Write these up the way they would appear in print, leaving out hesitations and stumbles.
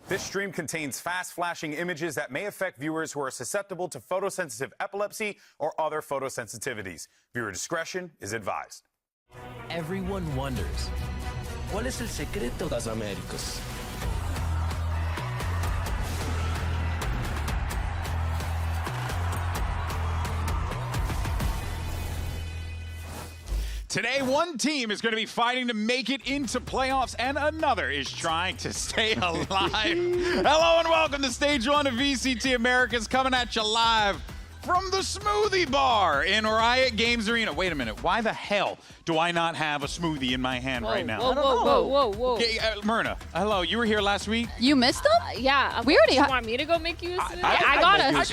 This stream contains fast-flashing images that may affect viewers who are susceptible to photosensitive epilepsy or other photosensitivities. Viewer discretion is advised. Everyone wonders, ¿cuál es el secreto de las Américas? Today, one team is going to be fighting to make it into playoffs, and another is trying to stay alive. Hello and welcome to Stage 1 of VCT Americas, coming at you live from the smoothie bar in Riot Games Arena. Wait a minute. Why the hell do I not have a smoothie in my hand right now? Whoa. Okay, Myrna, hello. You were here last week. You missed them? Yeah. We already you want me to go make you a smoothie? I got us. I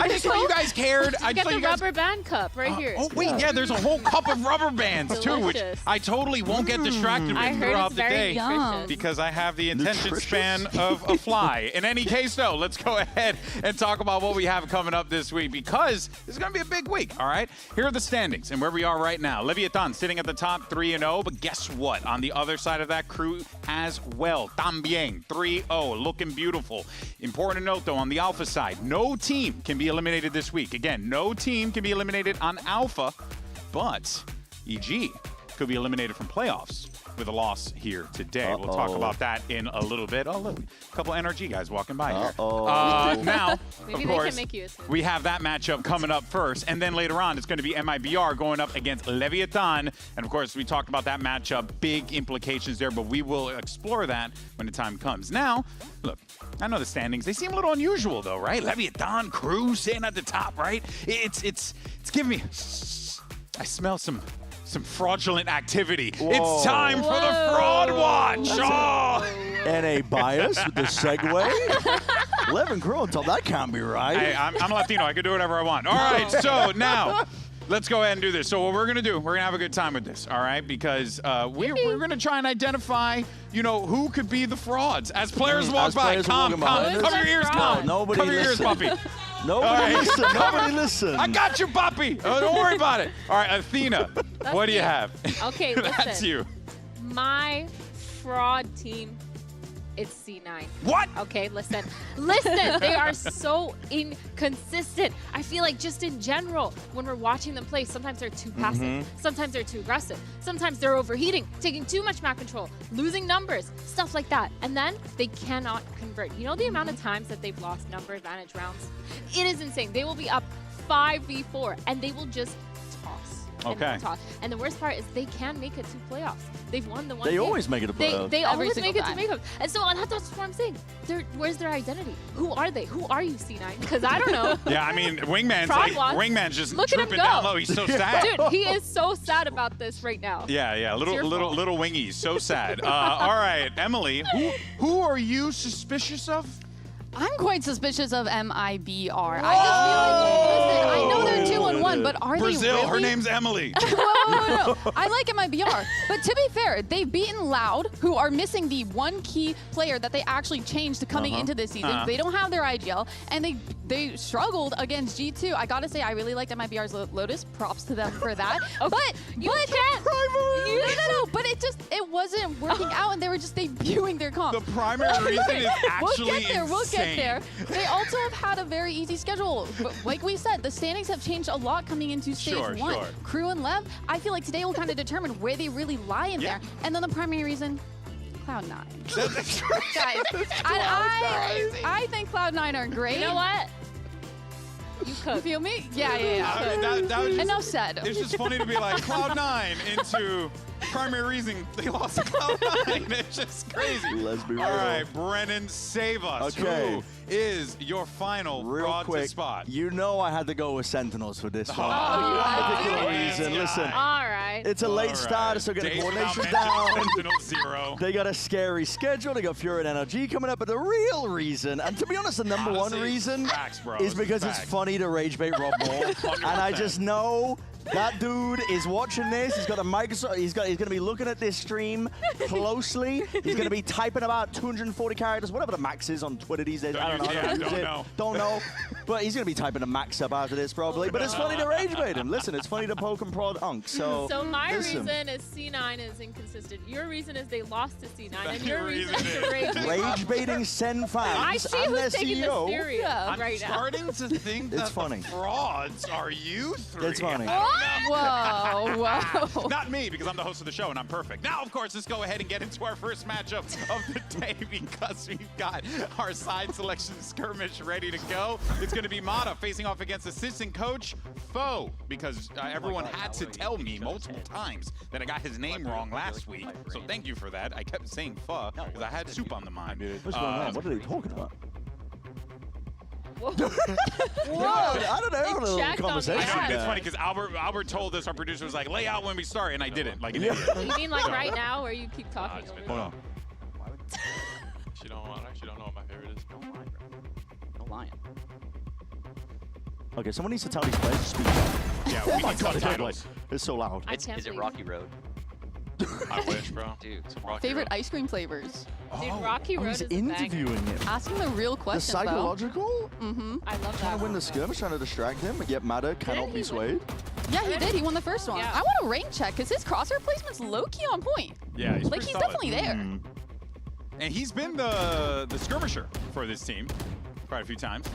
just thought you guys cared. I Get thought the you guys. rubber band cup right here. Oh wait, yeah. There's a whole cup of rubber bands too, which Delicious. I totally won't get distracted I with heard throughout it's the very day nutritious. because I have the attention span of a fly. In any case, though, let's go ahead and talk about what we have coming up this week because it's going to be a big week. All right, here are the standings and where we are right now. Leviatán sitting at the top 3-0, but guess what? On the other side of that, Crew as well. También 3-0, looking beautiful. Important to note, though, on the Alpha side, no team can be eliminated this week. Again, no team can be eliminated on Alpha, but EG could be eliminated from playoffs with a loss here today. We'll talk about that in a little bit. Oh, look, a couple NRG guys walking by here. Now, Maybe of they course, can make you a smoothie. we have that matchup coming up first, and then later on, it's going to be MIBR going up against Leviatán. And of course, we talked about that matchup, big implications there, but we will explore that when the time comes. Now, look, I know the standings. They seem a little unusual, though, right? Leviatán, Crew sitting at the top, right? It's giving me. I smell some fraudulent activity. Whoa. It's time for the Fraud Watch. Oh! NA bias with the segue. 11 Crow until that can't be right. Hey, I'm Latino. I can do whatever I want. All right, so now let's go ahead and do this. So what we're going to do, we're going to have a good time with this, all right? Because we're going to try and identify, who could be the frauds. As players walk As by, players calm. walking by. Cover your ears, calm. Nobody Cover your ears, listen. puppy. Nobody All right. listen. Nobody listen. I got you, puppy. Don't worry about it. All right, Athena, what do you me. have? Okay, That's listen. you. My fraud team, it's C9. What? Okay, listen. They are so inconsistent. I feel like just in general, when we're watching them play, sometimes they're too passive. Sometimes they're too aggressive. Sometimes they're overheating, taking too much map control, losing numbers, stuff like that. And then they cannot convert. You know the amount of times that they've lost number advantage rounds? It is insane. They will be up 5v4 and they will just toss. Okay. And the worst part is they can make it to playoffs. They've won the one They game. always make it to playoffs. They Every always single make it time. to playoffs. And so that's what I'm saying. Where's their identity? Who are they? Who are you, C9? Because I don't know. Yeah, I mean, Fraud Wingman's just Look at him drooping go. down low. He's so sad. Dude, he is so sad about this right now. Yeah, It's your fault. little wingies, so sad. All right, Emily, who are you suspicious of? I'm quite suspicious of MIBR. I just feel like, listen, I know they're 2-1, but are Brazil, they really? her name's Emily. No. I like MIBR, but to be fair, they've beaten Loud, who are missing the one key player that they actually changed coming into this season. They don't have their IGL, and they struggled against G2. I gotta say, I really liked MIBR's Lotus. Props to them for that. But can't. No, but it wasn't working out, and they were just debuting their comp. The primary reason is actually We'll get insane. there. They also have had a very easy schedule. But like we said, the standings have changed a lot coming into stage one. Sure. Crew and Lev, I feel like today will kind of determine where they really lie in there. And then the primary reason, Cloud9. Guys, I think Cloud9 are great. You know what? You You cook. feel me? Yeah. That was just, Enough said. it's just funny to be like Cloud9 into primary reason they lost to Cloud9. It's just crazy. Let's be real. All right, Brennan, save us. Okay. Who is your final Real fraud quick, to spot? you know I had to go with Sentinels for this one. yeah. Particular Yeah. reason. Listen, All right. it's a All late right. start, so getting Days coordination without down. mention of Sentinel 0. They got a scary schedule. They got FURIA and NRG coming up, but the real reason, and to be honest, the number one Honestly, reason facts, bro. is because it's Facts. funny to rage bait Rob Moore, and I just know that dude is watching this. He's got a Microsoft. He's going to be looking at this stream closely. He's going to be typing about 240 characters, whatever the max is on Twitter these days. I don't know. I use it. Don't know. But he's going to be typing a max up after this probably. But it's funny to rage bait him. Listen, it's funny to poke and prod Unk. So my listen. reason is C9 is inconsistent. Your reason is they lost to C9, and your Your reason reason is to rage bait. Rage baiting Sen I fans see and their who's taking the CEO. stereo I'm right now. starting to think It's that funny. the frauds are you three. It's funny. Whoa. Not me, because I'm the host of the show and I'm perfect. Now, of course, let's go ahead and get into our first matchup of the day because we've got our side selection skirmish ready to go. It's going to be Mata facing off against assistant coach Foe because everyone had to tell me multiple times that I got his name wrong last week. So thank you for that. I kept saying Pho because I had soup on the mind. What's going on? What are they talking about? Whoa. I don't know. They A little checked on conversation. the app. It's there. funny because Albert told us, our producer was like, lay out when we start, and I didn't. Like an idiot. You mean like right now where you keep talking it's over been me? Hold on. I actually don't know what my favorite is. No lying. Okay, someone needs to tell these players to speak up. Yeah, Oh we my need god, subtitles. it's so loud. I can't Is it believe Rocky Road? I wish, bro. Dude, Some Rocky Favorite Road. ice cream flavors? Dude, Rocky Road He's is a banger. interviewing him. Asking the real The questions, though. psychological? I love Trying that. to win the skirmish, trying to distract him, but yet Mada cannot he be win? swayed. Yeah, he did. He won the first one. Yeah. I want a rain check because his crosshair placement's low-key on point. Yeah, he's Like, pretty he's solid. definitely there. And he's been the skirmisher for this team quite a few times.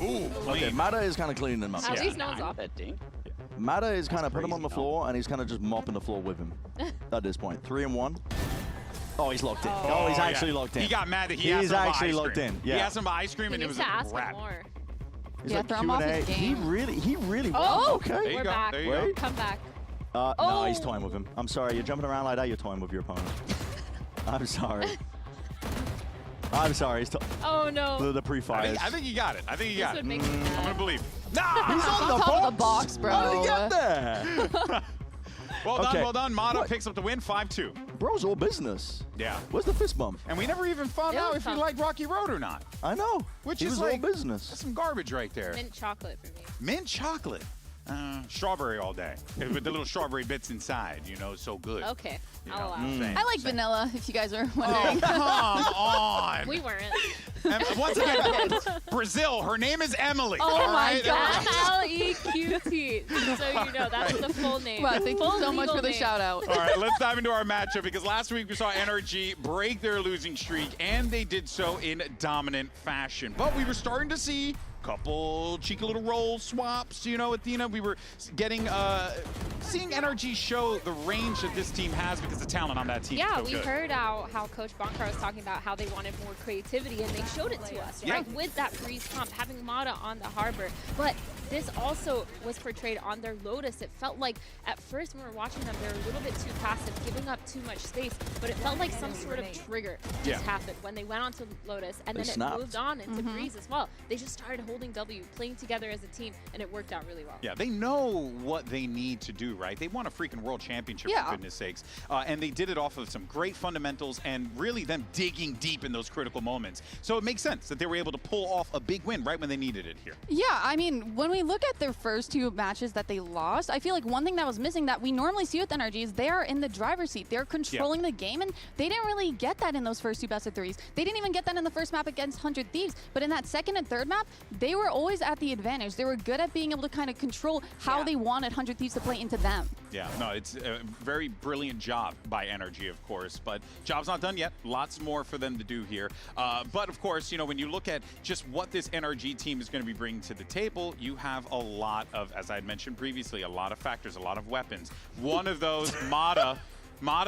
Ooh, Okay, clean. Mada is kind of cleaning him up. At Yeah. least no one's off. That dink. Mada is kind of putting him crazy, on the no? floor, and he's kind of just mopping the floor with him at this point. 3-1. Oh, he's locked in. Oh, he's yeah. actually locked in. He got mad that he He's asked him about actually ice locked cream. in, He yeah. asked him about ice cream, He and it needs was to a ask him wrap. more. He's Yeah, like throw him off Q&A. his He game. really. Oh, okay. There you we're go. back. There you Wait. Come back. No, he's toying with him. I'm sorry. You're jumping around like that. You're toying with your opponent. I'm sorry. I'm sorry. He's Oh no. the pre-fires. I think he got it. I think he This got would it. make me I'm mad. gonna believe. Nah! He's on the top box. of the box, bro. How did he get there? Well done, Okay. well done. Mata What? picks up the win, 5-2. Bro's all business. Yeah. Where's the fist bump? And we never even found It out was if he fun. liked Rocky Road or not. I know. Which he is was like all business. That's some garbage right there. Mint chocolate for me. Mint chocolate. Strawberry all day. With the little strawberry bits inside, you know, so good. Okay, You I'll know, allow it. same, I like same. vanilla, if you guys are Oh, wondering. come on. We weren't. And once again, Brazil, her name is Emily. Oh all my right? God. MLEQT. So you know, that's the full name. Wow, thank you Full so much legal for the name. shout out. All right, let's dive into our matchup because last week we saw NRG break their losing streak, and they did so in dominant fashion. But we were starting to see a couple cheeky little roll swaps, you know, Athena. We were getting, seeing NRG show the range that this team has because the talent on that team Yeah, is so we good. heard how Coach Bonkar was talking about how they wanted more creativity, and they showed it to us, right? Yeah. With that freeze comp, having Mata on the harbor. But this also was portrayed on their Lotus. It felt like at first when we were watching them, they were a little bit too passive, giving up too much space, but it felt like some sort of trigger just Yeah. happened when they went onto Lotus, and They then snapped. it moved on into Breeze as well. They just started holding W, playing together as a team, and it worked out really well. Yeah, they know what they need to do, right? They won a freaking world championship, Yeah. for goodness sakes. And they did it off of some great fundamentals and really them digging deep in those critical moments. So it makes sense that they were able to pull off a big win right when they needed it here. Yeah, I mean, when we look at their first two matches that they lost, I feel like one thing that was missing that we normally see with NRG is they are in the driver's seat. They're controlling the game, and they didn't really get that in those first two best of threes. They didn't even get that in the first map against 100 Thieves, but in that second and third map, they were always at the advantage. They were good at being able to kind of control how they wanted 100 Thieves to play into them. Yeah, no, it's a very brilliant job by NRG, of course, but job's not done yet. Lots more for them to do here. But of course, you know, when you look at just what this NRG team is going to be bringing to the table, you have a lot of, as I had mentioned previously, a lot of factors, a lot of weapons. One of those, Mata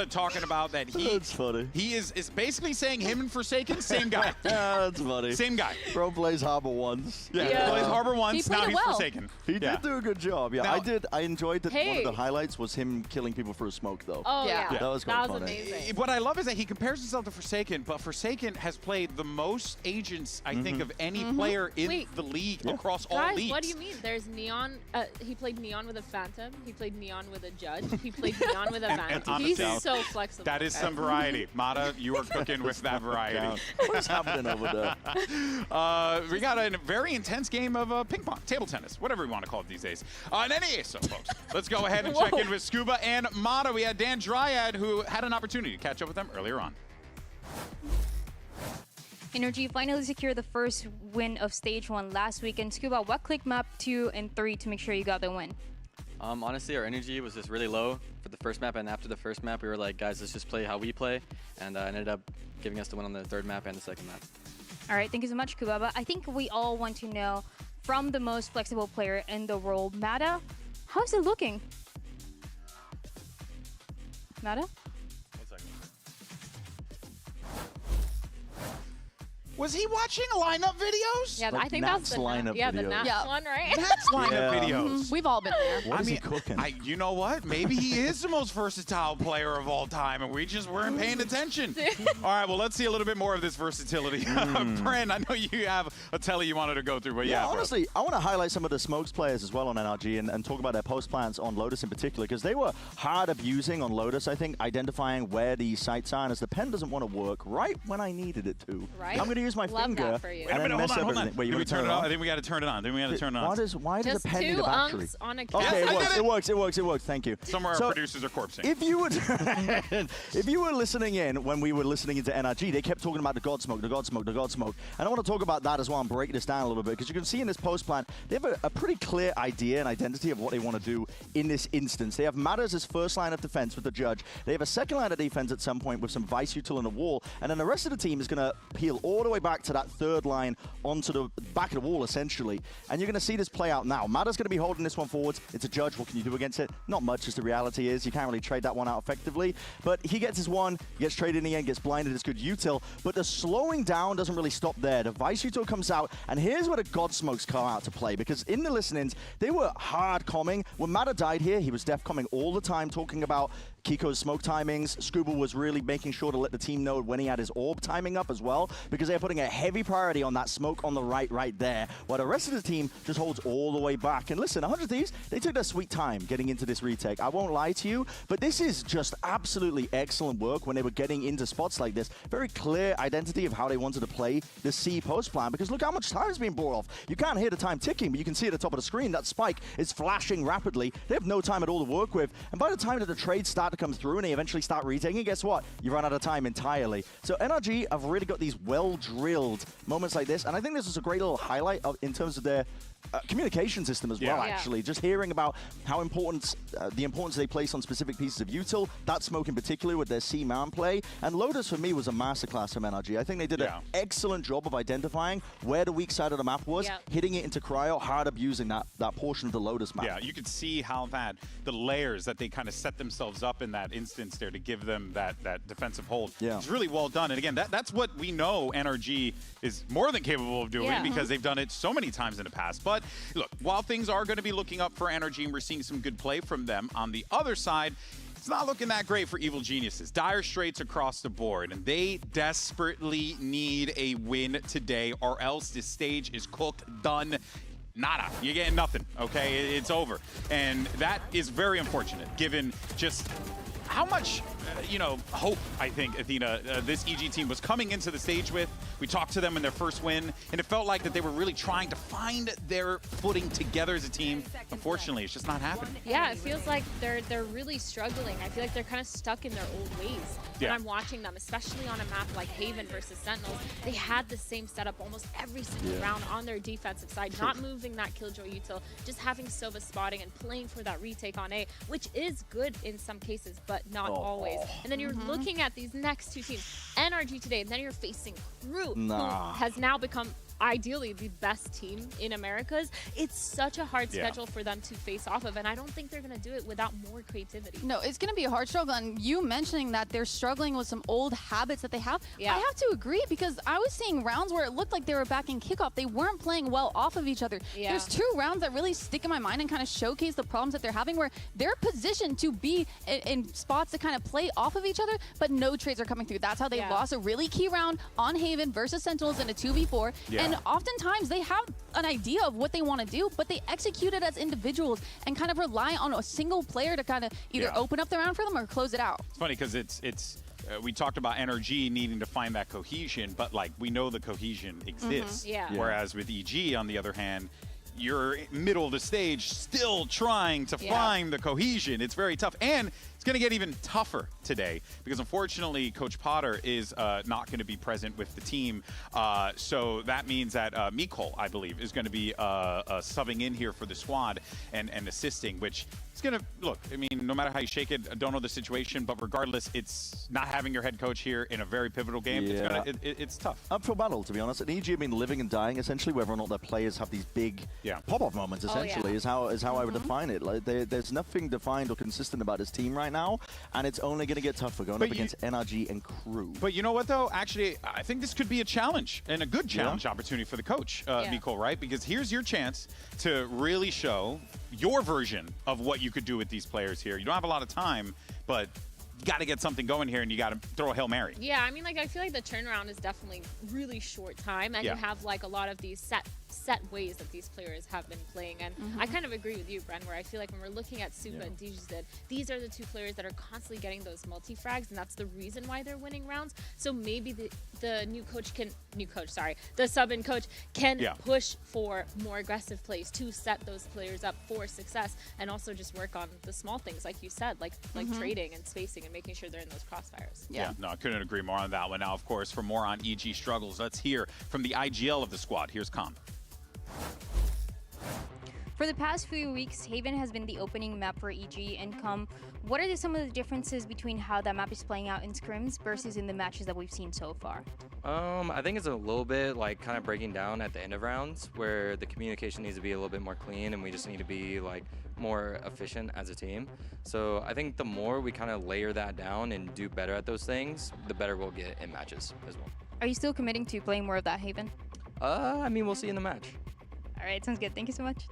talking about that That's funny. he is basically saying him and Forsaken, same guy. Yeah, that's funny. Same guy. Bro plays Harbor once. Yeah. Plays Harbor He once, played now it he's well. Forsaken. He Yeah. did do a good job. Yeah, Now- I enjoyed that one Hey. of the highlights was him killing people through smoke, though. Oh, Yeah. yeah. That was quite funny. amazing. What I love is that he compares himself to Forsaken, but Forsaken has played the most agents, I think, of any player in Wait. the league across all Guys, leagues. what do you mean? There's Neon. He played Neon with a Phantom. He played Neon with a Judge. He played Neon with a Phantom. He's honestly, so flexible. That is guys. some variety. Mata, you are cooking with that variety. What is happening over there? We got a very intense game of ping pong, table tennis, whatever we want to call it these days. In any case, so folks, let's go ahead and check in with Scuba and Mata. We had Dan Dryad, who had an opportunity to catch up with them earlier on. NRG finally secured the first win of Stage 1 last week. And Scuba, what clicked map 2 and 3 to make sure you got the win? Honestly, our energy was just really low for the first map, and after the first map, we were like, guys, let's just play how we play, and ended up giving us the win on the third map and the second map. All right, thank you so much, Scuba. But I think we all want to know from the most flexible player in the world, Mata, how's it looking? Mata? Was he watching lineup videos? Yeah, Like I think that's the lineup the videos. Nats Yeah. one, right? That's lineup Yeah. videos. We've all been there. What is he cooking? You know what? Maybe he is the most versatile player of all time, and we just weren't paying attention. All right, well, let's see a little bit more of this versatility. Bren, I know you have a telly you wanted to go through, but Yeah, bro. honestly, I want to highlight some of the Smokes players as well on NRG and talk about their post plans on Lotus in particular, because they were hard abusing on Lotus, I think, identifying where the sights are, and as the pen doesn't want to work right when I needed it to. Right. I'm going to use my Love finger that for you. and then mess up hold on. everything. Wait, you Did we want to turn it on? on? I think we got to turn it on. Why does Just a pen need 2 a battery? unks on a Okay, Yes, I did it works. Thank you. Somewhere So, our producers are corpsing. If you would, if you were listening in when we were listening into NRG, they kept talking about the God Smoke, the God Smoke, the God Smoke. And I want to talk about that as well and break this down a little bit, because you can see in this post plan, they have a pretty clear idea and identity of what they want to do in this instance. They have Matters as first line of defense with the Judge. They have a second line of defense at some point with some Vice Util and a wall. And then the rest of the team is going to peel all the way back to that third line onto the back of the wall, essentially. And you're going to see this play out now. Matters going to be holding this one forwards. It's a Judge. What can you do against it? Not much, as the reality is. You can't really trade that one out effectively. But he gets his one, he gets traded in the end, gets blinded. It's good util. But the slowing down doesn't really stop there. The Vice Util comes out, and here's where the God Smokes come out to play, because in the listenings, they were hard comming. When Matter died here, he was def comming all the time, talking about Kiko's smoke timings. Scuba was really making sure to let the team know when he had his orb timing up as well, because they're putting a heavy priority on that smoke on the right there, while the rest of the team just holds all the way back. And listen, 100 Thieves, they took their sweet time getting into this retake. I won't lie to you, but this is just absolutely excellent work when they were getting into spots like this. Very clear identity of how they wanted to play the C post plan, because look how much time is being brought off. You can't hear the time ticking, but you can see at the top of the screen that spike is flashing rapidly. They have no time at all to work with, and by the time that the trades start to come through and they eventually start retaking, guess what? You run out of time entirely. So NRG have really got these well-drilled moments like this, and I think this is a great little highlight in terms of their communication system as well, actually. Just hearing about how important, the importance they place on specific pieces of util, that smoke in particular with their C-man play. And Lotus, for me, was a masterclass from NRG. I think they did an excellent job of identifying where the weak side of the map was, hitting it into cryo, hard abusing that portion of the Lotus map. Yeah, you could see how the layers that they kind of set themselves up in that instance there to give them that defensive hold. Yeah. It's really well done. And again, that's what we know NRG is more than capable of doing, because they've done it so many times in the past. But look, while things are going to be looking up for NRG and we're seeing some good play from them, on the other side, it's not looking that great for Evil Geniuses. Dire straits across the board, and they desperately need a win today, or else this stage is cooked, done. Nada. You're getting nothing, okay? It's over. And that is very unfortunate, given just how much, hope, I think, Athena, this EG team was coming into the stage with. We talked to them in their first win, and it felt like that they were really trying to find their footing together as a team. Unfortunately, it's just not happening. Yeah, it feels like they're really struggling. I feel like they're kind of stuck in their old ways when I'm watching them, especially on a map like Haven versus Sentinels. They had the same setup almost every single round on their defensive side, not moving that Killjoy util, just having Sova spotting and playing for that retake on A, which is good in some cases, but not always. And then you're looking at these next two teams, NRG today, and then you're facing Crew, who has now become ideally the best team in Americas. It's such a hard schedule for them to face off of, and I don't think they're going to do it without more creativity. No, it's going to be a hard struggle, and you mentioning that they're struggling with some old habits that they have, I have to agree, because I was seeing rounds where it looked like they were back in kickoff. They weren't playing well off of each other. There's two rounds that really stick in my mind and kind of showcase the problems that they're having, where they're positioned to be in spots to kind of play off of each other, but no trades are coming through. That's how they lost a really key round on Haven versus Sentinels in a 2v4. And oftentimes they have an idea of what they want to do, but they execute it as individuals and kind of rely on a single player to kind of either open up the round for them or close it out. It's funny because we talked about NRG needing to find that cohesion, but like we know the cohesion exists. Whereas with EG, on the other hand, you're middle of the stage still trying to find the cohesion. It's very tough. And it's going to get even tougher today because unfortunately Coach Potter is not going to be present with the team. So that means that Mikol, I believe, is going to be subbing in here for the squad and assisting, which it's going to, look, I mean, no matter how you shake it, I don't know the situation, but regardless, it's not having your head coach here in a very pivotal game. It's tough. Uphill battle, to be honest. And EG have been living and dying, essentially, whether or not their players have these big pop-off moments, essentially, is how I would define it. Like, there's nothing defined or consistent about this team right now. now, and it's only going to get tougher going up against NRG and Crew. But you know what, though? Actually, I think this could be a challenge, and a good challenge opportunity for the coach, Nicole, right? Because here's your chance to really show your version of what you could do with these players here. You don't have a lot of time, but you got to get something going here, and you got to throw a Hail Mary. Yeah, I mean, like, I feel like the turnaround is definitely really short time, and you have, like, a lot of these set ways that these players have been playing. And I kind of agree with you, Bren, where I feel like when we're looking at Supa and DJZ, these are the two players that are constantly getting those multi-frags, and that's the reason why they're winning rounds. So maybe the sub-in coach can push for more aggressive plays to set those players up for success, and also just work on the small things, like you said, like trading and spacing and making sure they're in those crossfires. Yeah, no, I couldn't agree more on that one. Now, of course, for more on EG struggles, let's hear from the IGL of the squad. Here's Com. For the past few weeks, Haven has been the opening map for EG and Com. What are some of the differences between how that map is playing out in scrims versus in the matches that we've seen so far? I think it's a little bit like kind of breaking down at the end of rounds, where the communication needs to be a little bit more clean, and we just need to be like more efficient as a team. So I think the more we kind of layer that down and do better at those things, the better we'll get in matches as well. Are you still committing to playing more of that Haven? I mean, we'll see in the match. All right, sounds good. Thank you so much.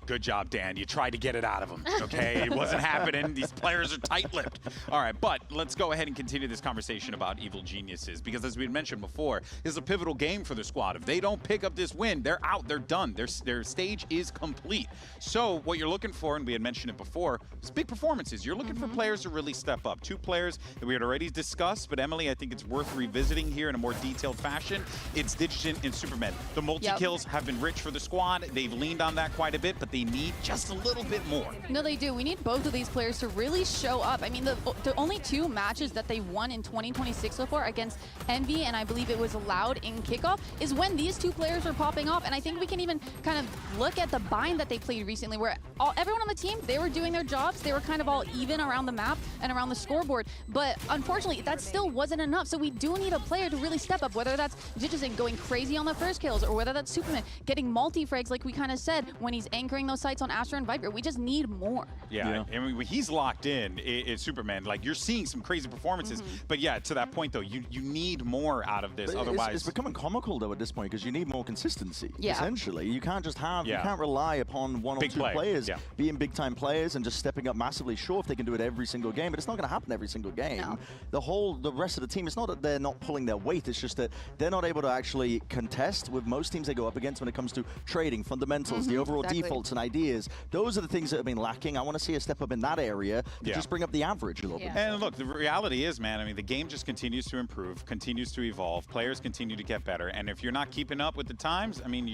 Good job, Dan. You tried to get it out of them, okay? It wasn't happening. These players are tight-lipped. All right, but let's go ahead and continue this conversation about Evil Geniuses, because as we had mentioned before, this is a pivotal game for the squad. If they don't pick up this win, they're out. They're done. Their stage is complete. So what you're looking for, and we had mentioned it before, is big performances. You're looking for players to really step up. Two players that we had already discussed, but Emily, I think it's worth revisiting here in a more detailed fashion. It's Digiten and Superman. The multi-kills have been rich for the squad. They've leaned on that quite a bit, but they need just a little bit more. No, they do. We need both of these players to really show up. I mean, the only two matches that they won in 2026 so far against Envy, and I believe it was Loud in kickoff, is when these two players were popping off. And I think we can even kind of look at the bind that they played recently, where everyone on the team, they were doing their jobs. They were kind of all even around the map and around the scoreboard. But unfortunately, that still wasn't enough. So we do need a player to really step up, whether that's Digiten going crazy on the first kills, or whether that's Superman getting multi-frags, like we kind of said, when he's anchoring those sites on Astra and Viper. We just need more. Yeah. I mean, when he's locked in, it's Superman. Like, you're seeing some crazy performances. But yeah, to that point, though, you need more out of this. But otherwise, it's becoming comical, though, at this point, because you need more consistency. Yeah. Essentially, you can't just have, you can't rely upon one or two players being big-time players and just stepping up massively. Sure, if they can do it every single game, but it's not going to happen every single game. No. The rest of the team, it's not that they're not pulling their weight, it's just that they're not able to actually contest with most teams they go up against when it comes to trading, fundamentals, the overall defaults and ideas. Those are the things that have been lacking. I want to see a step up in that area to just bring up the average a little bit. And look, the reality is, man, I mean, the game just continues to improve, continues to evolve. Players continue to get better. And if you're not keeping up with the times, I mean,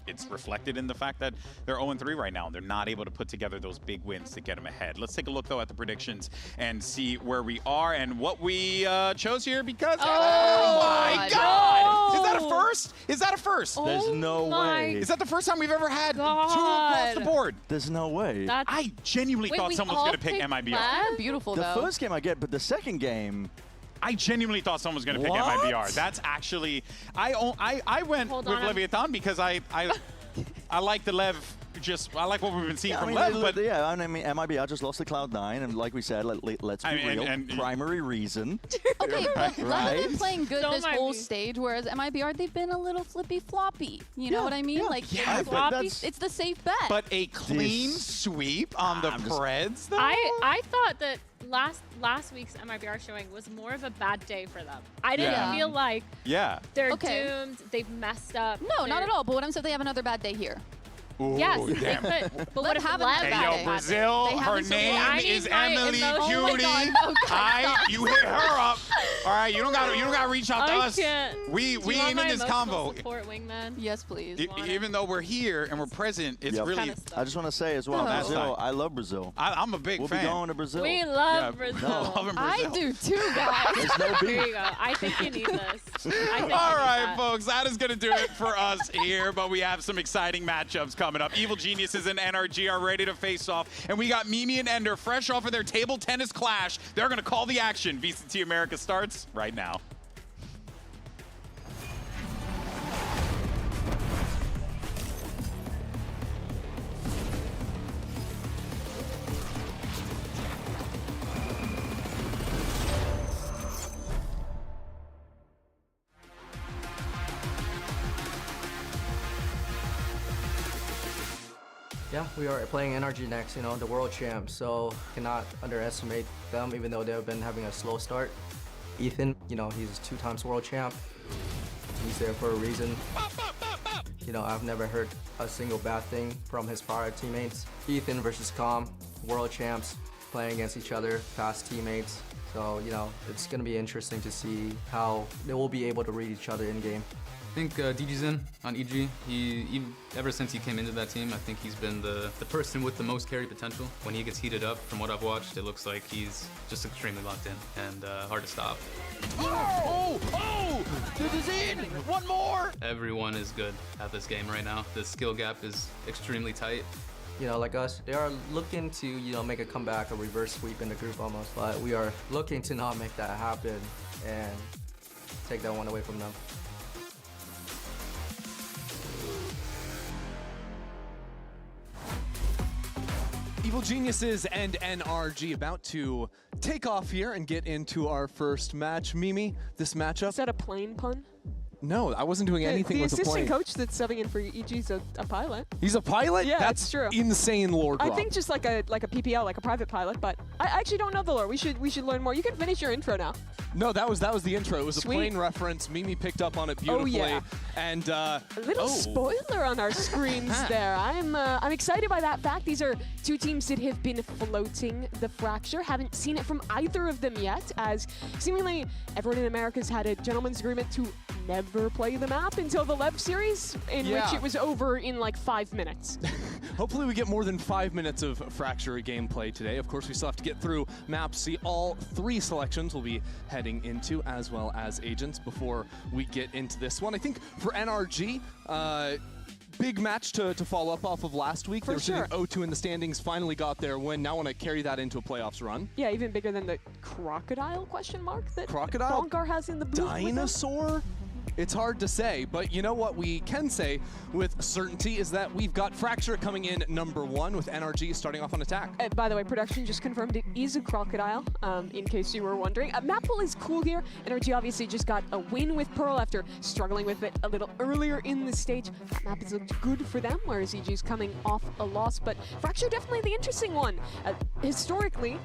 it's reflected in the fact that they're 0-3 right now. And they're not able to put together those big wins to get them ahead. Let's take a look, though, at the predictions and see where we are and what we chose here, because oh my God! Is that a first? Is that a first? There's no way. Is that the first time we've ever had two across the board? There's no way. I genuinely thought someone was going to pick MIBR. Beautiful, the though. first game I get, but the second game, I genuinely thought someone was going to pick MIBR. That's actually, I went with Leviathan because I like the LEV. I like what we've been seeing from LEV, but I mean, MIBR just lost to Cloud9, and like we said, let's be real. Primary reason. Okay, but LEV have been playing good this whole stage, whereas MIBR, they've been a little flippy-floppy. You know what I mean? Like, it's the safe bet. But a clean sweep on the Preds, though? I thought that last week's MIBR showing was more of a bad day for them. I didn't feel like they're doomed, they've messed up. No, not at all. But what I'm saying, they have another bad day here. Ooh, yes, they could. But what if have LEV Hey, yo, Brazil, her name is Emily Cutie. You hit her up. All right, you don't gotta reach out to us. We ain't in this combo. Support wingman. Yes, please. Even though we're here and we're present, it's really. I just want to say as well, Brazil. I love Brazil. I'm a big fan. We'll be going to Brazil. We love Brazil. I do too, guys. There's no beef. There you go. I think you need this. All right, folks, that is gonna do it for us here. But we have some exciting matchups coming up. Evil Geniuses and NRG are ready to face off. And we got Mimi and Ender fresh off of their table tennis clash. They're going to call the action. VCT America starts right now. Yeah, we are playing NRG next, you know, the world champs, so cannot underestimate them even though they've been having a slow start. Ethan, you know, he's 2 times world champ. He's there for a reason. You know, I've never heard a single bad thing from his prior teammates. Ethan versus Com, world champs, playing against each other, past teammates. So, you know, it's going to be interesting to see how they will be able to read each other in game. I think DG's in on EG. Ever since he came into that team, I think he's been the person with the most carry potential. When he gets heated up, from what I've watched, it looks like he's just extremely locked in and hard to stop. Oh! This is in! One more! Everyone is good at this game right now. The skill gap is extremely tight. You know, like us, they are looking to, you know, make a comeback, a reverse sweep in the group almost. But we are looking to not make that happen and take that one away from them. Evil Geniuses and NRG about to take off here and get into our first match. Mimi, this matchup. Is that a plane pun? No, I wasn't doing anything with a plane. The assistant coach that's subbing in for EG is a pilot. He's a pilot? Yeah, that's true. Insane lore drop. I think just like a PPL, like a private pilot, but I actually don't know the lore. We should learn more. You can finish your intro now. No, that was the intro. It was Sweet. a plane reference. Mimi picked up on it beautifully. Oh, yeah. And a little spoiler on our screens there. I'm excited by that fact. These are 2 teams that have been floating the Fracture. Haven't seen it from either of them yet, as seemingly everyone in America's had a gentleman's agreement to never play the map until the LEV series, in which it was over in like 5 minutes. Hopefully we get more than 5 minutes of Fracture gameplay today. Of course, we still have to get through maps, see all 3 selections we'll be heading into, as well as agents, before we get into this one. I think for NRG, big match to follow up off of last week. They were sitting 0-2 in the standings, finally got their win. Now want to carry that into a playoffs run. Yeah, even bigger than the crocodile question mark that Crocodile? Bonkar has in the booth. Dinosaur? It's hard to say, but you know what we can say with certainty is that we've got Fracture coming in #1 with NRG starting off on attack. By the way, production just confirmed it is a crocodile, in case you were wondering. Map pool is cool here. NRG obviously just got a win with Pearl after struggling with it a little earlier in the stage. That map has looked good for them, whereas EG's coming off a loss, but Fracture definitely the interesting one. Historically,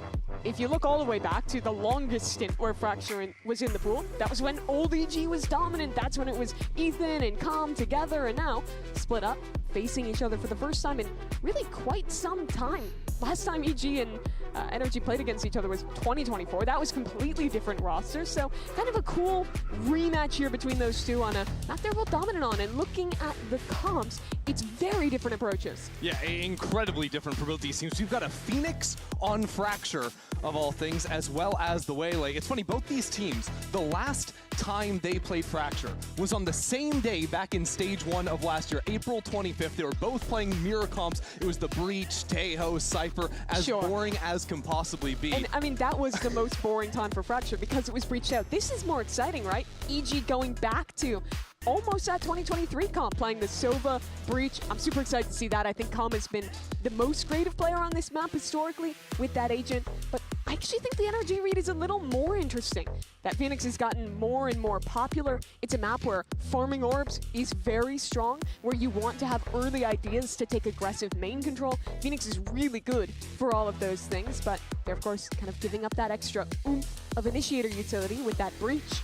if you look all the way back to the longest stint where Fracture was in the pool, that was when old EG was dominant. That's when it was Ethan and Com together, and now split up, facing each other for the first time in really quite some time. Last time EG and NRG played against each other was 2024. That was completely different rosters, so kind of a cool rematch here between those 2 on a map they're both dominant on. And looking at the comps, it's very different approaches. Yeah, incredibly different for both these teams. We've got a Phoenix on Fracture, of all things, as well as the Waylay. It's funny, both these teams, the last time they played Fracture was on the same day back in Stage 1 of last year, April 25th. They were both playing mirror comps. It was the Breach, Tejo, Cypher, as boring as can possibly be. And I mean, that was the most boring time for Fracture because it was breached out. This is more exciting, right? EG going back to almost that 2023 comp, playing the Sova Breach. I'm super excited to see that. I think Com has been the most creative player on this map historically with that agent, but I actually think the NRG read is a little more interesting. That Phoenix has gotten more and more popular. It's a map where farming orbs is very strong, where you want to have early ideas to take aggressive main control. Phoenix is really good for all of those things, but they're of course kind of giving up that extra oomph of initiator utility with that breach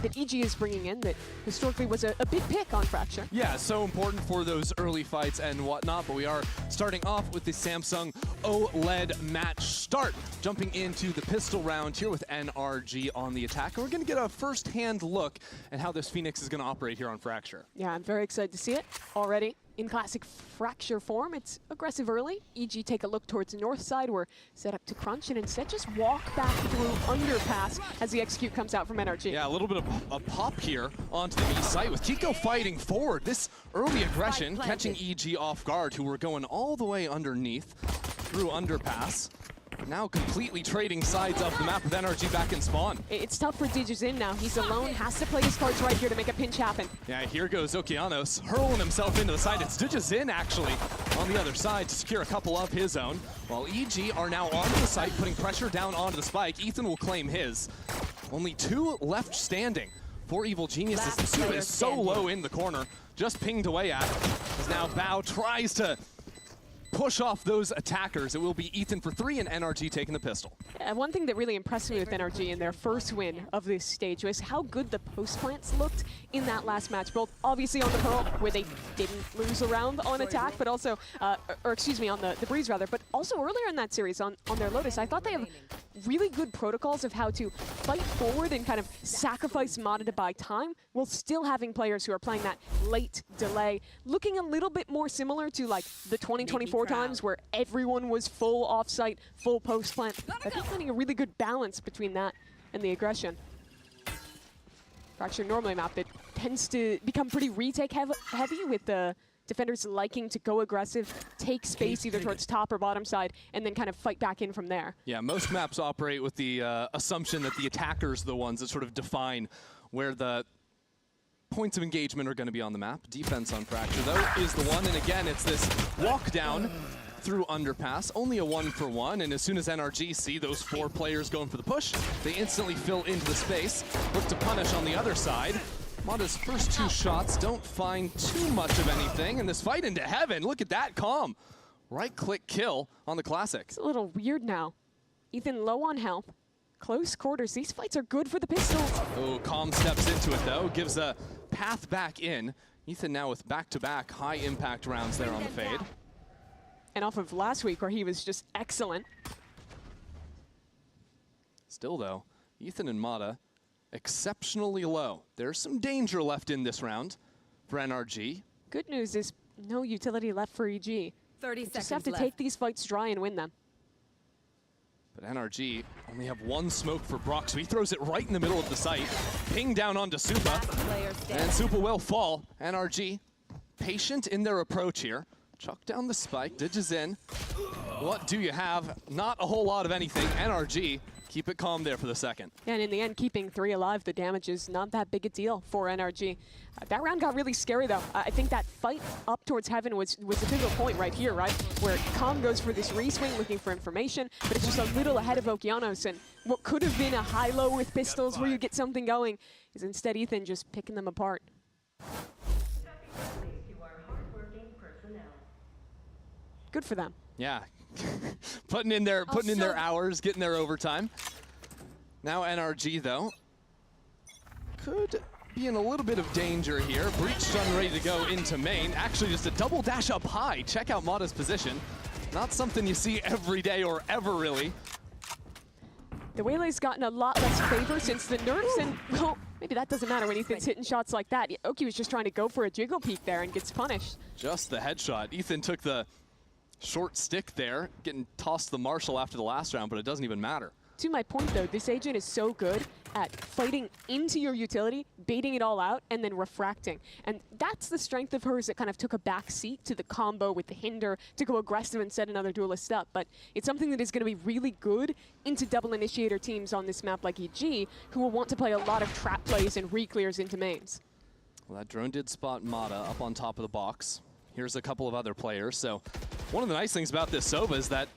that EG is bringing in that historically was a big pick on Fracture. Yeah, so important for those early fights and whatnot, but we are starting off with the Samsung OLED match start. Jumping into the pistol round here with NRG on the attack, and we're going to get a first-hand look at how this Phoenix is going to operate here on Fracture. Yeah, I'm very excited to see it already. In classic Fracture form, it's aggressive early. EG take a look towards the north side. We're set up to crunch and instead just walk back through underpass as the execute comes out from NRG. Yeah, a little bit of a pop here onto the B site with Kiko fighting forward. This early aggression catching EG off guard, who were going all the way underneath through underpass. Now completely trading sides of the map with NRG back in spawn. It's tough for Digis in now. He's alone, has to play his cards right here to make a pinch happen. Yeah, here goes Okeanos, hurling himself into the side. It's Digis in, actually, on the other side to secure a couple of his own. While EG are now onto the site, putting pressure down onto the spike. Ethan will claim his. Only 2 left standing for Evil Geniuses. The suit is so low in the corner, just pinged away at. As now Bao tries to push off those attackers. It will be Ethan for 3 and NRG taking the pistol. One thing that really impressed me with NRG in their first win of this stage was how good the post plants looked in that last match, both obviously on the Pearl, where they didn't lose a round on attack, but also, or excuse me, on the Breeze rather, but also earlier in that series on their Lotus. I thought they have really good protocols of how to fight forward and kind of sacrifice Mata to buy time, while still having players who are playing that late delay, looking a little bit more similar to like the 2024 times where everyone was full offsite, full post plant. I think finding a really good balance between that and the aggression. Fracture normally a map that tends to become pretty retake heavy with the defenders liking to go aggressive, take space either towards top or bottom side, and then kind of fight back in from there. Yeah, most maps operate with the assumption that the attackers are the ones that sort of define where the points of engagement are going to be on the map. Defense on Fracture, though, is the one. And again, it's this walk down through underpass. Only a 1-for-1. And as soon as NRG see those 4 players going for the push, they instantly fill into the space. Look to punish on the other side. Mata's first 2 shots don't find too much of anything. And this fight into heaven, look at that calm. Right-click kill on the Classic. It's a little weird now. Ethan low on health. Close quarters. These fights are good for the pistols. Oh, Calm steps into it, though. Gives a path back in. Ethan now with back-to-back high-impact rounds there on the fade. And off of last week where he was just excellent. Still, though, Ethan and Mata exceptionally low. There's some danger left in this round for NRG. Good news is no utility left for EG. 30 seconds just have to left. take these fights dry and win them. But NRG only have 1 smoke for Brock, so he throws it right in the middle of the site. Ping down onto Supa, and Supa will fall. NRG patient in their approach here. Chuck down the spike, Digis in. What do you have? Not a whole lot of anything. NRG keep it calm there for the second. And in the end, keeping 3 alive, the damage is not that big a deal for NRG. That round got really scary, though. I think that fight up towards heaven was a pivotal point right here, right? Where Calm goes for this re-swing, looking for information, but it's just a little ahead of Okeanos. And what could have been a high-low with pistols where you get something going is instead Ethan just picking them apart. Good for them. Yeah, putting in their hours, getting their overtime. Now NRG though could be in a little bit of danger here. Breach stun ready to go into main. Actually, just a double dash up high. Check out Mata's position. Not something you see every day or ever really. The Waylay's gotten a lot less favor since the nerfs, and well, maybe that doesn't matter when Ethan's hitting shots like that. Oki was just trying to go for a jiggle peek there and gets punished. Just the headshot. Ethan took the short stick there, getting tossed the Marshall after the last round, but it doesn't even matter. To my point, though, this agent is so good at fighting into your utility, baiting it all out, and then refracting. And that's the strength of hers that kind of took a back seat to the combo with the hinder to go aggressive and set another duelist up. But it's something that is going to be really good into double initiator teams on this map like EG, who will want to play a lot of trap plays and re-clears into mains. Well, that drone did spot Mata up on top of the box. Here's a couple of other players. So one of the nice things about this Sova is that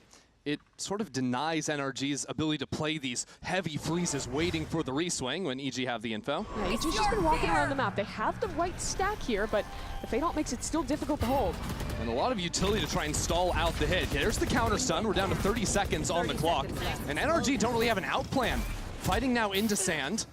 it sort of denies NRG's ability to play these heavy freezes waiting for the re-swing when EG have the info. Yeah, EG's just been walking around the map. They have the right stack here, but the Fade Out makes it still difficult to hold. And a lot of utility to try and stall out the hit. There's the counter stun. We're down to 30 seconds on the clock. And NRG don't really have an out plan. Fighting now into sand.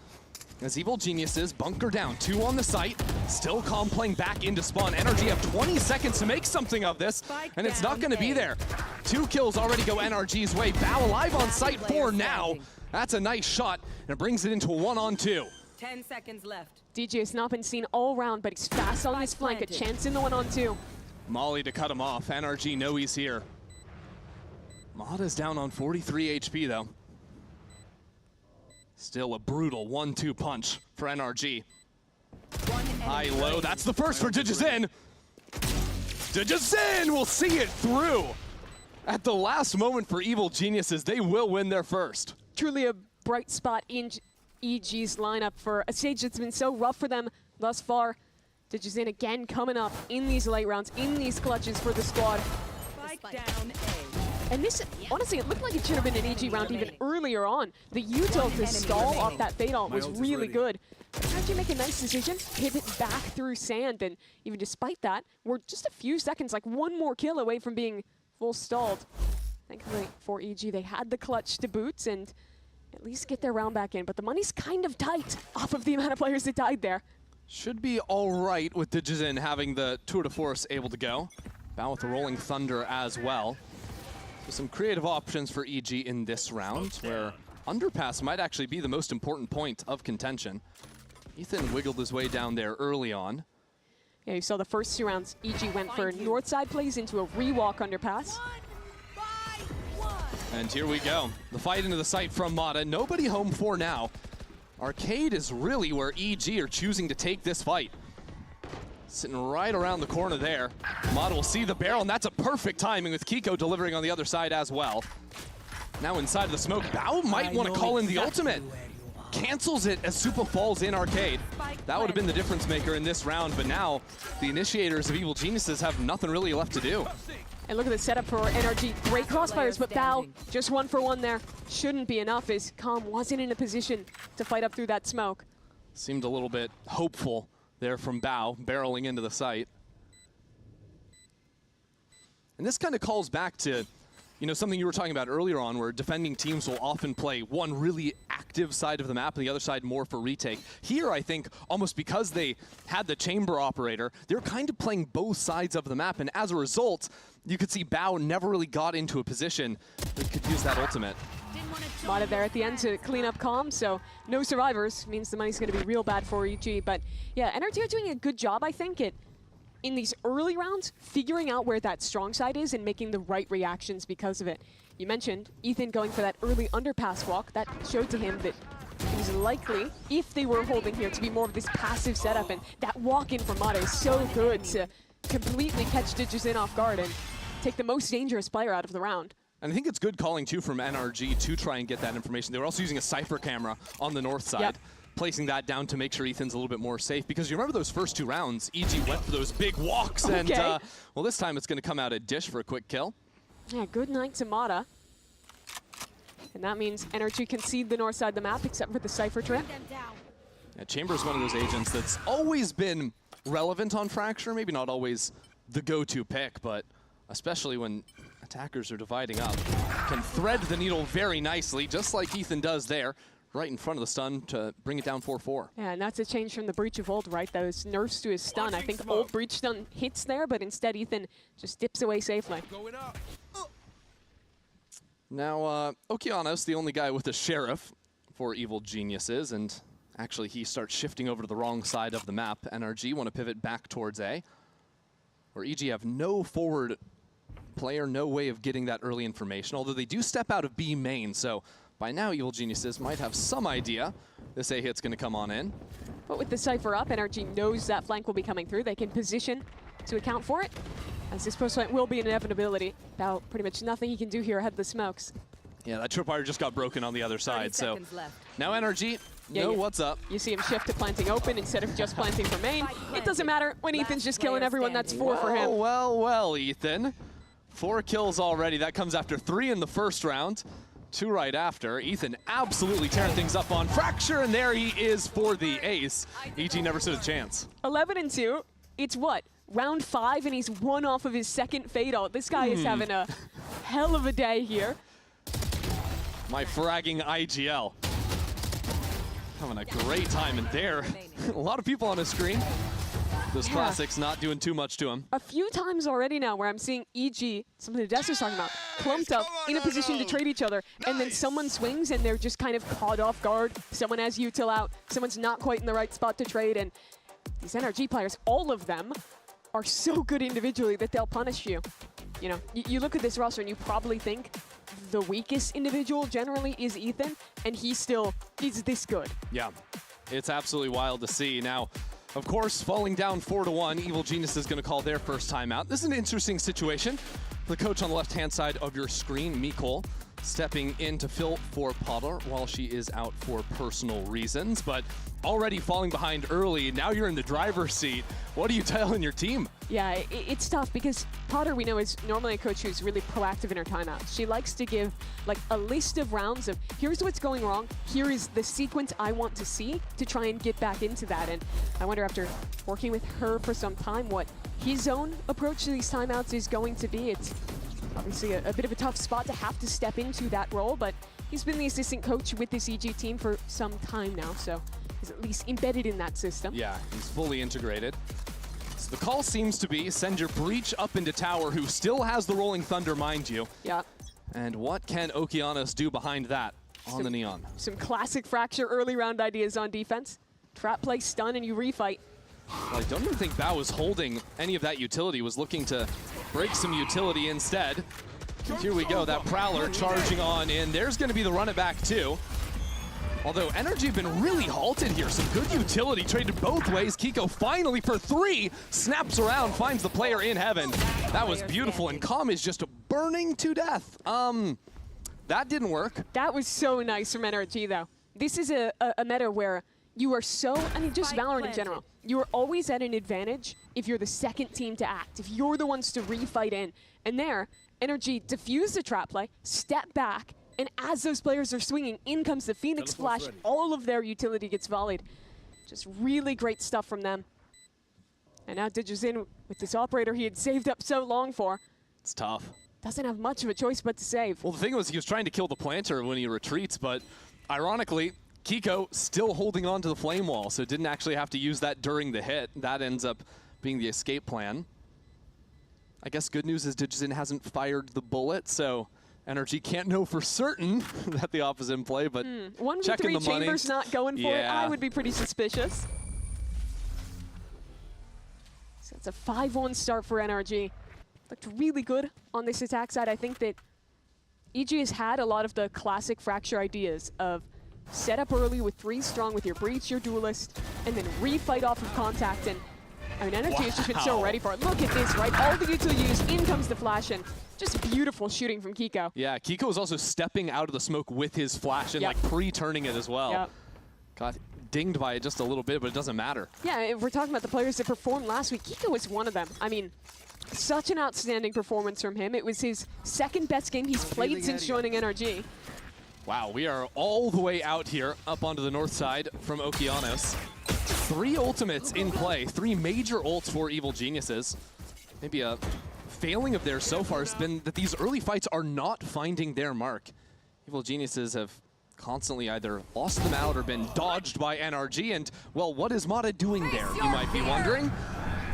As Evil Geniuses bunker down, 2 on the site, still Calm playing back into spawn. NRG have 20 seconds to make something of this, and it's not going to be there. 2 kills already go NRG's way. Bao alive on site 4 now. That's a nice shot, and it brings it into a 1-on-2. 10 seconds left. DJ has not been seen all round, but he's fast on his flank. A chance in the 1-on-2. Molly to cut him off. NRG know he's here. Mata's down on 43 HP, though. Still a brutal 1-2 punch for NRG. High-low, that's the first for Digizin. Digizin will see it through. At the last moment for Evil Geniuses, they will win their first. Truly a bright spot in EG's lineup for a stage that's been so rough for them thus far. Digizin again coming up in these late rounds, in these clutches for the squad. Spike down A. And this, honestly, it looked like it should have been an EG round even earlier on. The util to stall off that fade ult was really good. How'd you make a nice decision? Pivot back through sand, and even despite that, we're just a few seconds, like 1 more kill away from being full stalled. Thankfully for EG, they had the clutch to boot and at least get their round back in, but the money's kind of tight off of the amount of players that died there. Should be all right with Digizin having the tour de force able to go. Bao with the Rolling Thunder as well. So some creative options for EG in this round, where underpass might actually be the most important point of contention. Ethan wiggled his way down there early on. Yeah, you saw the first 2 rounds, EG went for north side plays into a rewalk underpass. And here we go. The fight into the site from Mata. Nobody home for now. Arcade is really where EG are choosing to take this fight. Sitting right around the corner there. Mata will see the barrel, and that's a perfect timing with Kiko delivering on the other side as well. Now inside of the smoke, Bao might want to call in the ultimate. Cancels it as Supa falls in Arcade. That would have been the difference maker in this round, but now the initiators of Evil Geniuses have nothing really left to do. And look at the setup for NRG. Great crossfires, but Bao just 1 for 1 there. Shouldn't be enough as Calm wasn't in a position to fight up through that smoke. Seemed a little bit hopeful there from Bao, barreling into the site. And this kind of calls back to, you know, something you were talking about earlier on, where defending teams will often play one really active side of the map and the other side more for retake. Here, I think, almost because they had the chamber operator, they're kind of playing both sides of the map, and as a result, you could see Bao never really got into a position that could use that ultimate. Mata there at the end to clean up Calm, so no survivors, means the money's going to be real bad for EG. But yeah, NRG are doing a good job, I think, in these early rounds, figuring out where that strong side is and making the right reactions because of it. You mentioned Ethan going for that early underpass walk. That showed to him that it was likely, if they were holding here, to be more of this passive setup, and that walk in from Mata is so good to completely catch Digizin off guard and take the most dangerous player out of the round. And I think it's good calling, too, from NRG to try and get that information. They were also using a Cypher camera on the north side, placing that down to make sure Ethan's a little bit more safe. Because you remember those first 2 rounds, EG went for those big walks, and, well, this time it's going to come out at Dish for a quick kill. Yeah, good night to Mata. And that means NRG concede the north side of the map, except for the Cypher trip. Yeah, Chamber's one of those agents that's always been relevant on Fracture, maybe not always the go-to pick, but especially when attackers are dividing up, can thread the needle very nicely, just like Ethan does there, right in front of the stun to bring it down 4-4. Yeah, and that's a change from the Breach of Old, right? Those nerfs to his stun. I think Old Breach stun hits there, but instead Ethan just dips away safely. Now, Okeanos, the only guy with a Sheriff for Evil Geniuses, and actually he starts shifting over to the wrong side of the map. NRG want to pivot back towards A, where EG have no forward player, no way of getting that early information, although they do step out of B main, so by now Evil Geniuses might have some idea this A hit's going to come on in. But with the Cypher up, NRG knows that flank will be coming through. They can position to account for it, as this post fight will be an inevitability. About pretty much nothing he can do here ahead of the smokes. Yeah, that tripwire just got broken on the other side, so now NRG know what's up. You see him shift to planting open instead of just planting for main. It doesn't matter when Ethan's just killing everyone. That's 4 for him. Well, Ethan. 4 kills already. That comes after 3 in the first round. 2 right after. Ethan absolutely tearing things up on Fracture, and there he is for the ace. EG never stood a chance. 11-2. It's what? Round 5, and he's 1 off of his second fade out. This guy is having a hell of a day here. My fragging IGL. Having a great time in there. A lot of people on his screen. Those classics not doing too much to him. A few times already now where I'm seeing EG, something Des was talking about, clumped up in a position to trade each other, and then someone swings and they're just kind of caught off guard. Someone has util out, someone's not quite in the right spot to trade, and these NRG players, all of them, are so good individually that they'll punish you. You know, you look at this roster and you probably think the weakest individual generally is Ethan, and he still is this good. Yeah, it's absolutely wild to see. Now, of course, falling down 4-1, Evil Genius is going to call their first timeout. This is an interesting situation. The coach on the left-hand side of your screen, Mikol, stepping in to fill for Potter while she is out for personal reasons, but already falling behind early. Now you're in the driver's seat. What are you telling your team? Yeah, it's tough because Potter, we know, is normally a coach who's really proactive in her timeouts. She likes to give like a list of rounds of here's what's going wrong, here is the sequence I want to see to try and get back into that. And I wonder, after working with her for some time, what his own approach to these timeouts is going to be. It's Obviously a bit of a tough spot to have to step into that role, but he's been the assistant coach with this EG team for some time now, so he's at least embedded in that system. Yeah, he's fully integrated. So the call seems to be send your breach up into tower, who still has the Rolling Thunder, mind you. Yeah. And what can Okeanos do behind that on the Neon? Some classic Fracture early round ideas on defense. Trap play, stun, and you refight. Well, I don't even think Bao was holding any of that utility, was looking to break some utility instead. And here we go, that Prowler charging on in. There's going to be the run it back too. Although Energy have been really halted here. Some good utility traded both ways. Kiko finally for 3, snaps around, finds the player in heaven. That was beautiful, and Calm is just burning to death. That didn't work. That was so nice from NRG though. This is a meta where you are so, I mean, just Valorant in general. You are always at an advantage if you're the second team to act, if you're the ones to refight in. And there, Energy diffused the trap play, step back, and as those players are swinging, in comes the Phoenix Flash. All of their utility gets volleyed. Just really great stuff from them. And now Digizin with this operator he had saved up so long for. It's tough. Doesn't have much of a choice but to save. Well, the thing was he was trying to kill the planter when he retreats, but ironically, Kiko still holding on to the flame wall, so didn't actually have to use that during the hit. That ends up being the escape plan. I guess good news is Digizin hasn't fired the bullet, so Energy can't know for certain that the op is in play, but 1v3 Chambers not going for it, I would be pretty suspicious. So it's a 5-1 start for NRG. Looked really good on this attack side. I think that EG has had a lot of the classic Fracture ideas of set up early with 3 strong with your breach, your duelist, and then refight off of contact. And I mean, Energy has just been so ready for it. Look at this, right? All the utility use, in comes the flash, and just beautiful shooting from Kiko. Yeah, Kiko is also stepping out of the smoke with his flash and like pre-turning it as well. Got dinged by it just a little bit, but it doesn't matter. Yeah, if we're talking about the players that performed last week, Kiko was one of them. I mean, such an outstanding performance from him. It was his second best game he's played since joining NRG. Wow, we are all the way out here, up onto the north side from Okeanos. 3 ultimates in play, 3 major ults for Evil Geniuses. Maybe a failing of theirs so far has been that these early fights are not finding their mark. Evil Geniuses have constantly either lost them out or been dodged by NRG, and, well, what is Mata doing there, you might be wondering?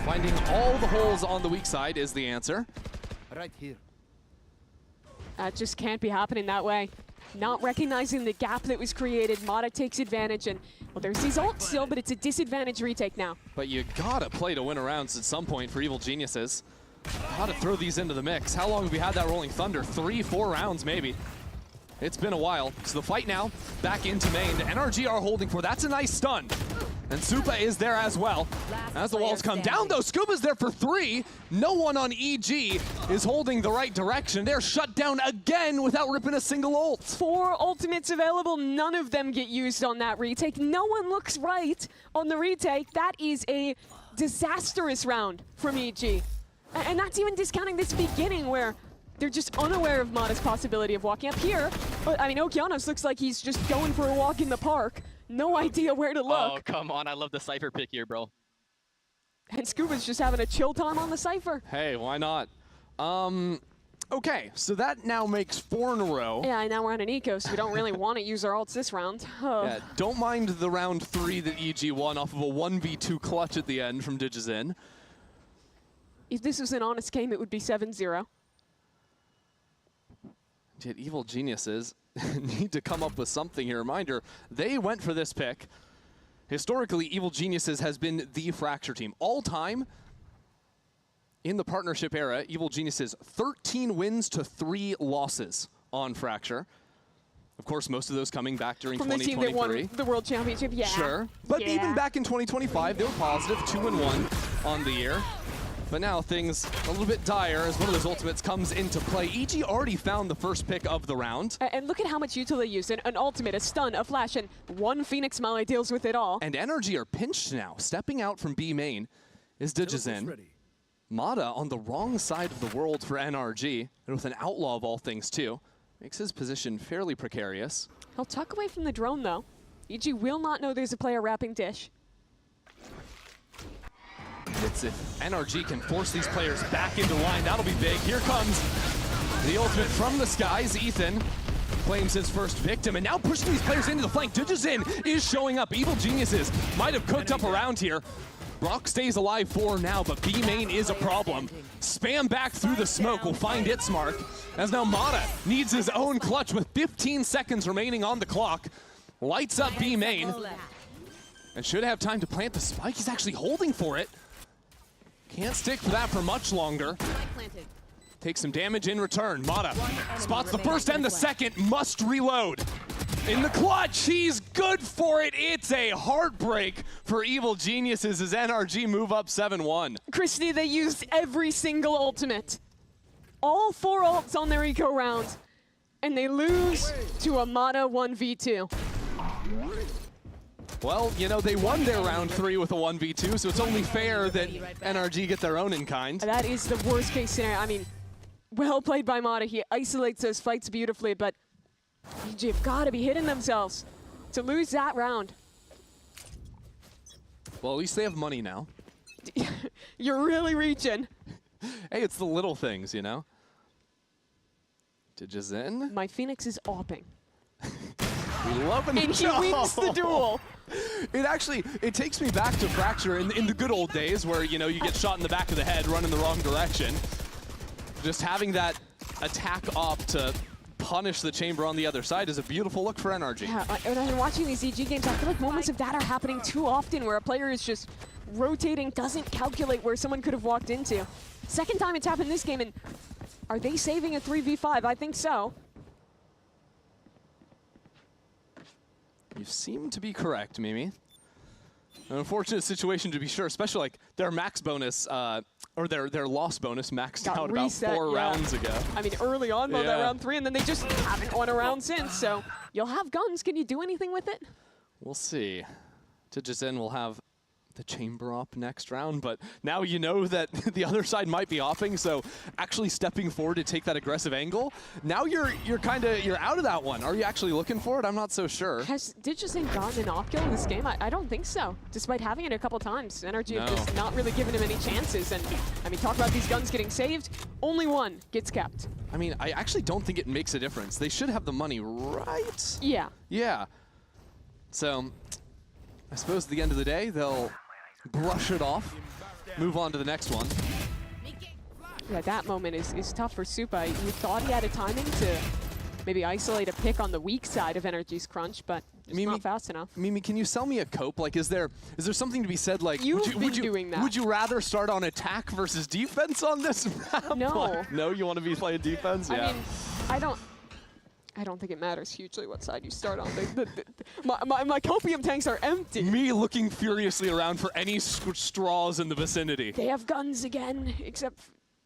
Finding all the holes on the weak side is the answer. Right here. That just can't be happening that way. Not recognizing the gap that was created, Mata takes advantage, and, well, there's these ults still, but it's a disadvantage retake now. But you gotta play to win rounds at some point for Evil Geniuses. Gotta throw these into the mix. How long have we had that Rolling Thunder? 3, 4 rounds maybe. It's been a while. So the fight now, back into main. The NRG are holding for, that's a nice stun. And Supa is there as well. As the walls come down though, Scuba's there for 3. No one on EG is holding the right direction. They're shut down again without ripping a single ult. 4 ultimates available, none of them get used on that retake. No one looks right on the retake. That is a disastrous round from EG. And that's even discounting this beginning where they're just unaware of Mata's possibility of walking up here. But I mean, Okeanos looks like he's just going for a walk in the park. No idea where to look. Oh, come on. I love the Cypher pick here, bro. And Scuba's just having a chill time on the Cypher. Hey, why not? Okay, so that now makes 4 in a row. Yeah, now we're on an eco, so we don't really want to use our ults this round. Yeah, don't mind the round 3 that EG won off of a 1v2 clutch at the end from Digizin. If this was an honest game, it would be 7-0. Yet Evil Geniuses need to come up with something here. Reminder, they went for this pick. Historically, Evil Geniuses has been the Fracture team. All time, in the partnership era, Evil Geniuses 13 wins to 3 losses on Fracture. Of course, most of those coming back during 2023. From the team that won the World Championship, yeah. Sure, but even back in 2025, they were positive, 2-1 on the year. But now things a little bit dire as one of those ultimates comes into play. EG already found the first pick of the round. And look at how much utility used. An ultimate, a stun, a flash, and 1 Phoenix Melee deals with it all. And NRG are pinched now. Stepping out from B main is Digizin. Mata on the wrong side of the world for NRG, and with an outlaw of all things too. Makes his position fairly precarious. He'll tuck away from the drone though. EG will not know there's a player wrapping dish. It's if NRG can force these players back into line, that'll be big. Here comes The ultimate from the skies, Ethan claims his first victim, and now pushing these players into the flank. Digizin is showing up. Evil Geniuses might have cooked up around here. Brock stays alive for now, but B main is a problem. Spam back through the smoke will find its mark, as now Mata needs his own clutch with 15 seconds remaining on the clock. Lights up B main, and should have time to plant the spike. He's actually holding for it. Can't stick for that for much longer. Takes some damage in return. Mata spots the first and the second, must reload. In the clutch, he's good for it. It's a heartbreak for Evil Geniuses as NRG move up 7-1. Christy, they used every single ultimate. All 4 ults on their eco round. And they lose to a Mata 1v2. Well, you know, they won their round 3 with a 1v2, so it's only fair that NRG get their own in kind. That is the worst case scenario. I mean, well played by Mata. He isolates those fights beautifully, but you've got to be hitting themselves to lose that round. Well, at least they have money now. You're really reaching. Hey, it's the little things, you know? Digizin. My Phoenix is opping. We love him. And he wins the duel. It takes me back to Fracture in the good old days where, you know, you get shot in the back of the head, run in the wrong direction. Just having that attack op to punish the chamber on the other side is a beautiful look for NRG. Yeah, when I'm watching these EG games, I feel like moments of that are happening too often where a player is just rotating, doesn't calculate where someone could have walked into. Second time it's happened this game, and are they saving a 3v5? I think so. You seem to be correct, Mimi. An unfortunate situation to be sure, especially like their max bonus, or their loss bonus maxed Got out reset, about 4 rounds ago. I mean, early on, that Yeah. round 3, and then they just haven't won a round since. So you'll have guns. Can you do anything with it? We'll see. Digizin will have the chamber op next round, but now you know that the other side might be opping, so actually stepping forward to take that aggressive angle. Now you're out of that one. Are you actually looking for it? I'm not so sure. Has Digizin gotten an op kill in this game? I don't think so, despite having it a couple times. NRG have just not really given him any chances, and I mean, talk about these guns getting saved. Only one gets kept. I mean, I actually don't think it makes a difference. They should have the money, right? Yeah. Yeah. So, I suppose at the end of the day, they'll brush it off, move on to the next one. Yeah, that moment is tough for Supa. You thought he had a timing to maybe isolate a pick on the weak side of NRG's crunch, but it's not fast enough. Mimi, can you sell me a cope? Like, is there something to be said? Like, doing that. Would you rather start on attack versus defense on this round? No. Like, no, you want to be playing defense? Yeah. I mean, I don't think it matters hugely what side you start on. My copium tanks are empty. Me looking furiously around for any straws in the vicinity. They have guns again, except,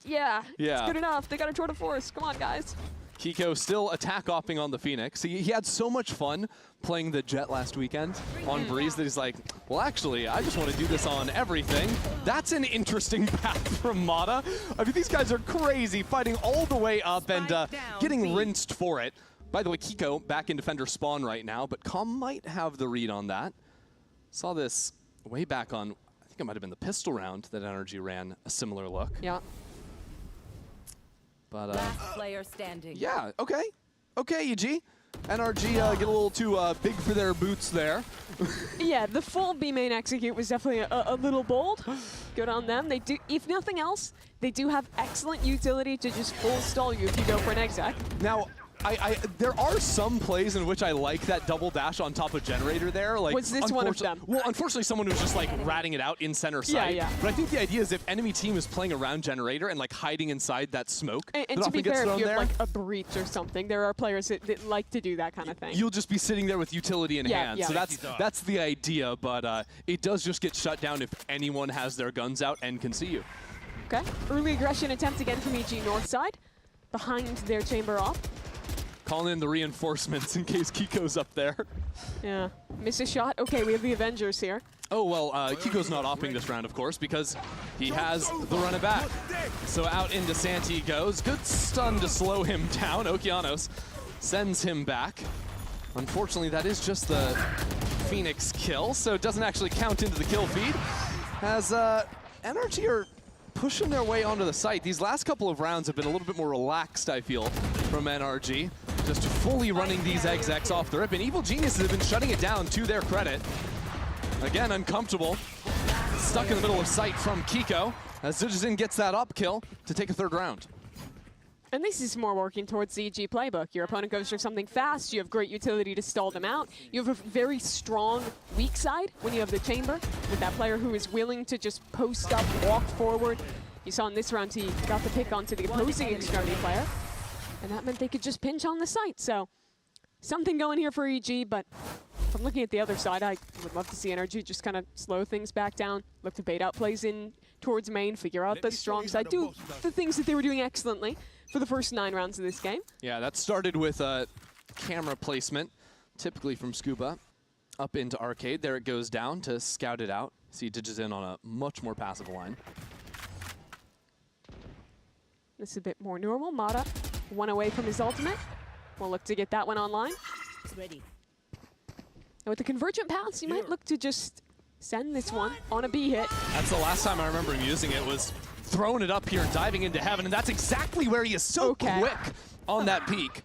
yeah, it's good enough. They got a tour de force. Come on, guys. Kiko still attack opping on the Phoenix. He had so much fun playing the Jet last weekend on Breeze that he's like, well, actually, I just want to do this on everything. That's an interesting path from Mata. I mean, these guys are crazy, fighting all the way up and getting rinsed for it. By the way, Kiko back in defender spawn right now, but Com might have the read on that. Saw this way back on, I think it might have been the pistol round that NRG ran a similar look. Yeah. But last player standing. Yeah, okay. Okay, EG. NRG get a little too big for their boots there. Yeah, the full B main execute was definitely a little bold. Good on them. They do, if nothing else, they do have excellent utility to just full stall you if you go for an exec. Now, there are some plays in which I like that double dash on top of generator there. Like, was this one of them? Well, unfortunately, someone was just like ratting it out in center side. Yeah. But I think the idea is if enemy team is playing around generator and like hiding inside that smoke, and to be fair, if you have like a breach or something, there are players that like to do that kind of thing. You'll just be sitting there with utility in hand. Yeah. So that's the idea, but it does just get shut down if anyone has their guns out and can see you. Okay. Early aggression attempt again from EG North side, behind their chamber off. Calling in the reinforcements in case Kiko's up there. Yeah, miss a shot. Okay, we have the Avengers here. Oh, well, Kiko's not opping this round, of course, because he has the run it back. So out into Santi goes. Good stun to slow him down. Okeanos sends him back. Unfortunately, that is just the Phoenix kill, so it doesn't actually count into the kill feed. As NRG are pushing their way onto the site. These last couple of rounds have been a little bit more relaxed, I feel, from NRG. Just fully running these execs off the rip. And Evil Geniuses have been shutting it down, to their credit. Again, uncomfortable. Stuck in the middle of sight from Kiko, as Zujizin gets that up kill to take a third round. And this is more working towards the EG playbook. Your opponent goes for something fast, you have great utility to stall them out. You have a very strong weak side when you have the chamber, with that player who is willing to just post up, walk forward. You saw in this round he got the pick onto the opposing extremity player, and that meant they could just pinch on the site. So something going here for EG, but from looking at the other side, I would love to see NRG just kind of slow things back down, look to bait out plays in towards main, figure out the strong side, do the things that they were doing excellently for the first 9 rounds of this game. Yeah, that started with a camera placement, typically from Scuba, up into Arcade. There it goes down to scout it out. See Digizin on a much more passive line. This is a bit more normal. Mata, 1 away from his ultimate. We'll look to get that one online. Ready. And with the convergent paths, you might look to just send this one on a B hit. That's the last time I remember him using it, was throwing it up here and diving into heaven, and that's exactly where he is so quick on that peak.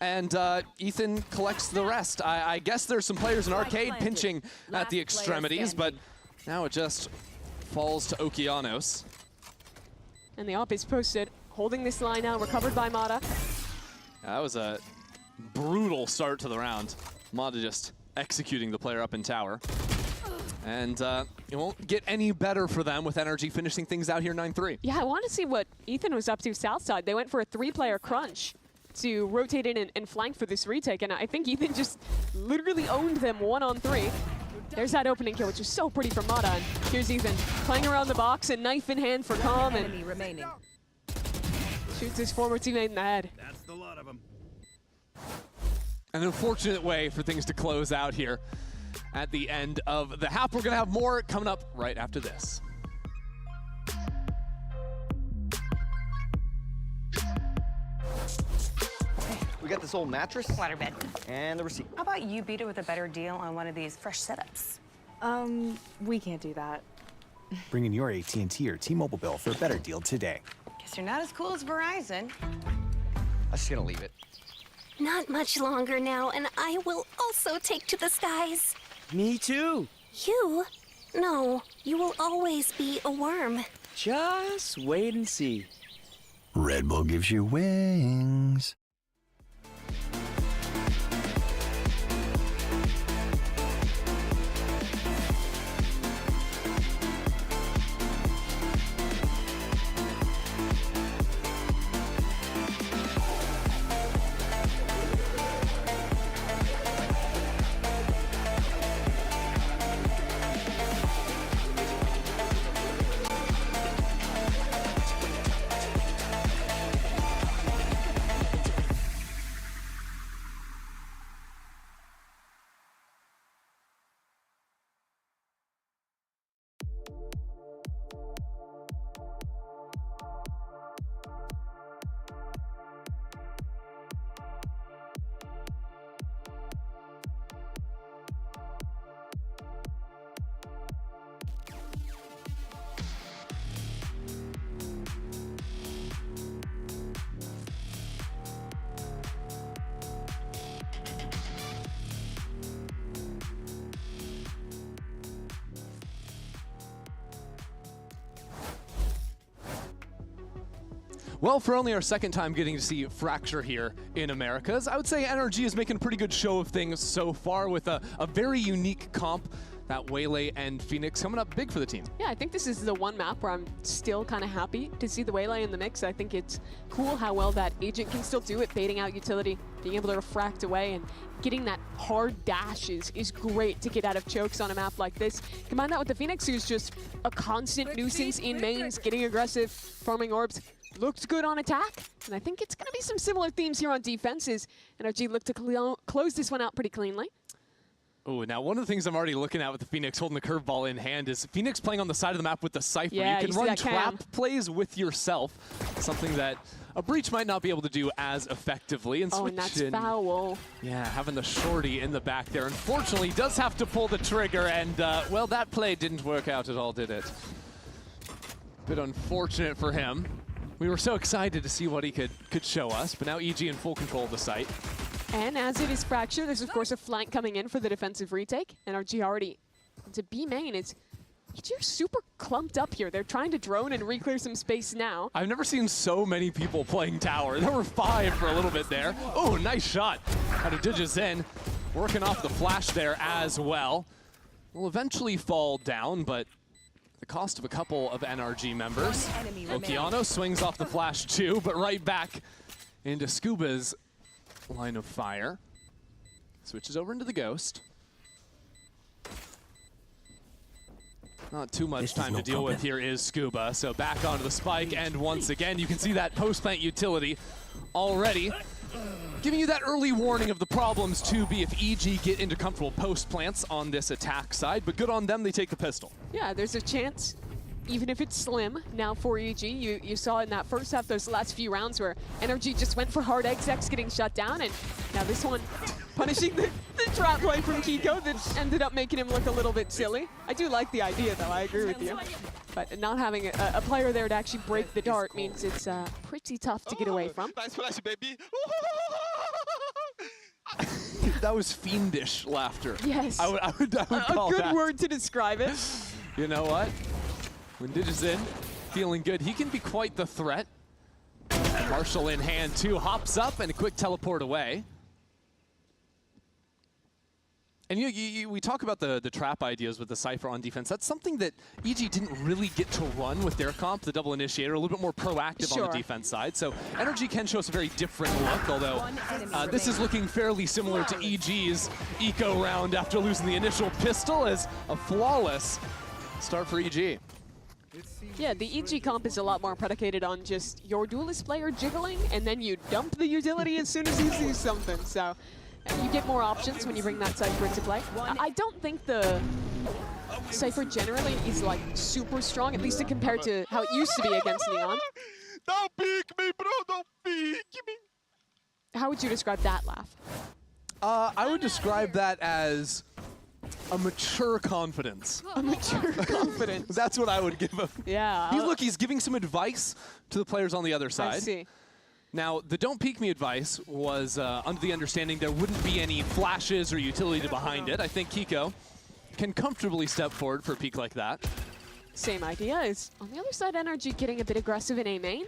And Ethan collects the rest. I guess there's some players in Arcade pinching at the extremities, but now it just falls to Okeanos. And the op is posted, holding this line now, recovered by Mata. That was a brutal start to the round. Mata just executing the player up in tower. And it won't get any better for them with NRG finishing things out here 9-3. Yeah, I want to see what Ethan was up to south side. They went for a 3-player crunch to rotate in and flank for this retake, and I think Ethan just literally owned them 1-on-3. There's that opening kill, which is so pretty from Mata. And here's Ethan playing around the box, and knife in hand for Calm, and shoots his former teammate in the head. That's the lot of them. An unfortunate way for things to close out here at the end of the half. We're going to have more coming up right after this. We got this old mattress. Waterbed. And the receipt. How about you beat it with a better deal on one of these fresh setups? We can't do that. Bring in your AT&T or T-Mobile bill for a better deal today. Guess you're not as cool as Verizon. I'm just gonna leave it. Not much longer now, and I will also take to the skies. Me too. You? No, you will always be a worm. Just wait and see. Red Bull gives you wings. Well, for only our second time getting to see Fracture here in Americas, I would say NRG is making a pretty good show of things so far with a very unique comp. That Waylay and Phoenix coming up big for the team. Yeah, I think this is the one map where I'm still kind of happy to see the Waylay in the mix. I think it's cool how well that agent can still do it, baiting out utility, being able to refract away, and getting that hard dash is great to get out of chokes on a map like this. Combine that with the Phoenix, who's just a constant nuisance in mains, getting aggressive, farming orbs. Looked good on attack, and I think it's going to be some similar themes here on defenses. NRG looked to close this one out pretty cleanly. Oh, now one of the things I'm already looking at with the Phoenix holding the curveball in hand is Phoenix playing on the side of the map with the Cypher. Yeah, you can run trap plays with yourself, something that a Breach might not be able to do as effectively. And and that's foul. Yeah, having the shorty in the back there. Unfortunately, he does have to pull the trigger, and, well, that play didn't work out at all, did it? Bit unfortunate for him. We were so excited to see what he could show us, but now EG in full control of the site. And as it is Fracture, there's of course a flank coming in for the defensive retake. NRG already to B main. EG are super clumped up here. They're trying to drone and re-clear some space now. I've never seen so many people playing tower. There were 5 for a little bit there. Oh, nice shot out of Digizen. Working off the flash there as well. Will eventually fall down, but the cost of a couple of NRG members. Okeano swings off the flash too, but right back into Scuba's line of fire. Switches over into the Ghost. Not too much time to deal with here is Scuba, so back onto the spike, and once again, you can see that post-plant utility already giving you that early warning of the problems to be if EG get into comfortable post-plants on this attack side, but good on them, they take the pistol. Yeah, there's a chance, even if it's slim, now for EG. You saw in that first half, those last few rounds where NRG just went for hard XX getting shut down, and now this one punishing the trap play from Kiko that ended up making him look a little bit silly. I do like the idea, though. I agree with you. But not having a player there to actually break the dart means it's pretty tough to get away from. Nice flash, baby. That was fiendish laughter. Yes. I would call a good that. word to describe it. You know what? When Digizen feeling good, he can be quite the threat. Marshall in hand too, hops up and a quick teleport away. And we talk about the trap ideas with the Cypher on defense. That's something that EG didn't really get to run with their comp, the double initiator, a little bit more proactive on the defense side. So NRG can show us a very different look, although this is looking fairly similar to EG's eco round after losing the initial pistol as a flawless start for EG. Yeah, the EG comp is a lot more predicated on just your duelist player jiggling, and then you dump the utility as soon as you see something. So you get more options when you bring that Cypher into play. I don't think the Cypher generally is like super strong, at least compared to how it used to be against Neon. Don't peek me, bro, don't peek me. How would you describe that laugh? I would describe that as a mature confidence. A mature confidence. That's what I would give him. Yeah. He's giving some advice to the players on the other side. I see. Now, the don't peek me advice was under the understanding there wouldn't be any flashes or utility behind it. I think Kiko can comfortably step forward for a peek like that. Same idea. Is on the other side, NRG getting a bit aggressive in A main.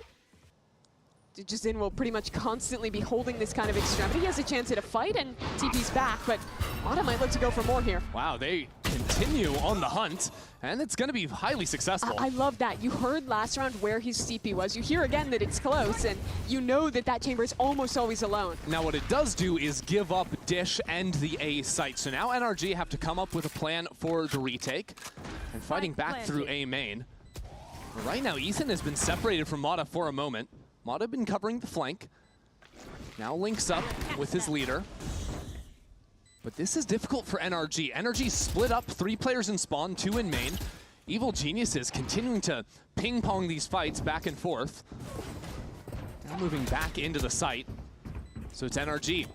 Digizen will pretty much constantly be holding this kind of extremity. He has a chance at a fight, and TP's back, but Mata might look to go for more here. Wow, they continue on the hunt, and it's going to be highly successful. I love that. You heard last round where his CP was. You hear again that it's close, and you know that that chamber is almost always alone. Now what it does do is give up Dish and the A site. So now NRG have to come up with a plan for the retake, and fighting back through A main. Right now, Ethan has been separated from Mata for a moment. Mata been covering the flank. Now links up with his leader. But this is difficult for NRG. NRG split up, 3 players in spawn, 2 in main. Evil Geniuses continuing to ping-pong these fights back and forth. Now moving back into the site. So it's NRG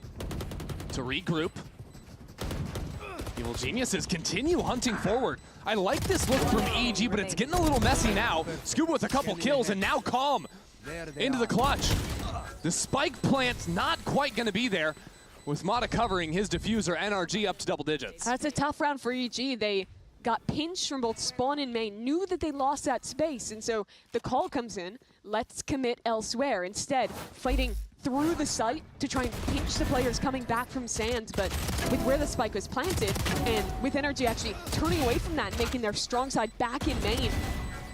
to regroup. Evil Geniuses continue hunting forward. I like this look from EG, but it's getting a little messy now. Scuba with a couple kills, and now Calm into the clutch. The spike plant not quite going to be there, with Mata covering his diffuser. NRG up to double digits. That's a tough round for EG. They got pinched from both spawn and main, knew that they lost that space, and so the call comes in, let's commit elsewhere. Instead, fighting through the site to try and pinch the players coming back from Sands, but with where the spike was planted, and with NRG actually turning away from that and making their strong side back in main,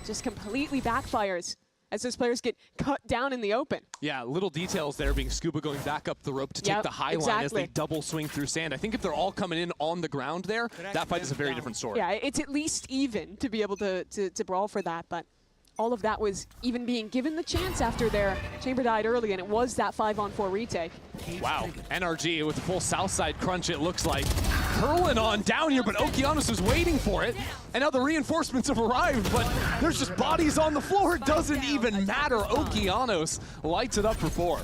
just completely backfires as those players get cut down in the open. Yeah, little details there, being Scuba going back up the rope to take the high line as they double swing through Sand. I think if they're all coming in on the ground there, that fight is a very different story. Yeah, it's at least even to be able to brawl for that, but all of that was even being given the chance after their chamber died early, and it was that 5-on-4 retake. Wow, NRG with the full south side crunch, it looks like. Curling on down here, but Okeanos is waiting for it. And now the reinforcements have arrived, but there's just bodies on the floor. It doesn't even matter. Okeanos lights it up for 4.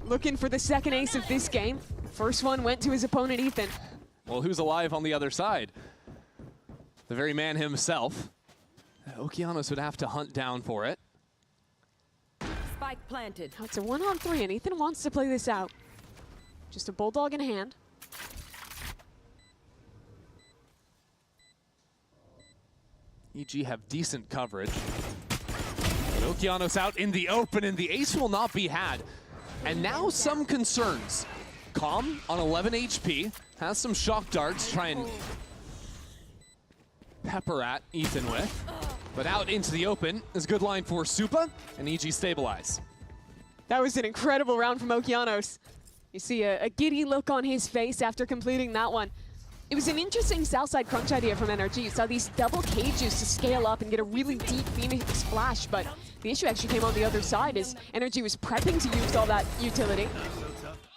Looking for the second ace of this game. First one went to his opponent, Ethan. Well, who's alive on the other side? The very man himself. Okeanos would have to hunt down for it. Spike planted. Now it's a 1-on-3, and Ethan wants to play this out. Just a bulldog in hand. EG have decent coverage. But Okeanos out in the open, and the ace will not be had. And now some concerns. Calm on 11 HP, has some shock darts, try and pepper at Ethan with. But out into the open is a good line for Supa, and EG stabilize. That was an incredible round from Okeanos. You see a giddy look on his face after completing that one. It was an interesting Southside crunch idea from NRG. You saw these double cages to scale up and get a really deep Phoenix splash, but the issue actually came on the other side as NRG was prepping to use all that utility.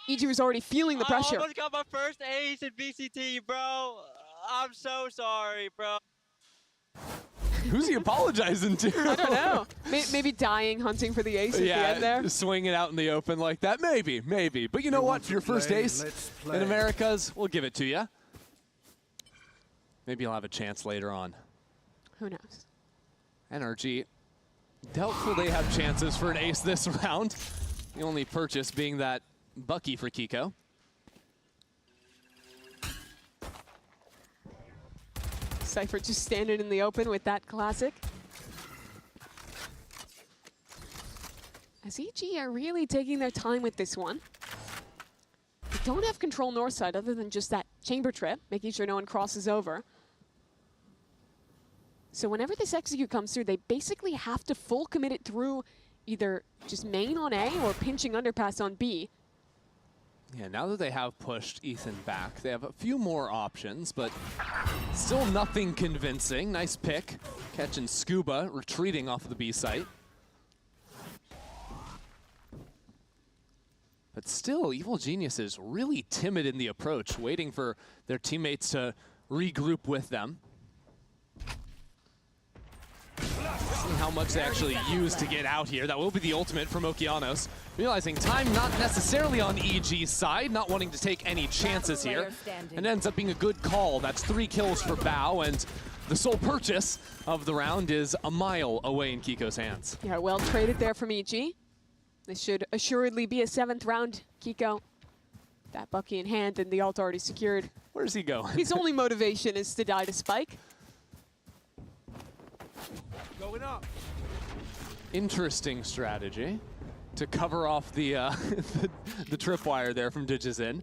EG was already feeling the pressure. I almost got my first ace in VCT, bro. I'm so sorry, bro. Who's he apologizing to? I don't know. Maybe dying, hunting for the ace at the end there. Just swing it out in the open like that. Maybe, maybe. But you know what? For your first ace in Americas, we'll give it to you. Maybe you'll have a chance later on. Who knows? NRG, doubtful they have chances for an ace this round. The only purchase being that Bucky for Kiko. Cypher just standing in the open with that classic. As EG are really taking their time with this one. They don't have control north side other than just that chamber trip, making sure no one crosses over. So whenever this execute comes through, they basically have to full commit it through either just main on A or pinching underpass on B. Yeah, now that they have pushed Ethan back, they have a few more options, but still nothing convincing. Nice pick, catching Scuba, retreating off of the B site. But still, Evil Genius is really timid in the approach, waiting for their teammates to regroup with them. See how much they actually use to get out here. That will be the ultimate from Okeanos. Realizing time not necessarily on EG's side, not wanting to take any chances here. And ends up being a good call. That's 3 kills for Bao, and the sole purchase of the round is a mile away in Kiko's hands. Yeah, well traded there from EG. This should assuredly be a 7th round, Kiko. That Bucky in hand and the ult already secured. Where's he going? His only motivation is to die to Spike. Going up. Interesting strategy to cover off the the tripwire there from Digizin.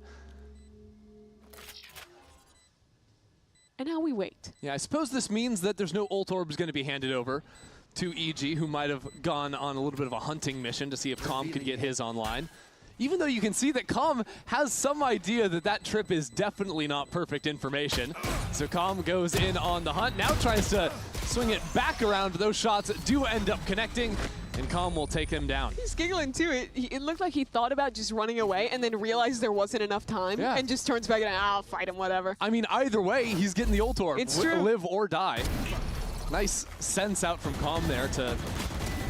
And now we wait. Yeah, I suppose this means that there's no ult orbs going to be handed over to EG, who might have gone on a little bit of a hunting mission to see if Calm could get his online. Even though you can see that Calm has some idea that that trip is definitely not perfect information. So Calm goes in on the hunt, now tries to swing it back around. Those shots do end up connecting, and Calm will take him down. He's giggling too. It looked like he thought about just running away and then realized there wasn't enough time and just turns back and I'll fight him, whatever. I mean, either way, he's getting the ult orb. It's true. Live or die. Nice sense out from Calm there to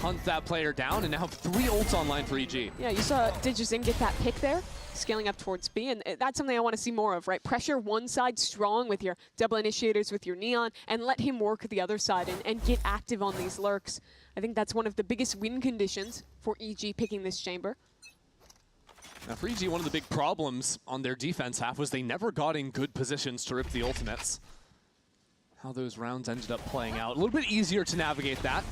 hunt that player down, and now have 3 ults online for EG. Yeah, you saw Digizin get that pick there, scaling up towards B, and that's something I want to see more of, right? Pressure one side strong with your double initiators, with your Neon, and let him work the other side and get active on these lurks. I think that's one of the biggest win conditions for EG picking this chamber. Now for EG, one of the big problems on their defense half was they never got in good positions to rip the ultimates. How those rounds ended up playing out. A little bit easier to navigate that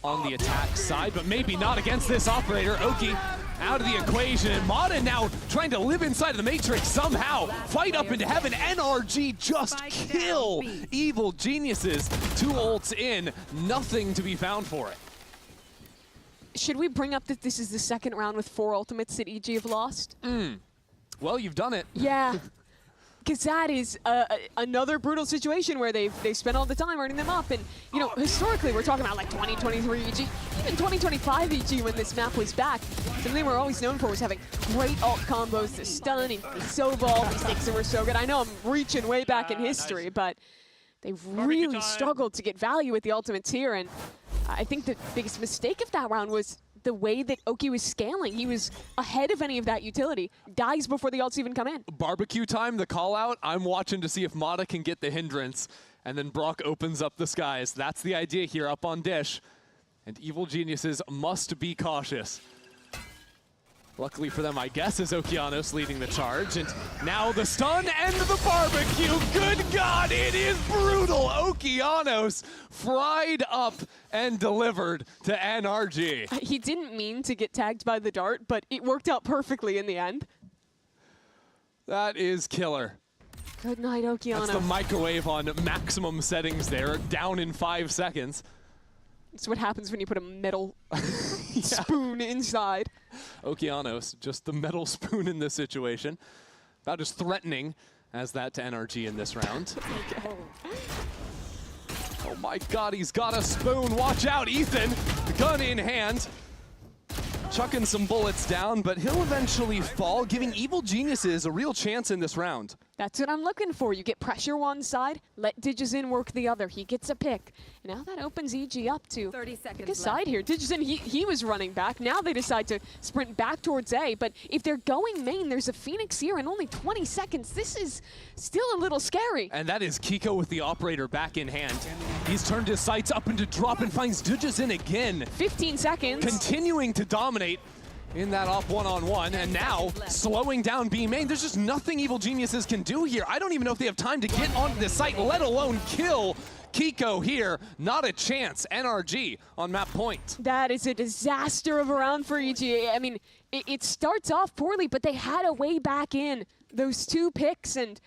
on the attack side, but maybe not against this operator. Oki out of the equation, and Mata now trying to live inside of the Matrix somehow. Fight up into heaven. NRG just kill Evil Geniuses. 2 ults in, nothing to be found for it. Should we bring up that this is the 2nd round with 4 ultimates that EG have lost? Well, you've done it. Yeah. Because that is another brutal situation where they've spent all the time earning them up. And, you know, historically, we're talking about like 2023 EG, even 2025 EG when this map was back. Something we're always known for was having great ult combos, the stun, and the Sobal, the sticks that were so good. I know I'm reaching way back in history, but they've really struggled to get value with the ultimates here. And I think the biggest mistake of that round was the way that Oki was scaling. He was ahead of any of that utility. Dies before the ults even come in. Barbecue time, the call out. I'm watching to see if Mata can get the hindrance And then Brock opens up the skies. That's the idea here up on Dish. And Evil Geniuses must be cautious. Luckily for them, I guess, is Okeanos leading the charge. And now the stun and the barbecue. Good God, it is brutal. Okeanos fried up and delivered to NRG. He didn't mean to get tagged by the dart, but it worked out perfectly in the end. That is killer. Good night, Okeanos. That's the microwave on maximum settings there, down in 5 seconds. That's what happens when you put a metal spoon inside. Okeanos, just the metal spoon in this situation. About as threatening as that to NRG in this round. Oh my God, he's got a spoon. Watch out, Ethan. Gun in hand. Chucking some bullets down, but he'll eventually fall, giving Evil Geniuses a real chance in this round. That's what I'm looking for. You get pressure one side, let Digizin work the other. He gets a pick. Now that opens EG up to 30 seconds a side here. Digizin, he was running back. Now they decide to sprint back towards A, but if they're going main, there's a Phoenix here in only 20 seconds. This is still a little scary. And that is Kiko with the operator back in hand. He's turned his sights up into drop and finds Digizin again. 15 seconds. Continuing to dominate in that op one-on-one, and now slowing down B main. There's just nothing Evil Geniuses can do here. I don't even know if they have time to get onto the site, let alone kill Kiko here. Not a chance. NRG on map point. That is a disaster of a round for EG. I mean, it starts off poorly, but they had a way back in those 2 picks, and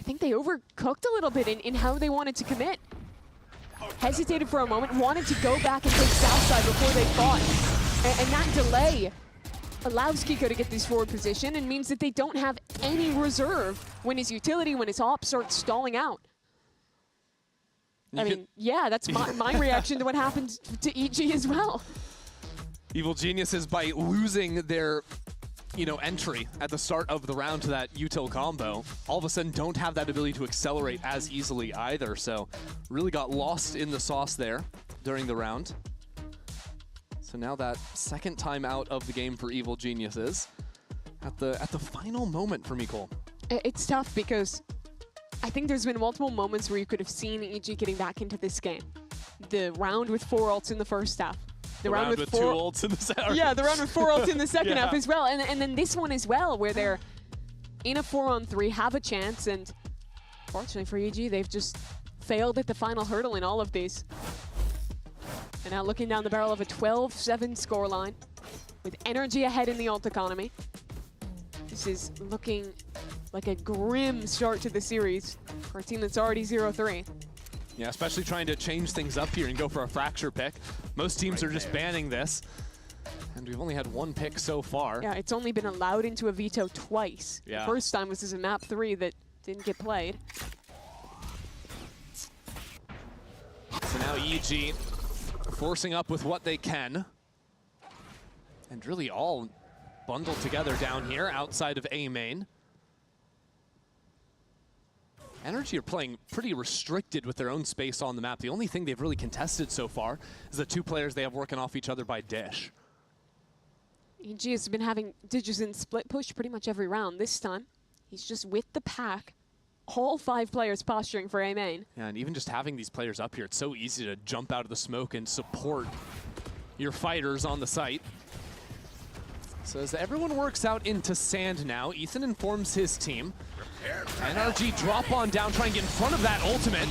I think they overcooked a little bit in how they wanted to commit. Hesitated for a moment, wanted to go back and take south side before they fought. And that delay allows Kiko to get this forward position and means that they don't have any reserve when his utility, when his op starts stalling out. I mean, yeah, that's my reaction to what happened to EG as well. Evil Geniuses, by losing their entry at the start of the round to that util combo, all of a sudden don't have that ability to accelerate as easily either. So really got lost in the sauce there during the round. So now that second time out of the game for Evil Geniuses at the final moment for Mikol. It's tough because I think there's been multiple moments where you could have seen EG getting back into this game. The round with 4 ults in the first half. The round with 2 ults in the second. Yeah, the round with 4 ults in the second half as well. And then this one as well, where they're in a 4-on-3, have a chance, and fortunately for EG, they've just failed at the final hurdle in all of these. And now looking down the barrel of a 12-7 scoreline with energy ahead in the ult economy. This is looking like a grim start to the series for a team that's already 0-3. Yeah, especially trying to change things up here and go for a fracture pick. Most teams are just banning this. And we've only had 1 pick so far. Yeah, it's only been allowed into a veto twice. Yeah. The first time was as a map 3 that didn't get played. So now EG forcing up with what they can. And really all bundled together down here outside of A main. NRG are playing pretty restricted with their own space on the map. The only thing they've really contested so far is the 2 players they have working off each other by Dish. EG has been having Digizin split push pretty much every round. This time, he's just with the pack. All 5 players posturing for A main. Yeah, and even just having these players up here, it's so easy to jump out of the smoke and support your fighters on the site. So as everyone works out into sand now, Ethan informs his team. NRG drop on down, trying to get in front of that ultimate.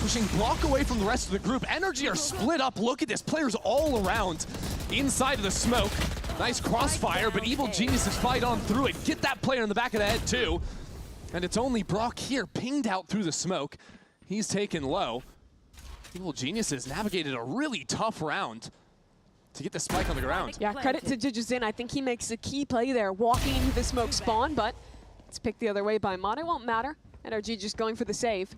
Pushing Block away from the rest of the group. NRG are split up. Look at this. Players all around inside of the smoke. Nice crossfire, but Evil Geniuses fight on through it. Get that player in the back of the head, too. And it's only Brock here, pinged out through the smoke. He's taken low. Evil Geniuses navigated a really tough round to get the spike on the ground. Yeah, credit to Digizin. I think he makes a key play there, walking into the smoke spawn, but it's picked the other way by Mod. It won't matter. NRG just going for the save.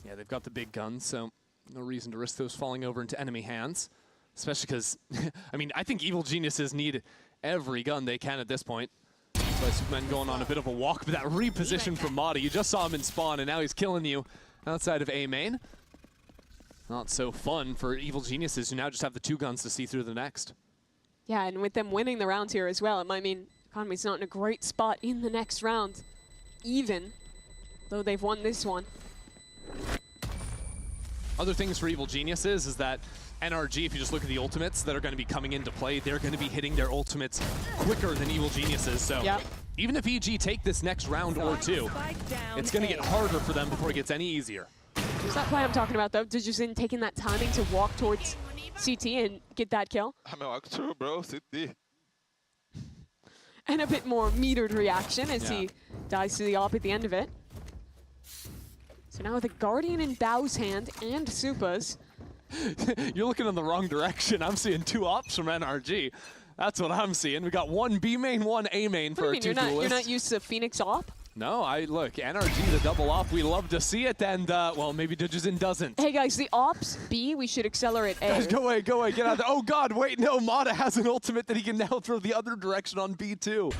Yeah, they've got the big guns, so no reason to risk those falling over into enemy hands. Especially because, I mean, I think Evil Geniuses need every gun they can at this point. That's why Superman going on a bit of a walk, but that reposition from Madi, you just saw him in spawn, and now he's killing you outside of A main. Not so fun for Evil Geniuses, who now just have the 2 guns to see through the next. Yeah, and with them winning the round here as well, it might mean Economy's not in a great spot in the next round, even though they've won this one. Other things for Evil Geniuses is that NRG, if you just look at the ultimates that are going to be coming into play, they're going to be hitting their ultimates quicker than Evil Geniuses. So even if EG take this next round or two, it's going to get harder for them before it gets any easier. There's that play I'm talking about, though. Dijuzin taking that timing to walk towards CT and get that kill. I'm a walk through, bro. CT. And a bit more metered reaction as he dies to the AWP at the end of it. So now with a Guardian in Bao's hand and Supa's. You're looking in the wrong direction. I'm seeing 2 ops from NRG. That's what I'm seeing. We got 1 B main, 1 A main for our 2 duelists. You're not used to Phoenix AWP? No, look, NRG, the double op, we love to see it, and, well, maybe Dijuzin doesn't. Hey, guys, the ops B, we should accelerate A. Guys, go away, get out there. Oh, God, wait, no, Mata has an ultimate that he can now throw the other direction on B2.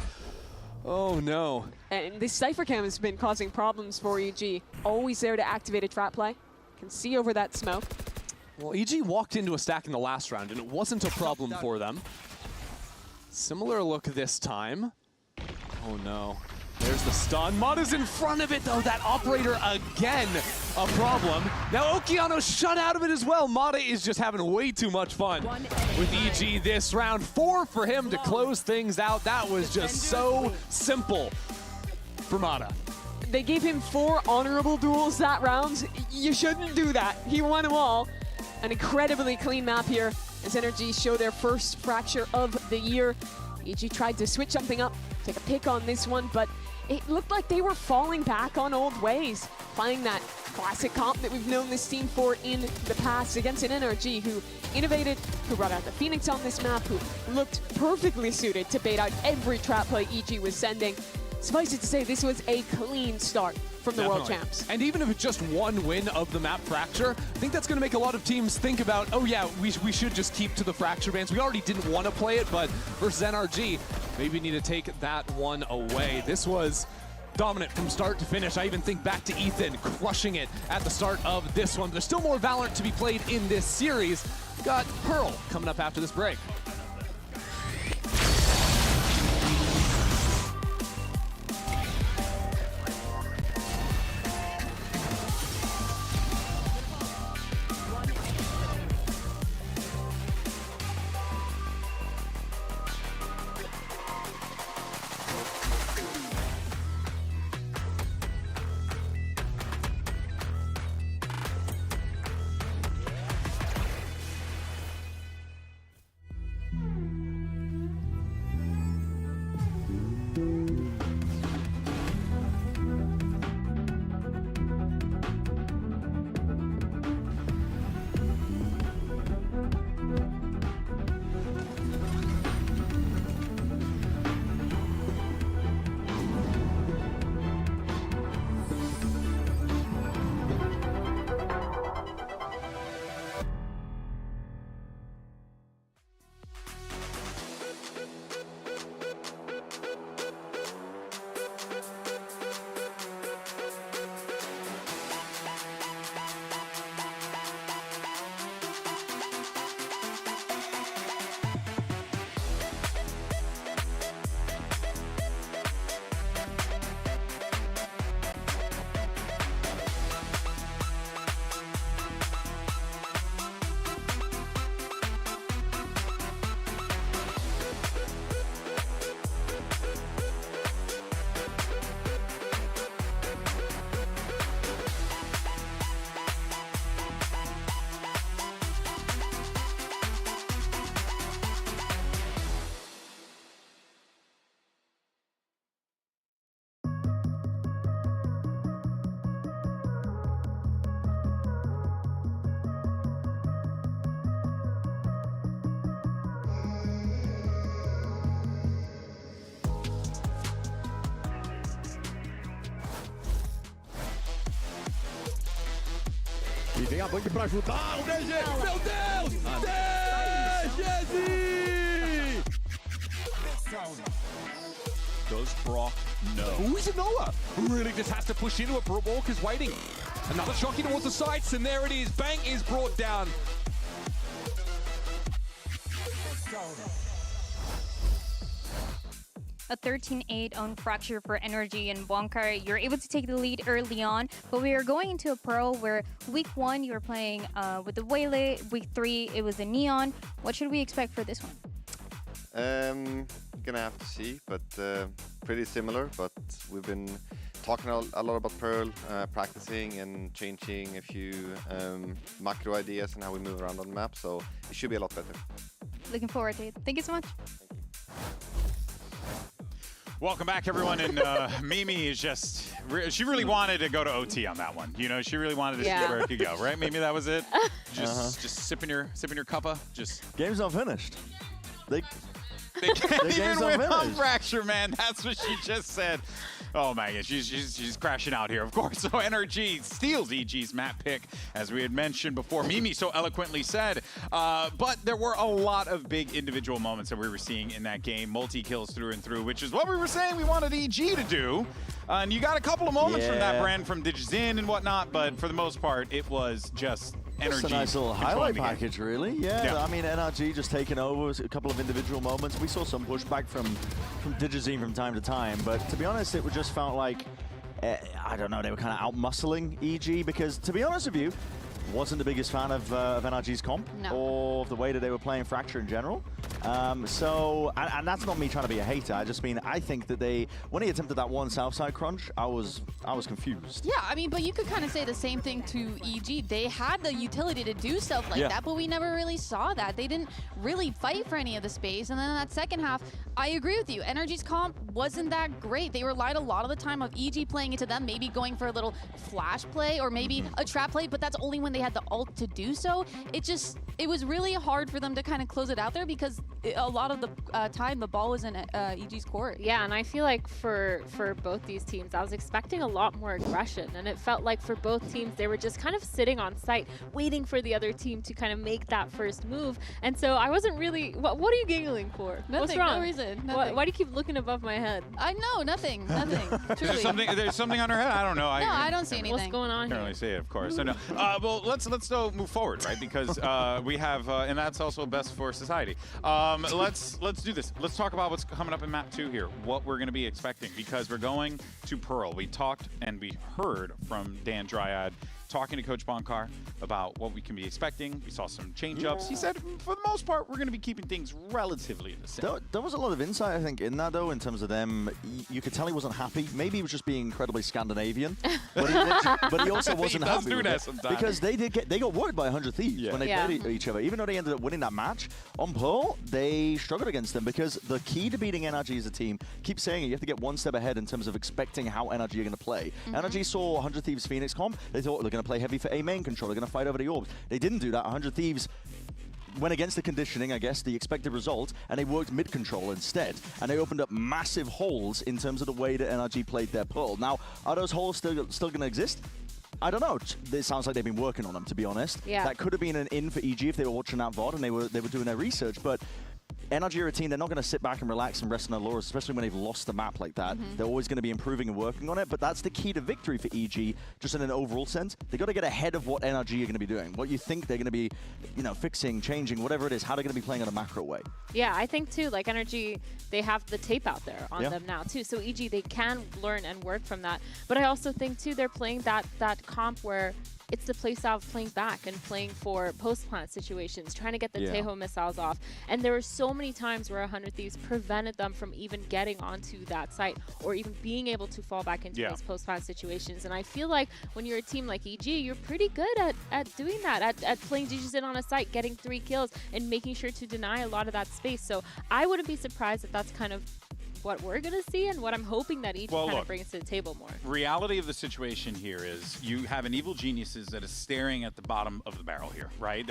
Oh, no. And this Cypher Cam has been causing problems for EG. Always there to activate a trap play. Can see over that smoke. Well, EG walked into a stack in the last round, and it wasn't a problem for them. Similar look this time. Oh, no. There's the stun. Mata's in front of it, though. That operator, again, a problem. Now, Okeano's shut out of it as well. Mata is just having way too much fun with EG this round. 4 for him to close things out. That was just so simple for Mata. They gave him 4 honorable duels that round. You shouldn't do that. He won them all. An incredibly clean map here as NRG show their first fracture of the year. EG tried to switch something up, take a pick on this one, but it looked like they were falling back on old ways, finding that classic comp that we've known this team for in the past against an NRG who innovated, who brought out the Phoenix on this map, who looked perfectly suited to bait out every trap play EG was sending. Suffice it to say, this was a clean start from the World Champs. And even if it's just 1 win of the map Fracture, I think that's going to make a lot of teams think about, oh yeah, we should just keep to the Fracture bans. We already didn't want to play it, but versus NRG, maybe need to take that one away. This was dominant from start to finish. I even think back to Ethan crushing it at the start of this one. There's still more Valorant to be played in this series. Got Pearl coming up after this break. E vem a Bang pra ajudar o DG. Meu Deus! DG! Does Brock know? Who's Noah? Really just has to push into it. Walk is waiting. Another shocky towards the sights, and there it is. Bang is brought down. a 13-8 on Fracture for Energy and Bonkar. You're able to take the lead early on, but we are going into a Pearl where week 1 you were playing with the Whaley, week 3 it was the Neon. What should we expect for this one? Gonna have to see, but pretty similar. But we've been talking a lot about Pearl, practicing and changing a few macro ideas and how we move around on the map, so it should be a lot better. Looking forward to it. Thank you so much. Welcome back, everyone. And Mimi is just, she really wanted to go to OT on that one. You know, she really wanted to see where it could go, right? Mimi, that was it? Just sipping your cuppa. Game's not finished. They can't even win on Fracture, man. That's what she just said. Oh my gosh, she's crashing out here, of course. So NRG steals EG's map pick, as we had mentioned before. Mimi so eloquently said. But there were a lot of big individual moments that we were seeing in that game. Multi-kills through and through, which is what we were saying we wanted EG to do. And you got a couple of moments from that brand, from Digizin and whatnot, but for the most part, it was just NRG. It's a nice little highlight package, really. Yeah, I mean, NRG just taking over a couple of individual moments. We saw some pushback from Digizin from time to time, but to be honest, it just felt like, I don't know, they were kind of out-muscling EG, because to be honest with you, wasn't the biggest fan of NRG's comp or the way that they were playing Fracture in general. And that's not me trying to be a hater. I just mean, I think that when he attempted that one Southside crunch, I was confused. Yeah, I mean, but you could kind of say the same thing to EG. They had the utility to do stuff like that, but we never really saw that. They didn't really fight for any of the space. And then in that second half, I agree with you. NRG's comp wasn't that great. They relied a lot of the time of EG playing into them, maybe going for a little flash play or maybe a trap play, but that's only when they had the ult to do so. It was really hard for them to kind of close it out there because a lot of the time the ball was in EG's court. Yeah, and I feel like for both these teams, I was expecting a lot more aggression, and it felt like for both teams, they were just kind of sitting on site, waiting for the other team to kind of make that first move. And so I wasn't really, what are you giggling for? Nothing, what's wrong? No reason. Nothing. Why do you keep looking above my head? I know, nothing. Truly. There's something on her head? I don't know. No, I don't see anything. What's going on here? I can't really see it, of course. So no. Well, let's move forward, right? Because we have, and that's also best for society. Let's do this. Let's talk about what's coming up in map 2 here, what we're going to be expecting, because we're going to Pearl. We talked and we heard from Dan Dryad talking to Coach Bonkar about what we can be expecting. We saw some change-ups. He said, for the most part, we're going to be keeping things relatively the same. There was a lot of insight, I think, in that, though, in terms of them. You could tell he wasn't happy. Maybe he was just being incredibly Scandinavian, but he also wasn't happy with it, because they got worked by 100 Thieves when they played each other. Even though they ended up winning that match, on Pearl, they struggled against them, because the key to beating NRG as a team, keep saying it, you have to get one step ahead in terms of expecting how NRG are going to play. NRG saw 100 Thieves Phoenix comp. They thought they're going to play heavy for A main control. They're going to fight over the orbs. They didn't do that. 100 Thieves went against the conditioning, I guess, the expected result, and they worked mid-control instead. And they opened up massive holes in terms of the way that NRG played their Pearl. Now, are those holes still going to exist? I don't know. It sounds like they've been working on them, to be honest. Yeah. That could have been an in for EG if they were watching that VOD and they were doing their research, but NRG are a team, they're not going to sit back and relax and rest on their laurels, especially when they've lost the map like that. They're always going to be improving and working on it, but that's the key to victory for EG, just in an overall sense. They've got to get ahead of what NRG are going to be doing, what you think they're going to be, fixing, changing, whatever it is, how they're going to be playing in a macro way. Yeah, I think, too, like NRG, they have the tape out there on them now, too. So EG, they can learn and work from that. But I also think, too, they're playing that comp where it's the play style of playing back and playing for post-plant situations, trying to get the Tejo missiles off. And there were so many times where 100 Thieves prevented them from even getting onto that site or even being able to fall back into those post-plant situations. And I feel like when you're a team like EG, you're pretty good at doing that, at playing Digizin on a site, getting 3 kills, and making sure to deny a lot of that space. So I wouldn't be surprised if that's kind of what we're going to see and what I'm hoping that EG kind of brings to the table more. Reality of the situation here is you have an evil geniuses that is staring at the bottom of the barrel here, right?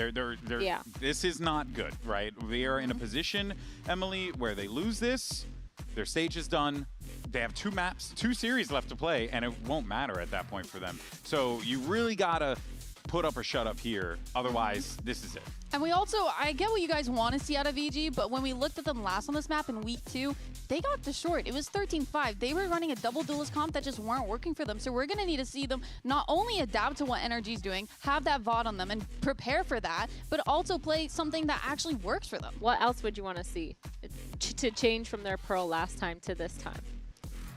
This is not good, right? They are in a position, Emily, where they lose this, their stage is done, they have 2 maps, 2 series left to play, and it won't matter at that point for them. So you really got to put up or shut up here, otherwise this is it. And we also, I get what you guys want to see out of EG, but when we looked at them last on this map in week 2, they got destroyed. It was 13-5. They were running a double duelist comp that just weren't working for them. So we're going to need to see them not only adapt to what NRG's doing, have that VOD on them and prepare for that, but also play something that actually works for them. What else would you want to see? much to change from their Pearl last time to this time?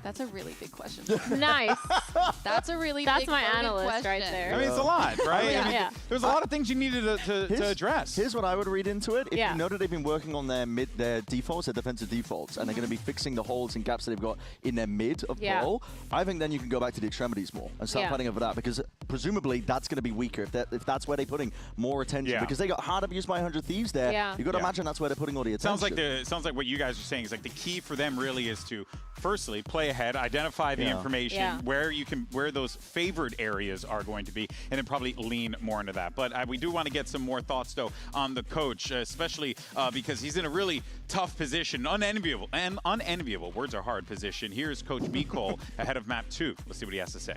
That's a really big question. Nice. That's a really That's big my loaded analyst question. right there. I mean, it's a lot, right? Yeah. I mean, Yeah. There's a lot of things you needed to address. Here's what I would read into it. If Yeah. you know that they've been working on their defaults, their defensive defaults, and they're going to be fixing the holes and gaps that they've got in their mid of Yeah. Pearl, I think then you can go back to the extremities more and start Yeah. fighting over that, because presumably that's going to be weaker if that's where they're putting more attention. Yeah. Because they got hard abused by 100 Thieves there. Yeah. You've got to Yeah. imagine that's where they're putting all the attention. Sounds like what you guys are saying is like the key for them really is to firstly play ahead, identify the information, Yeah. where those favored areas are going to be, and then probably lean more into that. But we do want to get some more thoughts though on the coach, especially because he's in a really tough position, unenviable. Words are hard position. Here's Coach B. Cole ahead of map 2. Let's see what he has to say.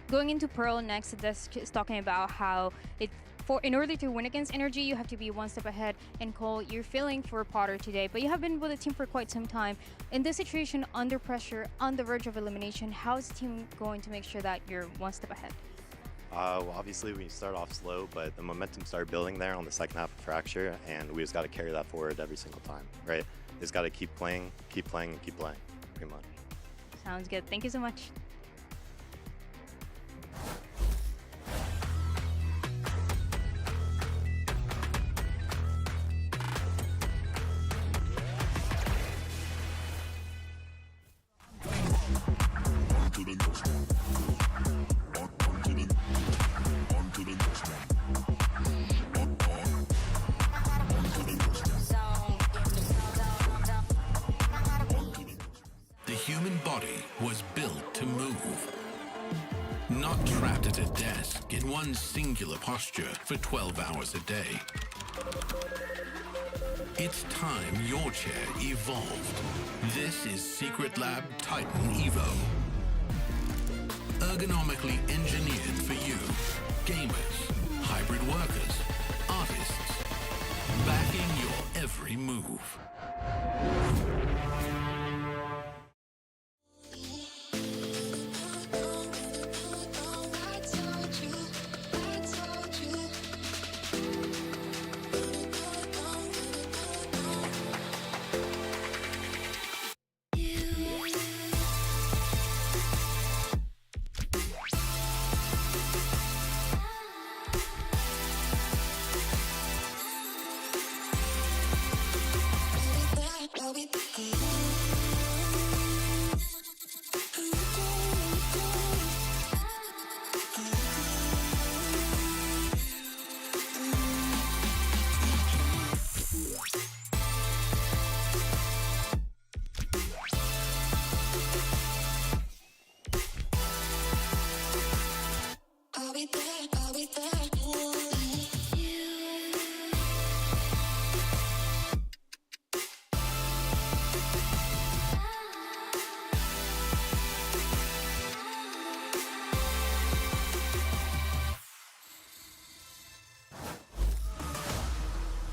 Going into Pearl next, this is talking about how in order to win against Energy, you have to be one step ahead. And Cole, you're feeling for Potter today, but you have been with the team for quite some time. In this situation, under pressure, on the verge of elimination, how is the team going to make sure that you're one step ahead? Well, obviously we start off slow, but the momentum started building there on the second half of Fracture, and we just got to carry that forward every single time, right? Just got to keep playing, and keep playing, pretty much. Sounds good. Thank you so much. The human body was built to move. Not trapped at a desk in one singular posture for 12 hours a day. It's time your chair evolved. This is Secretlab Titan Evo. Ergonomically engineered for you, gamers, hybrid workers, artists, backing your every move.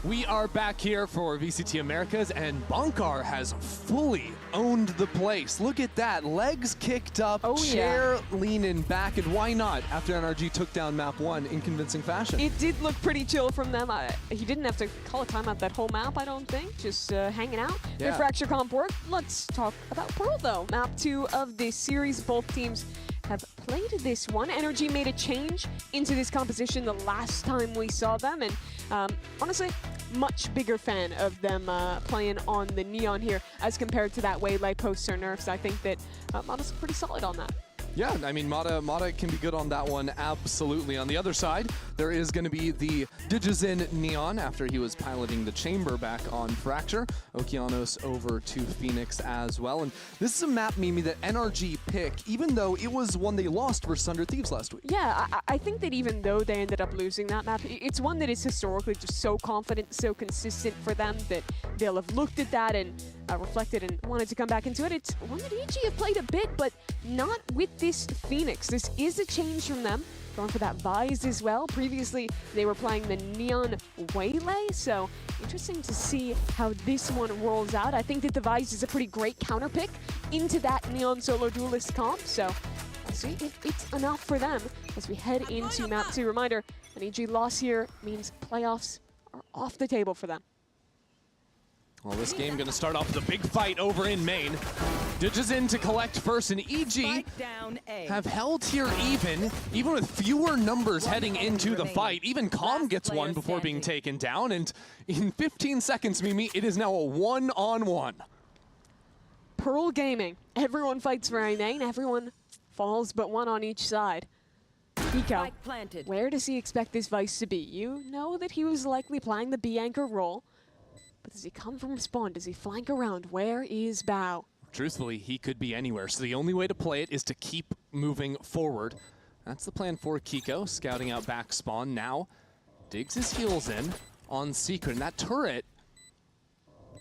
We are back here for VCT Americas, and Bonkar has fully owned the place. Look at that, legs kicked up, chair leaning back, and why not after NRG took down map 1 in convincing fashion? It did look pretty chill from them. He didn't have to call a timeout that whole map, I don't think. Just hanging out. Their Fracture comp work. Let's talk about Pearl, though. Map 2 of this series. Both teams have played this one. Energy made a change into this composition the last time we saw them, and honestly, much bigger fan of them playing on the Neon here as compared to that Waylay post or nerfs. I think that Mata's pretty solid on that. Yeah, I mean, Mata can be good on that one, absolutely. On the other side, there is going to be the Digizin Neon after he was piloting the chamber back on Fracture. Okeanos over to Phoenix as well. And this is a map, Mimi, that NRG picked, even though it was one they lost versus Thunder Thieves last week. Yeah, I think that even though they ended up losing that map, it's one that is historically just so confident, so consistent for them that they'll have looked at that and reflected and wanted to come back into it. It's one that EG have played a bit, but not with this Phoenix. This is a change from them. Going for that Vise as well. Previously, they were playing the Neon Waylay, so interesting to see how this one rolls out. I think that the Vise is a pretty great counter pick into that Neon Solo Duelist comp, so let's see if it's enough for them as we head into map 2. Reminder, an EG loss here means playoffs are off the table for them. Well, this game going to start off with a big fight over in main. Digis in to collect first, and EG have held here even with fewer numbers heading into the fight. Even Calm gets one before being taken down, and in 15 seconds, Mimi, it is now a one-on-one. Pearl Gaming. Everyone fights for a main. Everyone falls but one on each side. Pico, where does he expect this Vice to be? You know that he was likely playing the B anchor role. But does he come from spawn? Does he flank around? Where is Bao? Truthfully, he could be anywhere, so the only way to play it is to keep moving forward. That's the plan for Kiko, scouting out back spawn. Now, digs his heels in on Secret, and that turret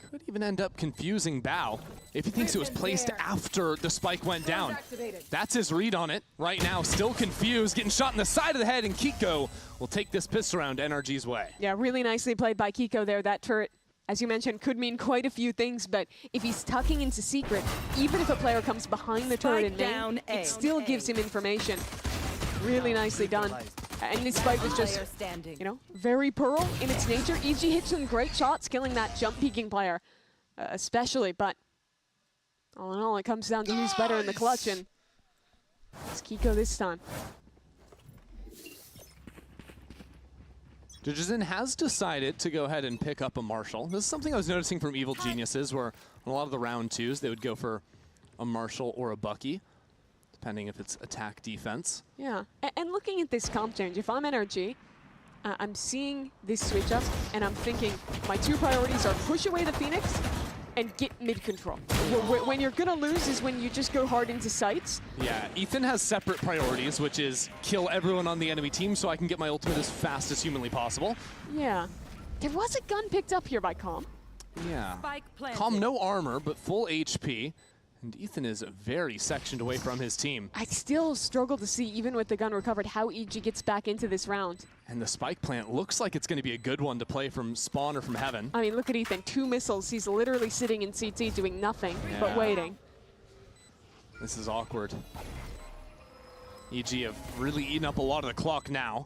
could even end up confusing Bao if he thinks it was placed after the spike went down. That's his read on it right now, still confused, getting shot in the side of the head, and Kiko will take this pistol round NRG's way. Yeah, really nicely played by Kiko there. That turret, as you mentioned, could mean quite a few things, but if he's tucking into Secret, even if a player comes behind the turret in main, it still gives him information. Really nicely done. And this fight was just, you know, very Pearl in its nature. EG hit some great shots, killing that jump peeking player, especially, but all in all, it comes down to who's better in the clutch, and it's Kiko this time. Digizin has decided to go ahead and pick up a Marshall. This is something I was noticing from Evil Geniuses, where on a lot of the round twos, they would go for a Marshall or a Bucky, depending if it's attack defense. Yeah, and looking at this comp change, if I'm NRG, I'm seeing this switch up, and I'm thinking my two priorities are push away the Phoenix and get mid control. When you're gonna lose is when you just go hard into sites. Yeah, Ethan has separate priorities, which is kill everyone on the enemy team so I can get my ultimate as fast as humanly possible. Yeah, there was a gun picked up here by Calm. Yeah, Calm no armor, but full HP. And Ethan is very sectioned away from his team. I still struggle to see, even with the gun recovered, how EG gets back into this round. And the spike plant looks like it's going to be a good one to play from spawn or from heaven. I mean, look at Ethan, 2 missiles. He's literally sitting in CT doing nothing but waiting. This is awkward. EG have really eaten up a lot of the clock now.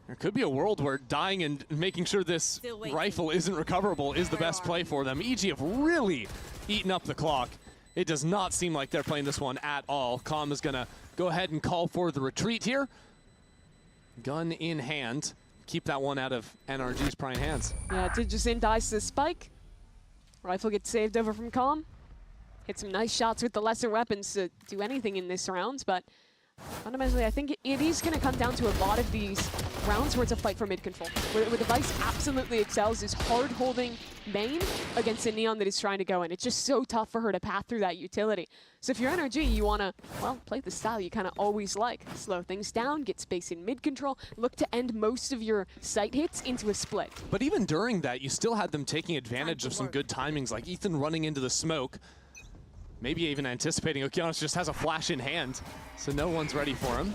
There could be a world where dying and making sure this rifle isn't recoverable is the best play for them. EG have really eaten up the clock. It does not seem like they're playing this one at all. Calm is going to go ahead and call for the retreat here. Gun in hand. Keep that one out of NRG's prying hands. Yeah, Digizin dies to the spike. Rifle gets saved over from Calm. Hit some nice shots with the lesser weapons to do anything in this round, but fundamentally, I think it is going to come down to a lot of these rounds where it's a fight for mid-control. Where the Vice absolutely excels is hard-holding main against a Neon that is trying to go in. It's just so tough for her to path through that utility. So if you're NRG, you want to, well, play the style you kind of always like. Slow things down, get space in mid-control, look to end most of your sight hits into a split. But even during that, you still had them taking advantage of some good timings, like Ethan running into the smoke. Maybe even anticipating Okeanos just has a flash in hand, so no one's ready for him.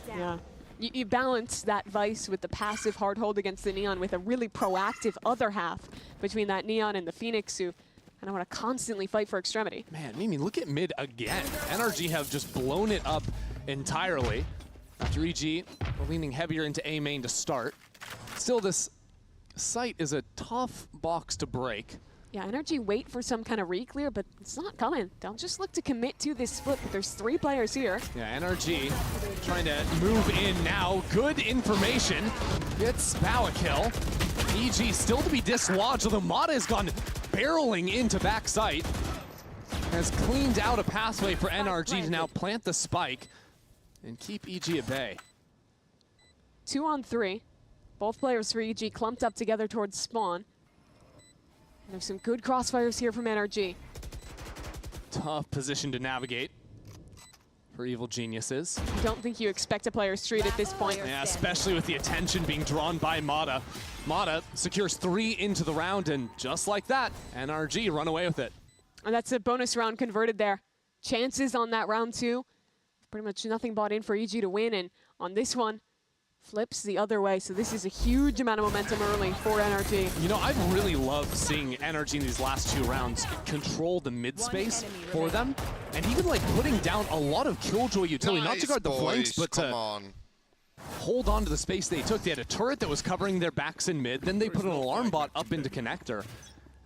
Yeah. You balance that Vice with the passive hard hold against the Neon with a really proactive other half between that Neon and the Phoenix, who kind of want to constantly fight for extremity. Man, Mimi, look at mid again. NRG have just blown it up entirely. After EG, we're leaning heavier into A main to start. Still, this site is a tough box to break. Yeah, NRG wait for some kind of re-clear, but it's not coming. They'll just look to commit to this split, but there's 3 players here. Yeah, NRG trying to move in now. Good information. Gets Bao a kill. EG still to be dislodged, although Mata has gone barreling into backside. Has cleaned out a pathway for NRG to now plant the spike and keep EG at bay. 2 on 3. Both players for EG clumped up together towards spawn. There's some good crossfires here from NRG. Tough position to navigate for Evil Geniuses. I don't think you expect a player street at this point. Yeah, especially with the attention being drawn by Mata. Mata secures 3 into the round, and just like that, NRG run away with it. And that's a bonus round converted there. Chances on that round 2. Pretty much nothing bought in for EG to win, and on this one, flips the other way, so this is a huge amount of momentum early for NRG. You know, I've really loved seeing NRG in these last 2 rounds control the mid space for them, and even like putting down a lot of Killjoy utility, not to guard the flanks, but to hold on to the space they took. They had a turret that was covering their backs in mid, then they put an alarm bot up into connector,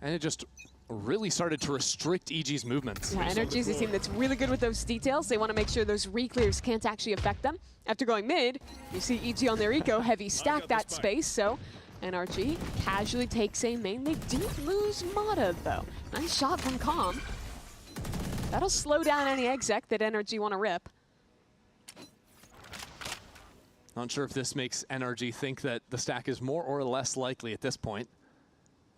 and it just really started to restrict EG's movements. Yeah, Energy is a team that's really good with those details. They want to make sure those re-clears can't actually affect them. After going mid, you see EG on their eco heavy stack that space, so NRG casually takes a main. They didn't lose Mata, though. Nice shot from Calm. That'll slow down any exec that NRG want to rip. Not sure if this makes NRG think that the stack is more or less likely at this point,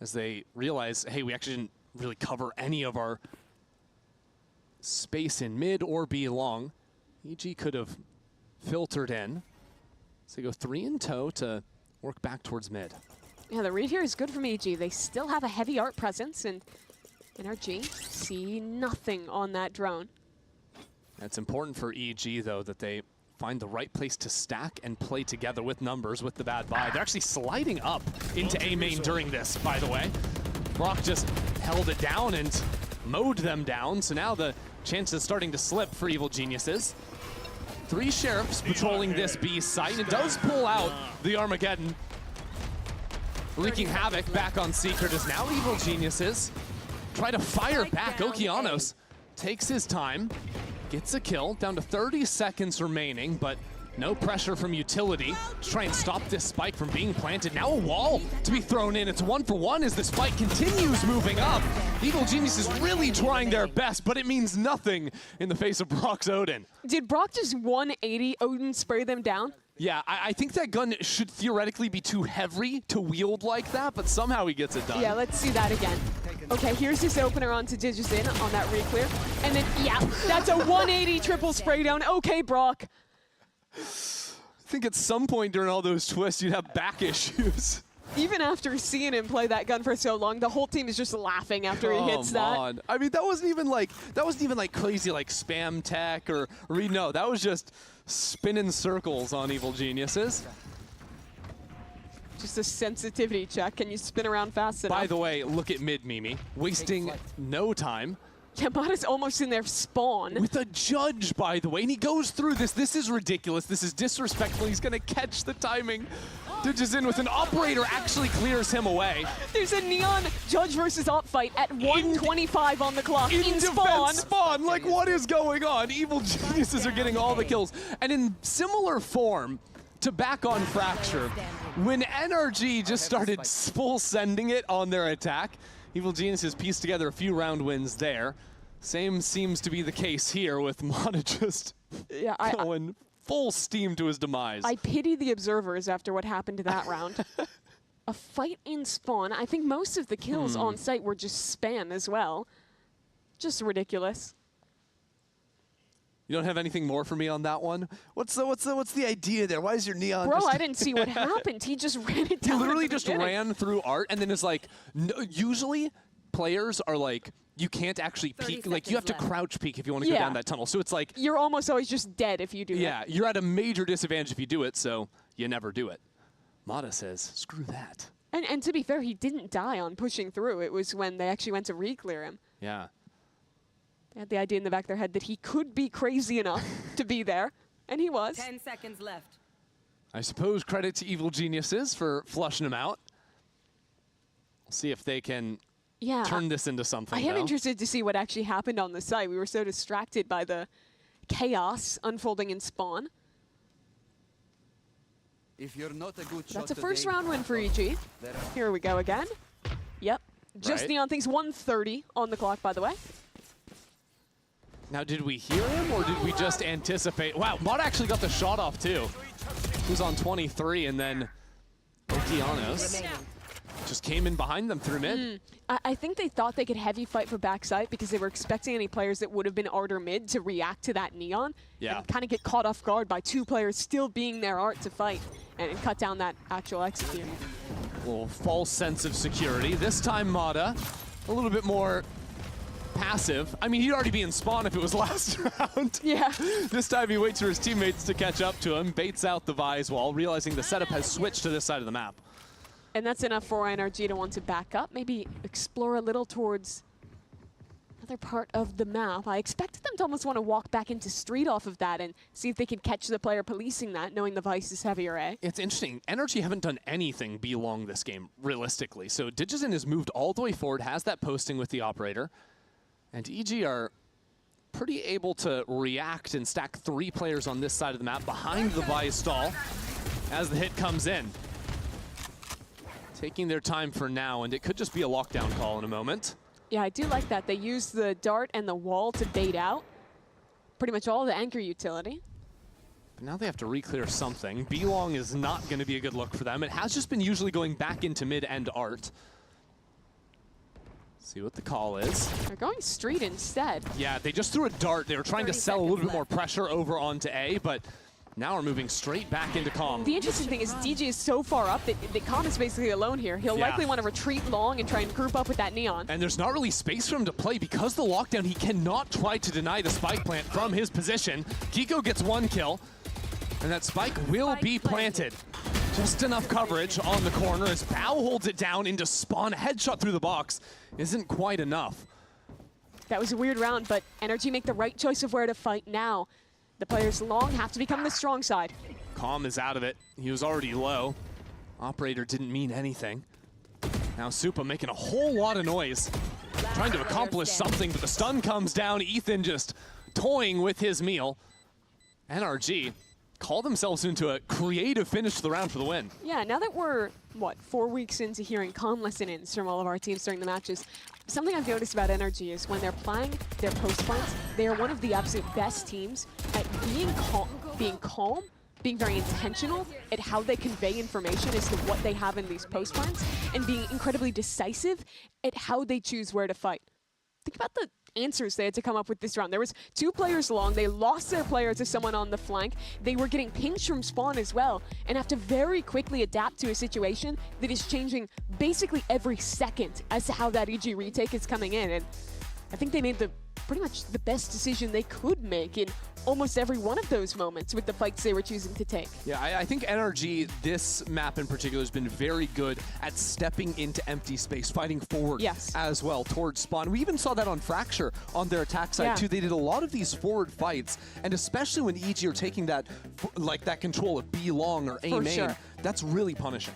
as they realize, hey, we actually didn't really cover any of our space in mid or B long. EG could have filtered in. So they go 3 in tow to work back towards mid. Yeah, the read here is good from EG. They still have a heavy art presence, and NRG see nothing on that drone. It's important for EG, though, that they find the right place to stack and play together with numbers with the bad buy. They're actually sliding up into A main during this, by the way. Brock just held it down and mowed them down, so now the chance is starting to slip for Evil Geniuses. 3 Sheriffs patrolling this B site, and it does pull out the Armageddon. Wreaking havoc back on Secret as now Evil Geniuses try to fire back. Okeanos takes his time, gets a kill, down to 30 seconds remaining, but no pressure from utility to try and stop this spike from being planted. Now a wall to be thrown in. It's 1-for-1 as the spike continues moving up. Evil Genius is really trying their best, but it means nothing in the face of Brock's Odin. Did Brock just 180 Odin spray them down? Yeah, I think that gun should theoretically be too heavy to wield like that, but somehow he gets it done. Yeah, let's see that again. Okay, here's his opener onto Digizin on that re-clear. And then, yeah, that's a 180 triple spray down. Okay, Brock. I think at some point during all those twists, you'd have back issues. Even after seeing him play that gun for so long, the whole team is just laughing after he hits that. I mean, that wasn't even like crazy like spam tech or no, that was just spinning circles on Evil Geniuses. Just a sensitivity check. Can you spin around fast enough? By the way, look at mid Mimi, wasting no time. Yamada's almost in their spawn. With a judge, by the way, and he goes through this. This is ridiculous. This is disrespectful. He's going to catch the timing. Digizin with an operator actually clears him away. There's a Neon Judge versus Op fight at 1:25 on the clock. In spawn. Spawn. Like, what is going on? Evil Geniuses are getting all the kills. And in similar form to back on Fracture, when NRG just started full sending it on their attack, Evil Geniuses pieced together a few round wins there. Same seems to be the case here with Mata just going full steam to his demise. I pity the observers after what happened to that round. A fight in spawn. I think most of the kills on site were just spam as well. Just ridiculous. You don't have anything more for me on that one? What's the idea there? Why is your Neon Bro, just I didn't see what happened. He just ran it down. He literally just ran through art and then it's like, no, usually players are like, you can't actually peek. Like, you have to crouch peek if you want to go down that tunnel. So it's like... You're almost always just dead if you do that. Yeah, you're at a major disadvantage if you do it, so you never do it. Mata says, screw that. And to be fair, he didn't die on pushing through. It was when they actually went to re-clear him. Yeah. They had the idea in the back of their head that he could be crazy enough to be there, and he was. 10 seconds left. I suppose credit to Evil Geniuses for flushing him out. We'll see if they can turn this into something. I am interested to see what actually happened on the site. We were so distracted by the chaos unfolding in spawn. If you're not a good That's a first round win for EG. Here we go again. Yep. Just Neon things 1:30 on the clock, by the way. Now, did we hear him or did we just anticipate? Wow, Mata actually got the shot off too. He was on 23 and then Okeanos just came in behind them through mid. I think they thought they could heavy fight for backside because they were expecting any players that would have been art or mid to react to that Neon and kind of get caught off guard by 2 players still being their art to fight and cut down that actual execute. A little false sense of security. This time Mata, a little bit more passive. I mean, he'd already be in spawn if it was last round. Yeah. This time he waits for his teammates to catch up to him, baits out the Vise wall, realizing the setup has switched to this side of the map. And that's enough for NRG to want to back up, maybe explore a little towards other part of the map. I expected them to almost want to walk back into street off of that and see if they could catch the player policing that, knowing the Vice is heavier A. It's interesting. Energy haven't done anything be long this game, realistically. So Digizin has moved all the way forward, has that posting with the operator. And EG are pretty able to react and stack 3 players on this side of the map behind the Vice stall as the hit comes in. Taking their time for now, and it could just be a lockdown call in a moment. Yeah, I do like that. They use the dart and the wall to bait out pretty much all the anchor utility. But now they have to re-clear something. B-Long is not going to be a good look for them. It has just been usually going back into mid and art. See what the call is. They're going street instead. Yeah, they just threw a dart. They were trying to sell a little bit more pressure over onto A, but now we're moving straight back into Calm. The interesting thing is DJ is so far up that Calm is basically alone here. He'll likely want to retreat long and try and group up with that Neon. And there's not really space for him to play because the lockdown. He cannot try to deny the spike plant from his position. Kiko gets 1 kill, and that spike will be planted. Just enough coverage on the corner as Bao holds it down into spawn. Headshot through the box isn't quite enough. That was a weird round, but Energy make the right choice of where to fight now. The players long have to become the strong side. Calm is out of it. He was already low. Operator didn't mean anything. Now Supa making a whole lot of noise, trying to accomplish something, but the stun comes down. Ethan just toying with his meal. NRG call themselves into a creative finish to the round for the win. Yeah, now that we're, what, 4 weeks into hearing Calm listen-ins from all of our teams during the matches, something I've noticed about Energy is when they're playing their post plants, they are one of the absolute best teams at being calm, being very intentional at how they convey information as to what they have in these post plants, and being incredibly decisive at how they choose where to fight. Think about the answers they had to come up with this round. There was 2 players long. They lost their player to someone on the flank. They were getting pinged from spawn as well, and have to very quickly adapt to a situation that is changing basically every second as to how that EG retake is coming in. And I think they made pretty much the best decision they could make in almost every one of those moments with the fights they were choosing to take. Yeah, I think NRG, this map in particular, has been very good at stepping into empty space, fighting forward as well towards spawn. We even saw that on Fracture on their attack side too. They did a lot of these forward fights, and especially when EG are taking that, like that control of B long or A main, that's really punishing.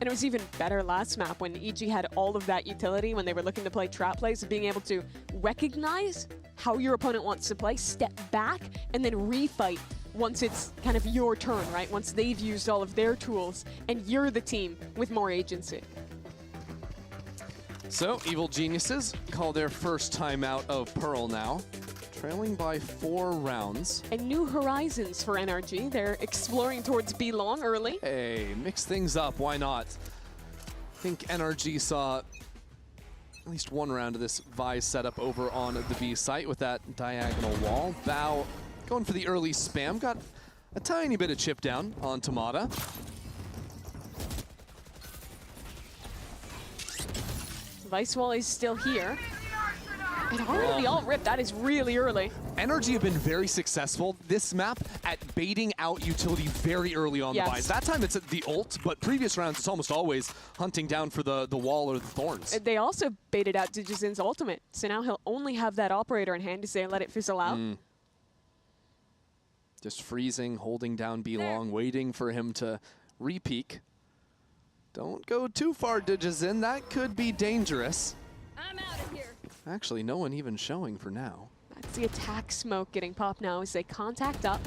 And it was even better last map when EG had all of that utility when they were looking to play trap plays, of being able to recognize how your opponent wants to play, step back, and then refight once it's kind of your turn, right? Once they've used all of their tools and you're the team with more agency. So, Evil Geniuses call their first timeout of Pearl now, trailing by 4 rounds. And new horizons for NRG. They're exploring towards B long early. Hey, mix things up, why not? I think NRG saw at least 1 round of this Vice setup over on the B site with that diagonal wall. Bao going for the early spam, got a tiny bit of chip down on Tamada. Vice wall is still here. And already the alt rip, that is really early. NRG have been very successful this map at baiting out utility very early on the Vice. That time it's at the ult, but previous rounds it's almost always hunting down for the wall or the thorns. They also baited out Digizin's ultimate, so now he'll only have that operator in hand to say let it fizzle out. Just freezing, holding down B long, waiting for him to re-peek. Don't go too far, Digizin. That could be dangerous. I'm out of here. Actually, no one even showing for now. That's the attack smoke getting popped now as they contact up,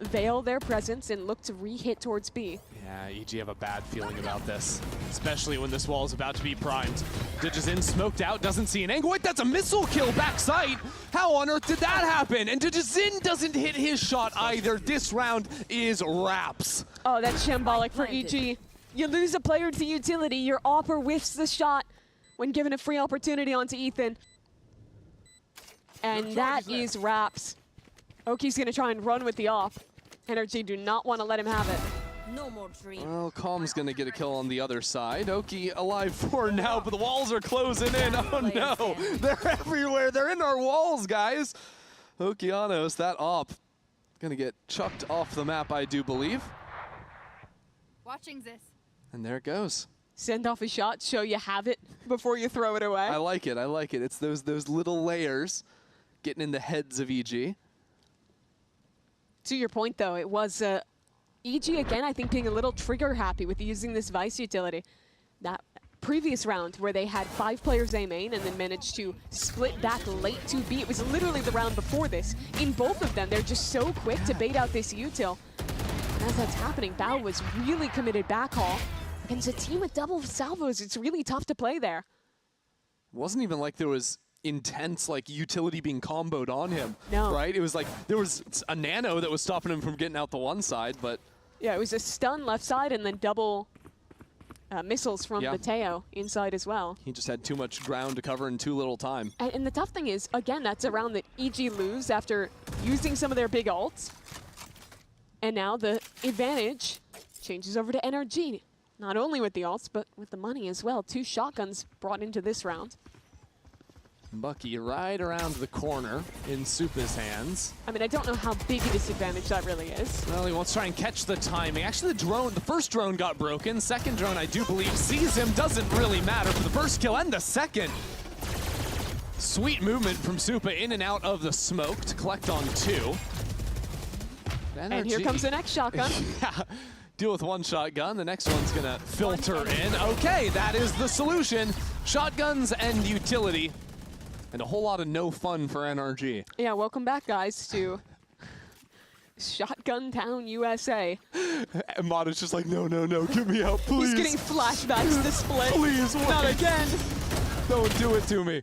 veil their presence, and look to re-hit towards B. Yeah, EG have a bad feeling about this, especially when this wall is about to be primed. Digizin smoked out, doesn't see an angle. Wait, that's a missile kill backside. How on earth did that happen? And Digizin doesn't hit his shot either. This round is wraps. Oh, that's shambolic for EG. You lose a player to utility, your opper whiffs the shot when given a free opportunity onto Ethan. And that is wraps. Oki's gonna try and run with the op. NRG do not want to let him have it. No more dreams. Well, Calm's gonna get a kill on the other side. Oki alive for now, but the walls are closing in. Oh no, they're everywhere. They're in our walls, guys. Okeanos, that op, gonna get chucked off the map, I do believe. Watching this. And there it goes. Send off a shot, show you have it before you throw it away. I like it. I like it. It's those little layers getting in the heads of EG. To your point, though, it was EG again, I think, being a little trigger happy with using this Vice utility. That previous round where they had 5 players A main and then managed to split back late to B. It was literally the round before this. In both of them, they're just so quick to bait out this util. And as that's happening, Bao was really committed backhaul. Against a team with double salvos, it's really tough to play there. Wasn't even like there was intense like utility being comboed on him. No. Right? It was like there was a nano that was stopping him from getting out the one side, but yeah, it was a stun left side and then double missiles from Mateo inside as well. He just had too much ground to cover in too little time. And the tough thing is, again, that's a round that EG lose after using some of their big ults. And now the advantage changes over to NRG. Not only with the ults, but with the money as well. 2 shotguns brought into this round. Bucky right around the corner in Supa's hands. I mean, I don't know how big a disadvantage that really is. Well, he wants to try and catch the timing. Actually, the first drone got broken. Second drone, I do believe, sees him. Doesn't really matter for the first kill and the second. Sweet movement from Supa in and out of the smoke to collect on 2. And here comes the next shotgun. Yeah. Deal with one shotgun. The next one's going to filter in. Okay, that is the solution. Shotguns and utility. And a whole lot of no fun for NRG. Yeah, welcome back, guys, to Shotgun Town, USA. And Mata's just like, no, no, no, get me out, please. He's getting flashbacks to the split. Please, not again. Don't do it to me.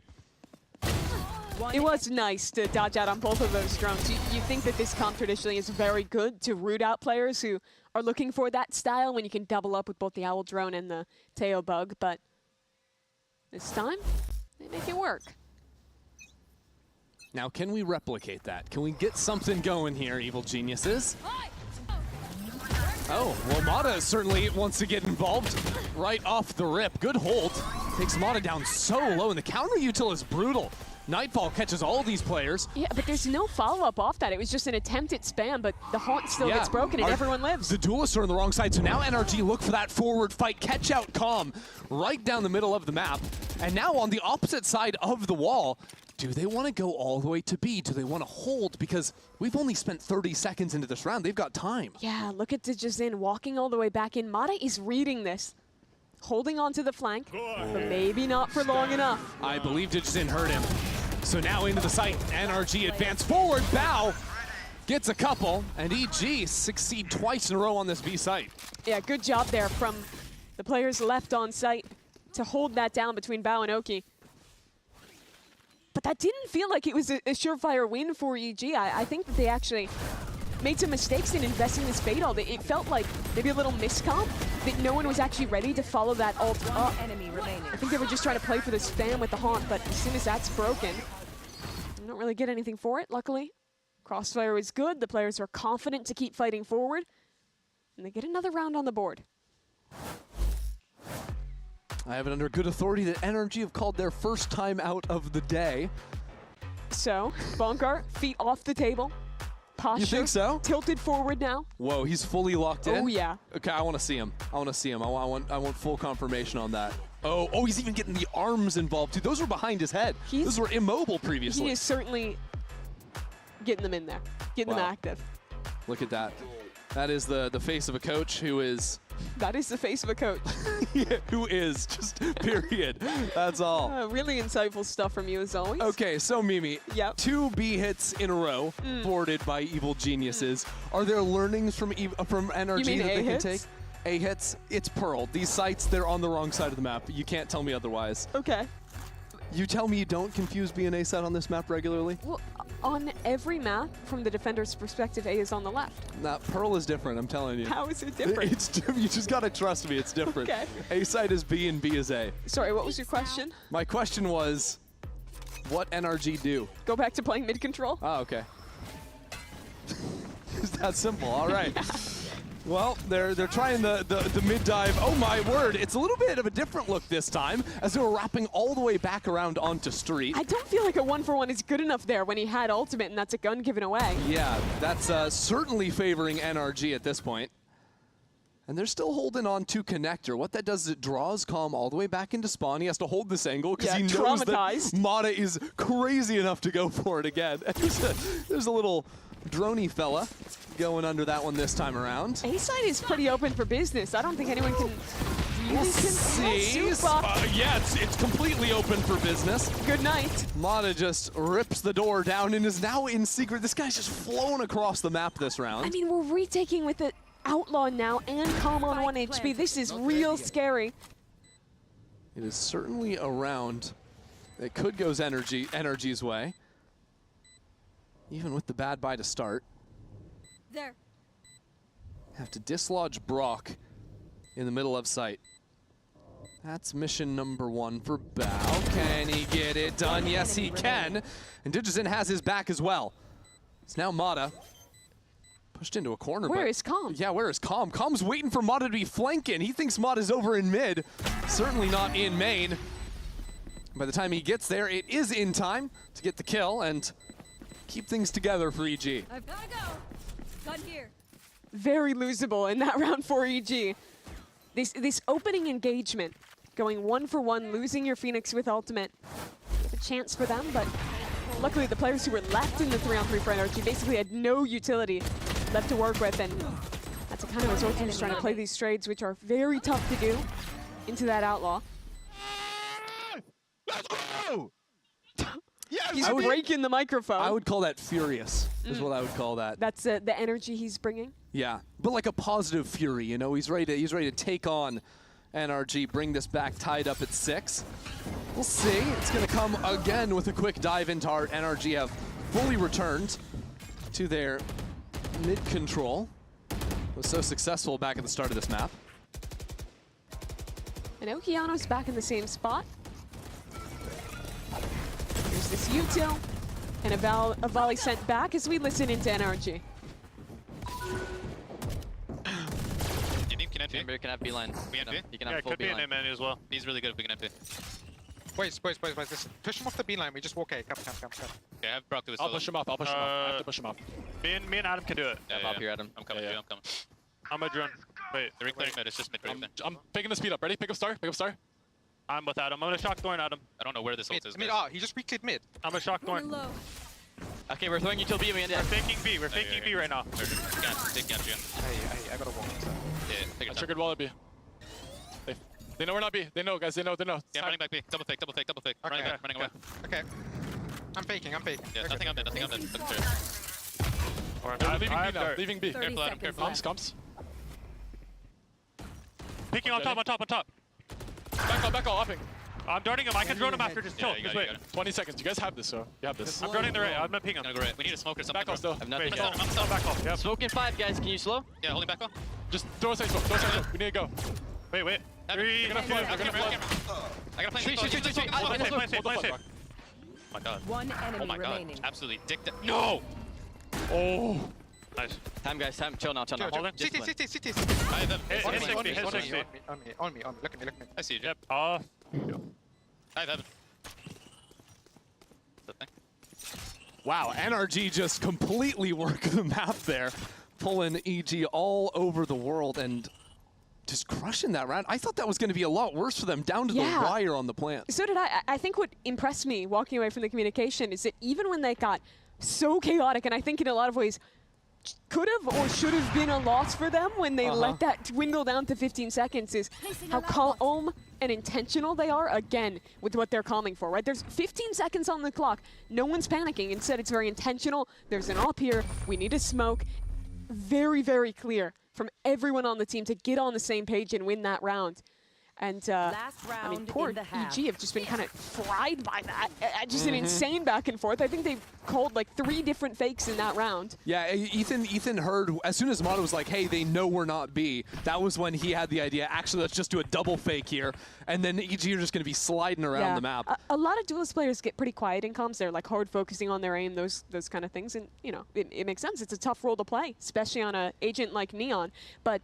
It was nice to dodge out on both of those drones. You think that this comp traditionally is very good to root out players who are looking for that style when you can double up with both the Owl drone and the Teo bug, but this time, they make it work. Now, can we replicate that? Can we get something going here, evil geniuses? Oh, well, Mata certainly wants to get involved right off the rip. Good hold. Takes Mata down so low, and the counter util is brutal. Nightfall catches all these players. Yeah, but there's no follow-up off that. It was just an attempt at spam, but the haunt still gets broken and everyone lives. The duelists are on the wrong side, so now NRG look for that forward fight, catch out Calm right down the middle of the map. And now on the opposite side of the wall, do they want to go all the way to B? Do they want to hold? Because we've only spent 30 seconds into this round. They've got time. Yeah, look at Dijazin walking all the way back in. Mata is reading this. Holding onto the flank, but maybe not for long enough. I believe Dijazin heard him. So now into the site, NRG advance forward. Bao gets a couple, and EG succeed twice in a row on this B site. Yeah, good job there from the players left on site to hold that down between Bao and Oki. But that didn't feel like it was a surefire win for EG. I think that they actually made some mistakes in investing this fade ult. It felt like maybe a little miscomp, that no one was actually ready to follow that ult up. I think they were just trying to play for the spam with the haunt, but as soon as that's broken, they don't really get anything for it, luckily. Crossfire was good, the players were confident to keep fighting forward, and they get another round on the board. I have it under good authority that NRG have called their first time out of the day. So, Bonkar, feet off the table. Posture, you think so? Tilted forward now. Whoa, he's fully locked in? Oh, yeah. Okay, I want to see him. I want to see him. I want full confirmation on that. Oh, he's even getting the arms involved, too. Those were behind his head. Those were immobile previously. He is certainly getting them in there, getting them active. Look at that. That is the face of a coach who is... That is the face of a coach. Yeah, who is, just period. That's all. Really insightful stuff from you as always. Okay, so Mimi, 2 B hits in a row boarded by evil geniuses. Are there learnings from NRG that they can take? A hits, it's Pearl. These sites, they're on the wrong side of the map. You can't tell me otherwise. Okay. You tell me you don't confuse B and A side on this map regularly? Well, on every map, from the defender's perspective, A is on the left. Nah, Pearl is different, I'm telling you. How is it different? You just gotta trust me, it's different. Okay. A side is B and B is A. Sorry, what was your question? My question was, what NRG do? Go back to playing mid-control. Oh, okay. It's that simple, all right. Yeah. Well, they're trying the mid dive. Oh my word, it's a little bit of a different look this time as they were wrapping all the way back around onto street. I don't feel like a 1-for-1 is good enough there when he had ultimate and that's a gun given away. Yeah, that's certainly favoring NRG at this point. And they're still holding on to connector. What that does is it draws Calm all the way back into spawn. He has to hold this angle because he knows that Mata is crazy enough to go for it again. There's a little droney fella going under that one this time around. A-side is pretty open for business. I don't think anyone can really see. Yeah, it's completely open for business. Good night. Mata just rips the door down and is now in secret. This guy's just flown across the map this round. I mean, we're retaking with the Outlaw now and Calm on 1 HP. This is real scary. It is certainly a round that could go Energy's way. Even with the bad buy to start. There. Have to dislodge Brock in the middle of sight. That's mission number 1 for Bao. Can he get it done? Yes, he can. And Digison has his back as well. It's now Mata. Pushed into a corner. Where is Calm? Yeah, where is Calm? Calm's waiting for Mata to be flanking. He thinks Mata's over in mid. Certainly not in main. By the time he gets there, it is in time to get the kill and keep things together for EG. I've gotta go. Gun here. Very losable in that round for EG. This opening engagement, going 1-for-1, losing your Phoenix with ultimate. A chance for them, but luckily the players who were left in the 3-on-3 for Energy basically had no utility left to work with, and that's a kind of result teams trying to play these trades, which are very tough to do, into that Outlaw. Let's go! Yes, He's breaking the microphone. I would call that furious, is what I would call that. That's the energy he's bringing. Yeah, but like a positive fury, you know, he's ready to take on NRG, bring this back tied up at 6. We'll see. It's going to come again with a quick dive into Art. NRG have fully returned to their mid control. Was so successful back at the start of this map. And Okeano's back in the same spot. There's this util, and a volley sent back as we listen into NRG. Chamber can have beeline. We have He can have full beeline. Yeah, could be an MN as well. He's really good if we can have B. Boys, listen. Push him off the beeline. We just walk A. Come. Okay, I have Brock do his I'll push him off. I have to push him off. Me and Adam can do it. Yeah, I'm up here, Adam. I'm coming to you. I'm coming. I'm a drone. Wait, The reclaim mid, it's just mid. I'm picking the speed up. Ready? Pick up star. I'm with Adam. I'm gonna shock thorn Adam. I don't know where this ult is. Mid. He just reclaimed mid. I'm a shock thorn. Okay, we're throwing util B. We're faking B. We're faking B right now. Got you. I gotta walk. Yeah, take I it triggered wall at B. They know we're not B. They know, guys. They know. Yeah, I'm running back B. Double fake. Okay. Running away. Okay. I'm faking. Yeah, nothing on mid. Look They're leaving B now. Leaving B. Careful, Adam. Careful. Comms. Picking on top. Back all, upping. I'm darting him. I can drone him after. Just chill. Just wait. 20 seconds. You guys have this, so you have this. I'm droning the right. I'm gonna ping him. Gonna go right. We need a smoke or something. Back off still. I have nothing. Wait, I'm still back off. Yep. Smoke in 5, guys. Can you slow? Yeah, holding back off. Just throw a side smoke. We need to go. Wait. Three. They're gonna flood. I gotta play. Play safe. Oh my god. One enemy Oh my god. remaining. Absolutely dicked. No! Oh. Nice. Time, guys. Time. Chill now. CT. I have them. On me. Look at me. I see you. Yep. I have heaven. Wow, NRG just completely worked the map there, pulling EG all over the world and just crushing that round. I thought that was going to be a lot worse for them, down to the wire on the plant. So did I. I think what impressed me walking away from the communication is that even when they got so chaotic, and I think in a lot of ways could have or should have been a loss for them when they let that dwindle down to 15 seconds, is how calm and intentional they are, again, with what they're calling for, right? There's 15 seconds on the clock. No one's panicking. Instead, it's very intentional. There's an op here. We need a smoke. Very, very clear from everyone on the team to get on the same page and win that round. And, I mean, poor EG have just been kind of fried by that. Just an insane back and forth. I think they called like 3 different fakes in that round. Yeah, Ethan heard, as soon as Mata was like, hey, they know we're not B, that was when he had the idea, actually, let's just do a double fake here. And then EG are just going to be sliding around the map. A lot of duelist players get pretty quiet in comms. They're like hard focusing on their aim, those kind of things. And, you know, it makes sense. It's a tough role to play, especially on an agent like Neon. But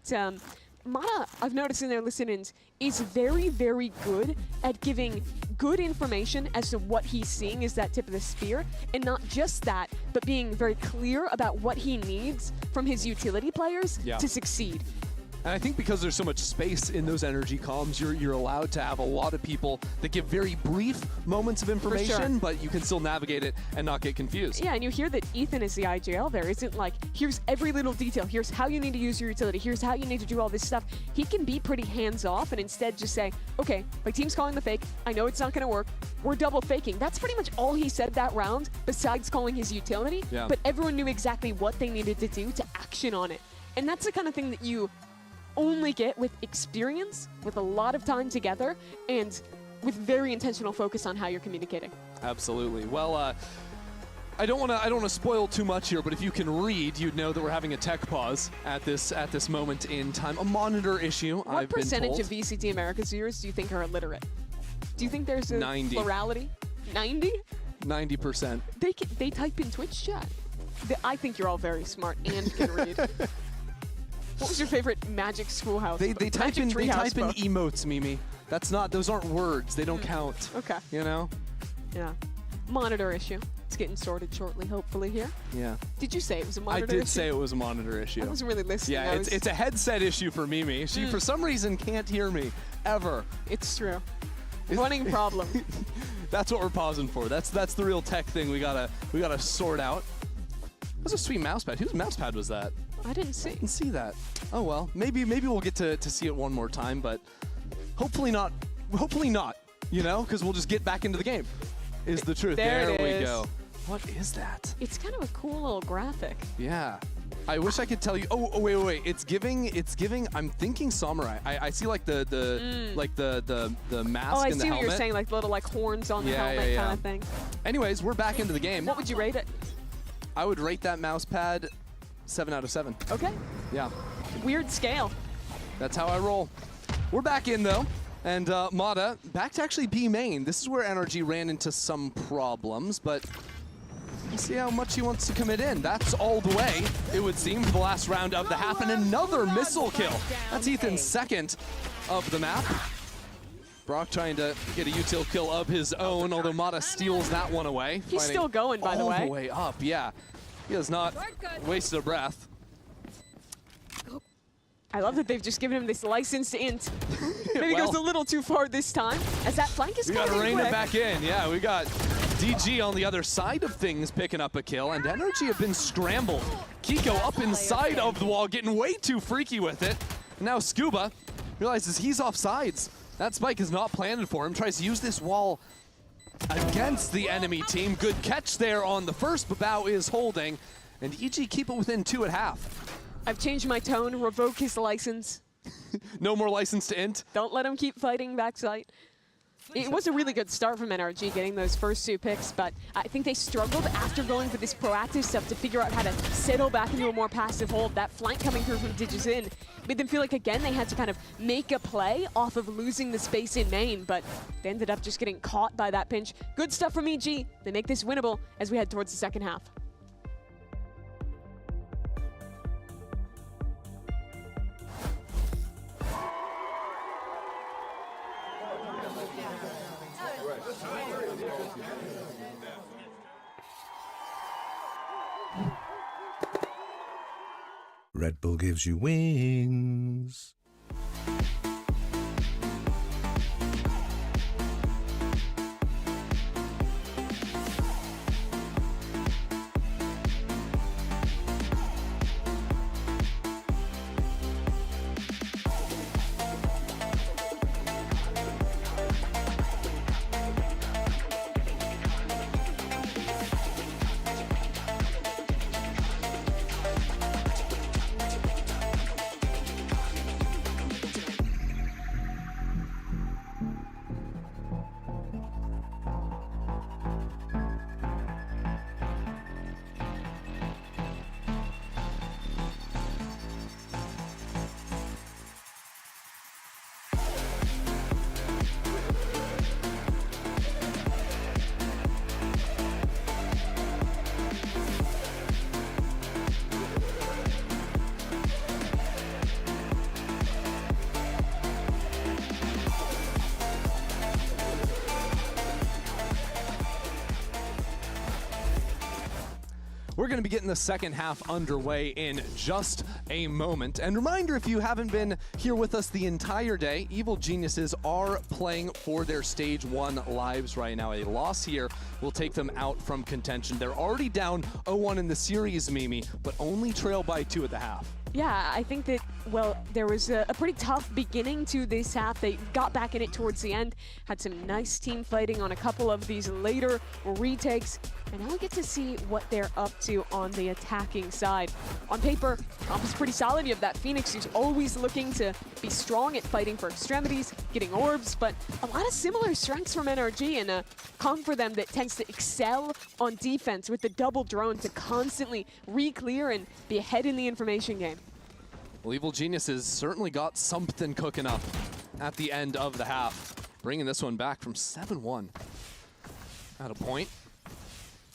Mata, I've noticed in their listen-ins, is very, very good at giving good information as to what he's seeing is that tip of the spear. And not just that, but being very clear about what he needs from his utility players to succeed. And I think because there's so much space in those energy columns, you're allowed to have a lot of people that give very brief moments of information, but you can still navigate it and not get confused. Yeah, and you hear that Ethan is the IGL there. Isn't like, here's every little detail. Here's how you need to use your utility. Here's how you need to do all this stuff. He can be pretty hands-off and instead just say, okay, my team's calling the fake. I know it's not going to work. We're double faking. That's pretty much all he said that round, besides calling his utility. Yeah. But everyone knew exactly what they needed to do to action on it. And that's the kind of thing that you only get with experience, with a lot of time together, and with very intentional focus on how you're communicating. Absolutely. Well, I don't want to spoil too much here, but if you can read, you'd know that we're having a tech pause at this moment in time. A monitor issue. What percentage of VCT Americas viewers do you think are illiterate? Do you think there's a 90. plurality? 90? 90%. They type in Twitch chat. I think you're all very smart and can read. What was your favorite Magic Schoolhouse? They type in book? emotes, Mimi. Those aren't words. They don't count. Okay. You know? Yeah. Monitor issue. It's getting sorted shortly, hopefully here. Yeah. Did you say it was a monitor issue? I did say it was a monitor issue. I wasn't really listening. Yeah, it's a headset issue for Mimi. She, for some reason, can't hear me, ever. It's true. Running problem. That's what we're pausing for. That's the real tech thing we gotta sort out. That was a sweet mouse pad. Whose mouse pad was that? I didn't see. I didn't see that. Oh well, maybe we'll get to see it one more time, but hopefully not. Hopefully not. You know, because we'll just get back into the game. Is the truth. There we go. What is that? It's kind of a cool little graphic. Yeah. I wish I could tell you. Oh wait. It's giving. I'm thinking samurai. I see like the mask. Oh, I and the see what helmet. you're saying, like little horns on the helmet kind of thing. Anyways, we're back into the game. What would you rate it? I would rate that mouse pad 7 out of 7. Okay. Yeah. Weird scale. That's how I roll. We're back in though. And Mata, back to actually B main. This is where NRG ran into some problems, but we'll see how much he wants to commit in. That's all the way, it would seem, for the last round of the half, and another missile kill. That's Ethan's second of the map. Brock trying to get a util kill of his own, although Mata steals that one away. He's still going, by the way. All the way up, yeah. He has not wasted a breath. I love that they've just given him this license to int. Maybe goes a little too far this time, as that flank is coming We got to rein quick. it back in. Yeah, we got DG on the other side of things picking up a kill, and NRG have been scrambled. Kiko up inside of the wall, getting way too freaky with it. And now Scuba realizes he's off sides. That spike is not planted for him. Tries to use this wall against the enemy team. Good catch there on the first, but Bao is holding. And EG keep it within 2 at half. I've changed my tone. Revoke his license. No more license to int. Don't let him keep fighting backside. It was a really good start from NRG getting those first 2 picks, but I think they struggled after going for this proactive stuff to figure out how to settle back into a more passive hold. That flank coming through from Digizin made them feel like, again, they had to kind of make a play off of losing the space in main, but they ended up just getting caught by that pinch. Good stuff from EG. They make this winnable as we head towards the second half. Red Bull gives you wings. We're going to be getting the second half underway in just a moment. And reminder, if you haven't been here with us the entire day, Evil Geniuses are playing for their Stage 1 lives right now. A loss here will take them out from contention. They're already down 0-1 in the series, Mimi, but only trail by 2 at the half. Yeah, I think that, well, there was a pretty tough beginning to this half. They got back in it towards the end, had some nice team fighting on a couple of these later retakes, and now we get to see what they're up to on the attacking side. On paper, comp is pretty solid. You have that Phoenix who's always looking to be strong at fighting for extremities, getting orbs, but a lot of similar strengths from NRG, and a comp for them that tends to excel on defense with the double drone to constantly re-clear and be ahead in the information game. Well, Evil Geniuses certainly got something cooking up at the end of the half, bringing this one back from 7-1 at a point.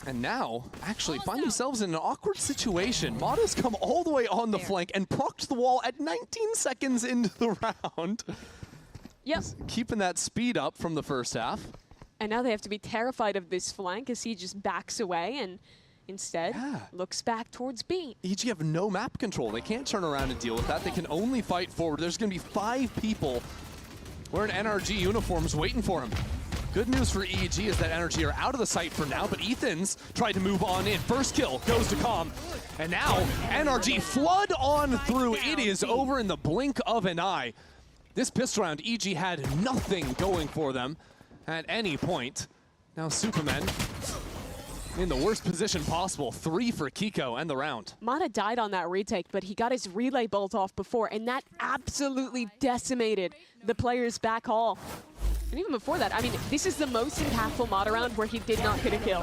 And now, actually find themselves in an awkward situation. Mata's come all the way on the flank and procced the wall at 19 seconds into the round. Yep. Just keeping that speed up from the first half. And now they have to be terrified of this flank as he just backs away and instead looks back towards B. EG have no map control. They can't turn around and deal with that. They can only fight forward. There's going to be 5 people wearing NRG uniforms waiting for him. Good news for EG is that NRG are out of the sight for now, but Ethan's tried to move on in. First kill goes to Com. And now NRG flood on through. It is over in the blink of an eye. This pistol round, EG had nothing going for them at any point. Now Superman in the worst position possible. 3 for Kiko and the round. Mata died on that retake, but he got his relay bolt off before, and that absolutely decimated the players back hall. And even before that, I mean, this is the most impactful Mata round where he did not get a kill.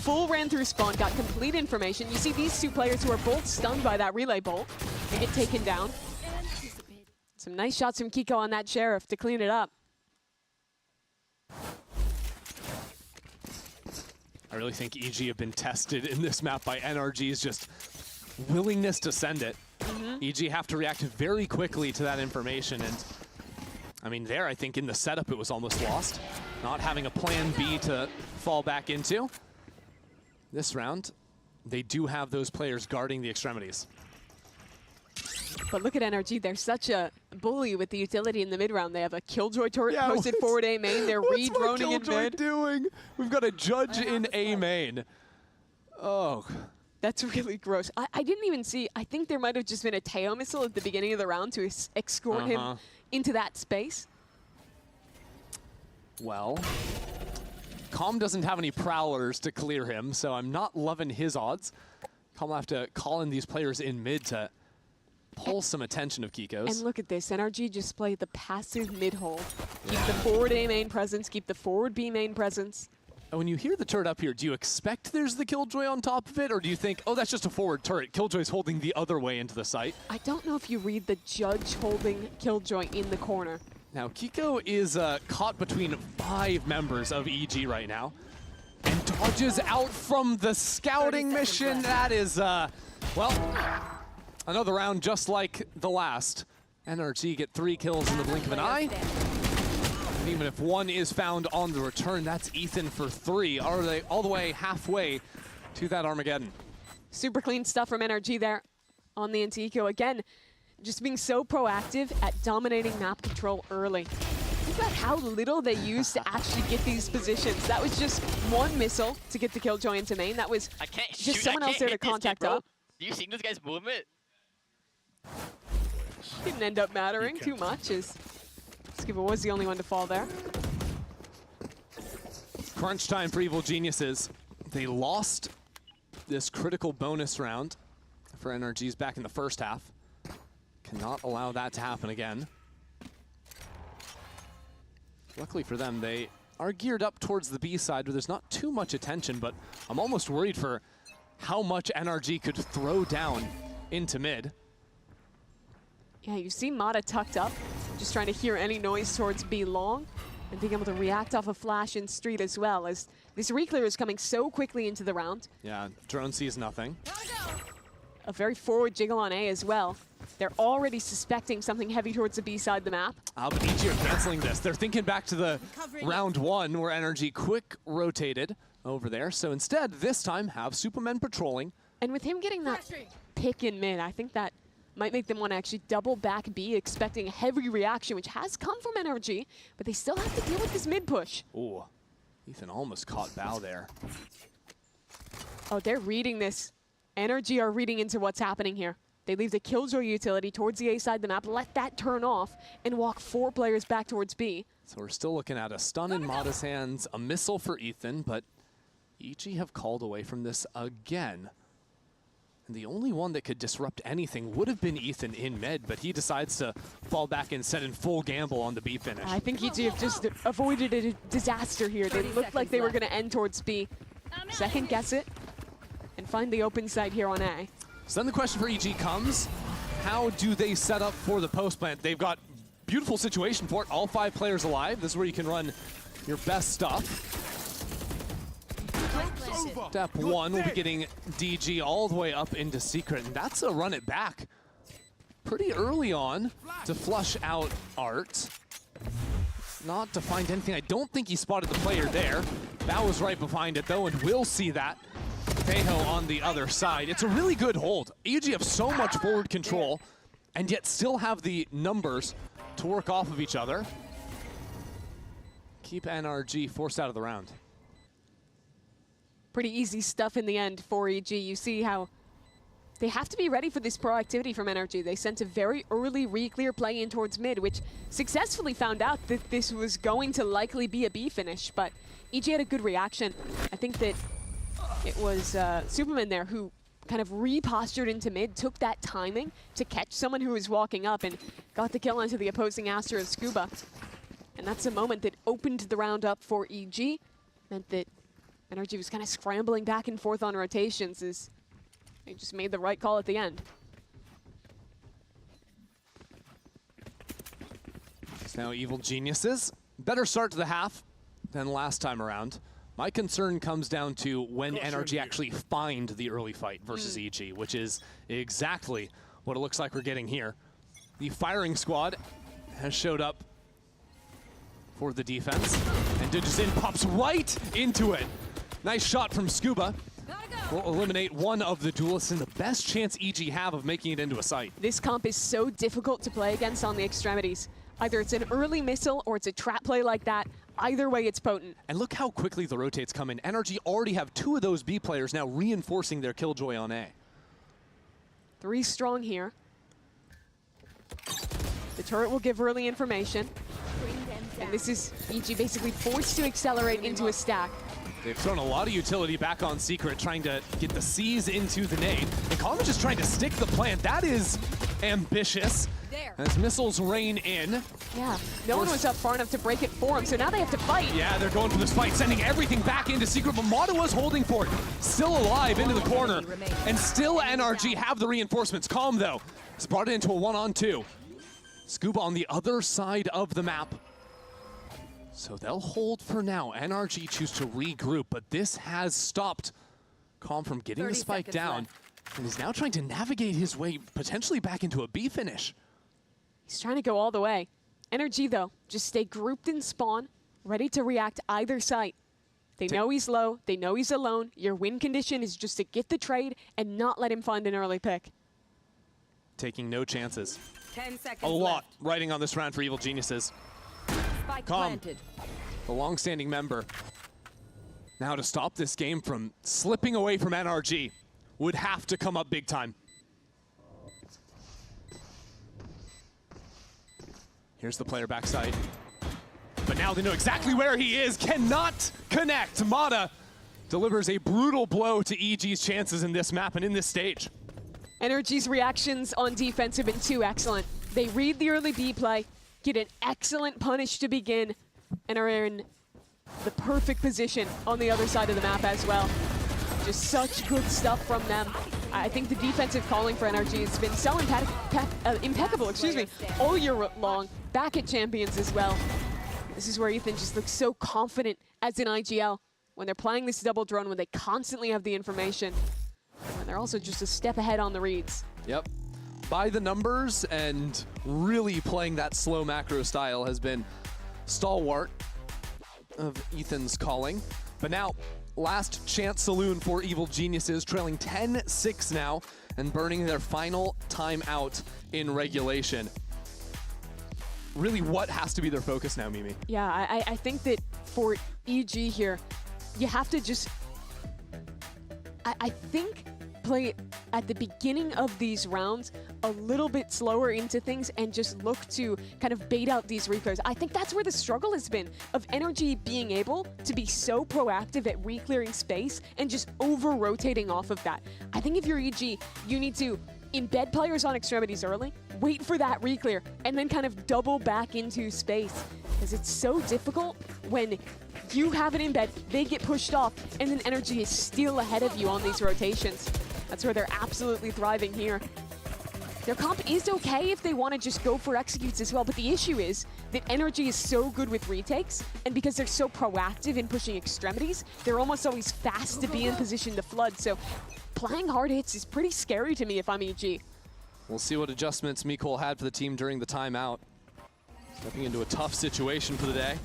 Full ran through spawn, got complete information. You see these 2 players who are both stunned by that relay bolt. They get taken down. Some nice shots from Kiko on that Sheriff to clean it up. I really think EG have been tested in this map by NRG's just willingness to send it. EG have to react very quickly to that information, and I mean there, I think in the setup it was almost lost. Not having a plan B to fall back into. This round, they do have those players guarding the extremities. But look at NRG, they're such a bully with the utility in the mid-round. They have a Killjoy turret posted forward A main, they're re-droning in mid. Doing? We've got a judge in A main. Oh. That's really gross. I didn't even see, I think there might have just been a Teo missile at the beginning of the round to escort him into that space. Well, Com doesn't have any prowlers to clear him, so I'm not loving his odds. Com will have to call in these players in mid to pull some attention of Kiko's. And look at this, NRG just played the passive mid-hold. Keep the forward A main presence, keep the forward B main presence. And when you hear the turret up here, do you expect there's the Killjoy on top of it, or do you think, oh, that's just a forward turret, Killjoy's holding the other way into the site? I don't know if you read the judge holding Killjoy in the corner. Now, Kiko is caught between 5 members of EG right now, and dodges out from the scouting mission. That is, well, another round just like the last. NRG get 3 kills in the blink of an eye. And even if 1 is found on the return, that's Ethan for 3. Are they all the way halfway to that Armageddon? Super clean stuff from NRG there on the anti-eco. Again, just being so proactive at dominating map control early. Think about how little they used to actually get these positions. That was just 1 missile to get the Killjoy into main. That was just someone else there to contact up. Do you see this guy's movement? Didn't end up mattering too much as Skipper was the only one to fall there. Crunch time for Evil Geniuses. They lost this critical bonus round for NRG's back in the first half. Cannot allow that to happen again. Luckily for them, they are geared up towards the B side where there's not too much attention, but I'm almost worried for how much NRG could throw down into mid. Yeah, you see Mata tucked up, just trying to hear any noise towards B long, and being able to react off a flash in street as well, as this reclear is coming so quickly into the round. Yeah, drone sees nothing. A very forward jiggle on A as well. They're already suspecting something heavy towards the B side of the map. But EG are canceling this. They're thinking back to the round 1 where NRG quick rotated over there. So instead, this time, have Supermen patrolling And with him getting that pick in mid, I think that might make them want to actually double back B, expecting a heavy reaction, which has come from NRG, but they still have to deal with this mid push. Ooh, Ethan almost caught Bao there. Oh, they're reading this. NRG are reading into what's happening here. They leave the Killjoy utility towards the A side of the map, let that turn off, and walk 4 players back towards B. So we're still looking at a stun in Mata's hands, a missile for Ethan, but EG have called away from this again. And the only one that could disrupt anything would have been Ethan in mid, but he decides to fall back and set in full gamble on the B finish. I think EG have just avoided a disaster here. They looked like they were going to end towards B. Second guess it, and find the open side here on A. So then the question for EG comes, how do they set up for the post plant? They've got beautiful situation for it, all 5 players alive. This is where you can run your best stuff. Step 1 will be getting DG all the way up into Secret, and that's a run it back pretty early on to flush out Art. Not to find anything. I don't think he spotted the player there. That was right behind it though, and we'll see that. Tejo on the other side. It's a really good hold. EG have so much forward control, and yet still have the numbers to work off of each other. Keep NRG forced out of the round. Pretty easy stuff in the end for EG. You see how they have to be ready for this proactivity from NRG. They sent a very early re-clear play in towards mid, which successfully found out that this was going to likely be a B finish, but EG had a good reaction. I think that it was Superman there who kind of re-postured into mid, took that timing to catch someone who was walking up and got the kill onto the opposing Astra of Scuba. And that's a moment that opened the round up for EG, meant that NRG was kind of scrambling back and forth on rotations as they just made the right call at the end. So now Evil Geniuses, better start to the half than last time around. My concern comes down to when NRG actually find the early fight versus EG, which is exactly what it looks like we're getting here. The firing squad has showed up for the defense, and Digizin pops right into it. Nice shot from Scuba. Will eliminate one of the duelists and the best chance EG have of making it into a site. This comp is so difficult to play against on the extremities. Either it's an early missile or it's a trap play like that. Either way, it's potent. And look how quickly the rotates come in. NRG already have 2 of those B players now reinforcing their Killjoy on A. 3 strong here. The turret will give early information. And this is EG basically forced to accelerate into a stack. They've thrown a lot of utility back on Secret, trying to get the C's into the nade. And Common just trying to stick the plant. That is ambitious. As missiles rain in. Yeah, no one was up far enough to break it for him, so now they have to fight. Yeah, they're going for this fight, sending everything back into Secret, but Mata was holding for it. Still alive into the corner, and still NRG have the reinforcements. Calm, though, has brought it into a 1-on-2. Scuba on the other side of the map. So they'll hold for now. NRG choose to regroup, but this has stopped Calm from getting the spike down, and is now trying to navigate his way potentially back into a B finish. He's trying to go all the way. NRG, though, just stay grouped in spawn, ready to react either site. They know he's low, they know he's alone. Your win condition is just to get the trade and not let him find an early pick. Taking no chances. 10 seconds A lot left. riding on this round for Evil Geniuses. Spike Calm, planted. the long-standing member. Now to stop this game from slipping away from NRG would have to come up big time. Here's the player backside. But now they know exactly where he is. Cannot connect. Mata delivers a brutal blow to EG's chances in this map and in this stage. NRG's reactions on defense have been too excellent. They read the early B play, get an excellent punish to begin, and are in the perfect position on the other side of the map as well. Just such good stuff from them. I think the defensive calling for NRG has been so impeccable, all year long, back at Champions as well. This is where Ethan just looks so confident as an IGL when they're playing this double drone, when they constantly have the information, and they're also just a step ahead on the reads. Yep. By the numbers and really playing that slow macro style has been stalwart of Ethan's calling. But now last chance saloon for Evil Geniuses, trailing 10-6 now and burning their final time out in regulation. Really, what has to be their focus now, Mimi? Yeah, I think that for EG here, you have to just, I think, play at the beginning of these rounds a little bit slower into things and just look to kind of bait out these reclears. I think that's where the struggle has been, of Energy being able to be so proactive at reclearing space and just over-rotating off of that. I think if you're EG, you need to embed players on extremities early, wait for that reclear, and then kind of double back into space. Because it's so difficult when you have an embed, they get pushed off, and then Energy is still ahead of you on these rotations. That's where they're absolutely thriving here. Their comp is okay if they want to just go for executes as well, but the issue is that Energy is so good with retakes, and because they're so proactive in pushing extremities, they're almost always fast to be in position to flood, so playing hard hits is pretty scary to me if I'm EG. We'll see what adjustments Mikol had for the team during the timeout. Stepping into a tough situation for the day.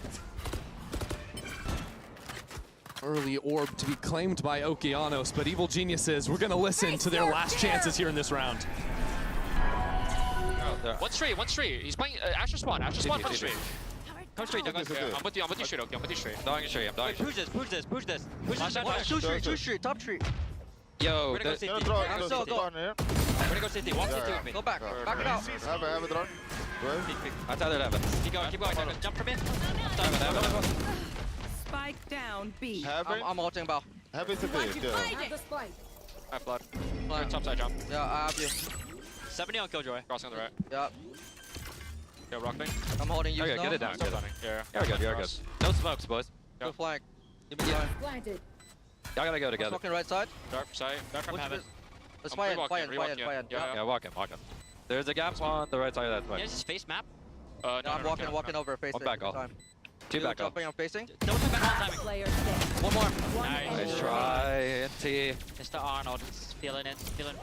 Early orb to be claimed by Okeanos, but Evil Geniuses, we're gonna listen to their last chances here in this round. One straight. He's playing Asher spawn, come straight. Come straight, I'm with you straight, okay, I'm with you straight. I'm dying straight, I'm dying straight. Push this. Two street, top street. Yo, We're gonna go city. go. We're gonna go city. Walk city with me. Go back. Back it out. Have a drone. I tell that. Keep going. Jump from in. Spike down B. I'm ulting bow. Have it I flood. Top side jump. Yeah, I have you. 70 on Killjoy. Crossing on the right. Yeah. Yo, rock me. I'm holding you. Okay, get it down. Yeah, you're good. No smokes, boys. Go flank. Give me time. Blinded. Y'all gotta go together. Walking right side. Dark side. Dark from heaven. Let's fly in. Yeah, walk in. There's a gap on the right side of that way. There's a space map. No, I'm walking over facing. One back off. Two back off. Jumping, I'm facing. Don't turn back on timing. Player dead. One more. Nice try, NT. Mr. Arnold is feeling it. Feeling it.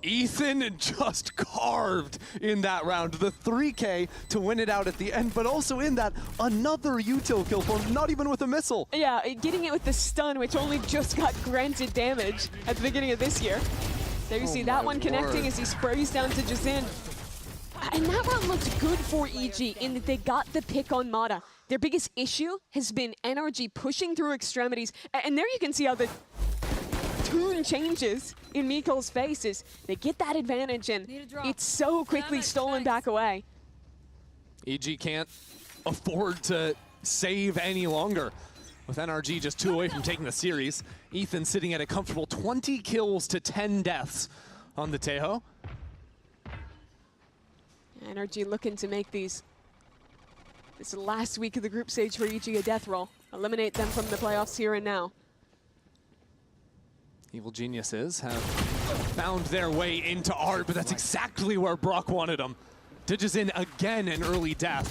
Ethan just carved in that round. The 3K to win it out at the end, but also in that, another util kill for him, not even with a missile. Yeah, getting it with the stun, which only just got granted damage at the beginning of this year. There you see that one connecting as he sprays down to Jazin. And that round looked good for EG in that they got the pick on Mata. Their biggest issue has been Energy pushing through extremities. And there you can see how the tune changes in Mikol's faces. They get that advantage and it's so quickly stolen back away. EG can't afford to save any longer. With NRG just 2 away from taking the series, Ethan sitting at a comfortable 20 kills to 10 deaths on the Tejo. Energy looking to make this last week of the group stage for EG a death roll. Eliminate them from the playoffs here and now. Evil Geniuses have found their way into art, but that's exactly where Brock wanted them. Ditches in again an early death.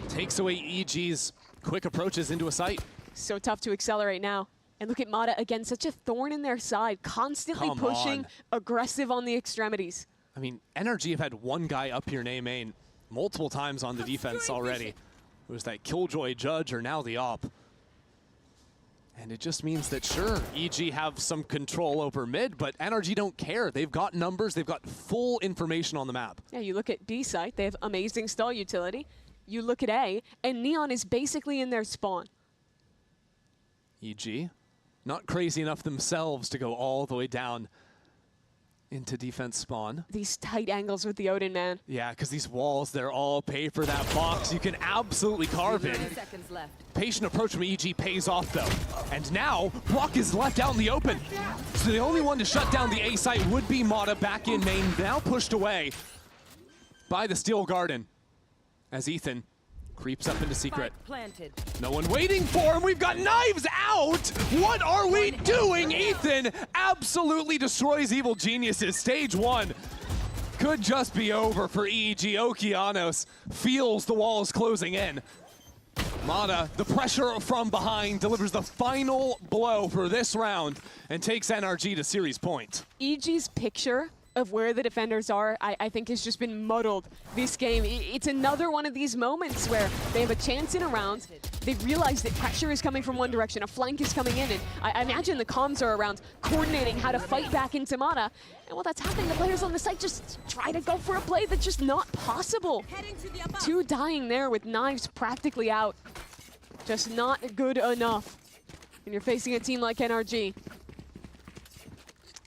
Takes away EG's quick approaches into a site. So tough to accelerate now. And look at Mata again, such a thorn in their side, constantly pushing, aggressive on the extremities. I mean, Energy have had one guy up here named main multiple times on the defense already. It was that Killjoy Judge or now the op. And it just means that, sure, EG have some control over mid, but NRG don't care. They've got numbers, they've got full information on the map. Yeah, you look at B site, they have amazing stall utility. You look at A, and Neon is basically in their spawn. EG, not crazy enough themselves to go all the way down into defense spawn. These tight angles with the Odin, man. Yeah, because these walls, they're all pay for that box. You can absolutely carve in. 30 seconds left. Patient approach from EG pays off, though. And now, Brock is left out in the open. So the only one to shut down the A site would be Mata back in main, now pushed away by the Steel Garden as Ethan creeps up into Secret. Planted. No one waiting for him. We've got knives out. What are we doing? Ethan absolutely destroys Evil Geniuses. Stage 1 could just be over for EG. Okeanos feels the walls closing in. Mata, the pressure from behind, delivers the final blow for this round and takes NRG to series point. EG's picture of where the defenders are, I think has just been muddled this game. It's another one of these moments where they have a chance in a round, they realize that pressure is coming from one direction, a flank is coming in, and I imagine the comms are around coordinating how to fight back into Mata. And while that's happening, the players on the site just try to go for a play that's just not possible. 2 dying there with knives practically out. Just not good enough when you're facing a team like NRG.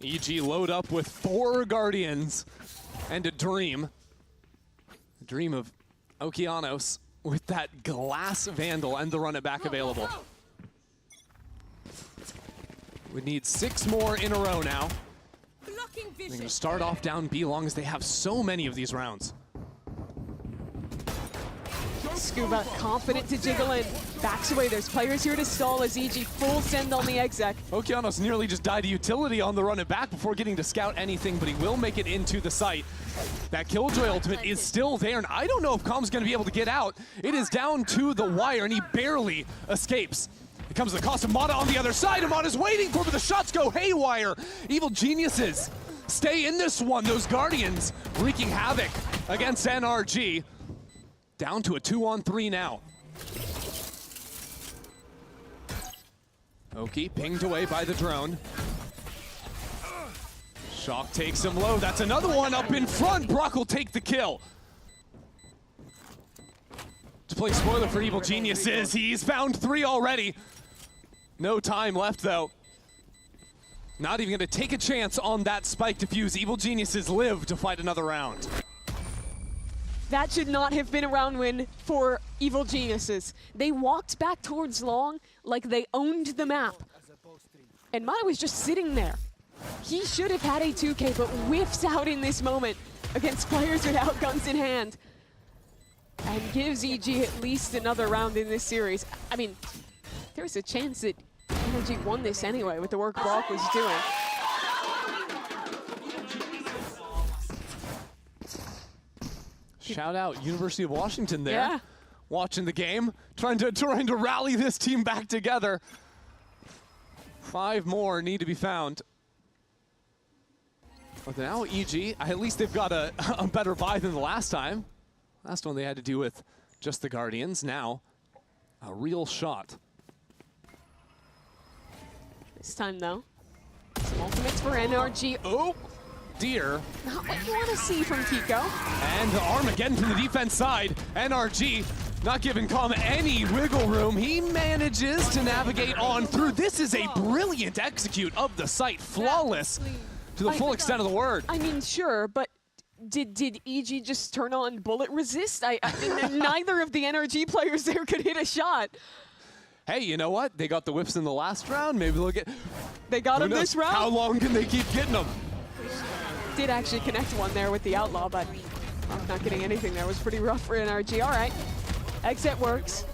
EG load up with 4 Guardians and a dream. A dream of Okeanos with that glass Vandal and the run it back available. We need 6 more in a row now. They're going to start off down B long as they have so many of these rounds. Scuba confident to jiggle in. Backs away. There's players here to stall as EG full send on the exec. Okeanos nearly just died to utility on the run it back before getting to scout anything, but he will make it into the site. That Killjoy ultimate is still there, and I don't know if Com's going to be able to get out. It is down to the wire, and he barely escapes. It comes at the cost of Mata on the other side, and Mata's waiting for him, but the shots go haywire. Evil Geniuses stay in this one. Those Guardians wreaking havoc against NRG. Down to a 2-on-3 now. Oki pinged away by the drone. Shock takes him low. That's another one up in front. Brock will take the kill. To play spoiler for Evil Geniuses, he's found 3 already. No time left though. Not even gonna take a chance on that spike defuse. Evil Geniuses live to fight another round. That should not have been a round win for Evil Geniuses. They walked back towards long like they owned the map. And Mata was just sitting there. He should have had a 2K, but whiffs out in this moment against players without guns in hand. And gives EG at least another round in this series. I mean, there's a chance that NRG won this anyway with the work Brock was doing. Shout out University of Washington there. Yeah. Watching the game, trying to rally this team back together. 5 more need to be found. But now EG, at least they've got a better buy than the last time. Last one they had to do with just the Guardians. Now, a real shot. This time though, some ultimates for NRG. Oh! Deer. Not what you want to see from Kiko. And the arm again from the defense side. NRG not giving Com any wiggle room. He manages to navigate on through. This is a brilliant execute of the site. Flawless to the full extent of the word. I mean, sure, but did EG just turn on bullet resist? Neither of the NRG players there could hit a shot. Hey, you know what? They got the whips in the last round. Maybe they'll get... They got him this round. How long can they keep getting them? Did actually connect one there with the Outlaw, but not getting anything there. Was pretty rough for NRG. All right, exit works,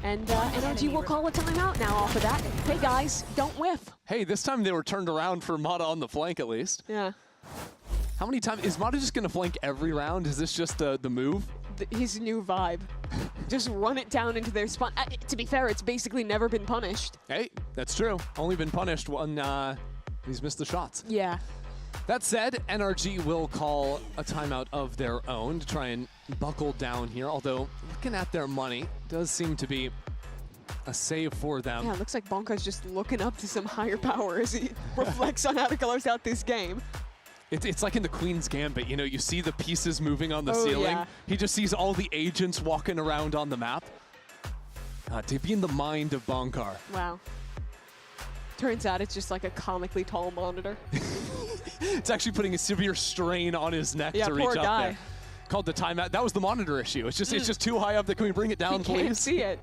and NRG will call a timeout now off of that. Hey guys, don't whiff. Hey, this time they were turned around for Mata on the flank at least. Yeah. How many times is Mata just gonna flank every round? Is this just the move? His new vibe. Just run it down into their spawn. To be fair, it's basically never been punished. Hey, that's true. Only been punished when he's missed the shots. Yeah. That said, NRG will call a timeout of their own to try and buckle down here, although looking at their money, does seem to be a save for them. Yeah, it looks like Bonka's just looking up to some higher power as he reflects on how to close out this game. It's like in the Queen's Gambit, you know, you see the pieces moving on the ceiling. Yeah. He just sees all the agents walking around on the map. To be in the mind of Bonkar. Wow. Turns out it's just like a comically tall monitor. It's actually putting a severe strain on his neck to reach poor up guy. there. Called the timeout. That was the monitor issue. It's just too high up. Can we bring it down, please? Can't see it.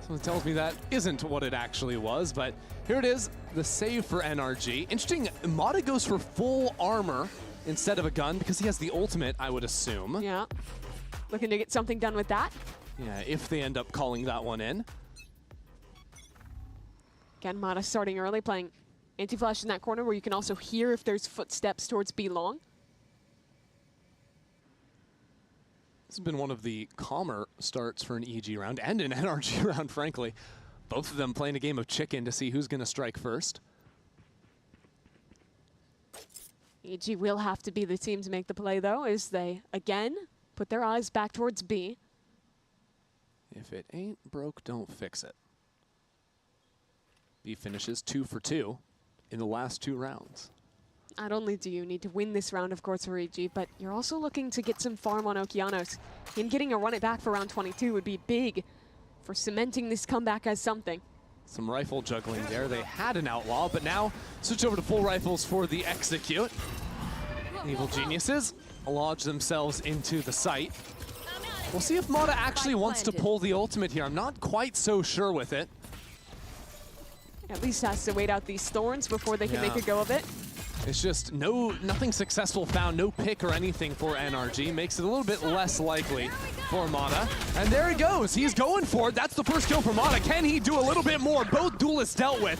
Someone tells me that isn't what it actually was, but here it is, the save for NRG. Interesting, Mata goes for full armor instead of a gun because he has the ultimate, I would assume. Yeah. Looking to get something done with that. Yeah, if they end up calling that one in. Again, Mata starting early, playing anti-flash in that corner where you can also hear if there's footsteps towards B long. This has been one of the calmer starts for an EG round and an NRG round, frankly. Both of them playing a game of chicken to see who's going to strike first. EG will have to be the team to make the play, though, as they, again, put their eyes back towards B. If it ain't broke, don't fix it. B finishes 2 for 2 in the last 2 rounds. Not only do you need to win this round, of course, for EG, but you're also looking to get some farm on Okeanos. Him getting a run it back for round 22 would be big for cementing this comeback as something. Some rifle juggling there. They had an outlaw, but now switch over to full rifles for the execute. Evil Geniuses lodge themselves into the site. We'll see if Mata actually wants to pull the ultimate here. I'm not quite so sure with it. At least has to wait out these thorns before they can make a go of it. It's just nothing successful found, no pick or anything for NRG. Makes it a little bit less likely for Mata. And there he goes, he's going for it. That's the first kill for Mata. Can he do a little bit more? Both duelists dealt with.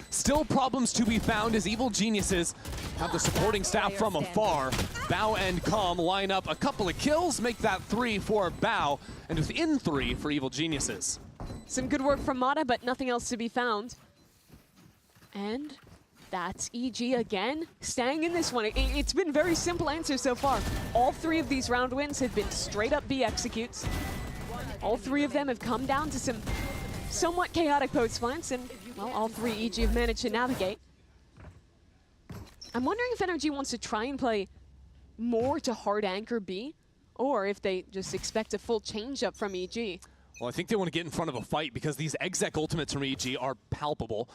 Still problems to be found as Evil Geniuses have the supporting staff from afar. Bao and Calm line up a couple of kills, make that 3 for Bao, and within 3 for Evil Geniuses. Some good work from Mata, but nothing else to be found. And that's EG again, staying in this one. It's been very simple answers so far. All 3 of these round wins have been straight up B executes. All 3 of them have come down to some somewhat chaotic post plants, and well, all 3 EG have managed to navigate. I'm wondering if NRG wants to try and play more to hard anchor B, or if they just expect a full change up from EG. Well, I think they want to get in front of a fight because these exec ultimates from EG are palpable.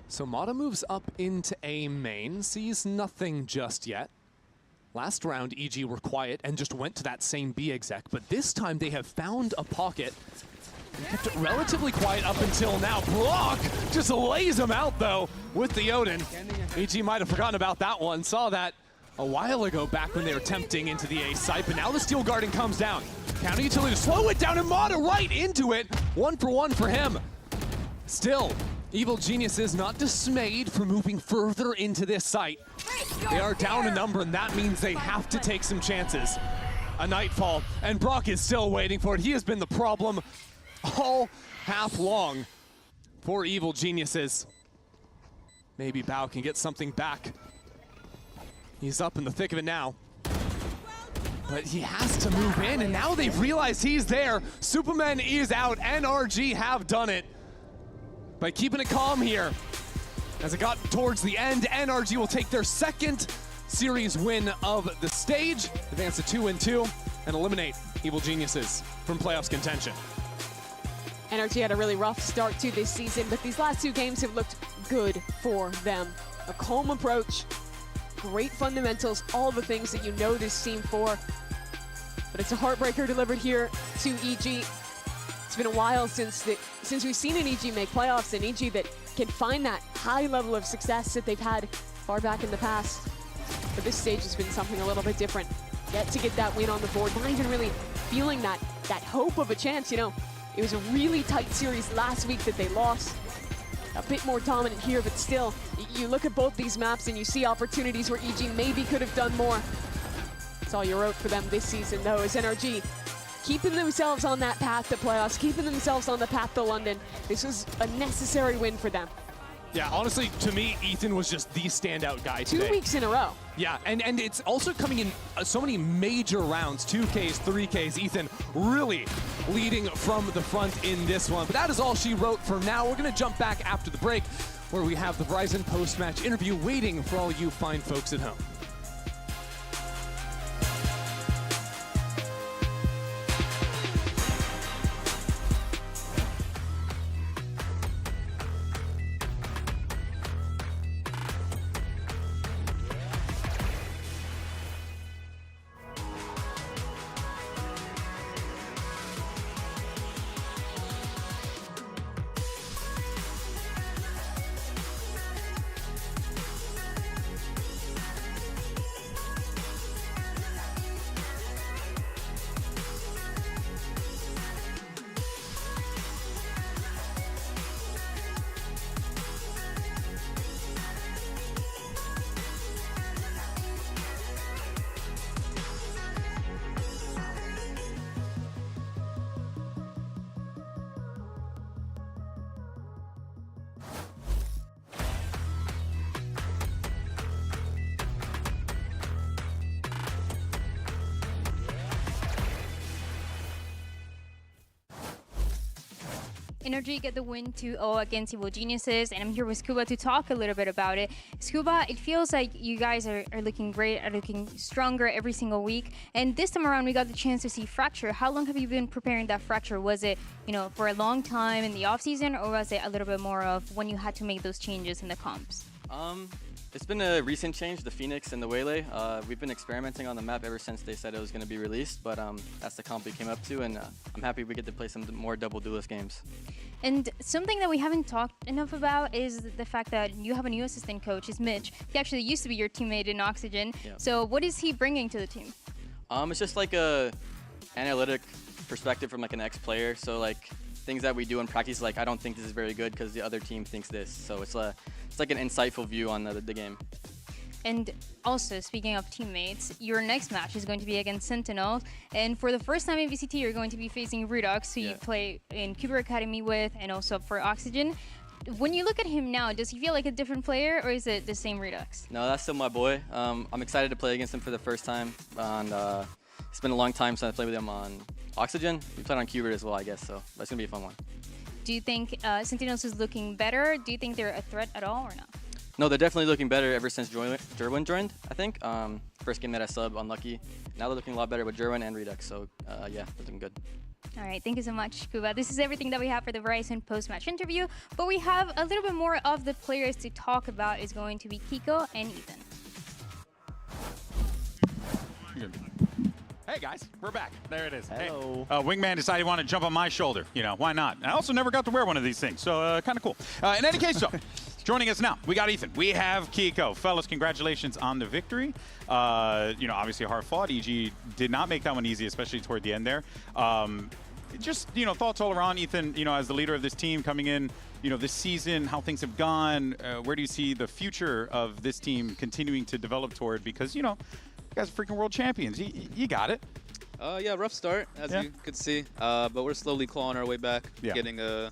So Mata moves up into A main, sees nothing just yet. Last round, EG were quiet and just went to that same B exec, but this time they have found a pocket and kept it relatively quiet up until now. Brock just lays him out, though, with the Odin. EG might have forgotten about that one. Saw that a while ago back when they were tempting into the A site, but now the Steel Garden comes down. Counter utility to slow it down, and Mata right into it. 1 for 1 for him. Still, Evil Geniuses not dismayed for moving further into this site. They are down a number, and that means they have to take some chances. A Nightfall, and Brock is still waiting for it. He has been the problem all half long for Evil Geniuses. Maybe Bao can get something back. He's up in the thick of it now. But he has to move in, and now they've realized he's there. Superman is out, NRG have done it. By keeping it calm here. As it got towards the end, NRG will take their second series win of the stage, advance to 2-2, and eliminate Evil Geniuses from playoffs contention. NRG had a really rough start to this season, but these last 2 games have looked good for them. A calm approach, great fundamentals, all the things that you know this team for. But it's a heartbreaker delivered here to EG. It's been a while since we've seen an EG make playoffs, an EG that can find that high level of success that they've had far back in the past. But this stage has been something a little bit different. Yet to get that win on the board, not even really feeling that hope of a chance, you know. It was a really tight series last week that they lost. A bit more dominant here, but still, you look at both these maps and you see opportunities where EG maybe could have done more. That's all you wrote for them this season, though, is NRG keeping themselves on that path to playoffs, keeping themselves on the path to London. This was a necessary win for them. Yeah, honestly, to me, Ethan was just the standout guy today. 2 weeks in a row. Yeah, and it's also coming in so many major rounds, 2Ks, 3Ks. Ethan really leading from the front in this one. But that is all she wrote for now. We're going to jump back after the break, where we have the Verizon post-match interview waiting for all you fine folks at home. Energy get the win 2-0 against Evil Geniuses, and I'm here with Scuba to talk a little bit about it. Scuba, it feels like you guys are looking great, are looking stronger every single week, and this time around we got the chance to see Fracture. How long have you been preparing that Fracture? Was it, for a long time in the off-season, or was it a little bit more of when you had to make those changes in the comps? It's been a recent change, the Phoenix and the Waylay. We've been experimenting on the map ever since they said it was going to be released, but that's the comp we came up to, and I'm happy we get to play some more double duelist games. And something that we haven't talked enough about is the fact that you have a new assistant coach, is Mitch. He actually used to be your teammate in Oxygen. Yeah. So what is he bringing to the team? It's just like a analytic perspective from like an ex-player. So like things that we do in practice, like I don't think this is very good because the other team thinks this. So it's like an insightful view on the game. And also, speaking of teammates, your next match is going to be against Sentinels. And for the first time in VCT, you're going to be facing Redux, who you play in Cuber Academy with, and also for Oxygen. When you look at him now, does he feel like a different player, or is it the same Redux? No, that's still my boy. I'm excited to play against him for the first time. And it's been a long time since I played with him on Oxygen. We played on Cuber as well, I guess, so that's going to be a fun one. Do you think Sentinels is looking better? Do you think they're a threat at all, or not? No, they're definitely looking better ever since Jerwin joined, I think. First game that I sub, unlucky. Now they're looking a lot better with Jerwin and Redux, so yeah, they're looking good. All right, thank you so much, Kuba. This is everything that we have for the Verizon post-match interview, but we have a little bit more of the players to talk about. Is going to be Kiko and Ethan. Hey guys, we're back. There it is. Hello. Hey, Wingman decided he wanted to jump on my shoulder. Why not? I also never got to wear one of these things, so kind of cool. In any case, joining us now, we got Ethan. We have Kiko. Fellas, congratulations on the victory. Obviously hard fought. EG did not make that one easy, especially toward the end there. Just, thoughts all around, Ethan, as the leader of this team coming in, this season, how things have gone. Where do you see the future of this team continuing to develop toward? Because, you guys are freaking world champions. You got it. Yeah, rough start, as you could see. But we're slowly clawing our way back, getting a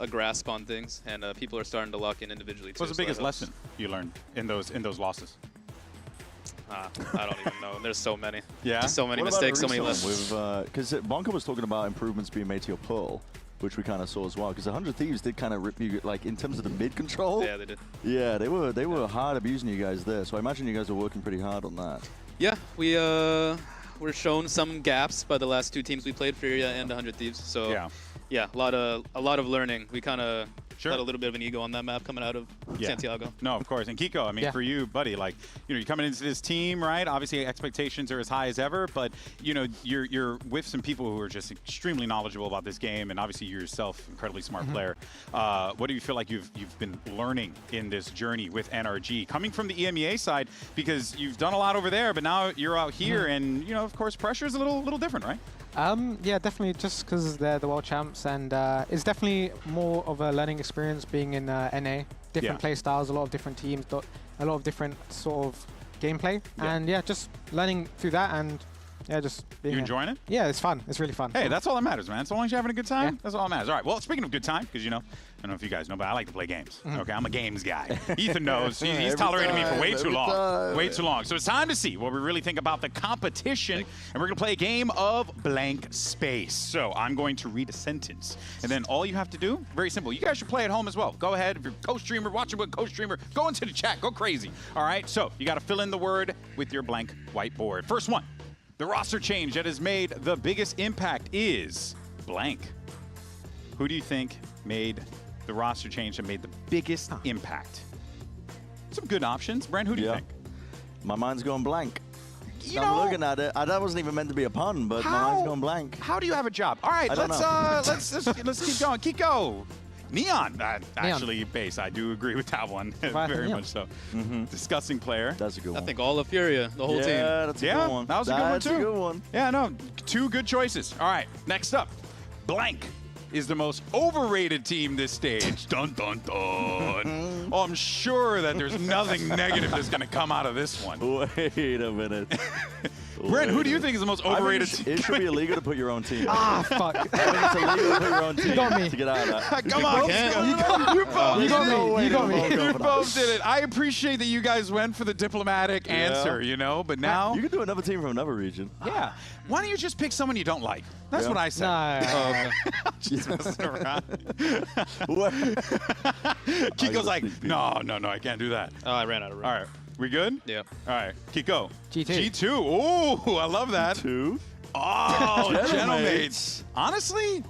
grasp on things, and people are starting to lock in individually too. What's the biggest lesson you learned in those losses? I don't even know. There's so many. Yeah. So many mistakes, so many lessons. Because Bonka was talking about improvements being made to your Pearl, which we kind of saw as well. Because 100 Thieves did kind of rip you, like in terms of the mid control. Yeah, they did. Yeah, they were hard abusing you guys there. So I imagine you guys were working pretty hard on that. Yeah, we were shown some gaps by the last two teams we played, FURIA and 100 Thieves. So yeah, a lot of learning. We kind of had a little bit of an ego on that map coming out of Santiago. No, of course. And Kiko, I mean, for you, buddy, like, you're coming into this team, right? Obviously, expectations are as high as ever, but, you're with some people who are just extremely knowledgeable about this game, and obviously you're yourself incredibly smart player. What do you feel like you've been learning in this journey with NRG? Coming from the EMEA side, because you've done a lot over there, but now you're out here, and, of course, pressure is a little different, right? Yeah, definitely, just because they're the world champs, and it's definitely more of a learning experience being in NA. Different play styles, a lot of different teams, a lot of different sort of gameplay, and just learning through that, and just being enjoying it? Yeah, it's fun. It's really fun. Hey, that's all that matters, man. So long as you're having a good time, that's all that matters. All right, well, speaking of good time, because, I don't know if you guys know, but I like to play games. Okay, I'm a games guy. Ethan knows. He's tolerated me for way too long. Way too long. So it's time to see what we really think about the competition. And we're going to play a game of blank space. So I'm going to read a sentence. And then all you have to do, very simple. You guys should play at home as well. Go ahead. If you're a co-streamer, watching with a co-streamer, go into the chat. Go crazy. All right, so you got to fill in the word with your blank whiteboard. First one. The roster change that has made the biggest impact is blank. Who do you think made the roster change that made the biggest impact? Some good options. Brent, who do you think? My mind's going blank. I'm looking at it. That wasn't even meant to be a pun, but my mind's going blank. How do you have a job? All right, let's keep going. Kiko. Neon, actually, base. I do agree with that one. Very much so. Disgusting player. That's a good one. I think all of FURIA, the whole team. Yeah, that's a good one. That was a good one, too. That's a good one. Yeah, no, two good choices. All right, next up. Blank is the most overrated team this stage. Dun, dun, dun. Oh, I'm sure that there's nothing negative that's going to come out of this one. Wait a minute. Brent, who do you think is the most overrated team? It should be illegal to put your own team. Ah, fuck. I think it's illegal to put your own team. You got me. To get out of that. Come on, you got me. You both did it. I appreciate that you guys went for the diplomatic answer, you know, but now... You could do another team from another region. Yeah. Why don't you just pick someone you don't like? That's what I said. No. Just messing around. Kiko's like, no, I can't do that. Oh, I ran out of room. All right. We good? Yeah. All right. Kiko. G2. G2. Ooh, I love that. G2. Oh, Gentlemates. Honestly,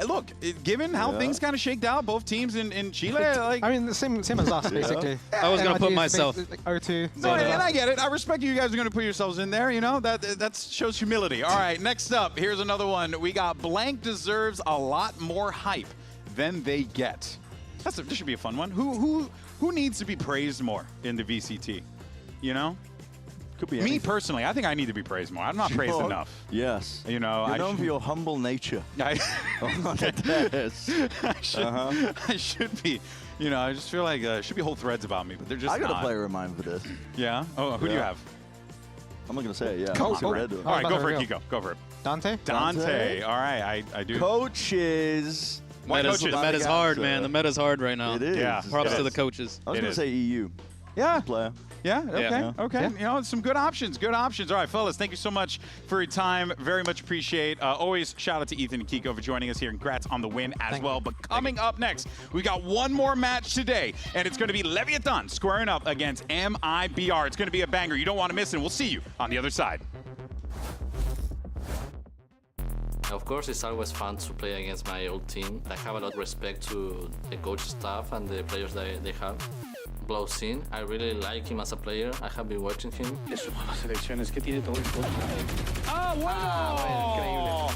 look, given how things kind of shaked out, both teams in Chile, like... I mean, the same as us, basically. I was going to put myself. Like O2. No, and I get it. I respect you guys are going to put yourselves in there, you know? That shows humility. All right, next up, here's another one. We got Blank deserves a lot more hype than they get. This should be a fun one. Who needs to be praised more in the VCT? You know? Could be Me anything. personally, I think I need to be praised more. I'm not praised enough. Yes. You know, You're known for your humble nature. I should be. You know, I just feel like there should be whole threads about me, but they're just I got not. a player in mind for this. Yeah? Oh, who do you have? I'm not going to say it, yeah. Come on. Red. All right, go for it, Kiko. Go for it. Dante? Dante. All right, I do. Coaches. The meta's hard, man. The meta's hard right now. It is. Yeah. Props to the coaches. I was going to say EU. Yeah. Player. Yeah, okay, Yeah. okay. Yeah. You know, some good options, good options. All right, fellas, thank you so much for your time. Very much appreciate. Always shout out to Ethan and Kiko for joining us here. Congrats on the win as well. But coming up next, we got one more match today, and it's going to be Leviatán squaring up against MIBR. It's going to be a banger. You don't want to miss it. We'll see you on the other side. Of course, it's always fun to play against my old team. I have a lot of respect to the coach staff and the players that they have. Blowsin, I really like him as a player. I have been watching him. Es una de las selecciones que tiene todo el fútbol. bueno!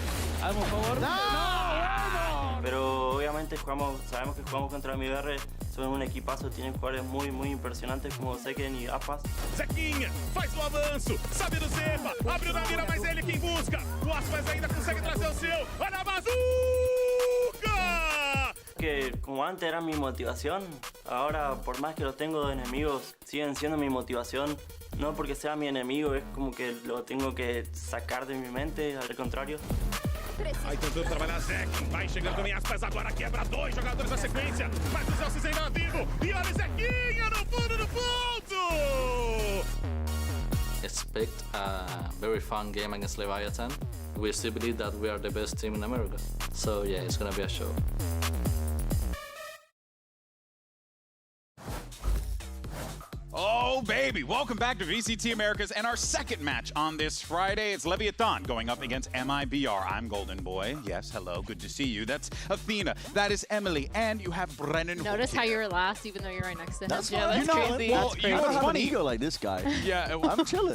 Hazme un favor. No, Pero obviamente sabemos que jugamos contra MIBR. Son un equipazo, tienen jugadores muy impresionantes como Seken y Aspas. Zequinha faz o avanço, sabe do Zepa, abriu na mira, mas ele quem busca. O Aspas ainda consegue trazer o seu. Olha a bazuca! Que como antes era mi motivación, ahora por más que los tengo de enemigos, siguen siendo mi motivación. No porque sea mi enemigo, es como que lo tengo que sacar de mi mente, al contrario. Vai tentando trabalhar Zequinha, vai chegando também Aspas, agora quebra dois jogadores na sequência. Mas o Celsius ainda vivo, e olha o Zequinha no fundo do ponto! Expect a very fun game against Leviatán. We still believe that we are the best team in America. So yeah, it's gonna be a show. Oh, baby. Welcome back to VCT Americas and our second match on this Friday. It's Leviatán going up against MIBR. I'm Golden Boy. Yes, hello. Good to see you. That's Athena. That is Emily. And you have Brennan. Notice how you were last even though you're right next to him. That's Yeah, fine. that's You know, crazy. well, That's you know crazy. what's funny? Ego like this guy. Yeah. I'm chilling.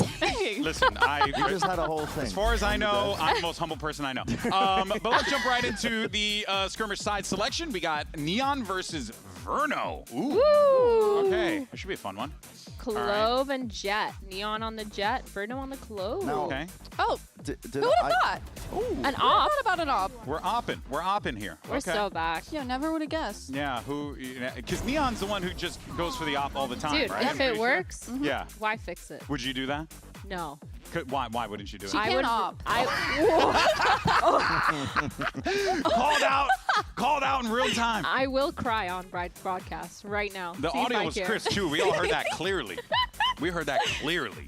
Listen, You just had a whole thing. As far as I know, I'm the most humble person I know. But let's jump right into the skirmish side selection. We got Neon versus Verno. Ooh. Woo! Okay. That should be a fun one. Clove and Jet. Neon on the Jet, Verno on the Clove. Now, Okay. Oh, Who who would have thought? An op? What about an op? We're opping. We're opping here. We're okay. so back. Yeah, never would have guessed. Yeah, because Neon's the one who just goes for the op all the time, Dude, right? if it works, Yeah. why fix it? Would you do that? No. Why wouldn't you do it? I would op. Called out in real time. I will cry on broadcast right now. The See if audio I was care. crisp too. We all heard that clearly. We heard that clearly.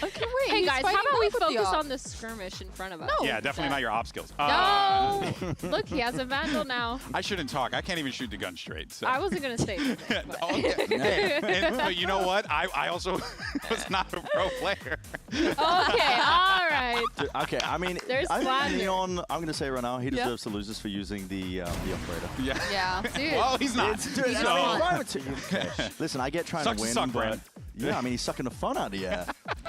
Okay, wait. Hey guys, how about we focus on the skirmish in front of us? Yeah, definitely not your op skills. No. Look, he has a vandal now. I shouldn't talk. I can't even shoot the gun straight. So. I wasn't gonna say anything. But you know what? I also was not a pro player. Okay, all right. Dude, okay, I mean, There's I think slander. Neon, I'm going to say right now, he Yeah. deserves to lose this for using the operator. Yeah. Yeah, dude. Well, he's not. Dude, He's I not. mean, why would you- okay. Listen, I get trying Sucks to to win, suck, but Brandon. yeah, I mean, he's sucking the fun out of you.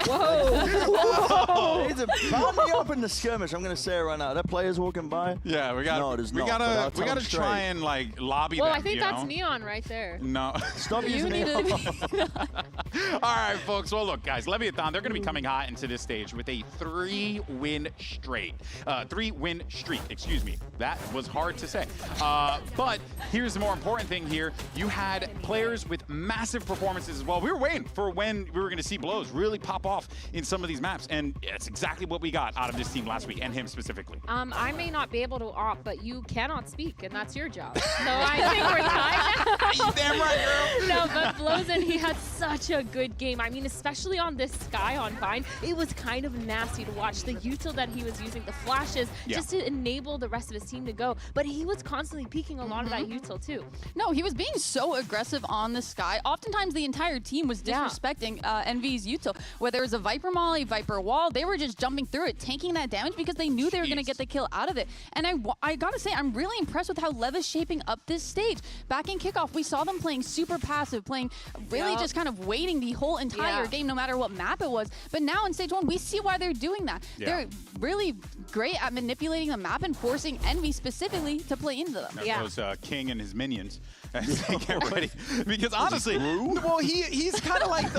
Whoa. He's bound me up in the skirmish. I'm going to say it right now. That player's walking by. Yeah, we got. No, it is we not, but I'll gotta. tell We gotta him try straight. and like lobby Well, them. I think you that's know? Neon right there. No. Stop You using need Neon. to All right, folks. Well, look, guys, Leviatán, they're going to be coming hot into this stage with a 3-win streak. Excuse me. That was hard to say. But here's the more important thing here. You had players with massive performances as well. We were waiting for when we were going to see Blows really pop off off in some of these maps, and it's exactly what we got out of this team last week, and him specifically. I may not be able to opt, but you cannot speak, and that's your job. So I think we're tied now. You damn right, girl. No, but Blozin, he had such a good game. I mean, especially on this Sky on Vine, it was kind of nasty to watch. The util that he was using, the flashes, just to enable the rest of his team to go. But he was constantly peeking a lot of that util too. No, he was being so aggressive on the Sky. Oftentimes the entire team was disrespecting Envy's util. Whether it was a Viper Molly, Viper Wall, they were just jumping through it, tanking that damage because they knew they were going to get the kill out of it. And I gotta say, I'm really impressed with how LEV is shaping up this stage. Back in kickoff, we saw them playing super passive, playing really just kind of waiting the whole entire game, no matter what map it was. But now in stage 1, we see why they're doing that. They're really great at manipulating the map and forcing Envy specifically to play into them. There goes King and his minions as they get ready. Because honestly, well, he's kind of like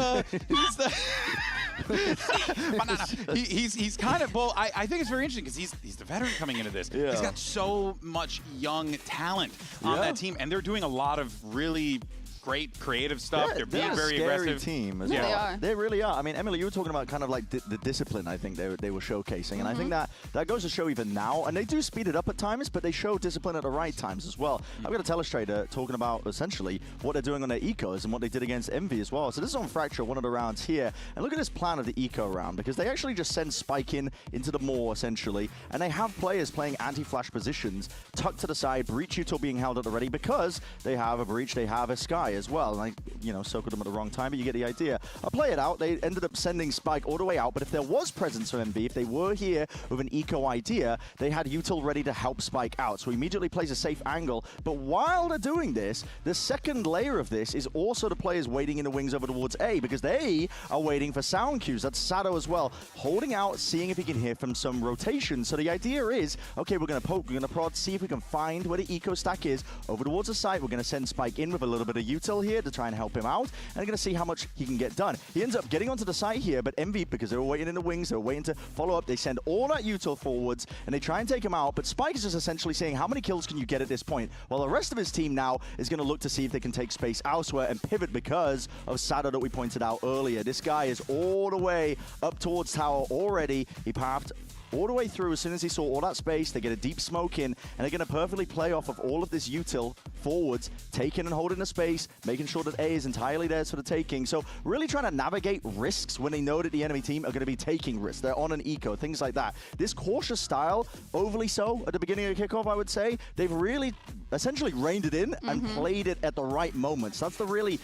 he's kind of, well, I think it's very interesting because he's the veteran coming into this. He's got so much young talent on that team, and they're doing a lot of really great creative stuff. They're being very aggressive. Team as well. They are. They really are. I mean, Emily, you were talking about kind of like the discipline. I think they were showcasing, and I think that goes to show even now. And they do speed it up at times, but they show discipline at the right times as well. I've got a Telestrator talking about essentially what they're doing on their ecos and what they did against Envy as well. So this is on Fracture, one of the rounds here, and look at this plan of the eco round, because they actually just send Spike in into the maw essentially, and they have players playing anti-flash positions tucked to the side, breach util being held at the ready because they have a breach, they have a Sky as well. And I, circled them at the wrong time, but you get the idea. I'll play it out. They ended up sending Spike all the way out, but if there was presence from MB, if they were here with an eco idea, they had util ready to help Spike out. So he immediately plays a safe angle. But while they're doing this, the second layer of this is also the players waiting in the wings over towards A, because they are waiting for sound cues. That's Sado as well, holding out, seeing if he can hear from some rotation. So the idea is, okay, we're going to poke, we're going to prod, see if we can find where the eco stack is over towards the site. We're going to send Spike in with a little bit of util here to try and help him out, and they're going to see how much he can get done. He ends up getting onto the site here, but Envy, because they were waiting in the wings, they were waiting to follow up, they send all that util forwards, and they try and take him out, but Spike is just essentially saying, how many kills can you get at this point? While the rest of his team now is going to look to see if they can take space elsewhere and pivot because of Sado that we pointed out earlier. This guy is all the way up towards tower already. He pathed all the way through. As soon as he saw all that space, they get a deep smoke in, and they're going to perfectly play off of all of this util forwards, taking and holding the space, making sure that A is entirely theirs for the taking. So really trying to navigate risks when they know that the enemy team are going to be taking risks. They're on an eco, things like that. This cautious style, overly so at the beginning of kickoff, I would say, they've really essentially reined it in and played it at the right moments. That's the really,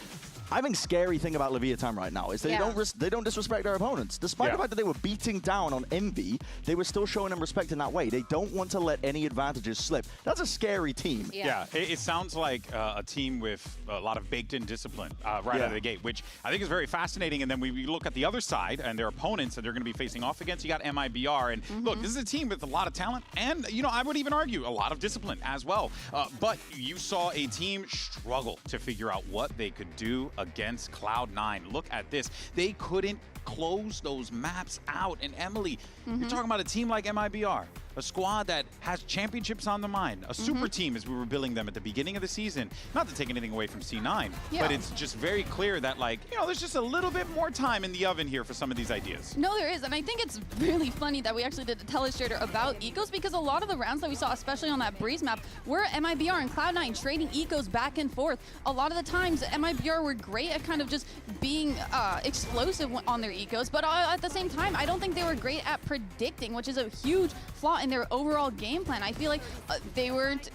I think, scary thing about Leviathan right now is they don't disrespect their opponents. Despite the fact that they were beating down on Envy, they were still showing them respect in that way. They don't want to let any advantages slip. That's a scary team. Yeah, it sounds like a team with a lot of baked-in discipline right out of the gate, which I think is very fascinating. And then we look at the other side and their opponents that they're going to be facing off against. You got MIBR, and look, this is a team with a lot of talent, and I would even argue a lot of discipline as well. But you saw a team struggle to figure out what they could do against Cloud9. Look at this. They couldn't close those maps out. And Emily, you're talking about a team like MIBR, a squad that has championships on the mind, a super team as we were billing them at the beginning of the season. Not to take anything away from C9, but it's just very clear that, there's just a little bit more time in the oven here for some of these ideas. No, there is, and I think it's really funny that we actually did a Telestrator about ecos, because a lot of the rounds that we saw, especially on that Breeze map, were MIBR and Cloud9 trading ecos back and forth. A lot of the times, MIBR were great at kind of just being explosive on their ecos, but at the same time, I don't think they were great at predicting, which is a huge flaw in their overall game plan. I feel like they weren't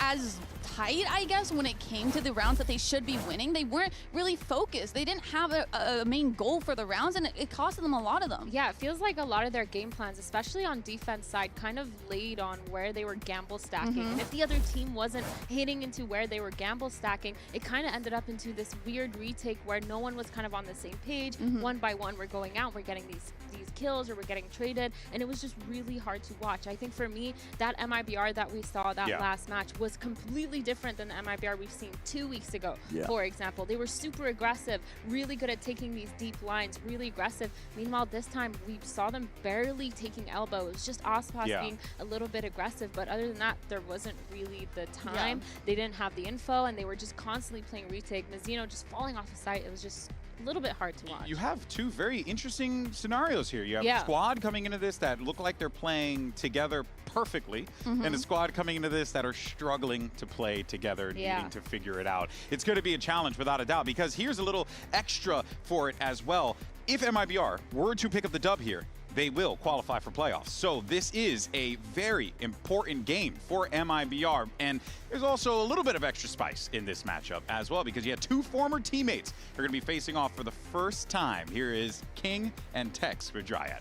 as tight, I guess, when it came to the rounds that they should be winning. They weren't really focused. They didn't have a main goal for the rounds, and it costed them a lot of them. Yeah, it feels like a lot of their game plans, especially on defense side, kind of laid on where they were gamble stacking. And if the other team wasn't hitting into where they were gamble stacking, it kind of ended up into this weird retake where no one was kind of on the same page. One by one, we're going out, we're getting these kills, or we're getting traded, and it was just really hard to watch. I think for me, that MIBR that we saw that last match was completely different than the MIBR we've seen 2 weeks ago, for example. They were super aggressive, really good at taking these deep lines, really aggressive. Meanwhile, this time, we saw them barely taking elbow. It was just Aspas being a little bit aggressive, but other than that, there wasn't really the time. They didn't have the info, and they were just constantly playing retake. Mizzino just falling off the site. It was just a little bit hard to watch. You have two very interesting scenarios here. You have a squad coming into this that look like they're playing together perfectly, and a squad coming into this that are struggling to play together, needing to figure it out. It's going to be a challenge without a doubt, because here's a little extra for it as well. If MIBR were to pick up the dub here, they will qualify for playoffs. So this is a very important game for MIBR. And there's also a little bit of extra spice in this matchup as well, because you had two former teammates who are going to be facing off for the first time. Here is King and Tex for Dryad.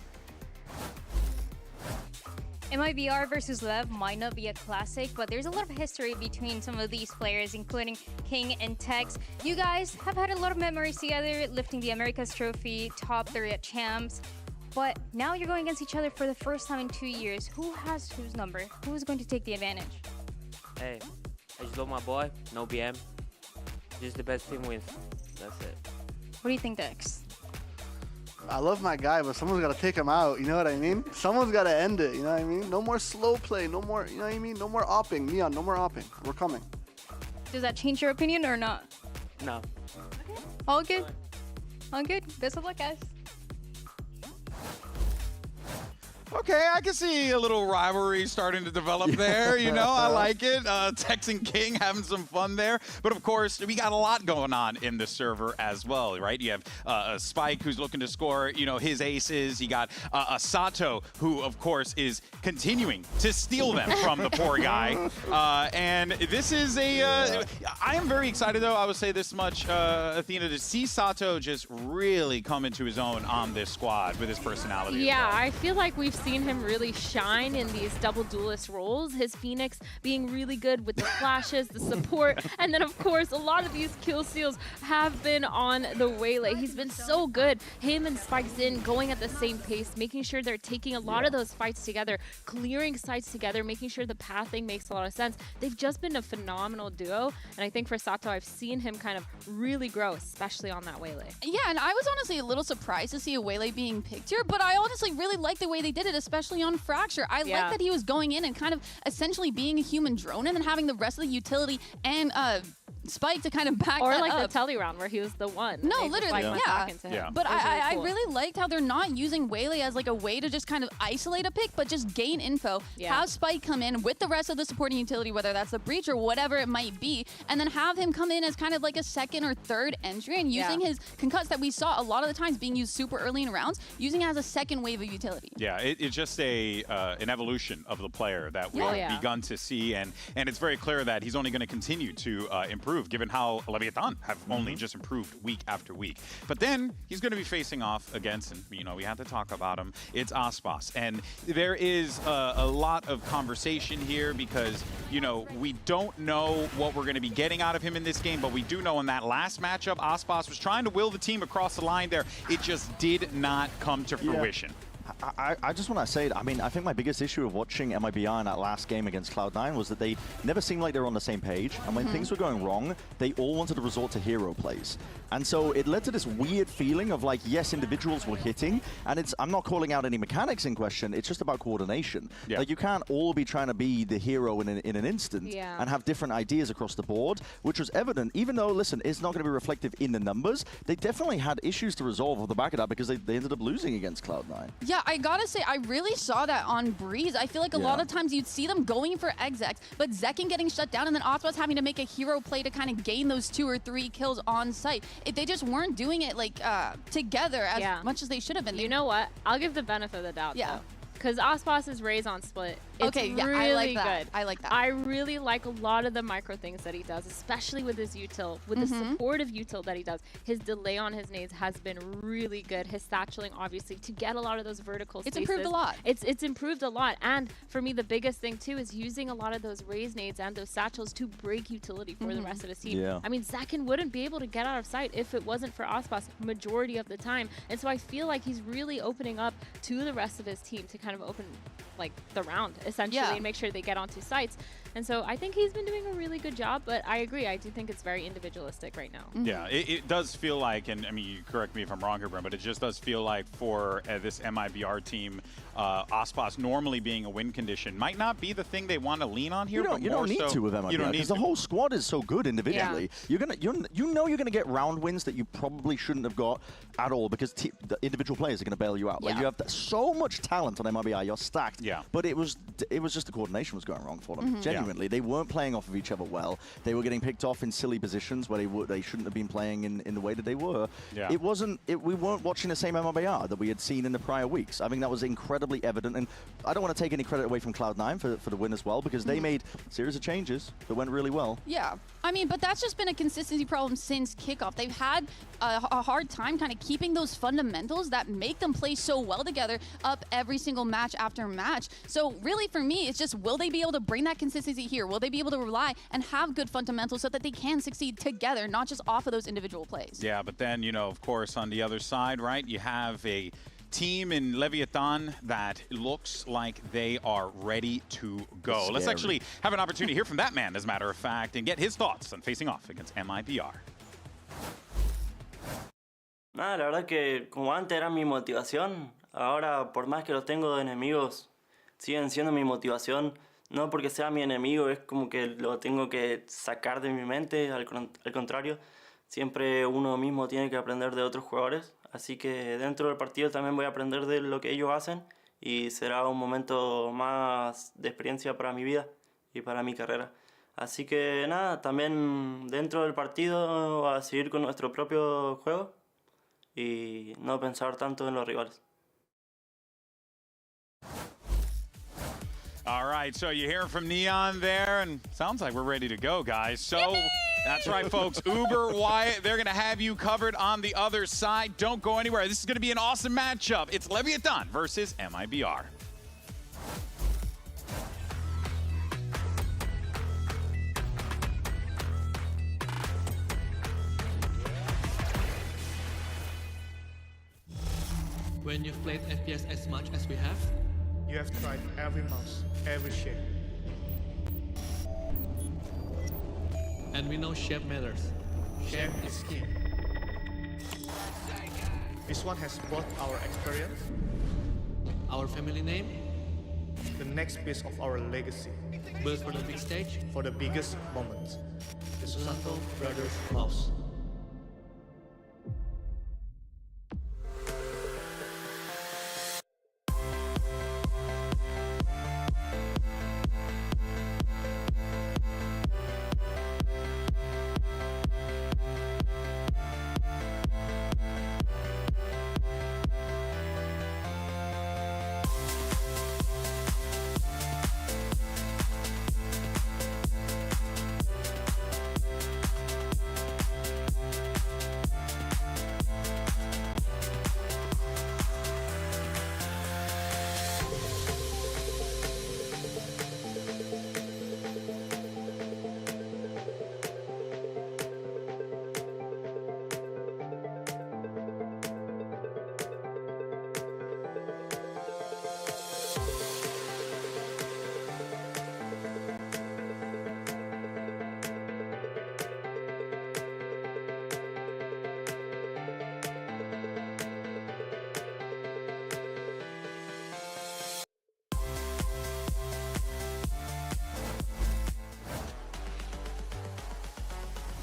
MIBR versus LEV might not be a classic, but there's a lot of history between some of these players, including King and Tex. You guys have had a lot of memories together, lifting the Americas trophy, top 3 at Champs. But now you're going against each other for the first time in 2 years. Who has whose number? Who's going to take the advantage? Hey, I just love my boy, no BM. Just the best team wins. That's it. What do you think, Tex? I love my guy, but someone's got to take him out, you know what I mean? Someone's got to end it, you know what I mean? No more slow play, no more, you know what I mean? No more opping. Neon, no more opping. We're coming. Does that change your opinion or not? No. Okay. All good. All good. Best of luck, guys. Okay, I can see a little rivalry starting to develop there, you know, I like it. Tex and King having some fun there. But of course, we got a lot going on in the server as well, right? You have Spike, who's looking to score, you know, his aces. You got Sato, who of course is continuing to steal them from the poor guy. And this is I am very excited though, I would say this much, Athena, to see Sato just really come into his own on this squad with his personality. Yeah, I feel like we've seen him really shine in these double duelist roles. His Phoenix being really good with the flashes, the support, and then of course a lot of these kill steals have been on the Waylay. He's been so good. Him and Spike Zin going at the same pace, making sure they're taking a lot of those fights together, clearing sites together, making sure the pathing makes a lot of sense. They've just been a phenomenal duo, and I think for Sato, I've seen him kind of really grow, especially on that Waylay. Yeah, and I was honestly a little surprised to see a Waylay being picked here, but I honestly really like the way they did it, especially on Fracture. I like that he was going in and kind of essentially being a human drone and then having the rest of the utility and Spike to kind of back or that like up. the telly round where he was the one. No, literally, But I really liked how they're not using Waylay as like a way to just kind of isolate a pick, but just gain info. Have Spike come in with the rest of the supporting utility, whether that's the breach or whatever it might be, and then have him come in as kind of like a second or third entry and using his concuss that we saw a lot of the times being used super early in rounds, using it as a second wave of utility. Yeah, it's just an evolution of the player that we've begun to see, and it's very clear that he's only going to continue to improve, given how Leviatán have only just improved week after week. But then he's going to be facing off against, and you know, we had to talk about him, it's Aspas. And there is a lot of conversation here because, you know, we don't know what we're going to be getting out of him in this game, but we do know in that last matchup, Aspas was trying to will the team across the line there. It just did not come to fruition. I just want to say, I mean, I think my biggest issue of watching MIBR in that last game against Cloud9 was that they never seemed like they were on the same page. And when things were going wrong, they all wanted to resort to hero plays. And so it led to this weird feeling of like, yes, individuals were hitting. And I'm not calling out any mechanics in question. It's just about coordination. Like you can't all be trying to be the hero in an instant and have different ideas across the board, which was evident, even though, listen, it's not going to be reflective in the numbers. They definitely had issues to resolve off the back of that because they ended up losing against Cloud9. Yeah, I gotta say, I really saw that on Breeze. I feel like a lot of times you'd see them going for execs, but Zekin getting shut down and then Aspas having to make a hero play to kind of gain those 2 or 3 kills on site. They just weren't doing it like together as much as they should have been. You know what? I'll give the benefit of the doubt. Yeah. Because Aspas' Raise on split, it's really I like that. good. I like that. I really like a lot of the micro things that he does, especially with his util, with the supportive util that he does. His delay on his nades has been really good. His satcheling, obviously, to get a lot of those vertical spaces. It's improved a lot. It's improved a lot. And for me, the biggest thing, too, is using a lot of those Raise nades and those satchels to break utility for the rest of his team. I mean, Zekin wouldn't be able to get out of sight if it wasn't for Aspas majority of the time. And so I feel like he's really opening up to the rest of his team to kind of open like the round essentially and make sure they get onto sites. And so I think he's been doing a really good job, but I agree. I do think it's very individualistic right now. Yeah, it does feel like, and I mean, you correct me if I'm wrong here, Brent, but it just does feel like for this MIBR team, Aspas normally being a win condition might not be the thing they want to lean on here. You don't need to with MIBR because the whole squad is so good individually. Yeah. You're gonna get round wins that you probably shouldn't have got at all because the individual players are gonna bail you out. Like you have so much talent on MIBR, you're stacked. Yeah. But it was just the coordination was going wrong for them. Genuinely, they weren't playing off of each other well. They were getting picked off in silly positions where they shouldn't have been playing in the way that they were. Yeah. We weren't watching the same MIBR that we had seen in the prior weeks. I think that was incredibly evident, and I don't want to take any credit away from Cloud9 for the win as well because they made a series of changes that went really well. Yeah, I mean, but that's just been a consistency problem since kickoff. They've had a hard time kind of keeping those fundamentals that make them play so well together up every single match after match. So really for me, it's just, will they be able to bring that consistency here? Will they be able to rely and have good fundamentals so that they can succeed together, not just off of those individual plays? Yeah, but then, you know, of course, on the other side, right, you have a team in Leviathan that looks like they are ready to go. Let's actually have an opportunity to hear from that man, as a matter of fact, and get his thoughts on facing off against MIBR. Nada, la verdad que como antes era mi motivación, ahora por más que los tengo de enemigos, siguen siendo mi motivación. No porque sea mi enemigo, es como que lo tengo que sacar de mi mente, al contrario, siempre uno mismo tiene que aprender de otros jugadores. Así que dentro del partido también voy a aprender de lo que ellos hacen y será un momento más de experiencia para mi vida y para mi carrera. Así que nada, también dentro del partido a seguir con nuestro propio juego y no pensar tanto en los rivales. All right, so you hear from Neon there, and sounds like we're ready to go, guys. So that's right, folks. Uber, Wyatt, they're going to have you covered on the other side. Don't go anywhere. This is going to be an awesome matchup. It's Leviathan versus MIBR. When you've played FPS as much as we have, you have tried every mouse, every shape. And we know shape matters. Shape is king. This one has both our experience, our family name, the next piece of our legacy. Built for the big stage, for the biggest moments. The Susanto Brothers Mouse.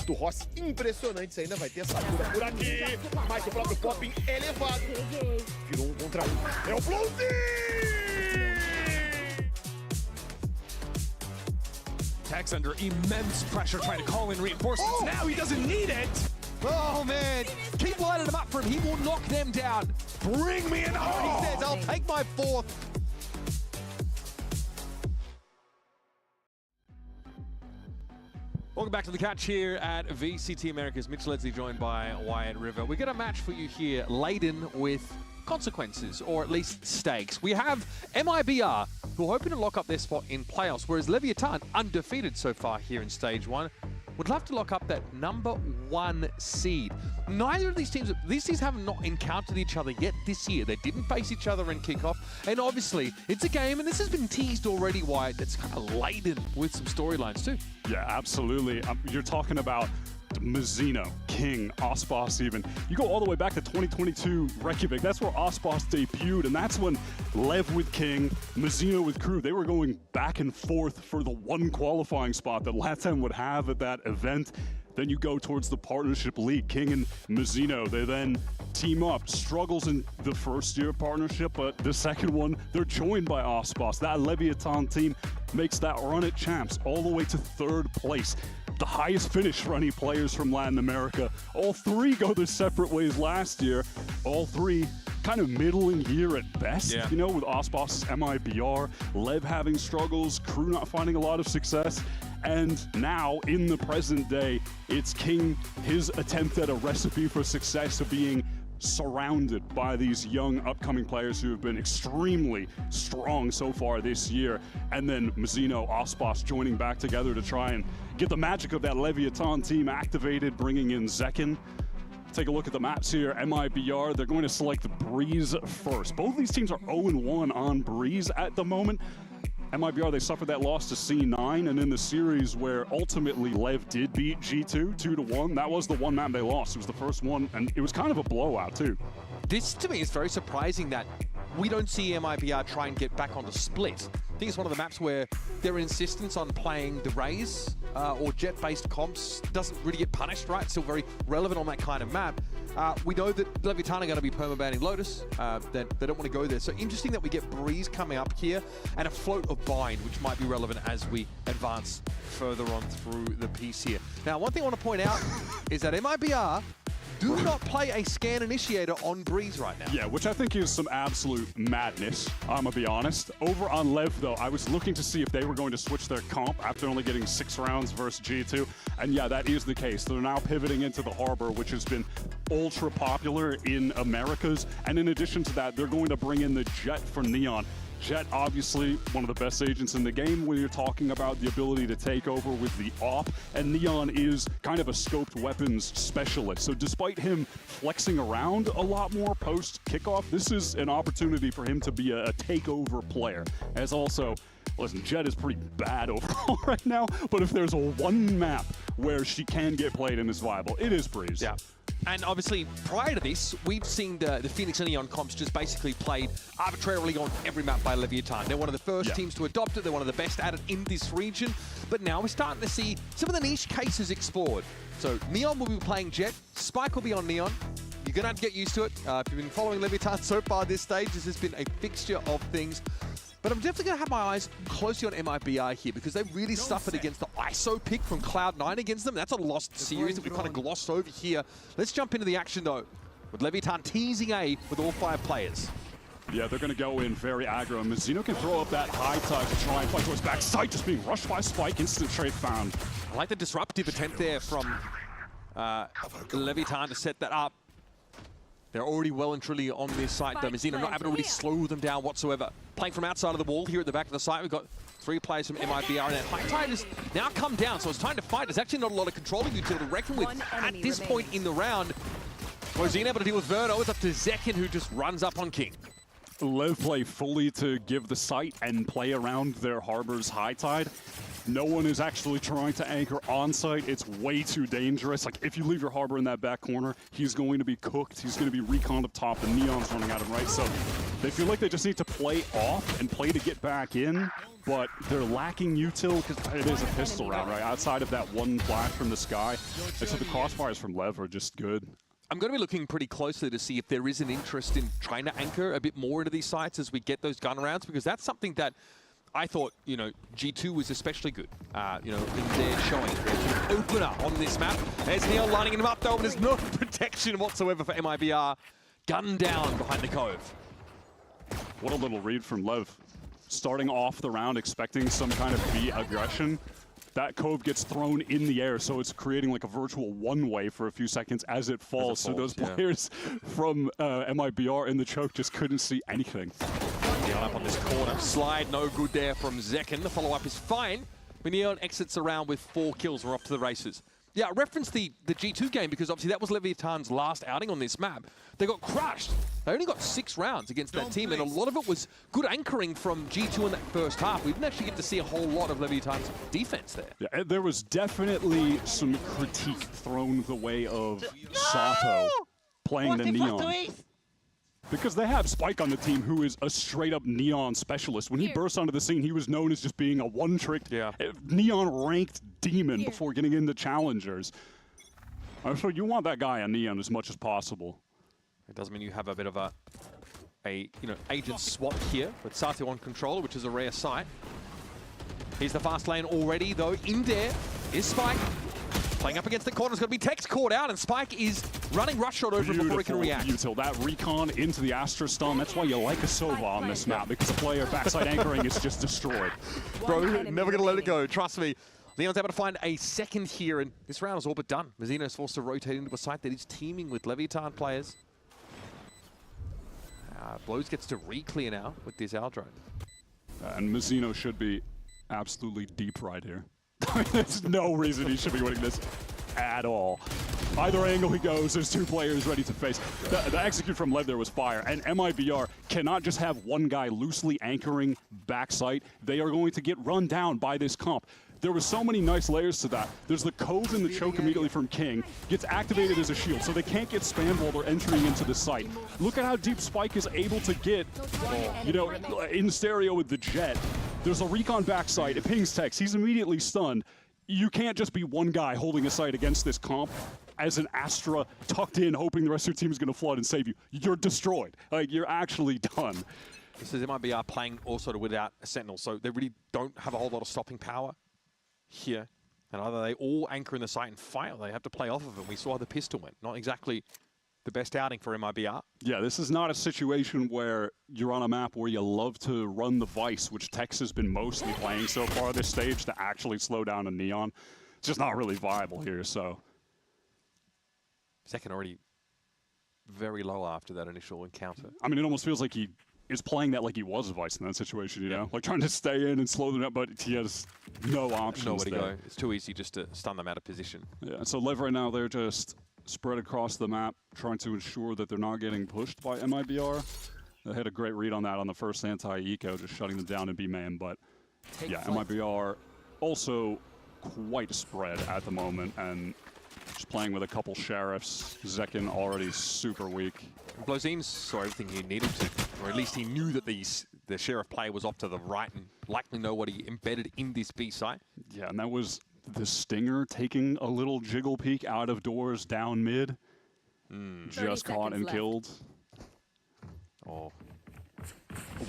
do Rossi, impressionante, isso ainda vai ter essa cura por aqui, mas o próprio Popping elevado, virou um contra um, é o Blondie! Tech's under immense pressure trying to call in reinforcements. Now he doesn't need it. Oh man, keep lining them up for him. He will knock them down. Bring me an he says, I'll take my fourth. Welcome back to the catch here at VCT Americas. Mitch Ledsley joined by Wyatt River. We got a match for you here laden with consequences, or at least stakes. We have MIBR, who are hoping to lock up their spot in playoffs, whereas Leviathan, undefeated so far here in Stage 1, would love to lock up that #1 seed. Neither of these teams have not encountered each other yet this year. They didn't face each other in kickoff, and obviously it's a game, and this has been teased already, Wyatt, that's kind of laden with some storylines too. Yeah, absolutely. You're talking about Mizzino, King, Aspas even. You go all the way back to 2022 Reykjavik. That's where Aspas debuted, and that's when LEV with King, Mizzino with Crew, they were going back and forth for the one qualifying spot that LATAM would have at that event. Then you go towards the partnership league. King and Mizzino, they then team up. Struggles in the first year of partnership, but the second one, they're joined by Aspas. That Leviatán team makes that run at Champs all the way to 3rd place. The highest finish for any players from Latin America. All 3 go their separate ways last year. All 3 kind of middling year at best, you know, with Aspas' MIBR, LEV having struggles, Crew not finding a lot of success. And now, in the present day, it's King, his attempt at a recipe for success of being surrounded by these young upcoming players who have been extremely strong so far this year. And then Mizzino, Aspas joining back together to try and get the magic of that Leviatán team activated, bringing in Zekin. Take a look at the maps here. MIBR, they're going to select the Breeze first. Both these teams are 0-1 on Breeze at the moment. MIBR, they suffered that loss to C9, and in the series where ultimately LEV did beat G2 2-1, that was the one map they lost. It was the first one, and it was kind of a blowout too. This, to me, is very surprising that we don't see MIBR try and get back onto Split. I think it's one of the maps where their insistence on playing the Raze or jet-based comps doesn't really get punished, right? It's still very relevant on that kind of map. We know that Leviatán are going to be permabanning Lotus. They don't want to go there. So interesting that we get Breeze coming up here and a float of Bind, which might be relevant as we advance further on through the piece here. Now, one thing I want to point out is that MIBR do not play a scan initiator on Breeze right now. Yeah, which I think is some absolute madness, I'm gonna be honest. Over on LEV, though, I was looking to see if they were going to switch their comp after only getting 6 rounds versus G2. And yeah, that is the case. They're now pivoting into the Harbor, which has been ultra popular in Americas. And in addition to that, they're going to bring in the Jet for Neon. Jet, obviously, one of the best agents in the game when you're talking about the ability to take over with the AWP, and Neon is kind of a scoped weapons specialist. So despite him flexing around a lot more post-kickoff, this is an opportunity for him to be a takeover player. As also, listen, Jet is pretty bad overall right now, but if there's a one map where she can get played and is viable, it is Breeze. Yeah. And obviously, prior to this, we've seen the Phoenix and Neon comps just basically played arbitrarily on every map by Leviatán. They're one of the first teams to adopt it. They're one of the best at it in this region. But now we're starting to see some of the niche cases explored. So Neon will be playing Jet. Spike will be on Neon. You're going to have to get used to it. If you've been following Leviatán so far this stage, this has been a fixture of things. But I'm definitely going to have my eyes closely on MIBR here because they really suffered against the ISO pick from Cloud9 against them. That's a lost series that we kind of glossed over here. Let's jump into the action, though, with Leviatán teasing A with all 5 players. Yeah, they're going to go in very aggro. Mizzino can throw up that high touch to try and fight towards backside, just being rushed by Spike. Instant trade found. I like the disruptive attempt there from Leviatán to set that up. They're already well and truly on this site, though. Mizzino not able to really slow them down whatsoever. Playing from outside of the wall here at the back of the site. We've got 3 players from MIBR, and that high tide has now come down, so it's time to fight. There's actually not a lot of controlling utility to reckon with at this point in the round. Rosine able to deal with Verno. It's up to Zekin, who just runs up on King. LEV play fully to give the site and play around their Harbor's high tide. No one is actually trying to anchor on site. It's way too dangerous. Like, if you leave your Harbor in that back corner, he's going to be cooked. He's going to be reconned up top. The Neon's running at him, right? So they feel like they just need to play off and play to get back in, but they're lacking util because it is a pistol round, right? Outside of that one flash from the sky. And so the crossfires from LEV are just good. I'm going to be looking pretty closely to see if there is an interest in trying to anchor a bit more into these sites as we get those gun rounds, because that's something that I thought, you know, G2 was especially good, you know, in their showing. There's an opener on this map. There's Neon lining him up, though, and there's no protection whatsoever for MIBR. Gun down behind the Cove. What a little read from LEV. Starting off the round expecting some kind of B aggression. That Cove gets thrown in the air, so it's creating like a virtual one-way for a few seconds as it falls. So those players from MIBR in the choke just couldn't see anything. Neon up on this corner. Slide, no good there from Zekin. The follow-up is fine. Neon exits around with 4 kills. We're off to the races. Yeah, I referenced the G2 game because obviously that was Leviatan's last outing on this map. They got crushed. They only got 6 rounds against that team, and a lot of it was good anchoring from G2 in that first half. We didn't actually get to see a whole lot of Leviatan's defense there. Yeah, there was definitely some critique thrown the way of Sato playing the Neon. Because they have Spike on the team, who is a straight-up Neon specialist. When he burst onto the scene, he was known as just being a one-trick Neon-ranked demon before getting into Challengers. So you want that guy on Neon as much as possible. It does mean you have a bit of a agent swap here with Sato on controller, which is a rare sight. Here's the fast lane already, though. In there is Spike. Playing up against the corner, it's going to be Tex caught out, and Spike is running rush shot over before he can react. Util. That recon into the Astra stun, that's why you like a Sova on this map, because a player backside anchoring is just destroyed. Bro, never going to let it go, trust me. Leon's able to find a second here, and this round is all but done. Mazzino's forced to rotate into a site that is teaming with Leviathan players. Blows gets to re-clear now with this Aldrone. And Mazzino should be absolutely deep right here. There's no reason he should be winning this at all. Either angle he goes, there's 2 players ready to face. The execute from Lev there was fire, and MIBR cannot just have one guy loosely anchoring backside. They are going to get run down by this comp. There were so many nice layers to that. There's the Cove in the choke immediately from King. Gets activated as a shield, so they can't get spammed while they're entering into the site. Look at how deep Spike is able to get, in stereo with the Jet. There's a recon backside, it pings Tex, he's immediately stunned. You can't just be one guy holding a site against this comp as an Astra tucked in, hoping the rest of your team is going to flood and save you. You're destroyed. Like, you're actually done. This is MIBR playing also without a Sentinel, so they really don't have a whole lot of stopping power here. And either they all anchor in the site and fight, or they have to play off of it. We saw how the pistol went. Not exactly the best outing for MIBR. Yeah, this is not a situation where you're on a map where you love to run the Vice, which Tex has been mostly playing so far this stage, to actually slow down a Neon. It's just not really viable here, so. Second already very low after that initial encounter. I mean, it almost feels like he is playing that like he was a Vice in that situation, you know? Like trying to stay in and slow them up, but he has no options. Nowhere to there. go. It's too easy just to stun them out of position. Yeah, so Lev right now, they're just spread across the map, trying to ensure that they're not getting pushed by MIBR. They had a great read on that on the first anti-eco, just shutting them down in B-main, but yeah, MIBR also quite spread at the moment, and just playing with a couple Sheriffs. Zekin already super weak. Blozine saw everything he needed to, or at least he knew that the Sheriff player was off to the right and likely know what he embedded in this B site. Yeah, and that was the Stinger taking a little jiggle peek out of doors down mid. Just caught and killed. Oh.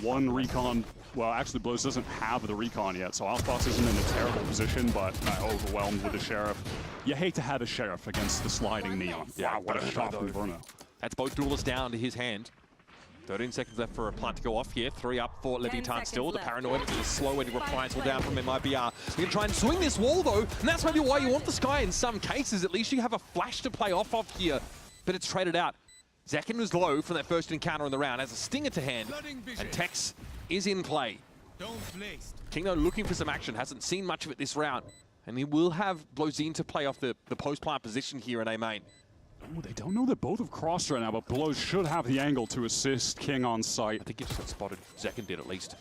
One recon. Well, actually, Blows doesn't have the recon yet, so Aspas isn't in a terrible position, but overwhelmed with the Sheriff. You hate to have a Sheriff against the sliding Neon. Yeah, wow, what a shot from Bruno. That's both duelists down to his hand. 13 seconds left for a plant to go off here. 3 up for Leviathan still. The Paranoid is slow and replies will down from MIBR. We can try and swing this wall though, and that's maybe why you want the Sky in some cases. At least you have a flash to play off of here, but it's traded out. Zekin was low from that first encounter in the round, has a Stinger to hand, and Tex is in play. Kingno looking for some action, hasn't seen much of it this round, and he will have Blozine to play off the post-plant position here in A main. Ooh, they don't know that both have crossed right now, but Blows should have the angle to assist King on site. I think he just got spotted. Zekin did at least.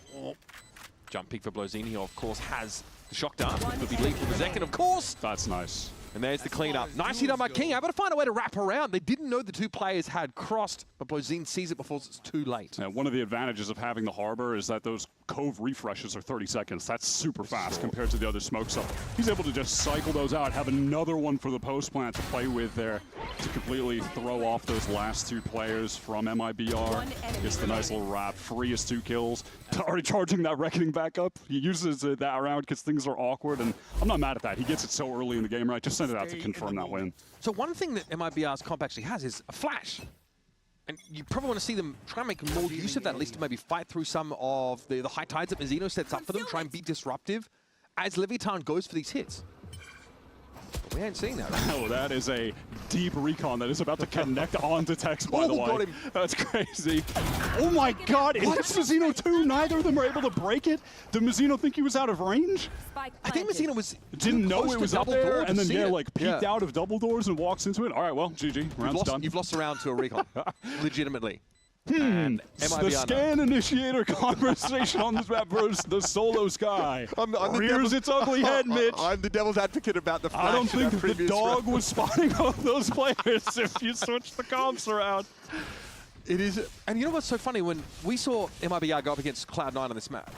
Jump pick for Blozine. He, of course, has the shock dart. Could be lethal for Zekin, of course. That's nice. And there's the cleanup. Nicely done by King. Able to find a way to wrap around. They didn't know the 2 players had crossed, but Blozine sees it before it's too late. Yeah, one of the advantages of having the Harbor is that those Cove refreshes are 30 seconds. That's super fast compared to the other smoke stuff. He's able to just cycle those out, have another one for the post plant to play with there to completely throw off those last 2 players from MIBR. Gets the nice little wrap. Free is 2 kills. Already charging that Reckoning back up. He uses that around because things are awkward, and I'm not mad at that. He gets it so early in the game, right? Just send it out to confirm that win. So one thing that MIBR's comp actually has is a flash. And you probably want to see them try and make more use of that, at least to maybe fight through some of the high tides that Mazzino sets up for them, try and be disruptive as Leviathan goes for these hits. We ain't seen that. Oh, that is a deep recon that is about to connect onto text, by the way. Got him. That's crazy. Oh my god, is this Mazzino too? Neither of them were able to break it? Did Mazzino think he was out of range? I think Mazzino was didn't know close it to was up double there, door to and then, see yeah, it. like peeked out of double doors and walks into it. All right, well, GG. Round's done. You've lost a round to a recon. Legitimately. The scan initiator conversation on this map versus the solo sky. Rears its ugly head, Mitch. I'm the devil's advocate about the flash. I don't think the dog round. was spotting all those players if you switch the comps around. It is, and you know what's so funny? When we saw MIBR go up against Cloud9 on this map,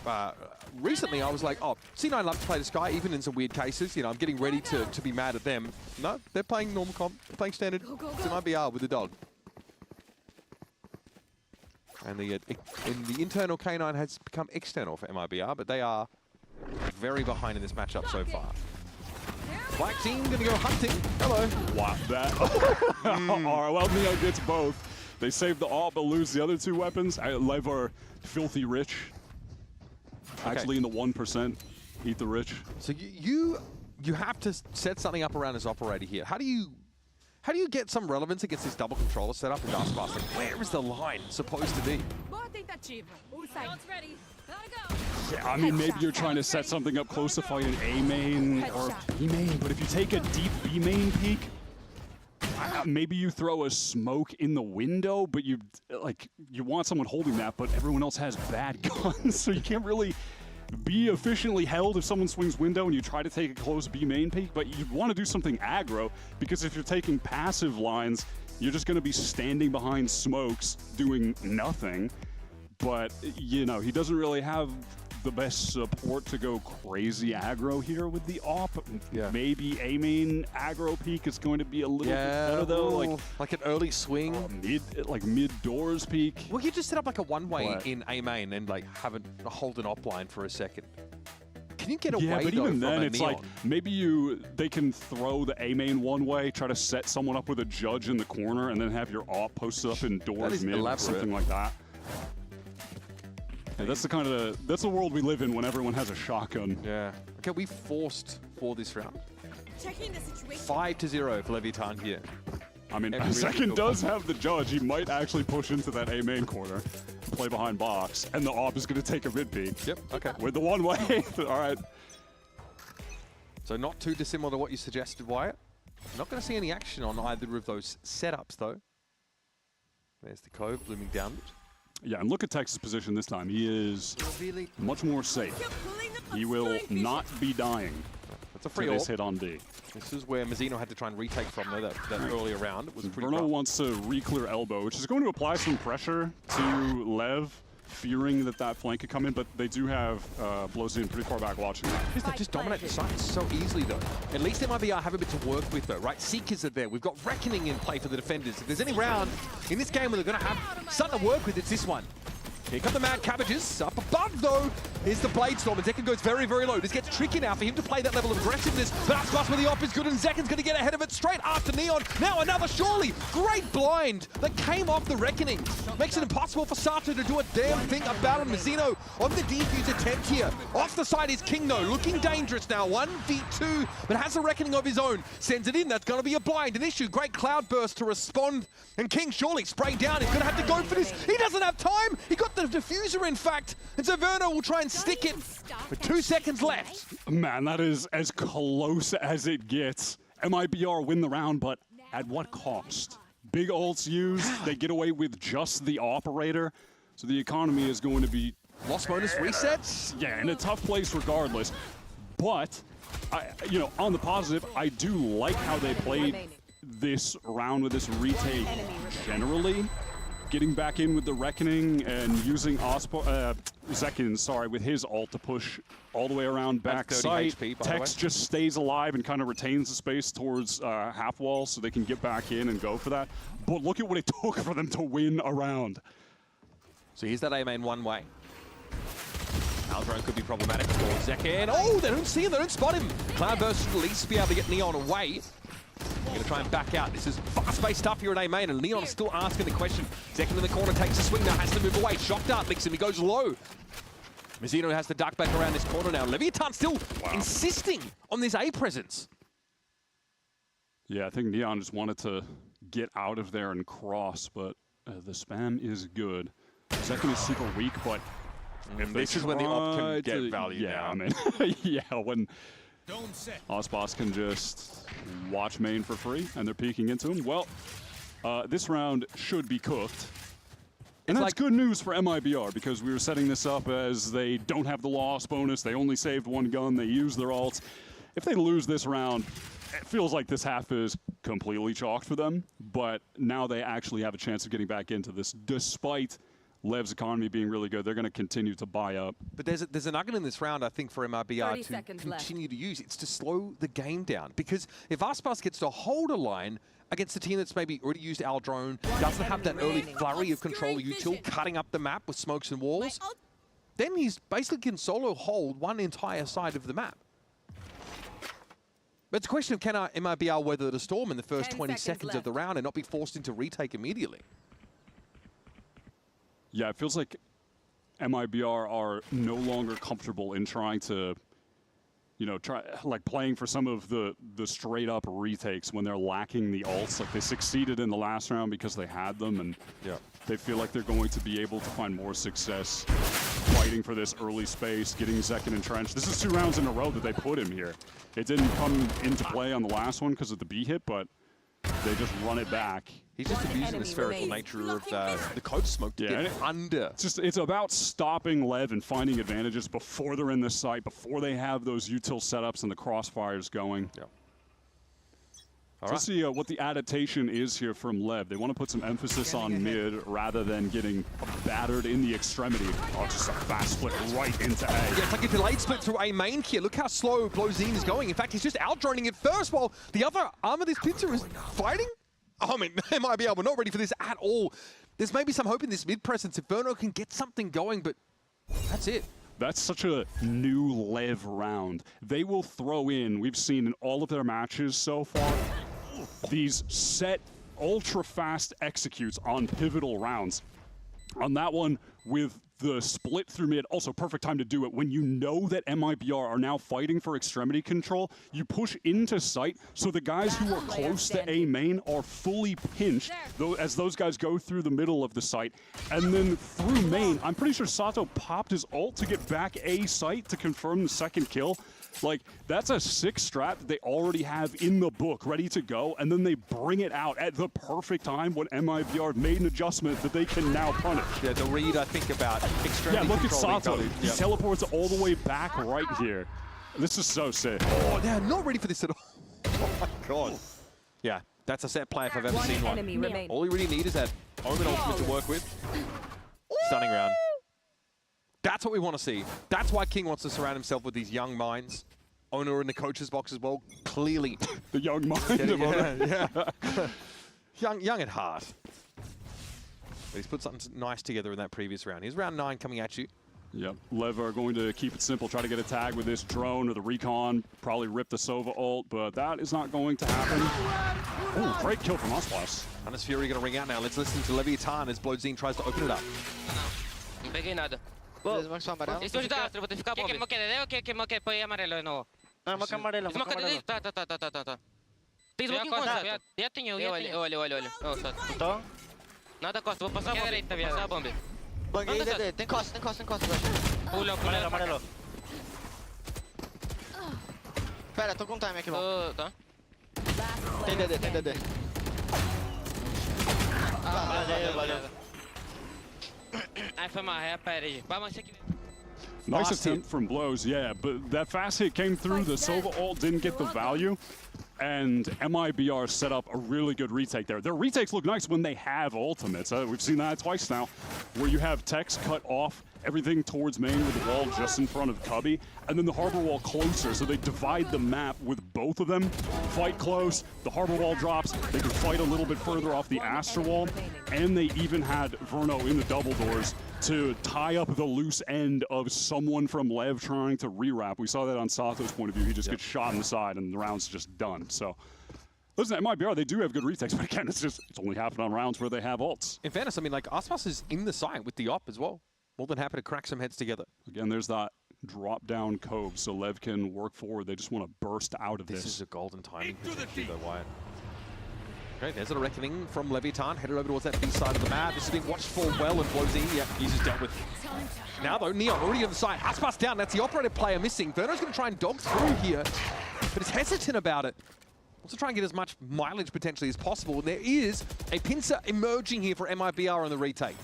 recently I was like, oh, C9 love to play the Sky, even in some weird cases. You know, I'm getting ready to be mad at them. No, they're playing normal comp, they're playing standard. It's MIBR with the dog. And the internal K9 has become external for MIBR, but they are very behind in this matchup so far. Black team gonna go hunting. Hello. Wow, that. All right, well, Neo gets both. They save the AWP, but lose the other two weapons. LEV are filthy rich. Actually in the 1%. Eat the rich. So you have to set something up around his operator here. How do you get some relevance against this double controller setup with Aspas? Like, where is the line supposed to be? Yeah, I mean, maybe you're trying to set something up close to fight an A main or B main, but if you take a deep B main peek, maybe you throw a smoke in the window, but you want someone holding that, but everyone else has bad guns, so you can't really be efficiently held if someone swings window and you try to take a close B main peek, but you want to do something aggro, because if you're taking passive lines, you're just going to be standing behind smokes doing nothing. But, you know, he doesn't really have the best support to go crazy aggro here with the AWP. Yeah. Maybe A main aggro peak is going to be a little bit better though. Like an early swing. Mid doors peak. Well, you just set up like a one-way in A main and like hold an op line for a second. Can you get away but though, even from then, a it's neon? like maybe they can throw the A main one way, try to set someone up with a judge in the corner, and then have your AWP posted up in doors mid, or something like that. Yeah, that's the world we live in when everyone has a shotgun. Yeah. Okay, we forced for this round. Checking the situation. 5-0 for Leviatán here. I mean, Second does have the judge. He might actually push into that A main corner, play behind box, and the AWP is going to take a mid peek. Yep. Okay. With the one way. All right. So not too dissimilar to what you suggested, Wyatt. Not going to see any action on either of those setups though. There's the Cove blooming down. Yeah, and look at Tex's position this time. He is much more safe. He will not be dying. That's a free this AWP. hit on D. This is where Mazzino had to try and retake from though, that earlier round. It was pretty Bruno rough. wants to re-clear elbow, which is going to apply some pressure to Lev, fearing that flank could come in, but they do have Blowsy pretty far back watching that. Because they just dominate the site so easily though. At least MIBR have a bit to work with though, right? Seekers are there. We've got Reckoning in play for the defenders. If there's any round in this game where they're going to have something to work with, it's this one. Here come the Mad Cabbages. Up above, though, is the Bladestorm. And Zekin goes very, very low. This gets tricky now for him to play that level of aggressiveness. But Aspas with the op is good, and Zekin's going to get ahead of it straight after Neon. Now another, surely. Great blind that came off the Reckoning. Makes it impossible for Sato to do a damn thing about him. Mazzino on the defuse attempt here. Off the side is King, though. Looking dangerous now. 1v2, but has a Reckoning of his own. Sends it in. That's going to be a blind. An issue. Great cloud burst to respond. And King surely spraying down. He's going to have to go for this. He doesn't have time. He got the diffuser, in fact. And so Verno will try and stick it with 2 seconds left. Man, that is as close as it gets. MIBR win the round, but at what cost? Big ults used. They get away with just the operator. So the economy is going to be... Lost bonus resets? Yeah, in a tough place regardless. But, on the positive, I do like how they played this round with this retake generally. Getting back in with the Reckoning and using Zekin, with his ult to push all the way around back site. Tex just stays alive and kind of retains the space towards half wall so they can get back in and go for that. But look at what it took for them to win a round. So here's that A main one way. Aldrone could be problematic for Zekin. Oh, they don't see him, they don't spot him. Cloudburst should at least be able to get Neon away. They're going to try and back out. This is fast-paced stuff here at A main, and Neon's still asking the question. Zekin in the corner takes a swing now, has to move away. Shock dart licks him, he goes low. Mazzino has to duck back around this corner now. Leviatán still insisting on this A presence. Yeah, I think Neon just wanted to get out of there and cross, but the spam is good. Second is super weak, but if this is when the op can get value. Yeah, now. I mean, yeah, when Aspas can just watch main for free and they're peeking into him. Well, this round should be cooked. And that's good news for MIBR because we were setting this up as they don't have the loss bonus. They only saved one gun. They used their ults. If they lose this round, it feels like this half is completely chalked for them. But now they actually have a chance of getting back into this despite LEV's economy being really good. They're going to continue to buy up. But there's a nugget in this round, I think, for MIBR to continue to use. It's to slow the game down. Because if Aspas gets to hold a line against a team that's maybe already used our drone, doesn't have that early flurry of control util, cutting up the map with smokes and walls, then he's basically can solo hold one entire side of the map. But it's a question of can MIBR weather the storm in the first 20 seconds of the round and not be forced into retake immediately? Yeah, it feels like MIBR are no longer comfortable in trying to, you know, playing for some of the straight up retakes when they're lacking the ults. Like they succeeded in the last round because they had them, and they feel like they're going to be able to find more success fighting for this early space, getting second entrenched. This is 2 rounds in a row that they put him here. It didn't come into play on the last one because of the B hit, but they just run it back. He's just abusing the spherical nature of the coach smoke to get under. It's about stopping LEV and finding advantages before they're in the site, before they have those util setups and the crossfires going. Yeah. Let's see what the adaptation is here from LEV. They want to put some emphasis on mid rather than getting battered in the extremity. Oh, just a fast split right into A. Yeah, it's like a delayed split through A main here. Look how slow Blowzine is going. In fact, he's just out-droning it first while the other arm of this pincer is fighting. Oh, I mean, MIBR, we're not ready for this at all. There's maybe some hope in this mid presence. Inferno can get something going, but that's it. That's such a new LEV round. They will throw in, we've seen in all of their matches so far, these set ultra-fast executes on pivotal rounds. On that one, with the split through mid, also perfect time to do it. When you know that MIBR are now fighting for extremity control, you push into sight, so the guys who are close to A main are fully pinched as those guys go through the middle of the site. And then through main, I'm pretty sure Sato popped his ult to get back A site to confirm the second kill. Like, that's a sick strat that they already have in the book, ready to go, and then they bring it out at the perfect time when MIBR made an adjustment that they can now punish. Yeah, the read, I think, about extremely look at Sato. He teleports all the way back right here. This is so sick. Oh, they're not ready for this at all. Oh, my God. Yeah, that's a set play if I've ever seen one. All you really need is that Omen ultimate to work with. Stunning round. That's what we want to see. That's why King wants to surround himself with these young minds. Owner in the coach's box as well, clearly. The young mind of Owner. Yeah. young at heart. But he's put something nice together in that previous round. Here's round 9 coming at you. Yep, LEV are going to keep it simple, try to get a tag with this drone or the recon, probably rip the Sova ult, but that is not going to happen. Oh, great kill from Aspas. Hannes Fury going to ring out now. Let's listen to Leviatán as Blowzine tries to open it up. Não peguei nada. Eles são amarelos. Estou de dastro, vou ter que ficar bom. Quer que deu ou quer põe amarelo de novo? Não, moca amarelo. Moca amarelo. Tá. Tem smoke em conta. Já tenho. Olha. Então? Nada costa, vou passar a bomba. Passar a bomba. Banguei DD. Tem costa. Pula. Amarelo. Pera, tô com time aqui, bom. Tá. Tem DD. Valeu. Aí foi mal, é a parede. Vamos aqui. Nice attempt from Blows, yeah, but that fast hit came through, the Sova ult didn't get the value, and MIBR set up a really good retake there. Their retakes look nice when they have ultimates. We've seen that twice now, where you have Tex cut off everything towards main with the wall just in front of Cubby, and then the harbor wall closer, so they divide the map with both of them. Fight close, the harbor wall drops, they can fight a little bit further off the Astra wall, and they even had Verno in the double doors to tie up the loose end of someone from LEV trying to re-wrap. We saw that on Sato's point of view. He just gets shot in the side and the round's just done. So, listen, at MIBR, they do have good retakes, but again, it's only happened on rounds where they have ults. In fairness, I mean, like, Aspas is in the site with the op as well. More than happy to crack some heads together. Again, there's that drop-down cove, so LEV can work forward. They just want to burst out of this. This is a golden timing position, though, Wyatt. Okay, there's a reckoning from Leviathan, headed over towards that B side of the map. This is being watched for well and blows in. Yeah, he's just dealt with. Now though, Neon already on the side. Aspas down, that's the operator player missing. Verno's going to try and dog through here, but is hesitant about it. Also try and get as much mileage potentially as possible. And there is a pincer emerging here for MIBR on the retake.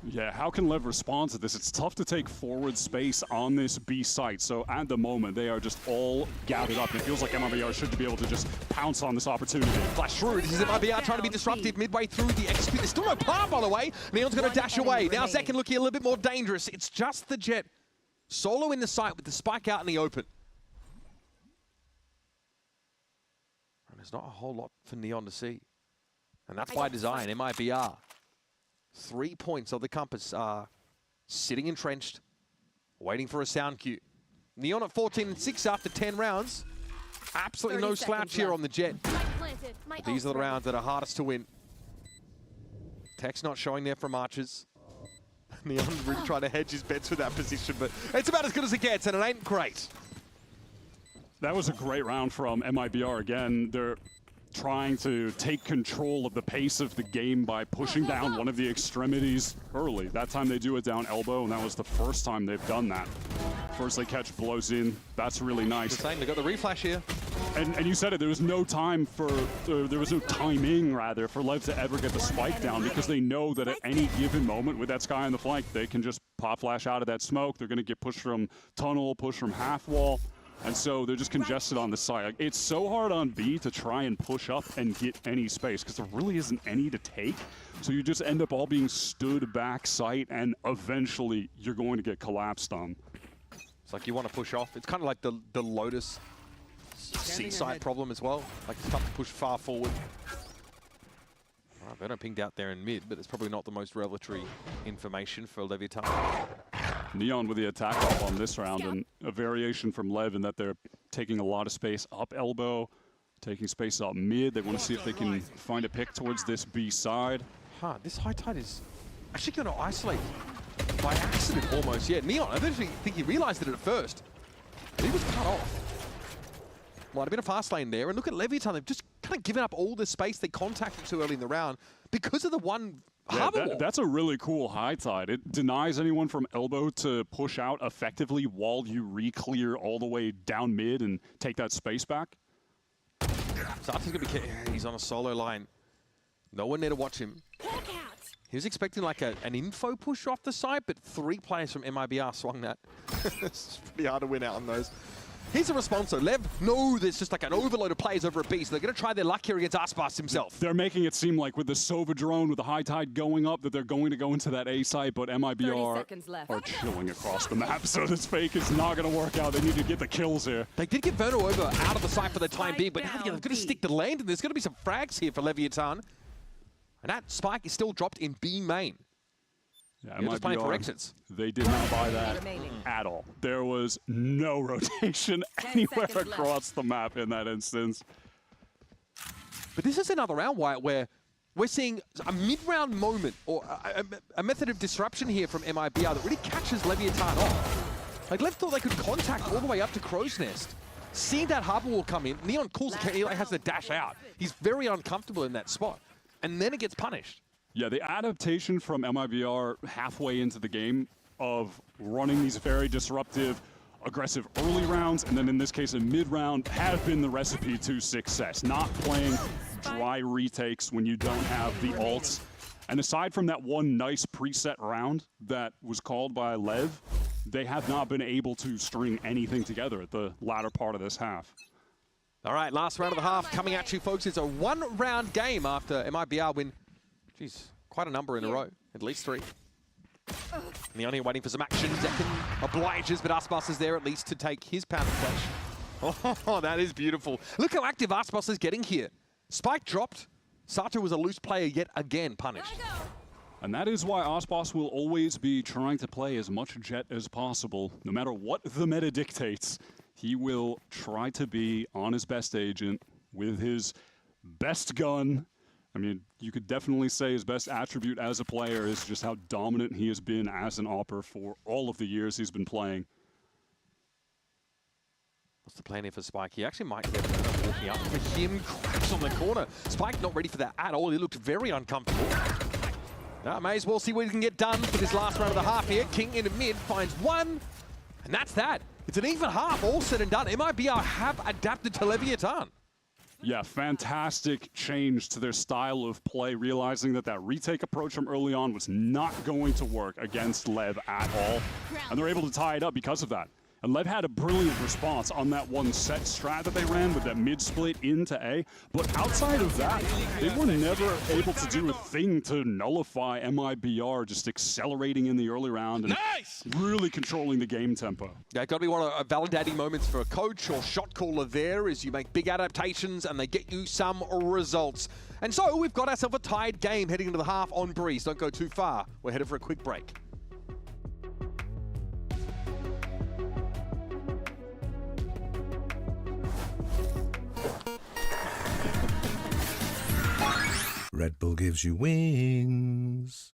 Yeah, how can LEV respond to this? It's tough to take forward space on this B site. So at the moment, they are just all gathered up. It feels like MIBR should be able to just pounce on this opportunity. Flash through. This is MIBR trying to be disruptive midway through the execute. There's still no par, by the way. Neon's going to dash away. Now Zek looking a little bit more dangerous. It's just the Jet solo in the site with the spike out in the open. And there's not a whole lot for Neon to see. And that's by design, MIBR. 3 points of the compass are sitting entrenched, waiting for a sound cue. Neon at 14-6 after 10 rounds. Absolutely no slouch here on the Jet. These are the rounds that are hardest to win. Tech's not showing there from Archers. Neon really trying to hedge his bets with that position, but it's about as good as it gets, and it ain't great. That was a great round from MIBR again. They're trying to take control of the pace of the game by pushing down one of the extremities early. That time they do it down elbow, and that was the first time they've done that. First they catch blows in. That's really nice. Just saying, they got the reflash here. And you said it, there was no time for, there was no timing rather for LEV to ever get the spike down, because they know that at any given moment with that Sky on the flank, they can just pop flash out of that smoke. They're going to get pushed from tunnel, pushed from half wall. And so they're just congested on the side. Like, it's so hard on B to try and push up and get any space, because there really isn't any to take. So you just end up all being stood back sight, and eventually you're going to get collapsed on. It's like you want to push off. It's kind of like the Lotus C-side problem as well. Like it's tough to push far forward. Right, Verno pinged out there in mid, but it's probably not the most revelatory information for Leviathan. Neon with the attack up on this round, and a variation from LEV in that they're taking a lot of space up elbow, taking space up mid. They want to see if they can find a pick towards this B side. Huh, this high tide is actually going to isolate by accident almost. Yeah, Neon, I eventually think he realized it at first. But he was cut off. Might have been a fast lane there. And look at Leviathan, they've just kind of given up all the space they contacted too early in the round because of the one harbor wall. That's a really cool high tide. It denies anyone from elbow to push out effectively while you re-clear all the way down mid and take that space back. Sarte's going to be he's on a solo line. No one there to watch him. He was expecting like an info push off the side, but 3 players from MIBR swung that. It's pretty hard to win out on those. Here's a response though. LEV know there's just like an overload of players over at B, so they're going to try their luck here against Aspas himself. They're making it seem like with the Sova drone, with the high tide going up, that they're going to go into that A site, but MIBR are chilling across the map, so this fake is not going to work out. They need to get the kills here. They did get Verno over out of the site for the time being, but now they're going to stick to land, and there's going to be some frags here for Leviathan. And that spike is still dropped in B main. Yeah, You're just playing for exits. They did not buy that at all. There was no rotation anywhere across the map in that instance. But this is another round, Wyatt, where we're seeing a mid-round moment or a method of disruption here from MIBR that really catches Leviathan off. Like, LEV thought they could contact all the way up to Crow's Nest. Seeing that harbor wall come in, Neon calls it, he has to dash out. He's very uncomfortable in that spot. And then it gets punished. Yeah, the adaptation from MIBR halfway into the game of running these very disruptive, aggressive early rounds, and then in this case a mid-round, have been the recipe to success. Not playing dry retakes when you don't have the ults. And aside from that one nice preset round that was called by LEV, they have not been able to string anything together at the latter part of this half. All right, last round of the half coming at you, folks. It's a one-round game after MIBR win. Jeez, quite a number in a row, at least 3. Neon here waiting for some action. Zekin obliges, but Aspas is there at least to take his pound of flesh. Oh, that is beautiful. Look how active Aspas is getting here. Spike dropped. Sato was a loose player yet again punished. And that is why Aspas will always be trying to play as much Jet as possible. No matter what the meta dictates, he will try to be on his best agent with his best gun. I mean, you could definitely say his best attribute as a player is just how dominant he has been as an AWPer for all of the years he's been playing. What's the plan here for Spike? He actually might get walking up for him. Cracks on the corner. Spike not ready for that at all. He looked very uncomfortable. Now, may as well see what he can get done for this last round of the half here. King into mid finds one, and that's that. It's an even half, all said and done. MIBR have adapted to Leviathan. Yeah, fantastic change to their style of play, realizing that that retake approach from early on was not going to work against LEV at all. And they're able to tie it up because of that. And LEV had a brilliant response on that one set strat that they ran with that mid split into A. But outside of that, they were never able to do a thing to nullify MIBR, just accelerating in the early round and really controlling the game tempo. Yeah, got to be one of validating moments for a coach or shot caller there as you make big adaptations and they get you some results. And so we've got ourselves a tied game heading into the half on Breeze. Don't go too far. We're headed for a quick break. Red Bull gives you wings.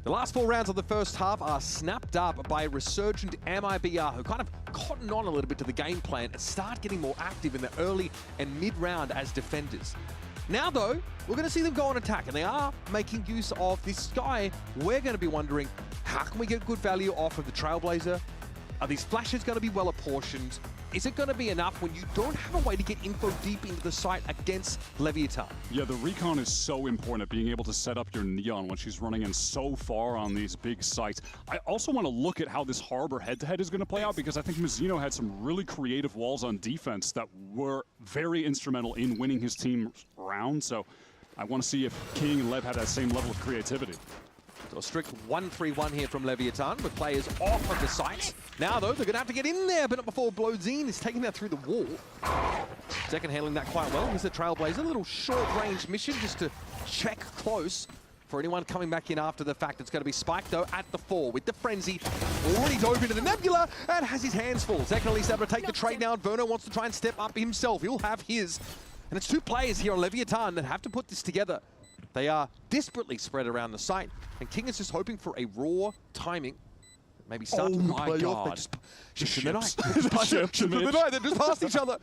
The last 4 rounds of the first half are snapped up by resurgent MIBR, who kind of cotton on a little bit to the game plan and start getting more active in the early and mid-round as defenders. Now, though, we're going to see them go on attack, and they are making use of this Sky. We're going to be wondering, how can we get good value off of the Trailblazer? Are these flashes going to be well apportioned? Is it going to be enough when you don't have a way to get info deep into the site against Leviathan? Yeah, the recon is so important at being able to set up your Neon when she's running in so far on these big sites. I also want to look at how this Harbor head-to-head is going to play out, because I think Mizzino had some really creative walls on defense that were very instrumental in winning his team round. So I want to see if King and Lev had that same level of creativity. So a strict 1-3-1 here from Leviathan with players off of the sites. Now, though, they're going to have to get in there, but not before Blodine is taking that through the wall. Second handling that quite well. Here's the Trailblazer. A little short-range mission just to check close for anyone coming back in after the fact. It's going to be Spike, though, at the 4 with the Frenzy. Already dove into the Nebula and has his hands full. Secondly's able to take the trade now. Verno wants to try and step up himself. He'll have his. And it's 2 players here on Leviathan that have to put this together. They are desperately spread around the site, and King is just hoping for a raw timing. Maybe start to play off. Just in the night. They just passed each other.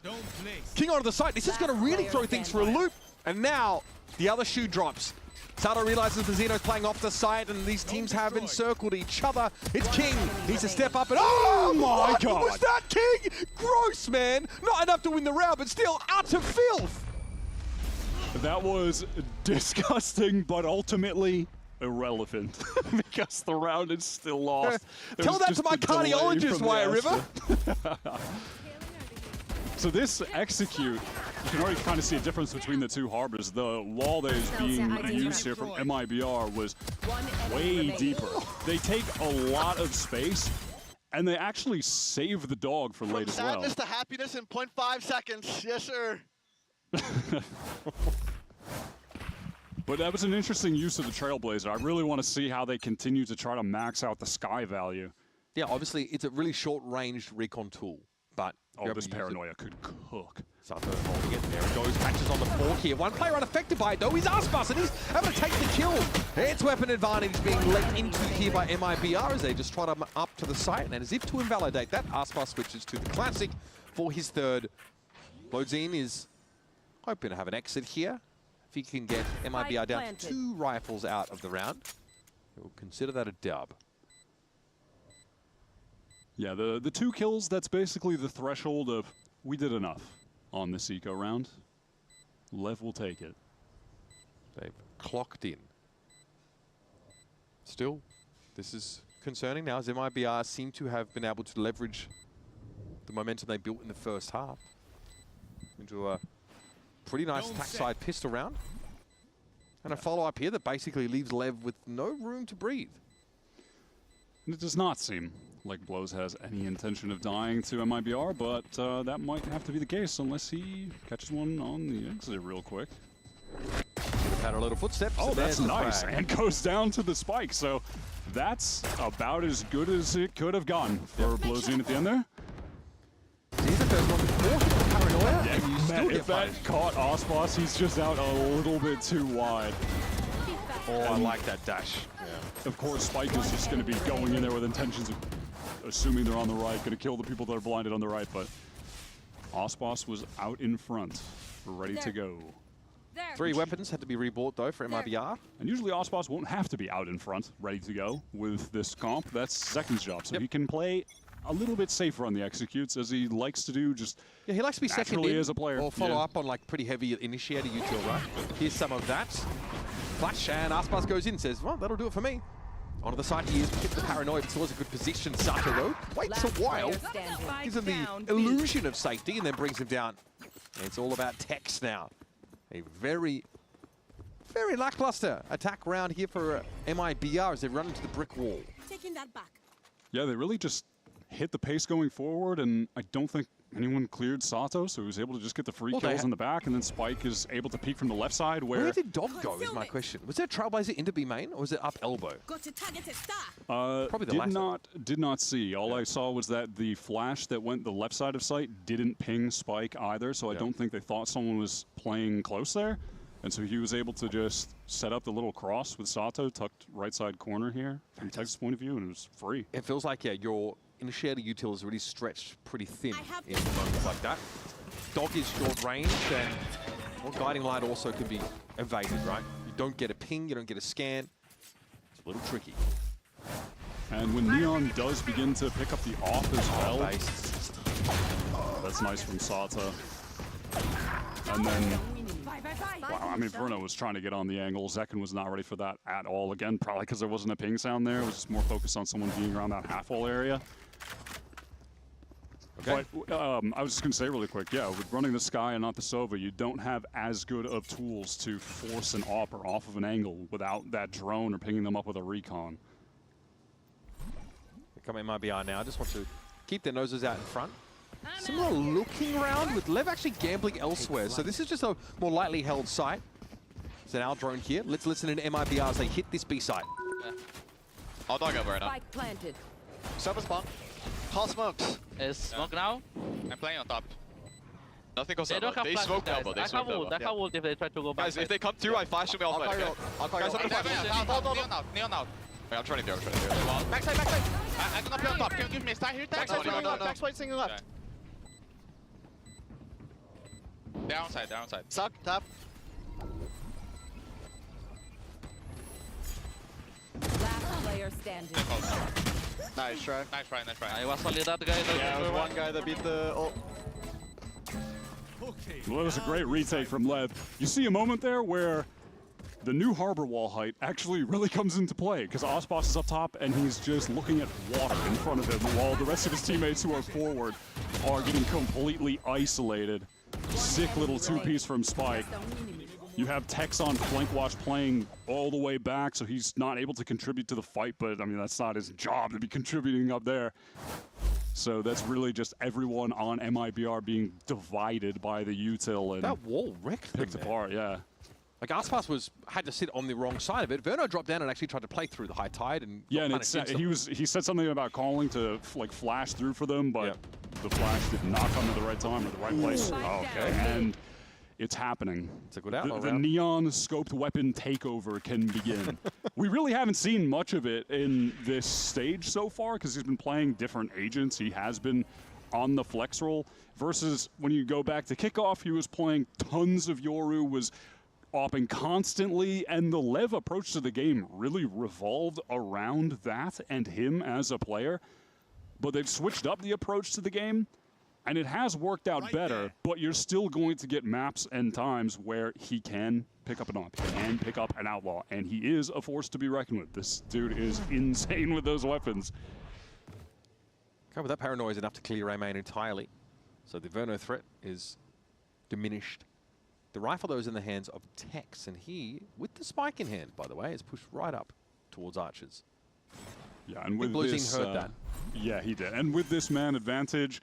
King onto the site. This is going to really throw things for a loop. And now the other shoe drops. Sato realizes Mizzino's playing off the site, and these teams have encircled each other. It's King. Needs to step up, and oh my God! What was that, King? Gross, man. Not enough to win the round, but still utter filth. That was disgusting, but ultimately irrelevant because the round is still lost. Tell that to my cardiologist, Wyatt River. So this execute, you can already kind of see a difference between the 2 harbors. The wall that is being used here from MIBR was way deeper. They take a lot of space, and they actually save the dog for late as well. Sadness to happiness in 0.5 seconds. Yes, sir. But that was an interesting use of the Trailblazer. I really want to see how they continue to try to max out the Sky value. Yeah, obviously it's a really short-ranged recon tool, but this Paranoia could cook. Sato holding it. There it goes. Patches on the fork here. One player unaffected by it, though. He's Aspas, and he's able to take the kill. It's weapon advantage being let into here by MIBR as they just trot him up to the site, and as if to invalidate that, Aspas switches to the Classic for his 3rd. Blodine is hoping to have an exit here. If he can get MIBR down to 2 rifles out of the round, he'll consider that a dub. Yeah, the 2 kills, that's basically the threshold of we did enough on this eco round. Lev will take it. They've clocked in. Still, this is concerning now as MIBR seem to have been able to leverage the momentum they built in the first half into a pretty nice tackside pistol round. And a follow-up here that basically leaves Lev with no room to breathe. And it does not seem like Blows has any intention of dying to MIBR, but that might have to be the case unless he catches one on the exit real quick. Had a little footsteps. Oh, that's nice. And goes down to the spike. So that's about as good as it could have gone for Blowsian at the end there. He's the first one. Paranoia. Yeah, and you still if that caught Aspas, he's just out a little bit too wide. Oh, I like that dash. Yeah. Of course, Spike is just going to be going in there with intentions of assuming they're on the right, going to kill the people that are blinded on the right, but Aspas was out in front, ready to go. 3 weapons had to be rebought though for MIBR. And usually Aspas won't have to be out in front, ready to go with this comp. That's Zekin's job, so he can play a little bit safer on the executes as he likes to do. Just yeah, he likes to be second in as a player. Or follow up on like pretty heavy initiator util, right? Here's some of that. Flash, and Aspas goes in, says, well, that'll do it for me. Onto the side he is, hit the Paranoia, but still has a good position. Sato though waits a while, gives him the illusion of safety, and then brings him down. And it's all about Tex now. A very, very lackluster attack round here for MIBR as they run into the brick wall. Taking that back. Yeah, they really just hit the pace going forward, and I don't think anyone cleared Sato, so he was able to just get the free kills in the back, and then Spike is able to peek from the left side. Where did Dog go is my question. Was there a Trailblazer into B main, or was it up elbow? Got to target a star. Probably the latter. Did not see. All I saw was that the flash that went the left side of site didn't ping Spike either, so I don't think they thought someone was playing close there. And so he was able to just set up the little cross with Sato, tucked right side corner here from Texas' point of view, and it was free. It feels like, yeah, your initiator util is really stretched pretty thin in moments like that. Dog is short range, and well, guiding light also can be evaded, right? You don't get a ping, you don't get a scan. It's a little tricky. And when Neon does begin to pick up the off as well, that's nice from Sato. And then, wow, I mean, Bruno was trying to get on the angle. Zekin was not ready for that at all. Again, probably because there wasn't a ping sound there. It was just more focused on someone being around that half-wall area. Okay. But I was just going to say really quick, yeah, with running the Sky and not the Sova, you don't have as good of tools to force an AWP off of an angle without that drone or pinging them up with a recon. They come in MIBR now. Just want to keep their noses out in front. Similar looking round with Lev actually gambling elsewhere. So this is just a more lightly held site. It's an out drone here. Let's listen in MIBR as they hit this B site. Yeah. I'll dog over right now. Spike planted. Sova spawn. Call smokes. Is smoke now? I'm playing on top. Nothing goes up. They smoked elbow. They smoked elbow. I have ult if they try to go back. Guys, if they come through, I flash them all. I'll call you. Neon out. Wait, I'm trying to do it. Backside. I'm gonna play on top. Can you give me a start here? Backside single left. Downside. Suck, top. Last player standing. Nice try. I was only that guy. Yeah, there was one guy that beat the ult. Well, that was a great retake from Lev. You see a moment there where the new harbor wall height actually really comes into play because Aspas is up top and he's just looking at water in front of him while the rest of his teammates who are forward are getting completely isolated. Sick little two-piece from Spike. You have Tex on flank watch playing all the way back, so he's not able to contribute to the fight, but I mean, that's not his job to be contributing up there. So that's really just everyone on MIBR being divided by the util and that wall wrecked them, picked apart, yeah. Like Aspas had to sit on the wrong side of it. Verno dropped down and actually tried to play through the high tide and yeah, and he said something about calling to like flash through for them, but the flash did not come at the right time or the right place. Okay. And it's happening. It's a good outlaw the neon scoped weapon takeover can begin. We really haven't seen much of it in this stage so far because he's been playing different agents. He has been on the flex roll versus when you go back to kickoff, he was playing tons of Yoru, was opping constantly, and the LEV approach to the game really revolved around that and him as a player. But they've switched up the approach to the game, and it has worked out better, but you're still going to get maps and times where he can pick up an op, he can pick up an outlaw, and he is a force to be reckoned with. This dude is insane with those weapons. Okay, but that paranoia is enough to clear A main entirely. So the Verno threat is diminished. The rifle, though, is in the hands of Tex, and he, with the spike in hand, by the way, is pushed right up towards Archers. Yeah, and with Blue Team this, heard that. Yeah, he did. And with this man advantage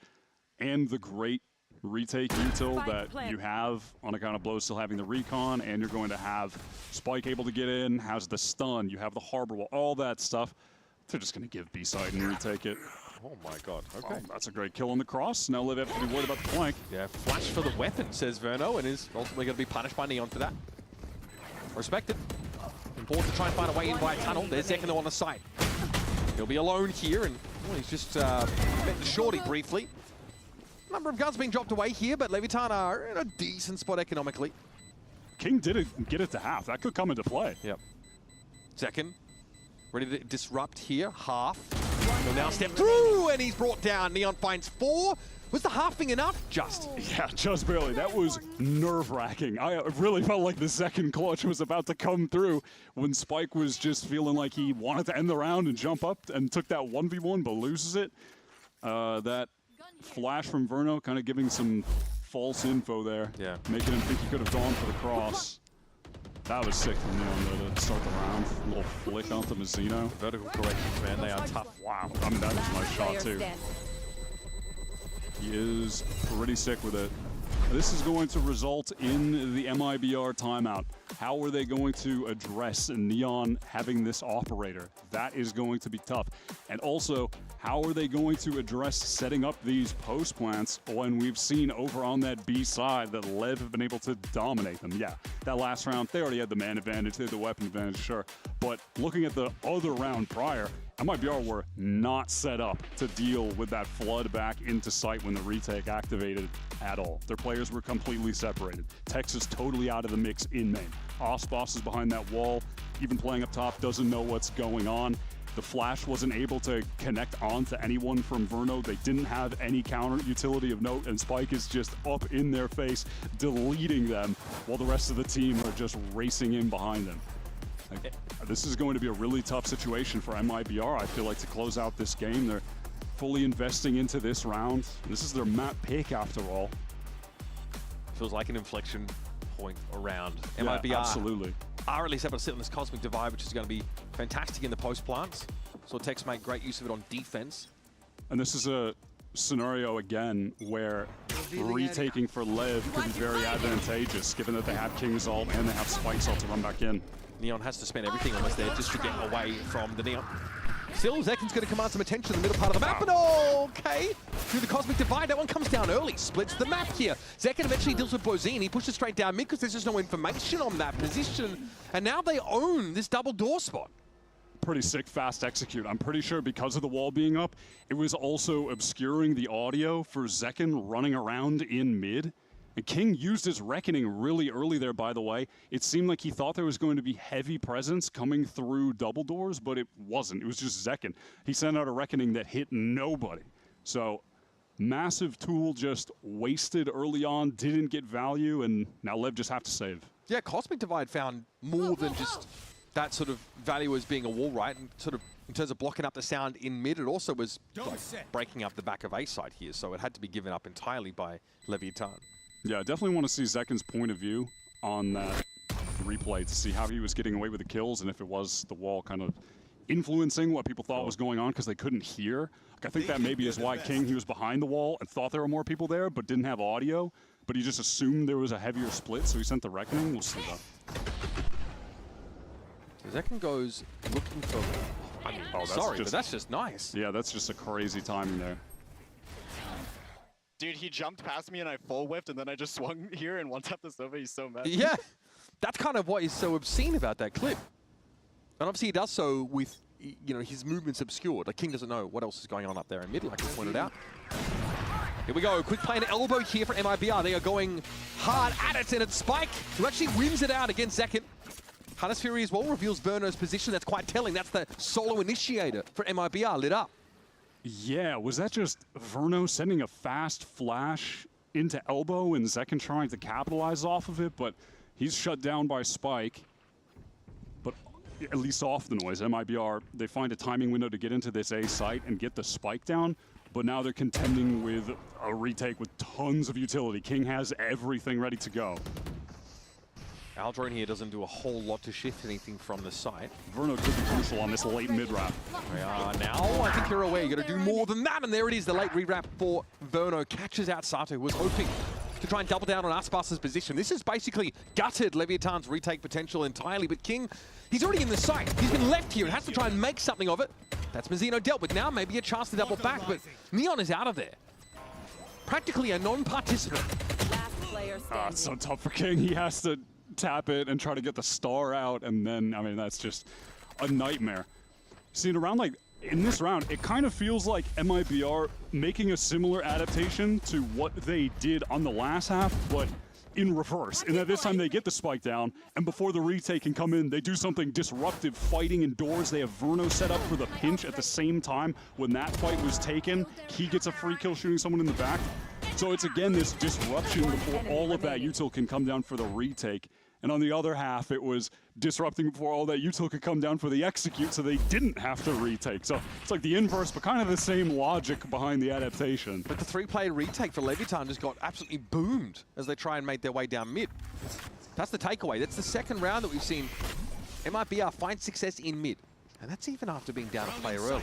and the great retake util that you have on account of Blow still having the recon, and you're going to have Spike able to get in, has the stun, you have the harbor wall, all that stuff. They're just going to give B-side and retake it. Oh my god, okay. Oh, that's a great kill on the cross. Now Liv have to be worried about the flank. Yeah, flash for the weapon, says Verno, and is ultimately going to be punished by Neon for that. Respected. Important to try and find a way in by a tunnel. There's Zekino on the site. He'll be alone here, and well, he's just met the shorty briefly. Number of guns being dropped away here, but Leviathan are in a decent spot economically. King didn't get it to half. That could come into play. Yep. Second, ready to disrupt here. Half. He'll now step through, and he's brought down. Neon finds 4. Was the halving enough? Just. Yeah, just barely. That was nerve-wracking. I really felt like the second clutch was about to come through when Spike was just feeling like he wanted to end the round and jump up and took that 1v1, but loses it. That flash from Verno kind of giving some false info there. Yeah. Making him think he could have gone for the cross. That was sick from Neon to start the round. A little flick onto Mazzino. Vertical corrections, man. They are tough. Wow. I mean, that was a nice shot, too. He is pretty sick with it. This is going to result in the MIBR timeout. How are they going to address Neon having this operator? That is going to be tough. And also, how are they going to address setting up these post plants when we've seen over on that B side that LEV have been able to dominate them? Yeah, that last round, they already had the man advantage, they had the weapon advantage, sure. But looking at the other round prior, MIBR were not set up to deal with that flood back into sight when the retake activated at all. Their players were completely separated. Tex is totally out of the mix in main. Aspas is behind that wall, even playing up top, doesn't know what's going on. The flash wasn't able to connect on to anyone from Verno. They didn't have any counter utility of note, and Spike is just up in their face, deleting them, while the rest of the team are just racing in behind them. Like, this is going to be a really tough situation for MIBR, I feel like, to close out this game. They're fully investing into this round. This is their map pick, after all. Feels like an inflection point around Yeah, MIBR. absolutely. Are at least able to sit on this Cosmic Divide, which is going to be fantastic in the post plants. So Tex make great use of it on defense. And this is a scenario, again, where retaking for LEV could be very advantageous, given that they have King's ult and they have Spike's ult to run back in. Neon has to spend everything almost there just to get away from the Neon. Still, Zekin's going to command some attention in the middle part of the map, and okay, through the Cosmic Divide, that one comes down early, splits the map here. Zekin eventually deals with Bozine, he pushes straight down mid because there's just no information on that position, and now they own this double door spot. Pretty sick, fast execute. I'm pretty sure because of the wall being up, it was also obscuring the audio for Zekin running around in mid. And King used his Reckoning really early there, by the way. It seemed like he thought there was going to be heavy presence coming through double doors, but it wasn't. It was just Zekin. He sent out a Reckoning that hit nobody. So, massive tool just wasted early on, didn't get value, and now LEV just have to save. Yeah, Cosmic Divide found more than just that sort of value as being a wall, right? And sort of in terms of blocking up the sound in mid, it also was like breaking up the back of A side here, so it had to be given up entirely by Leviathan. Yeah, I definitely want to see Zekin's point of view on that replay to see how he was getting away with the kills and if it was the wall kind of influencing what people thought was going on because they couldn't hear. Like, I think that maybe is why King, he was behind the wall and thought there were more people there but didn't have audio, but he just assumed there was a heavier split, so he sent the Reckoning. We'll see that. Zekin goes looking for... I mean, sorry, but that's just nice. Yeah, that's just a crazy timing there. Dude, he jumped past me and I full whiffed, and then I just swung here and one-tapped the Sova. He's so mad. Yeah, that's kind of what is so obscene about that clip. And obviously he does so with, you know, his movements obscured. Like, King doesn't know what else is going on up there in mid, like we pointed out. Here we go, quick play and elbow here for MIBR. They are going hard at it, and it's Spike who actually wins it out against Zekin. Hunter's Fury as well reveals Verno's position. That's quite telling. That's the solo initiator for MIBR lit up. Yeah, was that just Verno sending a fast flash into elbow and Zekin trying to capitalize off of it? But he's shut down by Spike. But at least off the noise, MIBR, they find a timing window to get into this A site and get the Spike down. But now they're contending with a retake with tons of utility. King has everything ready to go. Aldrone here doesn't do a whole lot to shift anything from the site. Verno could be crucial on this late mid-wrap. They are now. I think you're aware. You got to do more than that. And there it is, the late re-wrap for Verno. Catches out Sato, who was hoping to try and double down on Aspas's position. This has basically gutted Leviatan's retake potential entirely. But King, he's already in the site. He's been left here and has to try and make something of it. That's Mazzino dealt with. Now maybe a chance to double back, but Neon is out of there. Practically a non-participant. It's so tough for King. He has to tap it and try to get the star out, and then, I mean, that's just a nightmare. See, in a round like, in this round, it kind of feels like MIBR making a similar adaptation to what they did on the last half, but in reverse. In that this time they get the spike down, and before the retake can come in, they do something disruptive, fighting indoors. They have Verno set up for the pinch at the same time. When that fight was taken, he gets a free kill shooting someone in the back. So it's again this disruption before all of that util can come down for the retake. And on the other half, it was disrupting before all that util could come down for the execute, so they didn't have to retake. So it's like the inverse, but kind of the same logic behind the adaptation. But the three-player retake for Leviathan just got absolutely boomed as they try and make their way down mid. That's the takeaway. That's the second round that we've seen MIBR find success in mid. And that's even after being down a player early.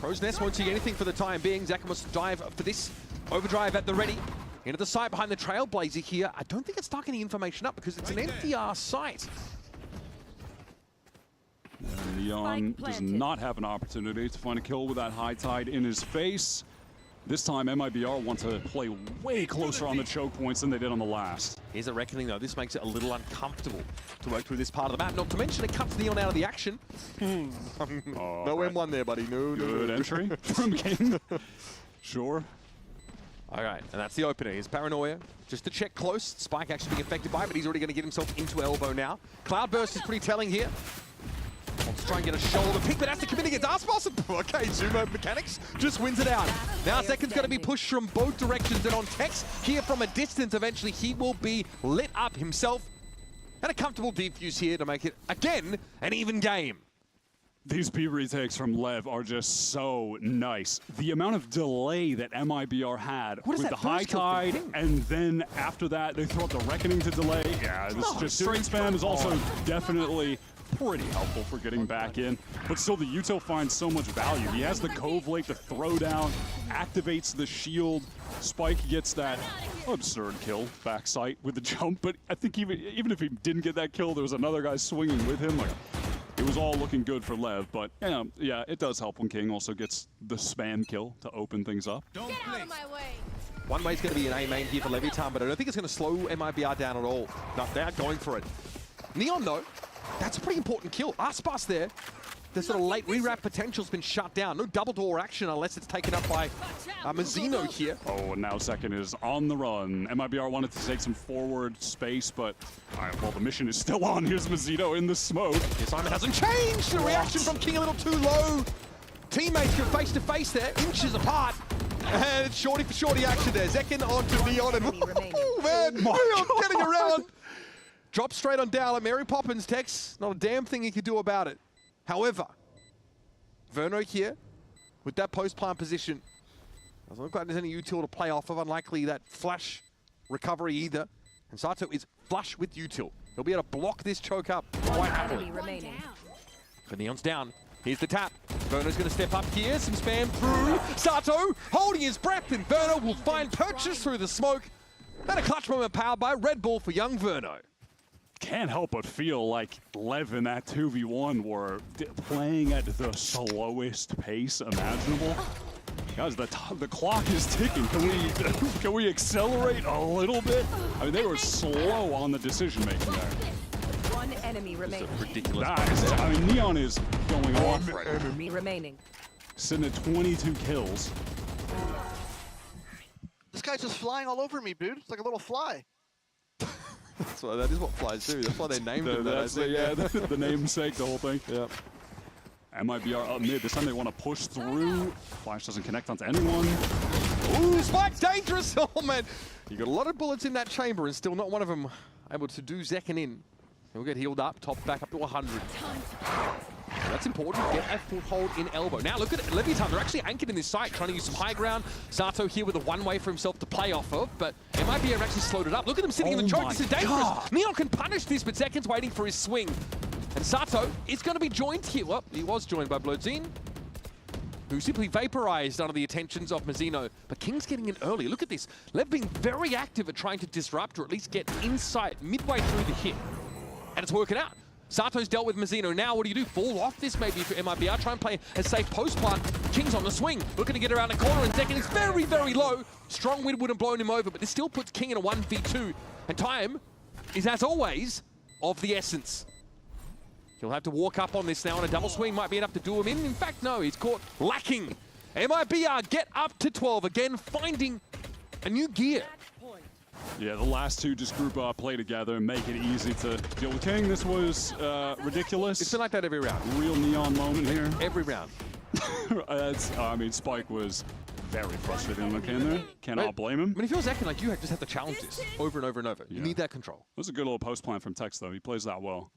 Crow's Nest won't see anything for the time being. Zaka must dive for this overdrive at the ready. Into the site behind the Trailblazer here. I don't think it's stuck any information up because it's an NTR site. Leon does not have an opportunity to find a kill with that high tide in his face. This time, MIBR want to play way closer on the choke points than they did on the last. Here's a reckoning, though. This makes it a little uncomfortable to work through this part of the map. Not to mention, it cuts Neon out of the action. No M1 there, buddy. No, Good entry from King. Sure. All right, and that's the opener. Here's Paranoia, just to check close. Spike actually being affected by it, but he's already going to get himself into elbow now. Cloudburst is pretty telling here. Wants to try and get a shoulder pick, but has to commit against Aspas. Okay, Zumo Mechanics just wins it out. Now Zekin's going to be pushed from both directions, and on Tex, here from a distance, eventually he will be lit up himself. And a comfortable defuse here to make it, again, an even game. These B retakes from LEV are just so nice. The amount of delay that MIBR had with the high tide, and then after that, they throw up the reckoning to delay. Yeah, this just straight spam is also definitely pretty helpful for getting back in. But still, the util finds so much value. He has the Cove Lake to throw down, activates the shield. Spike gets that absurd kill, backside with the jump. But I think even if he didn't get that kill, there was another guy swinging with him. Like, it was all looking good for LEV, but yeah, it does help when King also gets the spam kill to open things up. Get out of my way. One way's going to be an A main here for Leviathan, but I don't think it's going to slow MIBR down at all. No, they're going for it. Neon, though, that's a pretty important kill. Aspas there, the sort of late re-wrap potential's been shut down. No double door action unless it's taken up by Mazzino here. Oh, and now Second is on the run. MIBR wanted to take some forward space, but well, the mission is still on. Here's Mazzino in the smoke. The assignment hasn't changed. The reaction from King a little too low. Teammates go face to face there, inches apart. And it's shorty for shorty action there. Zekin onto Neon, and oh man, Neon getting around. Drop straight on down. Mary Poppins Tex. Not a damn thing he could do about it. However, Verno here, with that post-plant position, doesn't look like there's any util to play off of, unlikely that flash recovery either. And Sato is flush with util. He'll be able to block this choke up quite happily. But Neon's down. Here's the tap. Verno's going to step up here, some spam through. Sato holding his breath, and Verno will find purchase through the smoke. And a clutch moment powered by Red Bull for young Verno. Can't help but feel like LEV in that 2v1 were playing at the slowest pace imaginable. Guys, the clock is ticking. Can we accelerate a little bit? I mean, they were slow on the decision making there. One enemy remaining. Ridiculous. Nice. I mean, Neon is going off right now. Enemy remaining. Sitting at 22 kills. guy's just flying all over me, dude. It's like a little fly. That is what flies do. That's why they named him that. That's the namesake, the whole thing. Yeah. MIBR up mid. This time they want to push through. Flash doesn't connect onto anyone. Ooh, Spike's dangerous. Oh, man. You got a lot of bullets in that chamber and still not one of them able to do Zekken in. He'll get healed up, top back up to 100. So that's important. Get a foothold in elbow. Now look at it. Leviatán. They're actually anchored in this site, trying to use some high ground. Sato here with a one-way for himself to play off of, but MIBR have actually slowed it up. Look at them sitting in the choke. This is dangerous. Neon can punish this, but Zekken's waiting for his swing. And Sato is going to be joined here. Well, he was joined by Blodzin, who simply vaporized under the attentions of Mazzino. But King's getting in early. Look at this. Lev being very active at trying to disrupt or at least get insight midway through the hit. And it's working out. Sato's dealt with Mazzino. Now, what do you do? Fall off this maybe for MIBR. Try and play a safe post plant. King's on the swing. Looking to get around the corner, and Zekken is very, very low. Strong wind would have blown him over, but this still puts King in a 1v2. And time is, as always, of the essence. He'll have to walk up on this now, and a double swing might be enough to do him in. In fact, no, he's caught lacking. MIBR get up to 12, again finding a new gear. Yeah, the last two just group up, play together, and make it easy to deal with King. This was ridiculous. It's been like that every round. Real Neon moment here. Every round. I mean, Spike was very frustrated in the game there. Cannot blame him. I mean, it feels like you just have to challenge this over and over and over. You need that control. That was a good little post plan from Tex, though. He plays that well.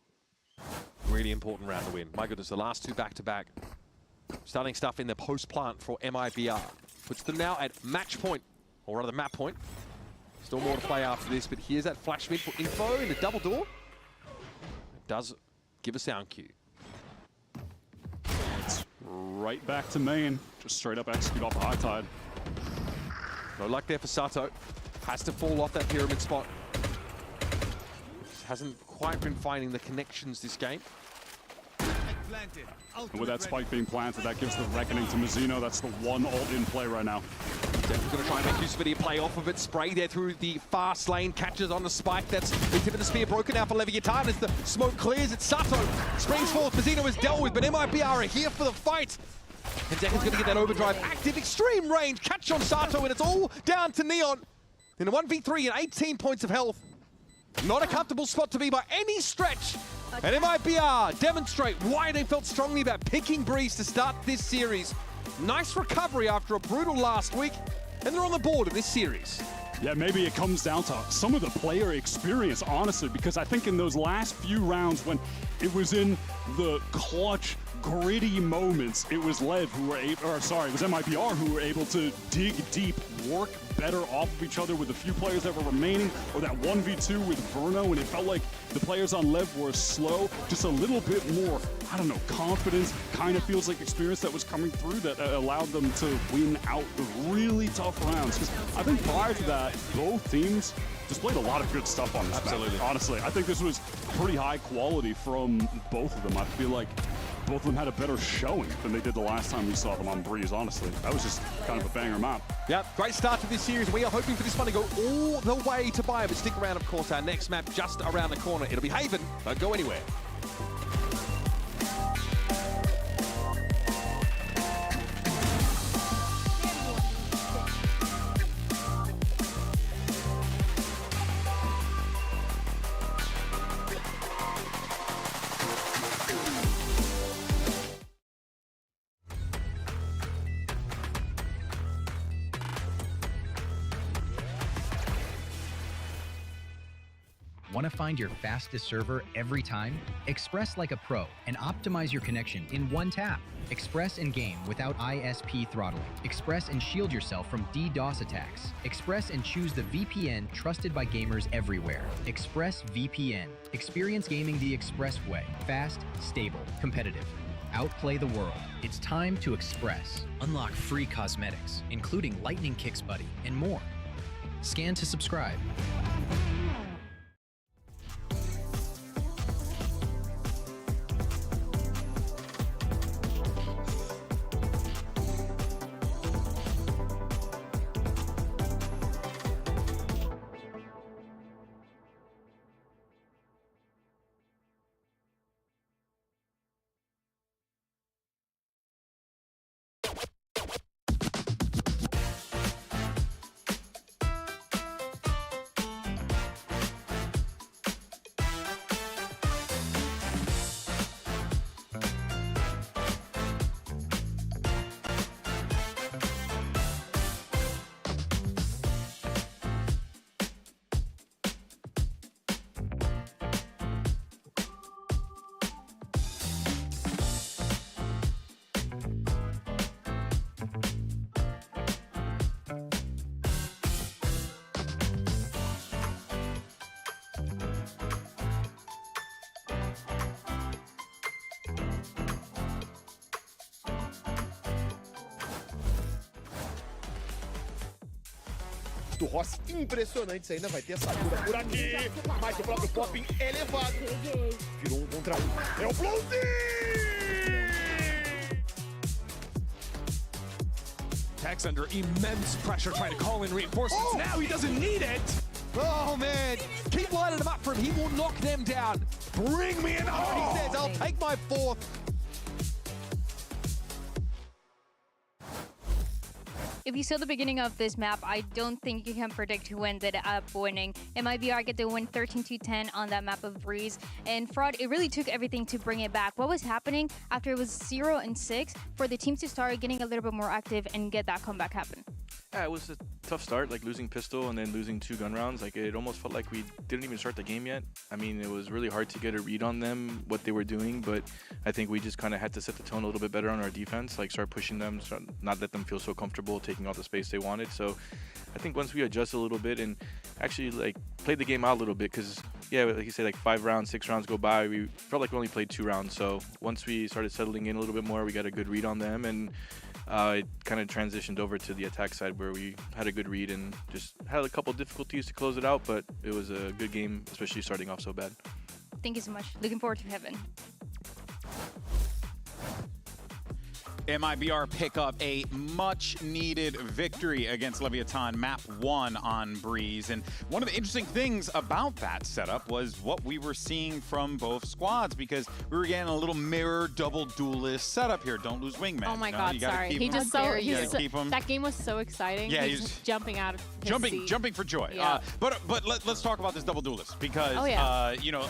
Really important round to win. My goodness, the last two back-to-back. Starting stuff in the post plant for MIBR. Puts them now at match point, or rather map point. Still more to play after this, but here's that flash mid for info in the double door. It does give a sound cue. It's right back to main. Just straight up execute off the high tide. No luck there for Sato. Has to fall off that pyramid spot. Just hasn't quite been finding the connections this game. And with that spike being planted, that gives the reckoning to Mazzino. That's the one ult in play right now. Definitely going to try and make use of it. He play off of it. Spray there through the fast lane. Catches on the spike. That's the tip of the spear broken out for Leviatán as the smoke clears. It's Sato. Springs forth. Mazzino is dealt with, but MIBR are here for the fight. And Zekken's going to get that overdrive active. Extreme range. Catch on Sato, and it's all down to Neon. In a 1v3 and 18 points of health. Not a comfortable spot to be by any stretch. And MIBR demonstrate why they felt strongly about picking Breeze to start this series. Nice recovery after a brutal last week, and they're on the board in this series. Yeah, maybe it comes down to some of the player experience, honestly, because I think in those last few rounds when it was in the clutch, gritty moments, it was LEV who were able, or sorry, it was MIBR who were able to dig deep, work better off of each other with the few players that were remaining, or that 1v2 with Verno, and it felt like the players on LEV were slow, just a little bit more, I don't know, confidence, kind of feels like experience that was coming through that allowed them to win out the really tough rounds. Because I think prior to that, both teams displayed a lot of good stuff on this map. Honestly, I think this was pretty high quality from both of them. I feel like both of them had a better showing than they did the last time we saw them on Breeze, honestly. That was just kind of a banger map. Yep, great start to this series. We are hoping for this one to go all the way to buy, but stick around, of course, our next map just around the corner. It'll be Haven. Don't go anywhere. Want to find your fastest server every time? Express like a pro and optimize your connection in one tap. Express and game without ISP throttling. Express and shield yourself from DDoS attacks. Express and choose the VPN trusted by gamers everywhere. ExpressVPN. Experience gaming the Express way. Fast, stable, competitive. Outplay the world. It's time to Express. Unlock free cosmetics, including Lightning Kicks Buddy and more. Scan to subscribe. do Rossi impressionantes, ainda vai ter essa cura por aqui, mas o próprio Popping elevado, virou 1 contra 1, é o Blondie! Tex under immense pressure trying to call in reinforcements. Now he doesn't need it. Oh, man. Keep lining them up for him. He will knock them down. Bring me in. Oh, he says, I'll take my 4th. If you saw the beginning of this map, I don't think you can predict who ended up winning. MIBR get the win 13-10 on that map of Breeze. And Fraud, it really took everything to bring it back. What was happening after it was 0-6 for the teams to start getting a little bit more active and get that comeback happen? Yeah, it was a tough start, like losing pistol and then losing 2 gun rounds. Like it almost felt like we didn't even start the game yet. I mean, it was really hard to get a read on them, what they were doing, but I think we just kind of had to set the tone a little bit better on our defense, like start pushing them, start not let them feel so comfortable taking all the space they wanted. So I think once we adjusted a little bit and actually like played the game out a little bit, because yeah, like you said, like 5 rounds, 6 rounds go by, we felt like we only played 2 rounds. So once we started settling in a little bit more, we got a good read on them, and it kind of transitioned over to the attack side where we had a good read and just had a couple difficulties to close it out, but it was a good game, especially starting off so bad. Thank you so much. Looking forward to heaven. MIBR pick up a much-needed victory against Leviatán, map 1 on Breeze. And one of the interesting things about that setup was what we were seeing from both squads, because we were getting a little mirror double duelist setup here. Don't lose wingman. Oh my God, sorry. He just so that game was so exciting. Yeah, he's just jumping out of his seat. Jumping for joy. Yeah. But let's talk about this double duelist, because you know,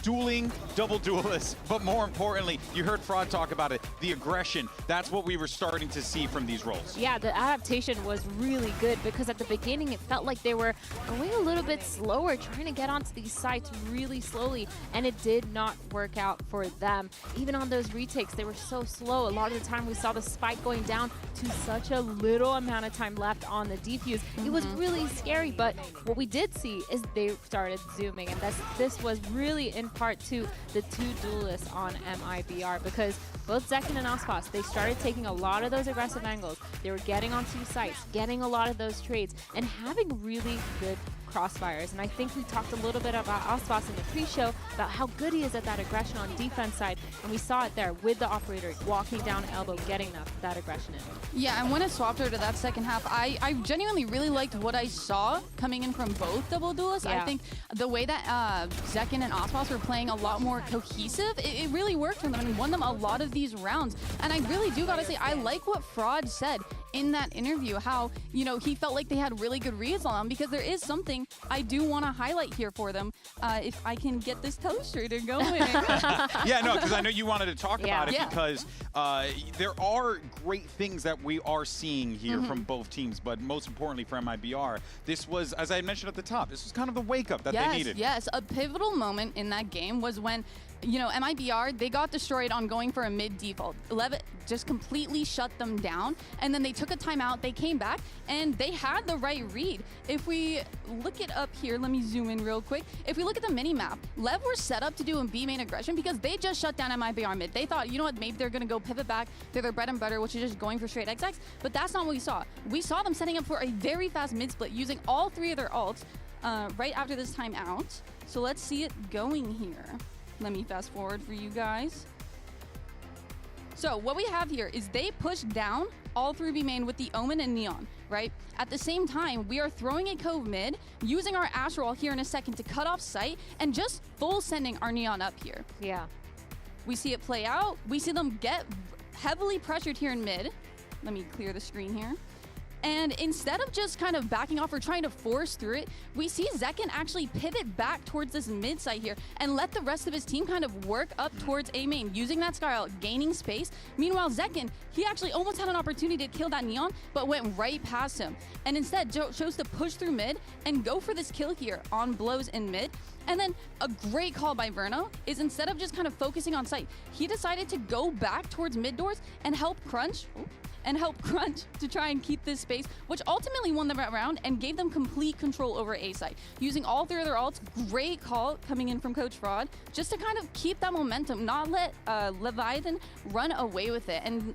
dueling, double duelists, but more importantly, you heard Fraud talk about it, the aggression. That's what we were starting to see from these roles. Yeah, the adaptation was really good, because at the beginning it felt like they were going a little bit slower, trying to get onto these sites really slowly, and it did not work out for them. Even on those retakes, they were so slow. A lot of the time we saw the spike going down to such a little amount of time left on the defuse. It was really scary, but what we did see is they started zooming, and this was really in part to the 2 duelists on MIBR, because both Zekin and Aspas, they started taking a lot of those aggressive angles. They were getting onto sites, getting a lot of those trades, and having really good crossfires. And I think we talked a little bit about Aspas in the pre-show about how good he is at that aggression on defense side, and we saw it there with the operator walking down elbow, getting that aggression in. Yeah, and when it swapped over to that second half, I genuinely really liked what I saw coming in from both double duelists. Yeah. I think the way that Zekin and Aspas were playing a lot more cohesive, it really worked for them and won them a lot of these rounds. And I really do gotta say, I like what Fraud said in that interview, how, you know, he felt like they had really good reads on them, because there is something I do want to highlight here for them, if I can get this telestrator going. Yeah, no, because I know you wanted to talk about it, because there are great things that we are seeing here from both teams, but most importantly for MIBR, this was, as I mentioned at the top, this was kind of the wake-up that they needed. Yes, a pivotal moment in that game was when, you know, MIBR, they got destroyed on going for a mid default. LEV just completely shut them down, and then they took a timeout, they came back, and they had the right read. If we look it up here, let me zoom in real quick. If we look at the mini-map, LEV were set up to do a B main aggression because they just shut down MIBR mid. They thought, you know what, maybe they're gonna go pivot back to their bread and butter, which is just going for straight XX, but that's not what we saw. We saw them setting up for a very fast mid split using all 3 of their ults right after this timeout. So let's see it going here. Let me fast forward for you guys. So what we have here is they pushed down all through B main with the Omen and Neon, right? At the same time, we are throwing a Cove mid, using our Ash Roll here in a second to cut off sight, and just full sending our Neon up here. Yeah. We see it play out. We see them get heavily pressured here in mid. Let me clear the screen here. And instead of just kind of backing off or trying to force through it, we see Zekin actually pivot back towards this mid side here and let the rest of his team kind of work up towards A main, using that Sky out, gaining space. Meanwhile, Zekin, he actually almost had an opportunity to kill that Neon, but went right past him. And instead chose to push through mid and go for this kill here on blows in mid. And then a great call by Verno is instead of just kind of focusing on site, he decided to go back towards mid doors and help Crunch. To try and keep this space, which ultimately won the round and gave them complete control over A site. Using all three of their ults, great call coming in from Coach Fraud, just to kind of keep that momentum, not let Leviathan run away with it. And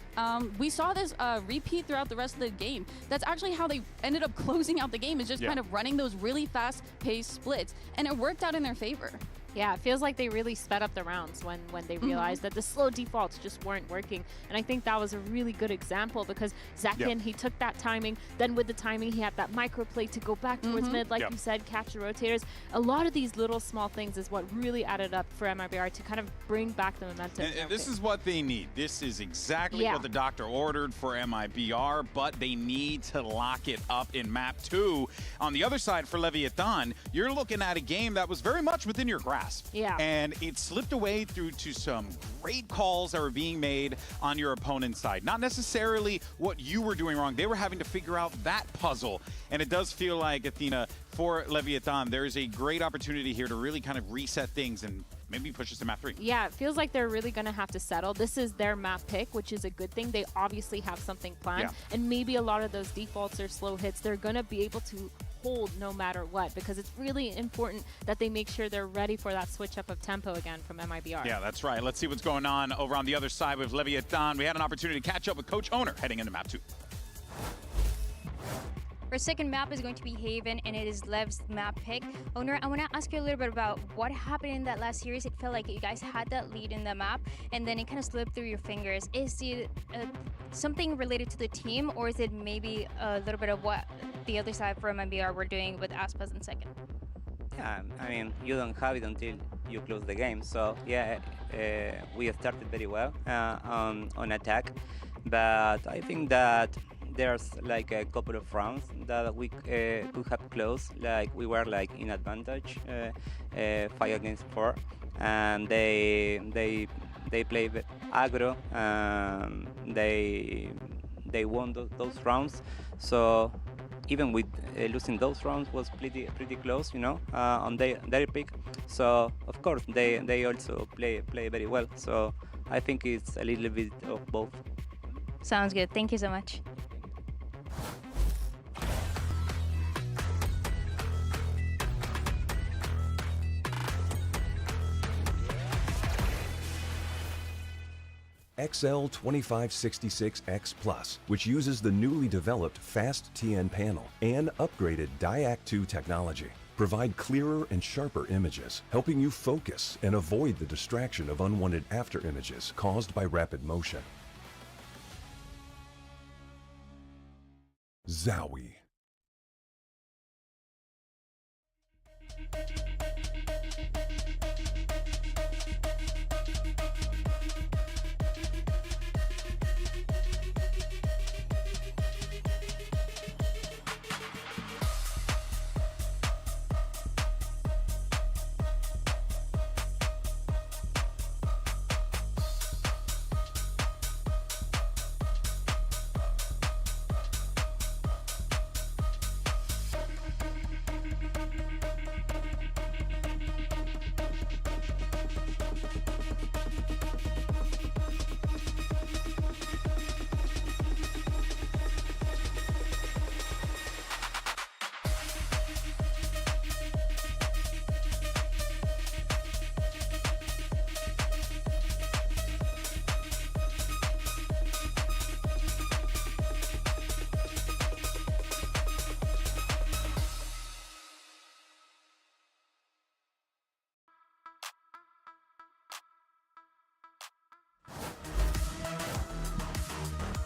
we saw this repeat throughout the rest of the game. That's actually how they ended up closing out the game, is just kind of running those really fast-paced splits. And it worked out in their favor. Yeah, it feels like they really sped up the rounds when they realized that the slow defaults just weren't working. And I think that was a really good example because Zakin, he took that timing. Then with the timing, he had that micro play to go back towards mid, like you said, catch the rotators. A lot of these little small things is what really added up for MIBR to kind of bring back the momentum. And this is what they need. This is exactly what the doctor ordered for MIBR, but they need to lock it up in map 2. On the other side for Leviathan, you're looking at a game that was very much within your grasp. Yeah. And it slipped away through to some great calls that were being made on your opponent's side. Not necessarily what you were doing wrong. They were having to figure out that puzzle. And it does feel like, Athena, for Leviathan, there is a great opportunity here to really kind of reset things and maybe push us to map 3. Yeah, it feels like they're really going to have to settle. This is their map pick, which is a good thing. They obviously have something planned. And maybe a lot of those defaults or slow hits, they're going to be able to hold no matter what, because it's really important that they make sure they're ready for that switch up of tempo again from MIBR. Yeah, that's right. Let's see what's going on over on the other side with Leviathan. We had an opportunity to catch up with Coach Owner heading into map 2. Our second map is going to be Haven, and it is Lev's map pick. Owner, I want to ask you a little bit about what happened in that last series. It felt like you guys had that lead in the map, and then it kind of slipped through your fingers. Is it something related to the team, or is it maybe a little bit of what the other side for MIBR were doing with Aspas in second? Yeah, I mean, you don't have it until you close the game. So, yeah, we started very well on attack, but I think that there's like a couple of rounds that we could have closed, like we were like in advantage 5 against 4, and they played aggro, they won those rounds. So even with losing those rounds was pretty close, you know, on their pick. So of course they also play very well. So I think it's a little bit of both. Sounds good. Thank you so much. XL2566X Plus, which uses the newly developed Fast TN panel and upgraded Diac 2 technology, provide clearer and sharper images, helping you focus and avoid the distraction of unwanted after images caused by rapid motion. Zowie.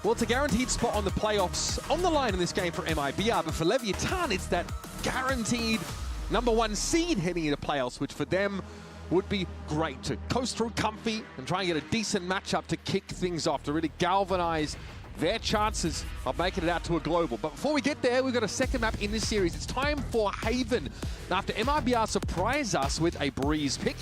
Well, it's a guaranteed spot on the playoffs on the line in this game for MIBR, but for Leviathan, it's that guaranteed #1 seed heading into playoffs, which for them would be great to coast through comfy and try and get a decent matchup to kick things off, to really galvanize their chances of making it out to a global. But before we get there, we've got a second map in this series. It's time for Haven. After MIBR surprised us with a Breeze pick,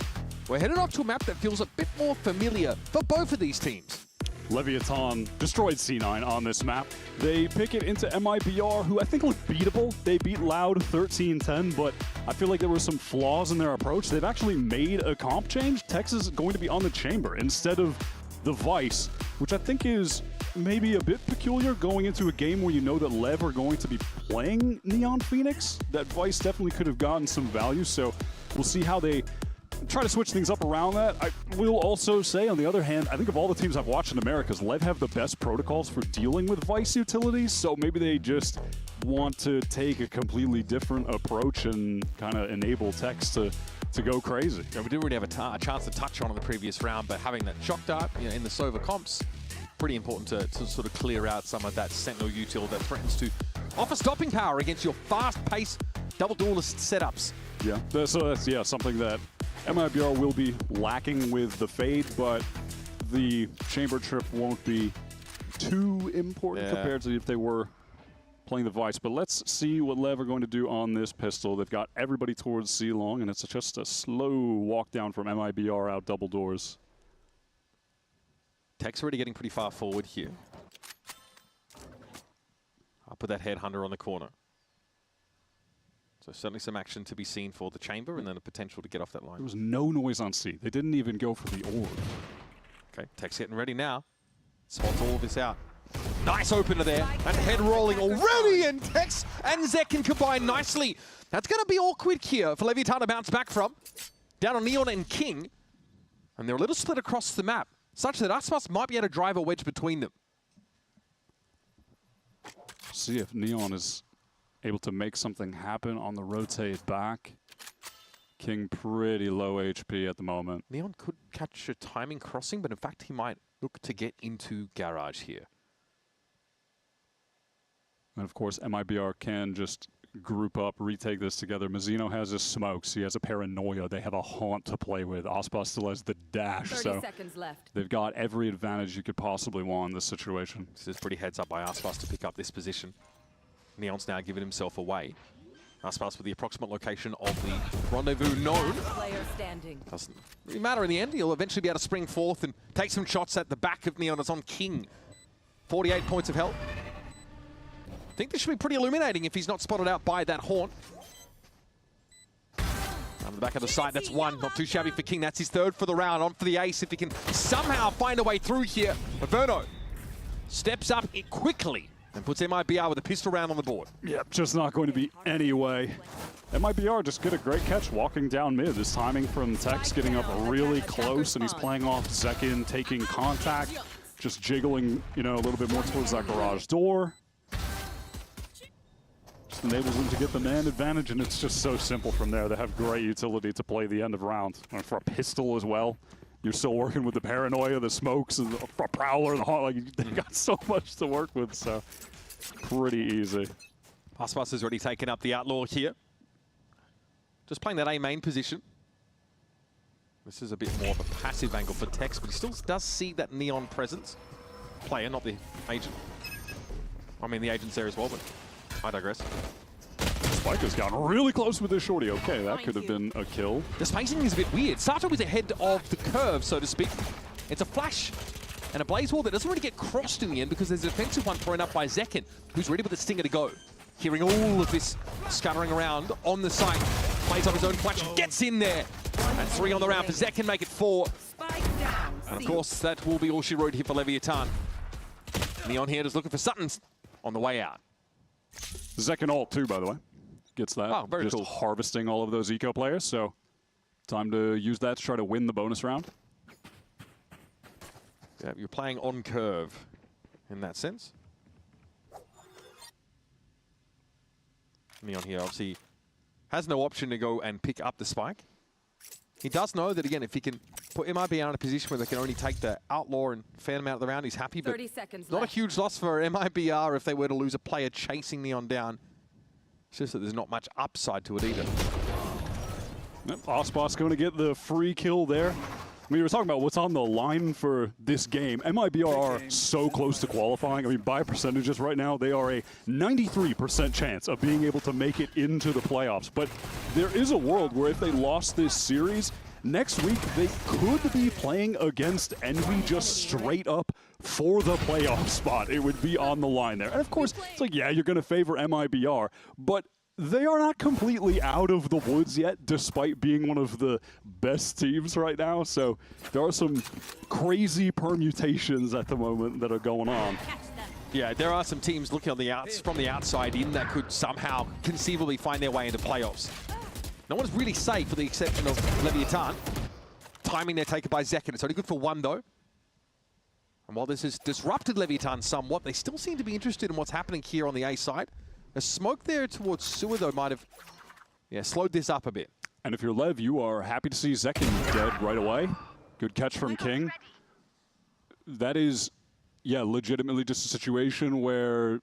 we're headed off to a map that feels a bit more familiar for both of these teams. Leviathan destroyed C9 on this map. They pick it into MIBR, who I think look beatable. They beat Loud 13-10, but I feel like there were some flaws in their approach. They've actually made a comp change. Texas is going to be on the Chamber instead of the Vice, which I think is maybe a bit peculiar going into a game where you know that LEV are going to be playing Neon Phoenix. That Vice definitely could have gotten some value, so we'll see how they try to switch things up around that. I will also say, on the other hand, I think of all the teams I've watched in Americas, LEV have the best protocols for dealing with Vice utilities, so maybe they just want to take a completely different approach and kind of enable Tex to go crazy. Yeah, we didn't really have a chance to touch on in the previous round, but having that shock dart in the Sova comps, pretty important to sort of clear out some of that Sentinel util that threatens to offer stopping power against your fast-paced double duelist setups. Yeah, so that's something that MIBR will be lacking with the Fade, but the Chamber trip won't be too important compared to if they were playing the Vice. But let's see what LEV are going to do on this pistol. They've got everybody towards C-Long, and it's just a slow walk down from MIBR out double doors. Tech's already getting pretty far forward here. Up with that Headhunter on the corner. So certainly some action to be seen for the Chamber, and then the potential to get off that line. There was no noise on C. They didn't even go for the orb. Okay, Tech's getting ready now. Spots all of this out. Nice opener there. And head rolling already, and Tex and Zek can combine nicely. That's going to be awkward here for Leviathan to bounce back from. Down on Neon and King. And they're a little split across the map, such that Aspas might be able to drive a wedge between them. See if Neon is able to make something happen on the rotate back. King pretty low HP at the moment. Neon could catch a timing crossing, but in fact he might look to get into Garage here. And of course MIBR can just group up, retake this together. Mazzino has his smokes, he has a paranoia, they have a haunt to play with. Aspas still has the dash, 30 so seconds left. They've got every advantage you could possibly want in this situation. This is pretty heads up by Aspas to pick up this position. Neon's now given himself away. Aspas with the approximate location of the rendezvous known. Player standing. Doesn't really matter in the end. He'll eventually be able to spring forth and take some shots at the back of Neon. It's on King. 48 points of health. I think this should be pretty illuminating if he's not spotted out by that haunt. On the back of the site, that's one. Not too shabby for King. That's his third for the round. On for the ace if he can somehow find a way through here. Verno steps up quickly and puts MIBR with a pistol round on the board. Yep, just not going to be any way. MIBR just get a great catch walking down mid. This timing from Tex getting up really close, and he's playing off Zekin, taking contact, just jiggling, you know, a little bit more towards that garage door. Just enables them to get the man advantage, and it's just so simple from there. They have great utility to play the end of round. And for a pistol as well. You're still working with the paranoia, the smokes, and the prowler, the haunt. Like, they got so much to work with, so pretty easy. Aspas has already taken up the outlaw here. Just playing that A main position. This is a bit more of a passive angle for Tex, but he still does see that Neon presence. Player, not the agent. I mean, the agent's there as well, but I digress. Spike has gotten really close with this shorty. Okay, that could have been a kill. The spacing is a bit weird. Sato was ahead of the curve, so to speak. It's a flash and a blaze wall that doesn't really get crossed in the end because there's a defensive one thrown up by Zekin, who's ready with the stinger to go. Hearing all of this scuttering around on the site, plays on his own flash, gets in there. And 3 on the round for Zekin, make it 4. And of course, that will be all she wrote here for Leviathan. Neon here just looking for Suttons on the way out. Zekin ult too, by the way. Gets that. Oh, very just cool. Harvesting all of those eco players, so time to use that to try to win the bonus round. Yeah, you're playing on curve in that sense. Neon here obviously has no option to go and pick up the spike. He does know that, again, if he can put MIBR in a position where they can only take the outlaw and fan him out of the round, he's happy. But 30 seconds not left. a huge loss for MIBR if they were to lose a player chasing Neon down. It's just that there's not much upside to it either. Yep, Aspas going to get the free kill there. I mean, we were talking about what's on the line for this game. MIBR are so close to qualifying. I mean, by percentages right now, they are a 93% chance of being able to make it into the playoffs. But there is a world where if they lost this series, next week they could be playing against Envy just straight up for the playoff spot. It would be on the line there. And of course, it's like, yeah, you're going to favor MIBR, but they are not completely out of the woods yet, despite being one of the best teams right now. So there are some crazy permutations at the moment that are going on. Yeah, there are some teams looking on the from the outside in that could somehow conceivably find their way into playoffs. No one's really safe with the exception of Leviathan. Timing their taker by Zekin. It's only good for one, though. And while this has disrupted Leviathan somewhat, they still seem to be interested in what's happening here on the A side. A smoke there towards Sewer, though, might have slowed this up a bit. And if you're Lev, you are happy to see Zekin dead right away. Good catch from King. That is, yeah, legitimately just a situation where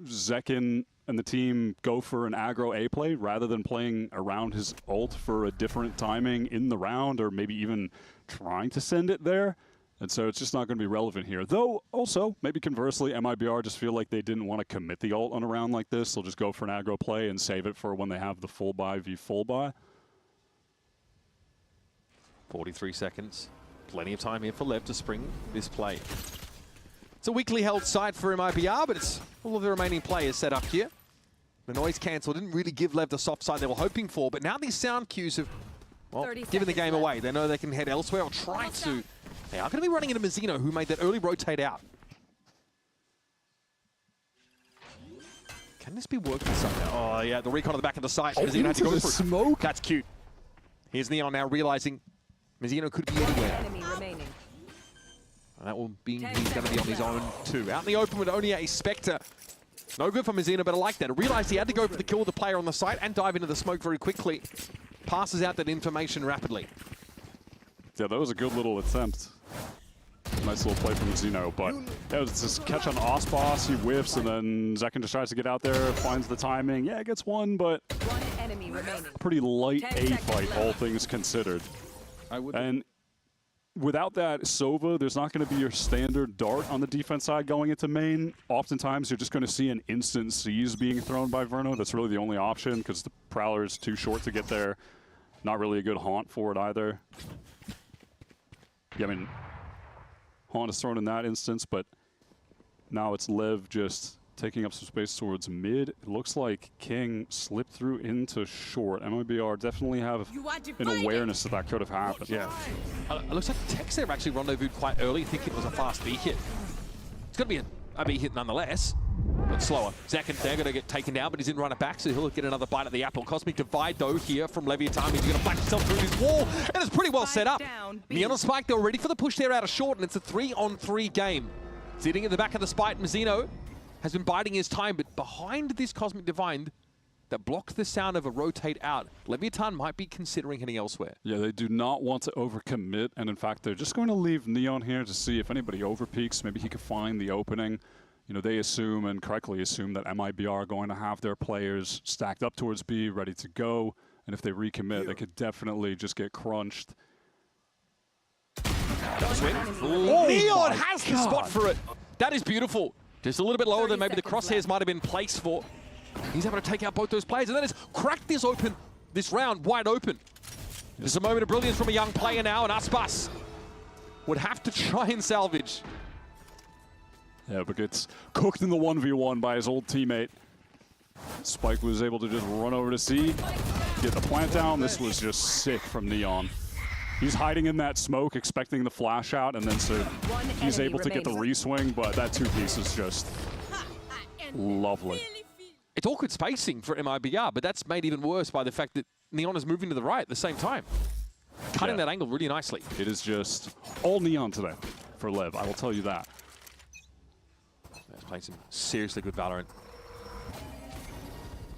Zekin and the team go for an aggro A play rather than playing around his ult for a different timing in the round, or maybe even trying to send it there. And so it's just not going to be relevant here. Though, also, maybe conversely, MIBR just feel like they didn't want to commit the ult on a round like this. They'll just go for an aggro play and save it for when they have the full buy v full buy. 43 seconds. Plenty of time here for Lev to spring this play. It's a weakly held side for MIBR, but it's all of the remaining players set up here. The noise cancel didn't really give Lev the soft side they were hoping for, but now these sound cues have, well, given the game away. They know they can head elsewhere or try to. They are going to be running into Mazzino, who made that early rotate out. Can this be working somehow? Oh, yeah, the recon on the back of the site. Mazzino had to go for smoke. That's cute. Here's Neon now realizing Mazzino could be anywhere. Enemy remaining. And that will be, he's going to be on his own too. Out in the open with only a Spectre. No good for Mazzino, but I like that. I realized he had to go for the kill of the player on the site and dive into the smoke very quickly. Passes out that information rapidly. Yeah, that was a good little attempt. Nice little play from Mazzino, but that was just catch on Aspas, he whiffs, and then Zekin just tries to get out there, finds the timing. Yeah, gets one, but One enemy remaining. pretty light A fight, all things considered. And without that Sova, there's not going to be your standard dart on the defense side going into main. Oftentimes, you're just going to see an instant seize being thrown by Verno. That's really the only option because the Prowler is too short to get there. Not really a good haunt for it either. Yeah, I mean, haunt is thrown in that instance, but now it's Lev just taking up some space towards mid. It looks like King slipped through into short. MIBR definitely have an awareness that that could have happened. Yeah. It looks like Tex there actually rendezvoused quite early, thinking it was a fast B hit. It's going to be a B hit nonetheless, but slower. Zekin, they're going to get taken down, but he's in run it back, so he'll get another bite at the apple. Cosmic Divide, though, here from Leviathan. He's going to back himself through this wall, and it's pretty well set up. Neon on Spike, they were ready for the push there out of short, and it's a 3-on-3 game. Sitting at the back of the spike, Mazzino has been biding his time, but behind this Cosmic Divide that blocks the sound of a rotate out, Leviathan might be considering heading elsewhere. Yeah, they do not want to overcommit, and in fact, they're just going to leave Neon here to see if anybody overpeaks. Maybe he could find the opening. You know, they assume, and correctly assume, that MIBR are going to have their players stacked up towards B, ready to go, and if they recommit, they could definitely just get crunched. Oh, Neon has the spot for it. That is beautiful. Just a little bit lower than maybe the crosshairs might have been placed for. He's able to take out both those players, and that has cracked this open, this round wide open. There's a moment of brilliance from a young player now, and Aspas would have to try and salvage. Yeah, but gets cooked in the 1v1 by his old teammate. Spike was able to just run over to C, get the plant down. This was just sick from Neon. He's hiding in that smoke, expecting the flash out, and then so he's able to get the re-swing, but that two-piece is just lovely. It's awkward spacing for MIBR, but that's made even worse by the fact that Neon is moving to the right at the same time. Cutting that angle really nicely. It is just all Neon today for Lev, I will tell you that. Let's play some seriously good Valorant.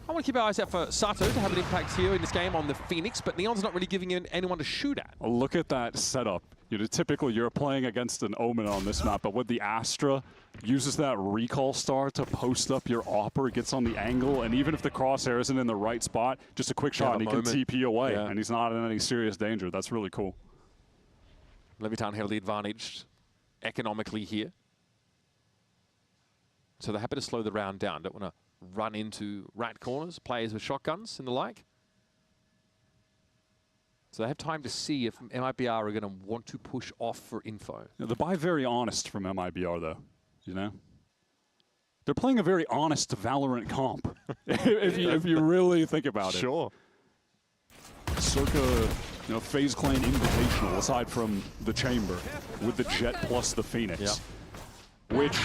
I want to keep our eyes out for Sato to have an impact here in this game on the Phoenix, but Neon's not really giving anyone to shoot at. Look at that setup. You know, typically you're playing against an Omen on this map, but with the Astra, uses that recall star to post up your AWPer, gets on the angle, and even if the crosshair isn't in the right spot, just a quick shot and he can TP away, and he's not in any serious danger. That's really cool. Leviathan heavily advantaged economically here. So they're happy to slow the round down. Don't want to run into rat corners, players with shotguns and the like. So they have time to see if MIBR are going to want to push off for info. They're by very honest from MIBR, though. You know? They're playing a very honest Valorant comp, if you really think about it. Sure. Circa, FaZe Clan Invitational, aside from the Chamber, with the Jet plus the Phoenix. Yep. Which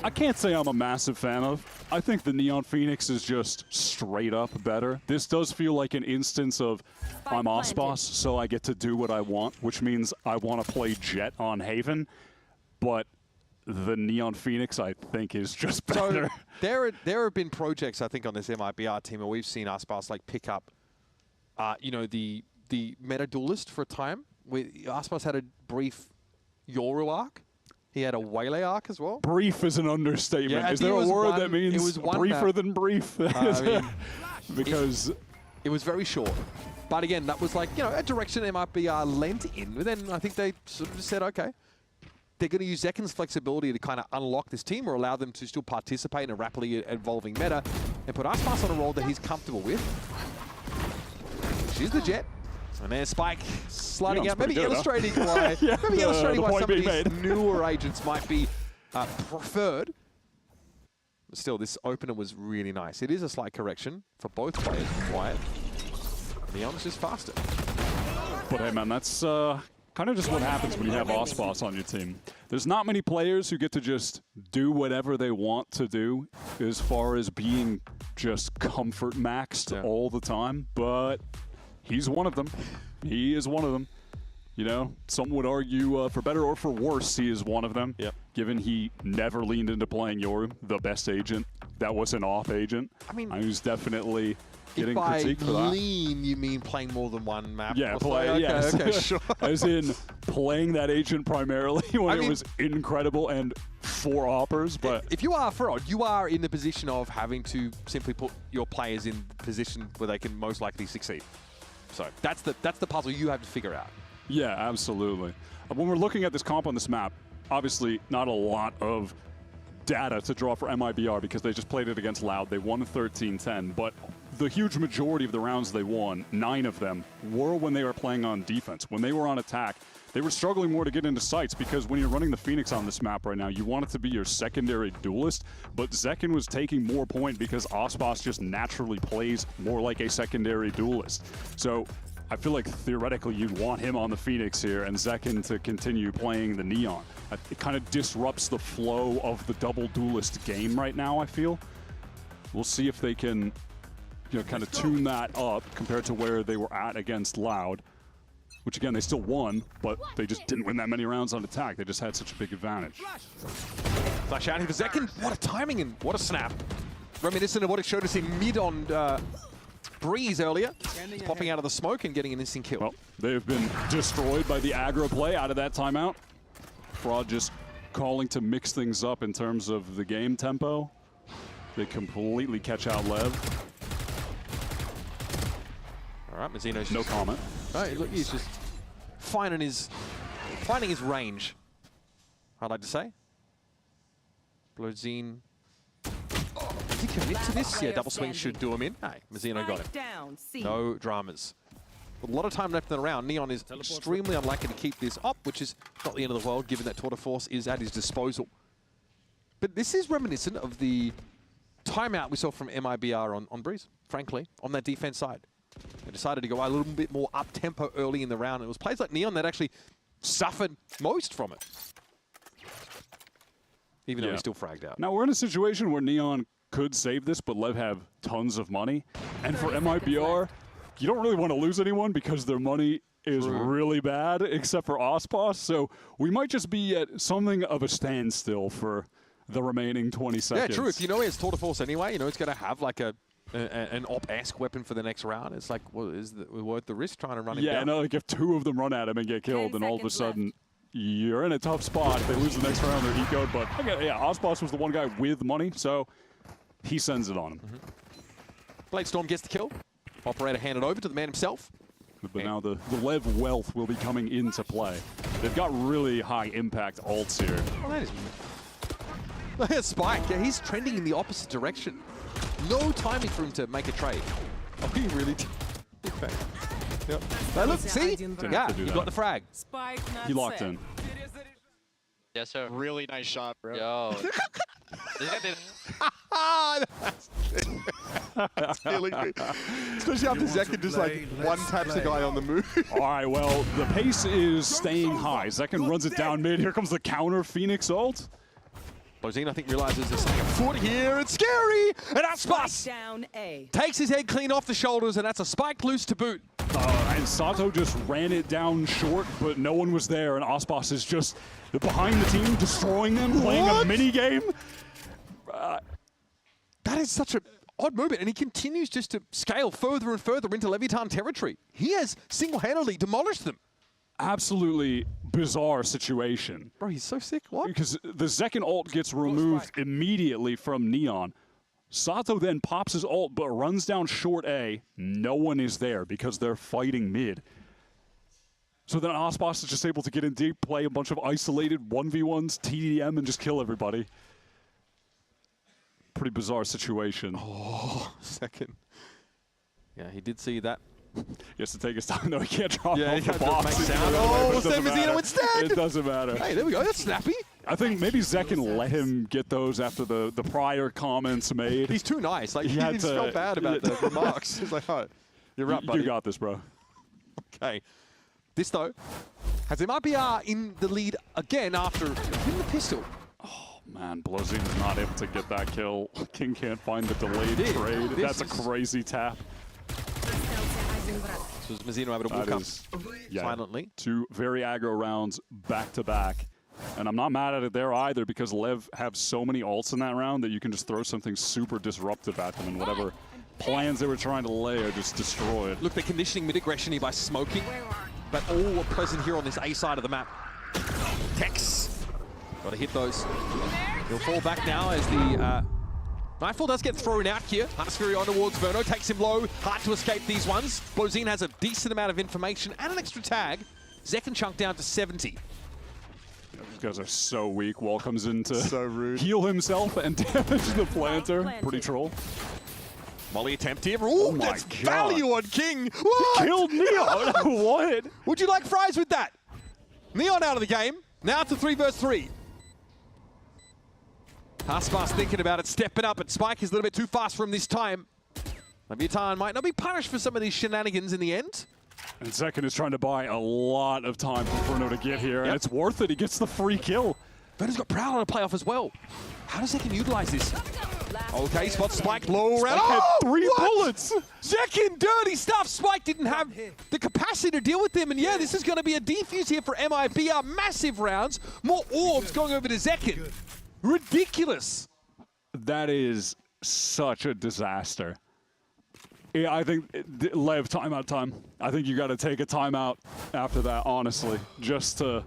I can't say I'm a massive fan of. I think the Neon Phoenix is just straight up better. This does feel like an instance of I'm Aspas, so I get to do what I want, which means I want to play Jet on Haven, but the Neon Phoenix, I think, is just better. So there have been projects, I think, on this MIBR team where we've seen Aspas like pick up, the meta duelist for a time. Aspas had a brief Yoru arc. He had a Waylay arc as well. Brief is an understatement. Yeah, is there a word that means briefer than brief? Because it was very short. But again, that was like, a direction MIBR lent in. But then I think they sort of just said, okay, they're going to use Zekin's flexibility to kind of unlock this team or allow them to still participate in a rapidly evolving meta and put Aspas on a role that he's comfortable with. She's the Jet. And there's Spike sliding out, maybe illustrating why, some of these newer agents might be preferred. But still, this opener was really nice. It is a slight correction for both players. Quiet. Neon's just faster. But hey, man, that's kind of just what happens when you have Aspas on your team. There's not many players who get to just do whatever they want to do as far as being just comfort maxed all the time, but he's one of them. He is one of them. Some would argue, for better or for worse, he is one of them. Yep. Given he never leaned into playing Yoru, the best agent. That was an off agent. I mean, he was definitely getting if by critique for that. lean, you mean playing more than one map? Yeah, yes. Okay, sure. As in playing that agent primarily when it was incredible and 4 oppers. But if you are Fraud, you are in the position of having to simply put your players in position where they can most likely succeed. So that's the puzzle you have to figure out. Yeah, absolutely. When we're looking at this comp on this map, obviously not a lot of data to draw for MIBR because they just played it against Loud. They won 13-10, but the huge majority of the rounds they won, 9 of them, were when they were playing on defense. When they were on attack, they were struggling more to get into sites because when you're running the Phoenix on this map right now, you want it to be your secondary duelist, but Zekin was taking more point because Aspas just naturally plays more like a secondary duelist. So I feel like theoretically you'd want him on the Phoenix here and Zekin to continue playing the Neon. It kind of disrupts the flow of the double duelist game right now, I feel. We'll see if they can kind of tune that up compared to where they were at against Loud, which again, they still won, but they just didn't win that many rounds on attack. They just had such a big advantage. Flash out here for Zekin. What a timing and what a snap. Reminiscent of what it showed us in mid on Breeze earlier. He's popping out of the smoke and getting an instant kill. Well, they've been destroyed by the aggro play out of that timeout. Fraud just calling to mix things up in terms of the game tempo. They completely catch out Lev. All right, Mazzino's no comment. Right, look, he's just finding his range, I'd like to say. Blozine. Did he commit to this? Yeah, double swing should do him in. Hey, Mazzino got it. No dramas. A lot of time left in the round. Neon is extremely unlikely to keep this up, which is not the end of the world, given that Tour de Force is at his disposal. But this is reminiscent of the timeout we saw from MIBR on Breeze, frankly, on that defense side. They decided to go a little bit more up-tempo early in the round. It was plays like Neon that actually suffered most from it. Even though he's still fragged out. Now, we're in a situation where Neon could save this, but Lev have tons of money. And for MIBR, you don't really want to lose anyone because their money is really bad, except for Aspas. So we might just be at something of a standstill for the remaining 20 seconds. Yeah, true. If you know he has Tour de Force anyway, it's going to have like an op-esque weapon for the next round. It's like, well, is it worth the risk trying to run him down? Yeah, no, like if 2 of them run at him and get killed, then all of a sudden you're in a tough spot. If they lose the next round, they're ecoed. But again, yeah, Aspas was the one guy with money, so he sends it on him. Bladestorm gets the kill. Operator handed over to the man himself. But now the Lev wealth will be coming into play. They've got really high impact ults here. Oh, that is... Look at Spike. Yeah, he's trending in the opposite direction. No timing for him to make a trade. Oh, he really did. Okay. Yep. Now look, see? Didn't Yeah, have to do you that. got the frag. He locked in. Yes, sir. Really nice shot, bro. Yo. This guy did. That's killing me. Especially after Zekin just like one taps a guy on the move. All right, well, the pace is staying high. Zekin runs it down mid. Here comes the counter Phoenix ult. Lozine, I think, realizes there's something afoot here. It's scary! And Aspas Down A. takes his head clean off the shoulders, and that's a spike loose to boot. And Sato just ran it down short, but no one was there, and Aspas is just behind the team, destroying them, playing a mini game. That is such an odd movement, and he continues just to scale further and further into Leviatán territory. He has single-handedly demolished them. Absolutely bizarre situation. Bro, he's so sick. What? Because the Zekin ult gets removed immediately from Neon. Sato then pops his ult, but runs down short A. No one is there because they're fighting mid. So then Aspas is just able to get in deep, play a bunch of isolated 1v1s, TDM, and just kill everybody. Pretty bizarre situation. Oh, second. Yeah, he did see that. He has to take his time, though. He can't drop Yeah, off he the can't box. make sound. Oh, we'll send Mazzino instead! It doesn't matter. Hey, there we go. That's snappy. I think maybe Zekin let him get those after the prior comments made. He's too nice. Like, he had just felt bad about the remarks. He's like, oh, you're right, buddy. You got this, bro. Okay. This, though, has MIBR in the lead again after hitting the pistol. Man, Blozine is not able to get that kill. King can't find the delayed trade. That's a crazy tap. So is Mazzino able to walk up silently? Two very aggro rounds back to back. And I'm not mad at it there either because Lev have so many ults in that round that you can just throw something super disruptive at them and whatever plans they were trying to lay are just destroyed. Look, they're conditioning mid-aggression here by smoking, but all are present here on this A side of the map. Tex. Got to hit those. He'll fall back now as the Nightfall does get thrown out here. FURIA on towards Verno, takes him low. Hard to escape these ones. Blozine has a decent amount of information and an extra tag. Zekin chunked down to 70. These guys are so weak. Wall comes in to so rude. Heal himself and damage the planter. Pretty troll. Molly attempt here. Ooh, that's value on King. What? Killed Neon. What? Would you like fries with that? Neon out of the game. Now it's a 3v3. Aspas thinking about it, stepping up, but Spike is a little bit too fast for him this time. Leviatán might not be punished for some of these shenanigans in the end. And Zekin is trying to buy a lot of time for Bruno to get here, and it's worth it. He gets the free kill. Verno's got Prowl on a playoff as well. How does Zekin utilize this? Okay, spot Spike low round. Had 3 bullets. Zekin, dirty stuff. Spike didn't have the capacity to deal with them, and yeah, this is going to be a defuse here for MIBR. Massive rounds, more orbs going over to Zekin. Ridiculous. That is such a disaster. Yeah, I think Lev, timeout time. I think you got to take a timeout after that, honestly, just to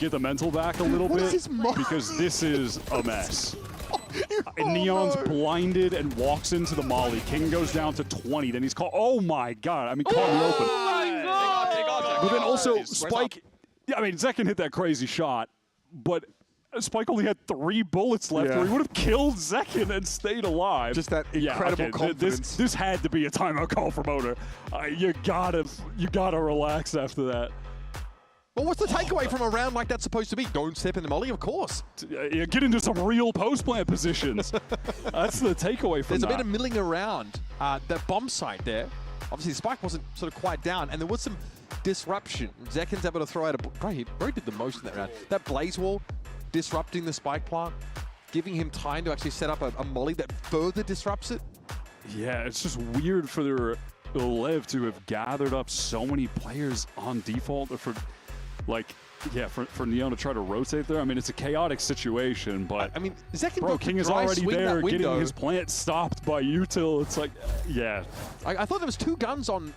get the mental back a little bit, because this is a mess. Neon's blinded and walks into the molly. King goes down to 20. Then he's caught. Oh my god! I mean, caught me open. But then also Spike. Yeah, I mean, Zekin hit that crazy shot, but Spike only had 3 bullets left, or he would have killed Zekin and stayed alive. Just that incredible confidence. This had to be a timeout call from Oda. You gotta relax after that. Well, what's the takeaway from a round like that's supposed to be? Don't step in the molly, of course. You get into some real post-plant positions. That's the takeaway from There's that. a bit of milling around that bomb site there. Obviously, Spike wasn't sort of quite down, and there was some disruption. Zekin's able to throw out a... Bro, he did the most in that round. That blaze wall disrupting the Spike plant, giving him time to actually set up a molly that further disrupts it. Yeah, it's just weird for their LEV to have gathered up so many players on default for... Like, yeah, for Neon to try to rotate there. I mean, it's a chaotic situation, but I mean, Zekin bro, King is already there, getting his plant stopped by Util. It's like, yeah. I thought there was 2 guns on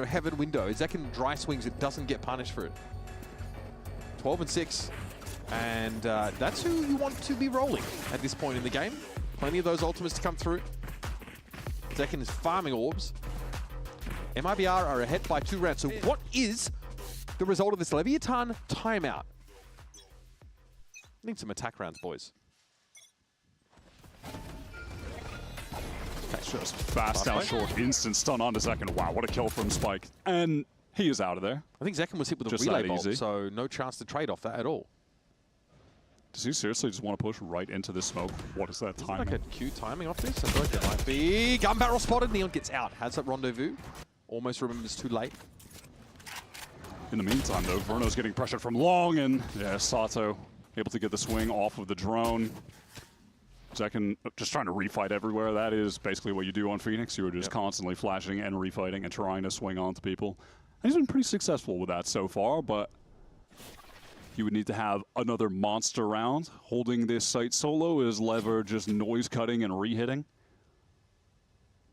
Heaven window. Zekin dry swings, it doesn't get punished for it. 12 and 6, and that's who you want to be rolling at this point in the game. Plenty of those ultimates to come through. Zekin is farming orbs. MIBR are ahead by 2 rounds. So what is the result of this Leviatán timeout? Need some attack rounds, boys. Just fast out short, instant stun onto Zekken. Wow, what a kill from Spike. And he is out of there. I think Zekken was hit with a Just relay that bolt, easy. so no chance to trade off that at all. Does he seriously just want to push right into the smoke? What is that timing? Like a Q timing off this? I feel like it might be. Gun barrel spotted. Neon gets out. Has that rendezvous. Almost remembers too late. In the meantime, though, Verno's getting pressured from long, and yeah, Sato able to get the swing off of the drone. Zekken just trying to refight everywhere. That is basically what you do on Phoenix. You are just constantly flashing and refighting and trying to swing onto people. And he's been pretty successful with that so far, but you would need to have another monster round. Holding this site solo is Lever just noise cutting and re-hitting.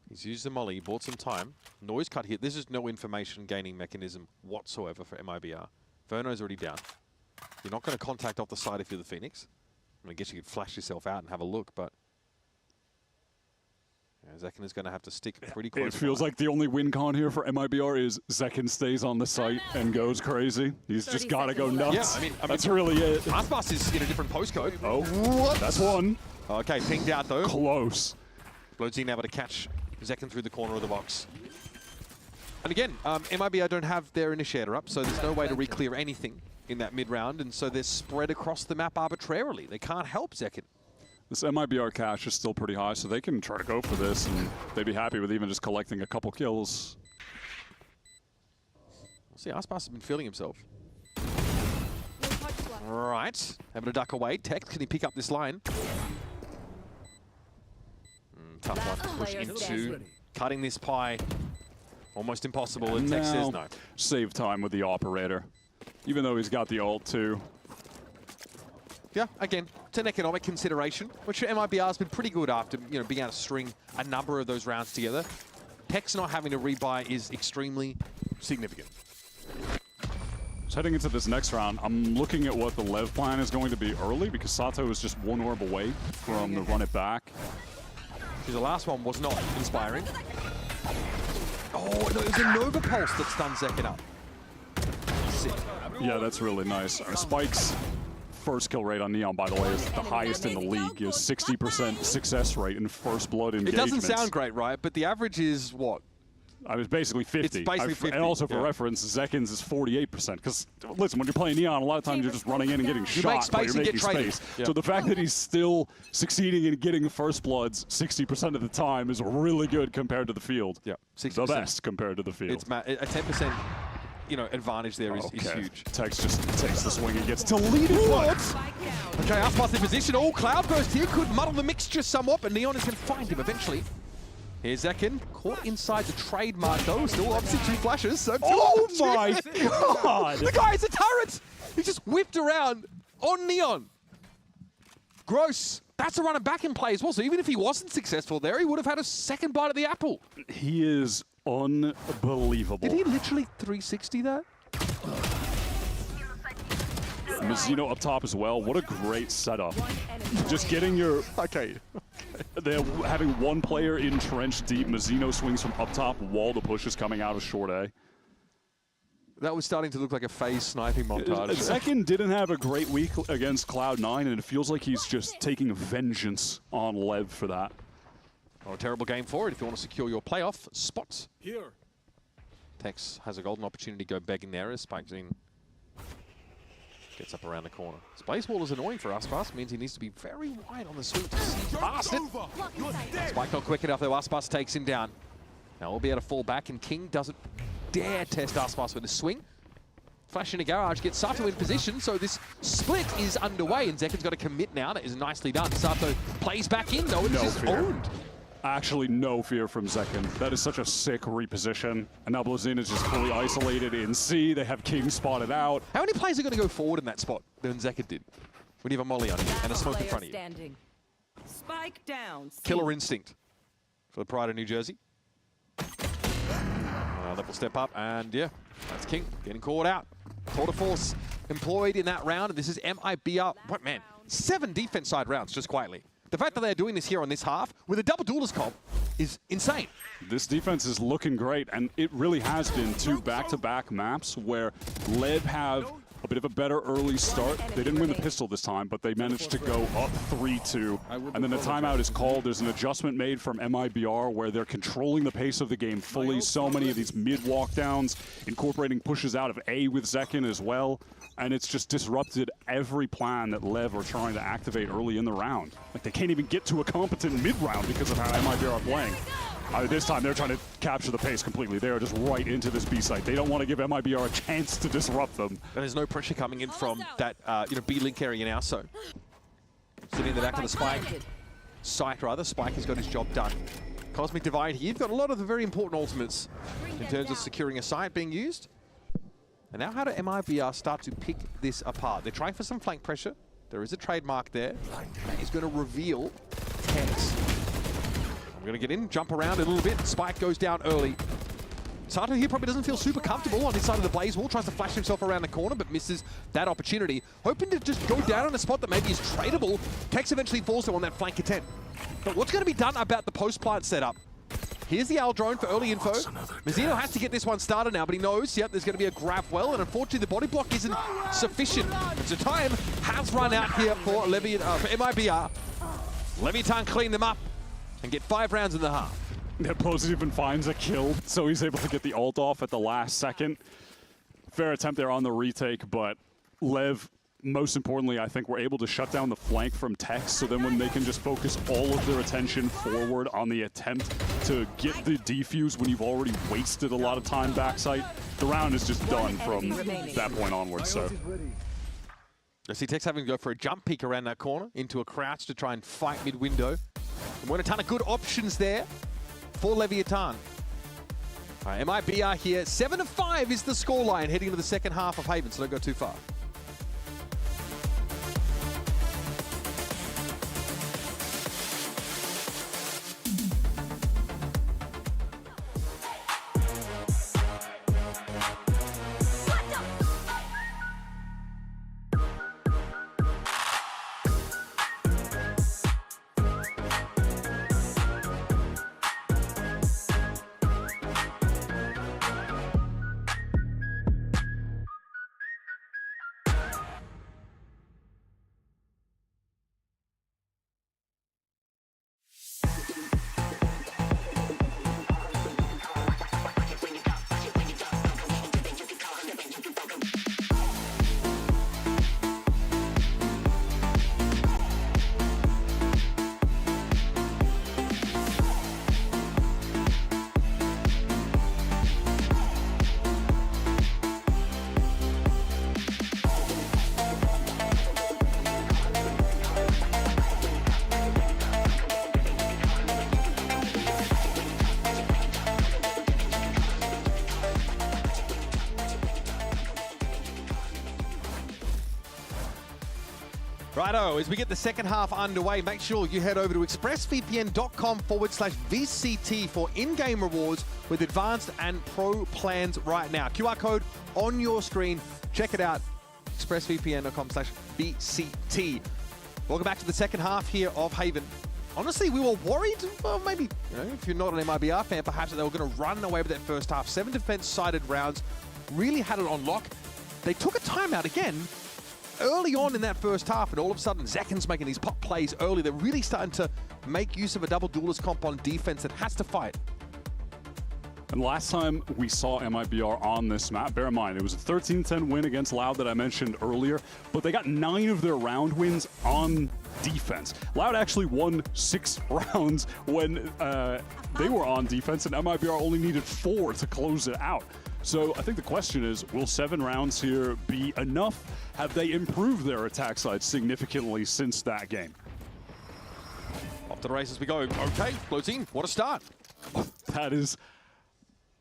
He's used the molly, he bought some time. Noise cut hit. This is no information gaining mechanism whatsoever for MIBR. Verno's already down. You're not going to contact off the side if you're the Phoenix. I guess you could flash yourself out and have a look, but yeah, Zekken is going to have to stick pretty close. It feels like the only win con here for MIBR is Zekken stays on the site and goes crazy. He's just got to go nuts. Yeah, I mean, that's really it. Aspas is in a different postcode. Oh, what? That's one. Okay, pinged out though. Close. Bloodstein able to catch Zekken through the corner of the box. And again, MIBR don't have their initiator up, so there's no way to re-clear anything in that mid-round, and so they're spread across the map arbitrarily. They can't help Zekken. This MIBR cash is still pretty high, so they can try to go for this, and they'd be happy with even just collecting a couple kills. We'll see, Aspas has been feeling himself. Right, having to duck away. Tech, can he pick up this line? Tough one to push into. Cutting this pie, almost impossible, and Tech says no. Save time with the operator, even though he's got the ult too. Yeah, again, it's an economic consideration, which MIBR has been pretty good after, you know, being able to string a number of those rounds together. Tech's not having to rebuy is extremely significant. So heading into this next round, I'm looking at what the LEV plan is going to be early, because Sato is just one orb away from the run it back. Because the last one was not inspiring. Oh, no, it was a Nova Pulse that stunned Zekken up. Sick. Yeah, that's really nice. Spike's first kill rate on Neon, by the way, is the highest in the league. Is 60% success rate in first blood engagements. It doesn't sound great, right? But the average is what? I was basically 50. It's basically 50. And also for reference, Zekken's is 48%. Because listen, when you're playing Neon, a lot of times you're just running in and getting shot, but you're making space. Yeah. So the fact that he's still succeeding in getting first bloods 60% of the time is really good compared to the field. Yeah, 60%. The best compared to the field. It's a 10%. You know, advantage there is huge. Tex just takes the swing and gets deleted. What? Okay, Aspas in position. Oh, Cloudburst here could muddle the mixture somewhat, but Neon is going to find him eventually. Here's Zekken, caught inside the trademark though. Still obviously 2 flashes. So oh my god! The guy is a turret! He just whipped around on Neon. Gross. That's a run and back in play as well. So even if he wasn't successful there, he would have had a second bite of the apple. He is unbelievable. Did he literally 360 that? Mizzino up top as well. What a great setup. Just getting your... Okay. They're having one player entrenched deep. Mizzino swings from up top while the push is coming out of short A. That was starting to look like a phase sniping montage. Zekken didn't have a great week against Cloud9, and it feels like he's just taking vengeance on LEV for that. Not a terrible game for it if you want to secure your playoff spots. Here. Tex has a golden opportunity to go begging there as Spike's in. Gets up around the corner. Space wall is annoying for Aspas. Means he needs to be very wide on the sweep to see past it. Spike not quick enough though. Aspas takes him down. Now we'll be able to fall back, and King doesn't dare test Aspas with a swing. Flash in a garage, gets Sato in position, so this split is underway, and Zekken's got to commit now. That is nicely done. Sato plays back in though, and this is owned. Actually, no fear from Zekken. That is such a sick reposition. And now Blazin is just fully isolated in C. They have King spotted out. How many players are going to go forward in that spot than Zekken did? When you have a molly on you and a smoke in front of you. Spike down. Killer instinct for the Pride of New Jersey. Level step up, and yeah, that's King getting caught out. Tour de force employed in that round, and this is MIBR. What, man, 7 defense side rounds just quietly. The fact that they're doing this here on this half with a double duelist comp is insane. This defense is looking great, and it really has been 2 back-to-back maps where LEV have a bit of a better early start. They didn't win the pistol this time, but they managed to go up 3-2. And then the timeout is called. There's an adjustment made from MIBR where they're controlling the pace of the game fully. So many of these mid-walk downs, incorporating pushes out of A with Zekin as well. And it's just disrupted every plan that LEV are trying to activate early in the round. Like, they can't even get to a competent mid-round because of how MIBR are playing. This time, they're trying to capture the pace completely. They are just right into this B site. They don't want to give MIBR a chance to disrupt them. And there's no pressure coming in from that B link area now, so sitting in the back of the Spike. Site, rather. Spike has got his job done. Cosmic Divide here. You've got a lot of the very important ultimates in terms of securing a site being used. And now how do MIBR start to pick this apart? They're trying for some flank pressure. There is a trademark there. That is going to reveal Tex. I'm going to get in, jump around a little bit. Spike goes down early. Sato here probably doesn't feel super comfortable on his side of the Blaze wall. Tries to flash himself around the corner, but misses that opportunity. Hoping to just go down on a spot that maybe is tradable. Tex eventually falls to on that flank attempt. But what's going to be done about the post-plant setup? Here's the Owl drone for early info. Mazzino has to get this one started now, but he knows, yep, there's going to be a grab well, and unfortunately the body block isn't sufficient. So time has run out here for MIBR. Leviathan clean them up and get 5 rounds in the half. Yeah, Pulsar even finds a kill, so he's able to get the ult off at the last second. Fair attempt there on the retake, but LEV, most importantly, I think we're able to shut down the flank from Tex, so then when they can just focus all of their attention forward on the attempt to get the defuse when you've already wasted a lot of time backside, the round is just done from that point onwards. So I see Tex having to go for a jump peek around that corner into a crouch to try and fight mid-window. And we're a ton of good options there for Leviathan. All right, MIBR here. 7-5 is the scoreline heading into the second half of Haven, so don't go too far. Righto, as we get the second half underway, make sure you head over to expressvpn.com/VCT for in-game rewards with advanced and pro plans right now. QR code on your screen. Check it out, expressvpn.com/VCT. Welcome back to the second half here of Haven. Honestly, we were worried, well, maybe, if you're not an MIBR fan, perhaps that they were going to run away with that first half. 7 defense-sided rounds, really had it on lock. They took a timeout again early on in that first half, and all of a sudden, Zekin's making these pop plays early. They're really starting to make use of a double duelist comp on defense that has to fight. And last time we saw MIBR on this map, bear in mind, it was a 13-10 win against Loud that I mentioned earlier, but they got 9 of their round wins on defense. Loud actually won 6 rounds when they were on defense, and MIBR only needed 4 to close it out. So I think the question is, will 7 rounds here be enough? Have they improved their attack side significantly since that game? Off to the races we go. Okay, Floating, what a start. That is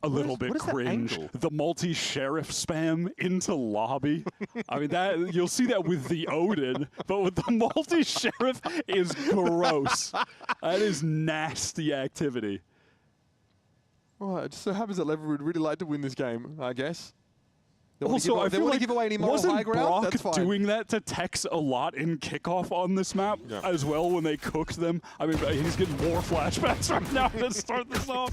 a little bit cringe. The multi-sheriff spam into lobby. I mean, that you'll see that with the Odin, but with the multi-sheriff is gross. That is nasty activity. Well, it just so happens that LEV would really like to win this game, I guess. Also, I feel like give away any moral high ground. Brock That's fine. doing that to Tex a lot in kickoff on this map as well when they cooked them. I mean, he's getting more flashbacks right now to start this off.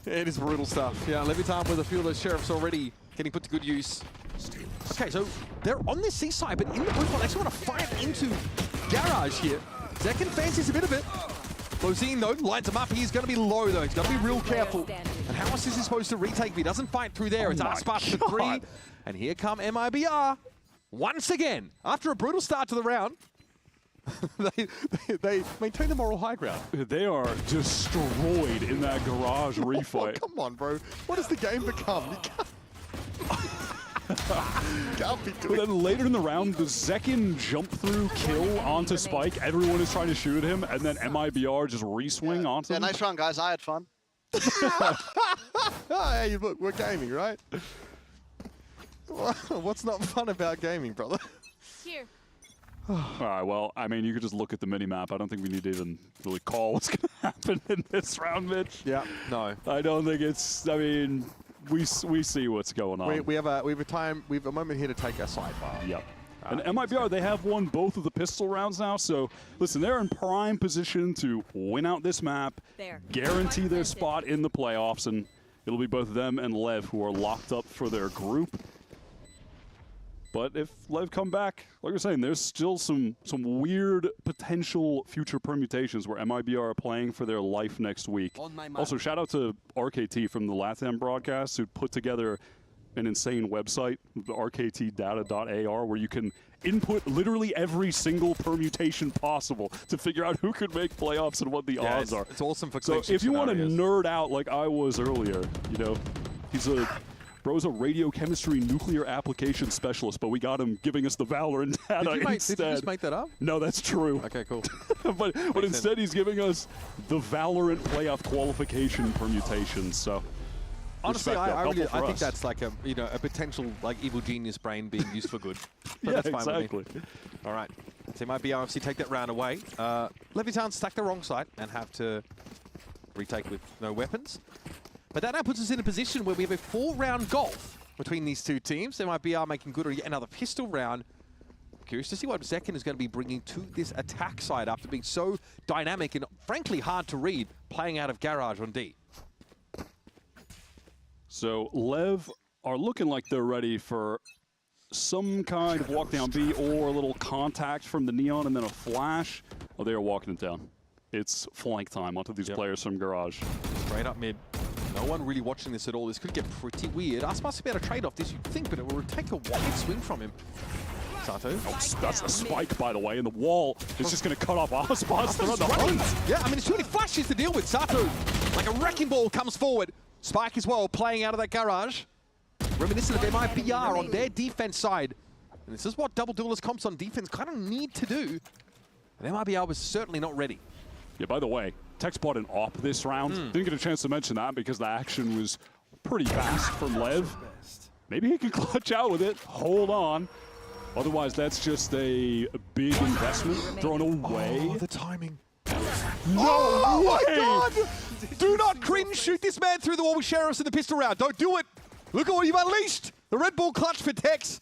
It is brutal stuff. Yeah, Leviathan with a few of those sheriffs already getting put to good use. Okay, so they're on the C side, but in the blue spot, they actually want to fight into Garage here. Zekin fancies a bit of it. Lozine, though, lines him up. He's going to be low, though. He's got to be real careful. And how else is he supposed to retake if he doesn't fight through there? It's Aspas for 3. And here come MIBR. Once again, after a brutal start to the round, they maintain the moral high ground. They are destroyed in that garage refight. Oh, come on, bro. What has the game become? You can't be doing. But then later in the round, the Zekin jump through kill onto Spike. Everyone is trying to shoot at him, and then MIBR just re-swing onto him. Yeah, nice round, guys. I had fun. Hey, look, we're gaming, right? What's not fun about gaming, brother? Here. All right, well, I mean, you could just look at the mini-map. I don't think we need to even really call what's going to happen in this round, Mitch. Yeah, no. I don't think it's, I mean, we see what's going on. We have a moment here to take our sidebar. Yep. And MIBR, they have won both of the pistol rounds now, so listen, they're in prime position to win out this map, guarantee their spot in the playoffs, and it'll be both them and LEV who are locked up for their group. But if LEV come back, like you're saying, there's still some weird potential future permutations where MIBR are playing for their life next week. Also, shout out to RKT from the Latam broadcast who put together an insane website, the rktdata.ar, where you can input literally every single permutation possible to figure out who could make playoffs and what the odds are. It's awesome for So if you want to nerd out like I was earlier, you know, Bro's a radiochemistry nuclear application specialist, but we got him giving us the Valorant data instead. Did you just make that up? No, that's true. Okay, cool. but instead he's giving us the Valorant playoff qualification permutations. So honestly, I think that's like a potential like evil genius brain being used for good. But yeah, that's fine exactly. with me. All right, so MIBR obviously take that round away. Leviatán stack the wrong side and have to retake with no weapons. But that now puts us in a position where we have a 4-round golf between these two teams. MIBR making good on yet another pistol round. Curious to see what Zekin is going to be bringing to this attack side after being so dynamic and frankly hard to read playing out of Garage on D. So LEV are looking like they're ready for some kind of walk down B or a little contact from the Neon and then a flash. Oh, they are walking it down. It's flank time onto these players from Garage. Straight up mid. No one really watching this at all. This could get pretty weird. Aspas to be able to trade off this, you'd think, but it will take a wide swing from him. Sato. Oh, that's a spike, by the way, and the wall is just going to cut off Aspas. They're on the hunt. Yeah, I mean, it's too many flashes to deal with. Sato, like a wrecking ball, comes forward. Spike as well, playing out of that Garage. Reminiscent of MIBR on their defense side. And this is what double duelist comps on defense kind of need to do. And MIBR was certainly not ready. Yeah, by the way, Tech spot an op this round. Didn't get a chance to mention that because the action was pretty fast from LEV. Maybe he can clutch out with it. Hold on. Otherwise, that's just a big investment thrown away. Oh, the timing. No way! God! Do not cringe. Shoot this man through the wall with Sheriffs in the pistol round. Don't do it. Look at what you've unleashed. The Red Bull clutch for Tex.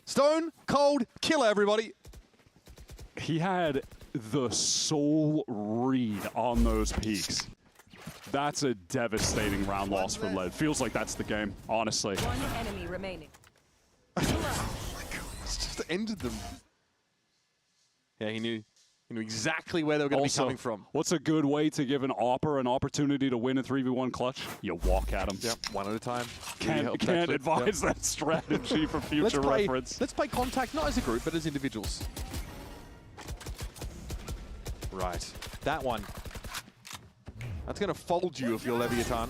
Stone Cold Killer, everybody. He had the soul read on those peaks. That's a devastating round loss for LEV. Feels like that's the game, honestly. One enemy remaining. Oh my God, it's just ended them. Yeah, he knew exactly where they were going to be coming from. What's a good way to give an AWPer an opportunity to win a 3v1 clutch? You walk at him. Yep, one at a time. Can't advise that strategy for future reference. Let's play contact, not as a group, but as individuals. Right, that one. That's going to fold you if you're Leviatán.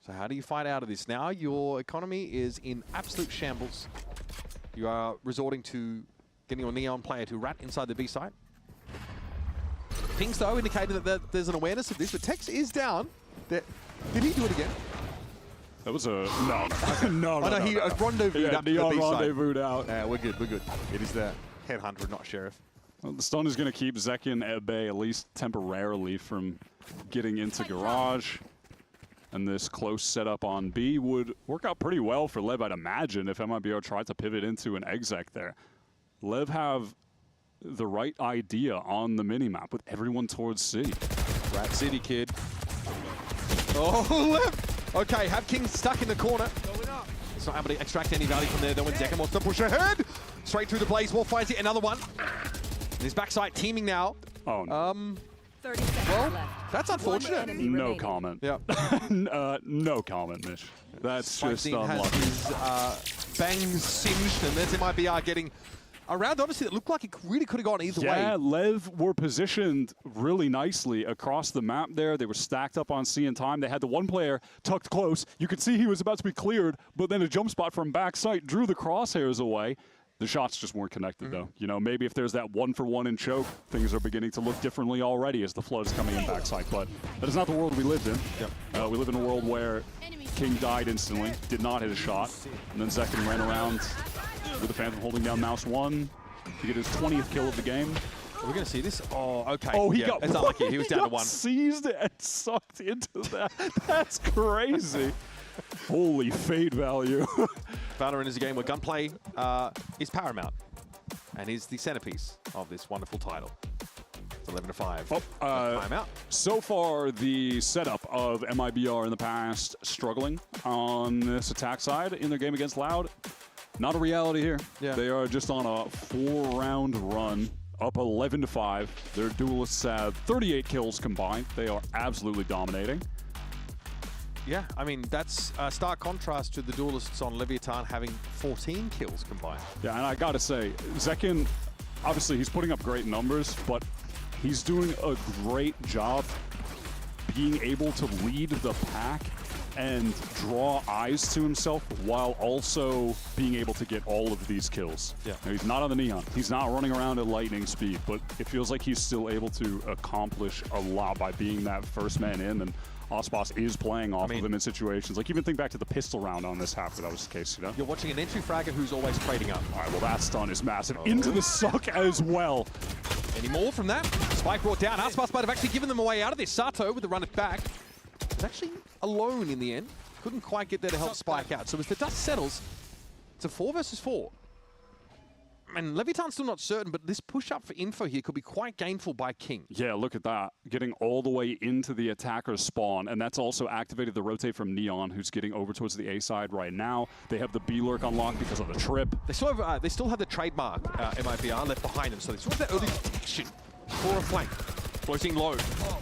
So how do you fight out of this? Now your economy is in absolute shambles. You are resorting to getting your Neon player to rat inside the B site. Pings, though, indicated that there's an awareness of this, but Tex is down. Did he do it again? That was a... No. No, he rendezvoused up to the B side. Rendezvoused out. Yeah, we're good. It is the Headhunter, not Sheriff. Well, the stun is going to keep Zekin at bay, at least temporarily, from getting into Garage. And this close setup on B would work out pretty well for LEV, I'd imagine, if MIBR tried to pivot into an exec there. LEV have the right idea on the minimap with everyone towards C. Rat City, kid. Oh, LEV! Okay, have King stuck in the corner. It's not able to extract any value from there, though, when Zekken wants to push ahead. Straight through the Blaze Wall, finds it, another one. And his backside teaming now. Oh, no. 30 seconds Well, left. that's unfortunate. No comment. Yeah. No comment, Mitch. That's just Spike has unlucky. his bangs singed, and there's MIBR getting a round, honestly, that looked like it really could have gone either way. Yeah, LEV were positioned really nicely across the map there. They were stacked up on C in time. They had the one player tucked close. You could see he was about to be cleared, but then a jump spot from backside drew the crosshairs away. The shots just weren't connected, though. You know, maybe if there's that 1-for-1 in choke, things are beginning to look differently already as the flood's coming in backside. But that is not the world we lived in. We live in a world where King died instantly, did not hit a shot, and then Zekken ran around with the Phantom holding down mouse 1 to get his 20th kill of the game. Are we going to see this? Oh, okay. Oh, he got it's unlucky. He was down to 1. Seized and sucked into that. That's crazy. Holy fade value. VALORANT is a game where gunplay is paramount and is the centerpiece of this wonderful title. It's 11-5. Timeout. So far, the setup of MIBR in the past struggling on this attack side in their game against Loud. Not a reality here. Yeah. They are just on a 4-round run, up 11-5. Their duelists have 38 kills combined. They are absolutely dominating. Yeah, I mean, that's a stark contrast to the duelists on Leviathan having 14 kills combined. Yeah, and I gotta say, Zekken, obviously he's putting up great numbers, but he's doing a great job being able to lead the pack and draw eyes to himself while also being able to get all of these kills. Yeah. Now, he's not on the Neon. He's not running around at lightning speed, but it feels like he's still able to accomplish a lot by being that first man in, and Aspas is playing off of him in situations. Like, even think back to the pistol round on this half, that was the case, you know? You're watching an entry fragger who's always trading up. All right, well, that stun is massive. Into the suck as well. Any more from that? Spike brought down. Aspas might have actually given them a way out of this. Sato with the run it back. Was actually alone in the end. Couldn't quite get there to help Spike out. So as the dust settles, it's a 4 versus 4. And Leviatan's still not certain, but this push up for info here could be quite gainful by King. Yeah, look at that. Getting all the way into the attacker's spawn, and that's also activated the rotate from Neon, who's getting over towards the A side right now. They have the B lurk unlocked because of the trip. They still have the trademark MIBR left behind them, so they still have that early detection for a flank. Floating low.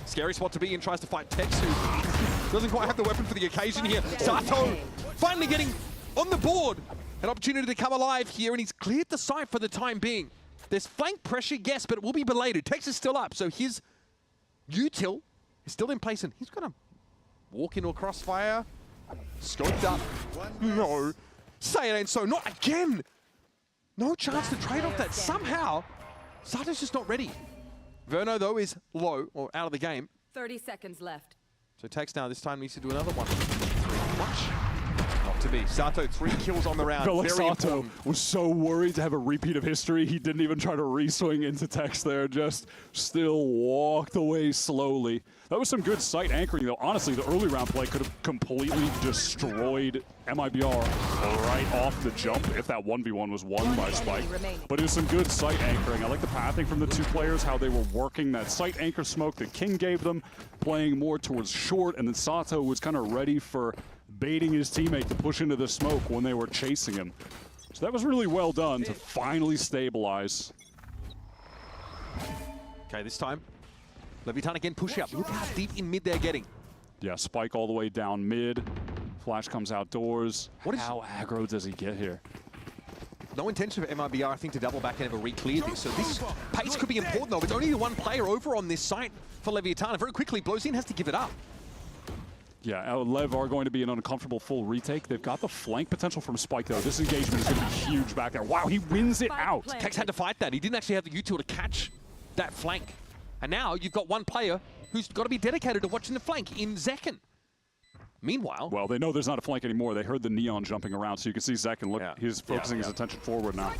Scary spot to be in, tries to fight Tex, who doesn't quite have the weapon for the occasion here. Sato finally getting on the board. An opportunity to come alive here, and he's cleared the site for the time being. There's flank pressure, yes, but it will be belated. Tex is still up, so his util is still in place, and he's going to walk into a crossfire. Scoped up. No. Say it ain't so. Not again. No chance to trade off that. Somehow, Sato's just not ready. Verno, though, is low, or out of the game. 30 seconds left. So Tex now this time needs to do another one. Much. Not to be. Sato, 3 kills on the round. Felt like Very Sato important. was so worried to have a repeat of history. He didn't even try to re-swing into Tex there, just still walked away slowly. That was some good sight anchoring, though. Honestly, the early round play could have completely destroyed MIBR right off the jump if that 1v1 was won by Spike. But it was some good sight anchoring. I like the pathing from the two players, how they were working that sight anchor smoke that King gave them, playing more towards short, and then Sato was kind of ready for baiting his teammate to push into the smoke when they were chasing him. So that was really well done to finally stabilize. Okay, this time, Leviathan again push up. Look how deep in mid they're getting. Yeah, Spike all the way down mid. Flash comes outdoors. How aggro does he get here? No intention of MIBR, I think, to double back and ever re-clear this. So this pace could be important, though. It's only the one player over on this site for Leviathan. Very quickly, blows in, has to give it up. Yeah, LEV are going to be an uncomfortable full retake. They've got the flank potential from Spike, though. This engagement is going to be huge back there. Wow, he wins it out. Tex had to fight that. He didn't actually have the util to catch that flank. And now you've got one player who's got to be dedicated to watching the flank in Zekken. Meanwhile... Well, they know there's not a flank anymore. They heard the Neon jumping around, so you can see Zekken, look, he's focusing his attention forward now.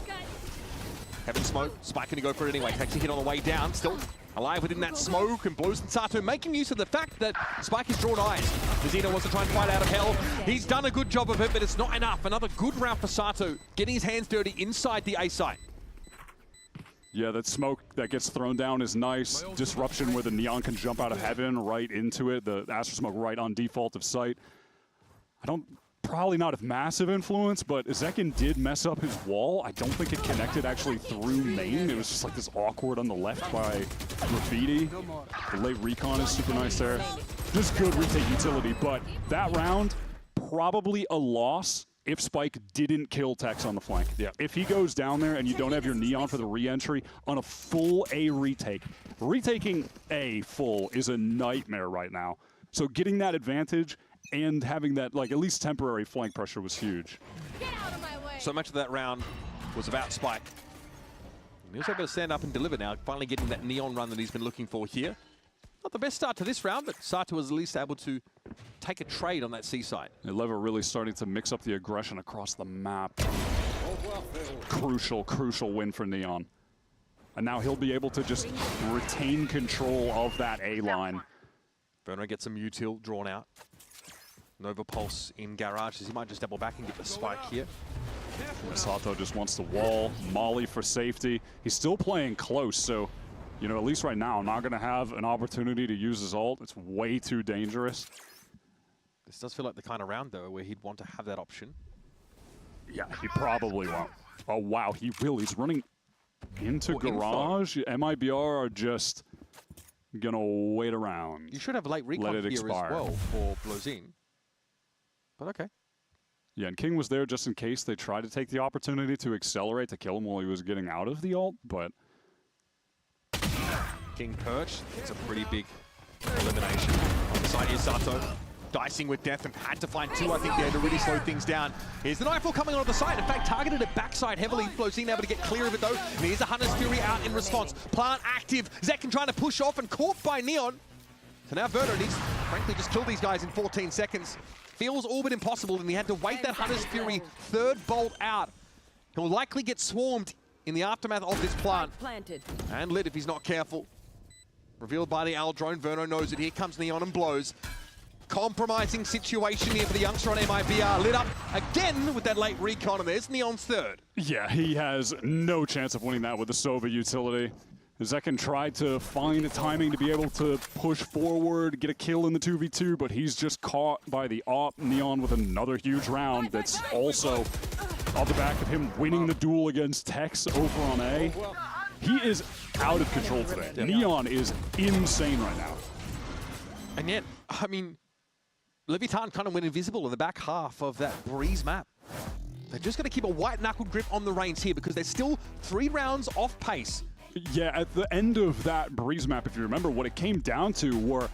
Heaven smoke. Spike going to go for it anyway. Takes a hit on the way down. Still alive within that smoke and blows in Sato, making use of the fact that Spike has drawn eyes. Zeno wants to try and fight out of hell. He's done a good job of it, but it's not enough. Another good round for Sato, getting his hands dirty inside the A site. Yeah, that smoke that gets thrown down is nice. Disruption where the Neon can jump out of heaven right into it. The Astro Smoke right on default of sight. Probably not of massive influence, but Zekin did mess up his wall. I don't think it connected actually through main. It was just like this awkward on the left by Graffiti. The late recon is super nice there. Just good retake utility, but that round, probably a loss if Spike didn't kill Tex on the flank. Yeah. If he goes down there and you don't have your Neon for the re-entry on a full A retake, retaking A full is a nightmare right now. So getting that advantage and having that, like, at least temporary flank pressure was huge. So much of that round was about Spike. And he was able to stand up and deliver now, finally getting that Neon run that he's been looking for here. Not the best start to this round, but Sato was at least able to take a trade on that C side. LEV are really starting to mix up the aggression across the map. Crucial win for Neon. And now he'll be able to just retain control of that A line. Verno gets some util drawn out. Nova Pulse in garage, as he might just double back and get the spike here. Sato just wants the wall, Molly for safety. He's still playing close, so, you know, at least right now, not going to have an opportunity to use his ult. It's way too dangerous. This does feel like the kind of round, though, where he'd want to have that option. Yeah, he probably won't. Oh, wow, he will. He's running into garage. MIBR are just going to wait around. You should have late recon here expire as well for Blozin. But okay. Yeah, and King was there just in case they tried to take the opportunity to accelerate to kill him while he was getting out of the ult, but... King perched. It's a pretty big elimination. On the side here, Sato dicing with death and had to find two, I think, there to really slow things down. Here's the Nightfall coming on the side. In fact, targeted at backside heavily. Blozin able to get clear of it, though. And here's a Hunter's Fury out in response. Plant active. Zekin trying to push off and caught by Neon. So now Verno needs, frankly, just kill these guys in 14 seconds. Feels all but impossible, and he had to wait that Hunter's Fury third bolt out. He'll likely get swarmed in the aftermath of this plant. And lit if he's not careful. Revealed by the Owl drone. Verno knows it. Here comes Neon and blows. Compromising situation here for the youngster on MIBR. Lit up again with that late recon, and there's Neon's third. Yeah, he has no chance of winning that with the Sova utility. Zekin tried to find the timing to be able to push forward, get a kill in the 2v2, but he's just caught by the AWP. Neon with another huge round that's also off the back of him winning the duel against Tex over on A. He is out of control today. Neon is insane right now. And yet, I mean, Leviatán kind of went invisible in the back half of that Breeze map. They're just going to keep a white-knuckled grip on the reins here because they're still 3 rounds off pace. Yeah, at the end of that Breeze map, if you remember, what it came down to were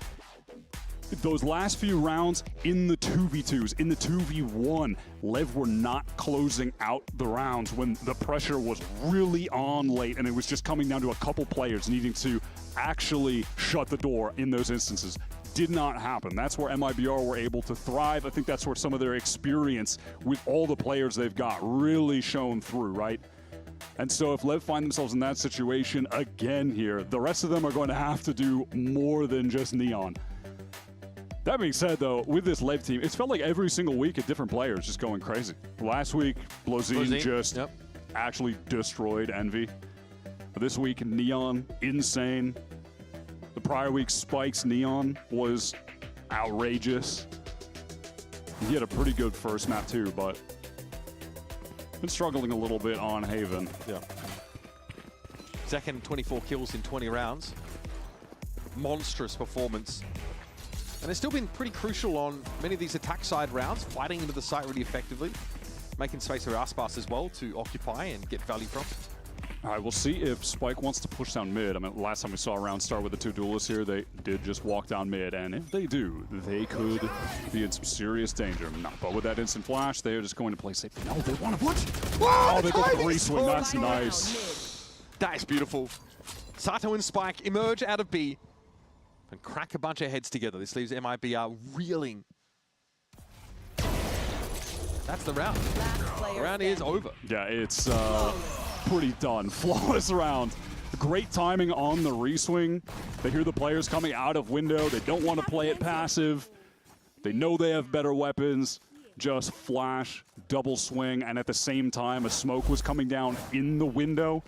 those last few rounds in the 2v2s, in the 2v1, LEV were not closing out the rounds when the pressure was really on late, and it was just coming down to a couple players needing to actually shut the door in those instances. Did not happen. That's where MIBR were able to thrive. I think that's where some of their experience with all the players they've got really shone through, right? And so if LEV find themselves in that situation again here, the rest of them are going to have to do more than just Neon. That being said, though, with this LEV team, it's felt like every single week a different player is just going crazy. Last week, Blozin just actually destroyed Envy. This week, Neon, insane. The prior week, Spike's Neon was outrageous. He had a pretty good first map, too, but been struggling a little bit on Haven. Yeah. Second, 24 kills in 20 rounds. Monstrous performance. And it's still been pretty crucial on many of these attack side rounds, fighting into the site really effectively, making space for Aspas as well to occupy and get value from. All right, we'll see if Spike wants to push down mid. I mean, last time we saw a round start with the 2 duelists here, they did just walk down mid, and if they do, they could be in some serious danger. No, but with that instant flash, they're just going to play safe. No, they want to... What? Whoa, oh, they got 3 swing. That's nice. That is beautiful. Sato and Spike emerge out of B and crack a bunch of heads together. This leaves MIBR reeling. That's the round. The round is over. Yeah, it's pretty done. Flawless round. Great timing on the reswing. They hear the players coming out of window. They don't want to play it passive. They know they have better weapons. Just flash, double swing, and at the same time, a smoke was coming down in the window.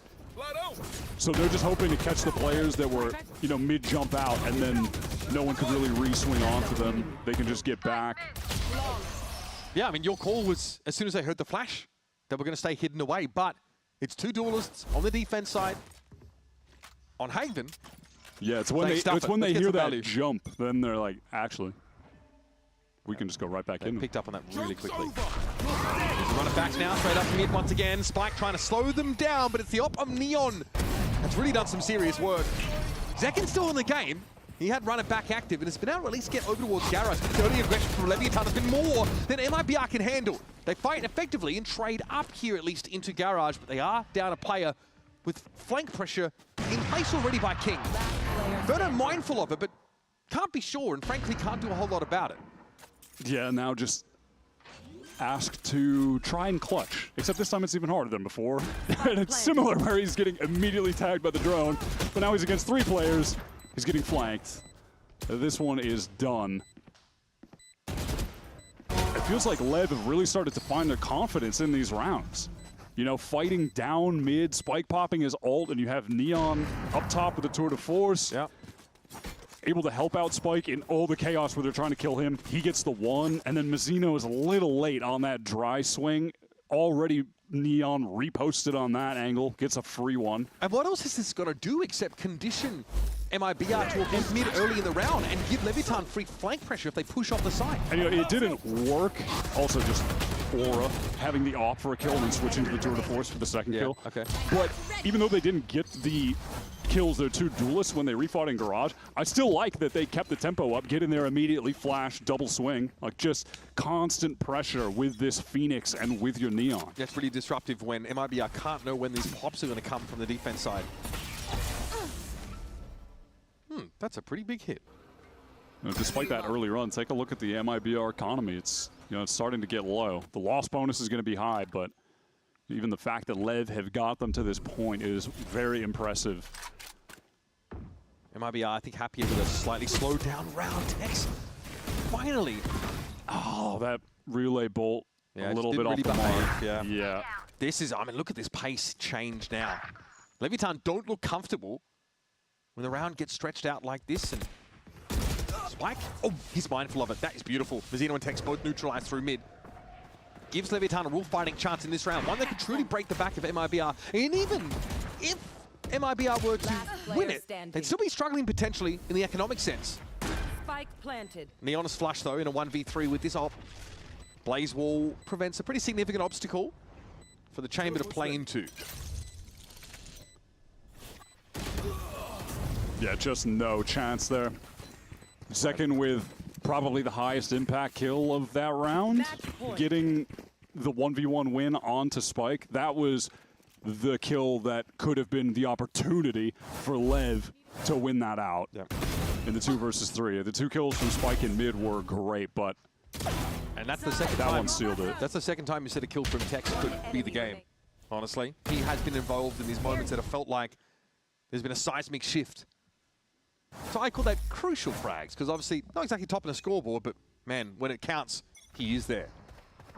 So they're just hoping to catch the players that were, you know, mid-jump out, and then no one could really re-swing onto them. They can just get back. Yeah, I mean, your call was, as soon as they heard the flash, that we're going to stay hidden away, but it's two duelists on the defense side. On Haven. Yeah, it's when they hear that jump, then they're like, actually, we can just go right back in. Picked up on that really quickly. Run it back now, straight up mid once again. Spike trying to slow them down, but it's the op of Neon that's really done some serious work. Zekin's still in the game. He had run it back active and has been able to at least get over towards Garage. But the early aggression from Leviatán has been more than MIBR can handle. They fight effectively and trade up here at least into Garage, but they are down a player with flank pressure in place already by King. Verno mindful of it, but can't be sure and frankly can't do a whole lot about it. Yeah, now just asked to try and clutch, except this time it's even harder than before. And it's similar where he's getting immediately tagged by the drone, but now he's against 3 players. He's getting flanked. This one is done. It feels like LEV have really started to find their confidence in these rounds. You know, fighting down mid, Spike popping his ult, and you have Neon up top with the tour de force. Yep. Able to help out Spike in all the chaos where they're trying to kill him. He gets the 1, and then Mazzino is a little late on that dry swing. Already Neon reposted on that angle, gets a free 1. And what else is this going to do except condition MIBR to a mid early in the round and give Leviatán free flank pressure if they push off the side? And you know, it didn't work. Also just Aura having the op for a kill and then switching to the tour de force for the second kill. Okay. But even though they didn't get the kills, their 2 duelists when they refought in Garage, I still like that they kept the tempo up, get in there immediately, flash, double swing. Like just constant pressure with this Phoenix and with your Neon. That's really disruptive when MIBR can't know when these pops are going to come from the defense side. That's a pretty big hit. You know, despite that early run, take a look at the MIBR economy. It's, you know, it's starting to get low. The loss bonus is going to be high, but even the fact that LEV have got them to this point is very impressive. MIBR, I think, happier with a slightly slowed down round. Tex, finally. Oh, that relay bolt a little bit off the mark. Yeah. This is, I mean, look at this pace change now. Leviatán don't look comfortable when the round gets stretched out like this. And Spike, oh, he's mindful of it. That is beautiful. Mazzino and Tex both neutralized through mid. Gives Leviatán a real fighting chance in this round. One that could truly break the back of MIBR. And even if MIBR were to win it, they'd still be struggling potentially in the economic sense. Spike planted. Neon's flush though in a 1v3 with this op. Blaze Wall prevents a pretty significant obstacle for the Chamber to play into. Yeah, just no chance there. Second with probably the highest impact kill of that round. Getting the 1v1 win onto Spike. That was the kill that could have been the opportunity for LEV to win that out in the 2 versus 3. The 2 kills from Spike in mid were great, but and that's the second that time. one sealed it. That's the second time you said a kill from Tex could be the game, honestly. He has been involved in these moments that have felt like there's been a seismic shift. So I call that crucial frags, because obviously not exactly top of the scoreboard, but man, when it counts, he is there.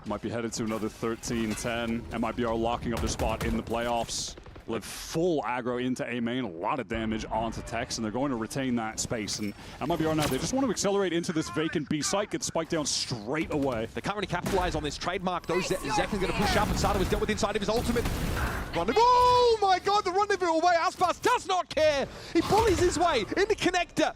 Might be headed to another 13-10. MIBR locking up their spot in the playoffs. LEV full aggro into A main, a lot of damage onto Tex, and they're going to retain that space. And MIBR now, they just want to accelerate into this vacant B site, get spiked down straight away. They can't really capitalize on this trademark, though. Zek is going to push up, and Sato is dealt with inside of his ultimate. Rendezvous! Oh my god, the rendezvous away. Aspas does not care. He bullies his way into connector.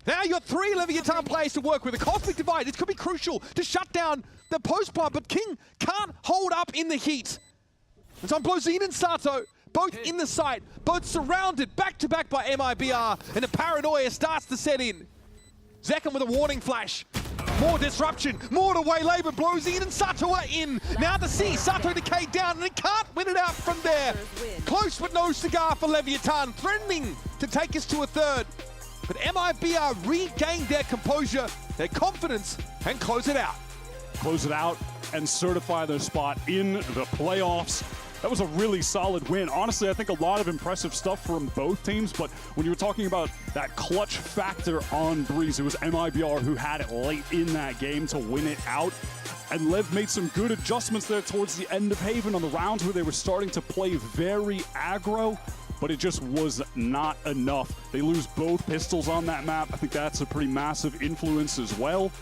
Now you've got 3 Leviatán players to work with. A cosmic divide. This could be crucial to shut down the post plant, but King can't hold up in the heat. It's on Blozine and Sato, both in the site, both surrounded back-to-back by MIBR, and the paranoia starts to set in. Zekin with a warning flash. More disruption, more to waylay, but Blozine and Sato are in. Now to see Sato decayed down, and he can't win it out from there. Close but no cigar for Leviatán, threatening to take us to a 3rd. But MIBR regained their composure, their confidence, and close it out. Close it out and certify their spot in the playoffs. That was a really solid win. Honestly, I think a lot of impressive stuff from both teams, but when you were talking about that clutch factor on Breeze, it was MIBR who had it late in that game to win it out. And LEV made some good adjustments there towards the end of Haven on the rounds where they were starting to play very aggro, but it just was not enough. They lose both pistols on that map. I think that's a pretty massive influence as well.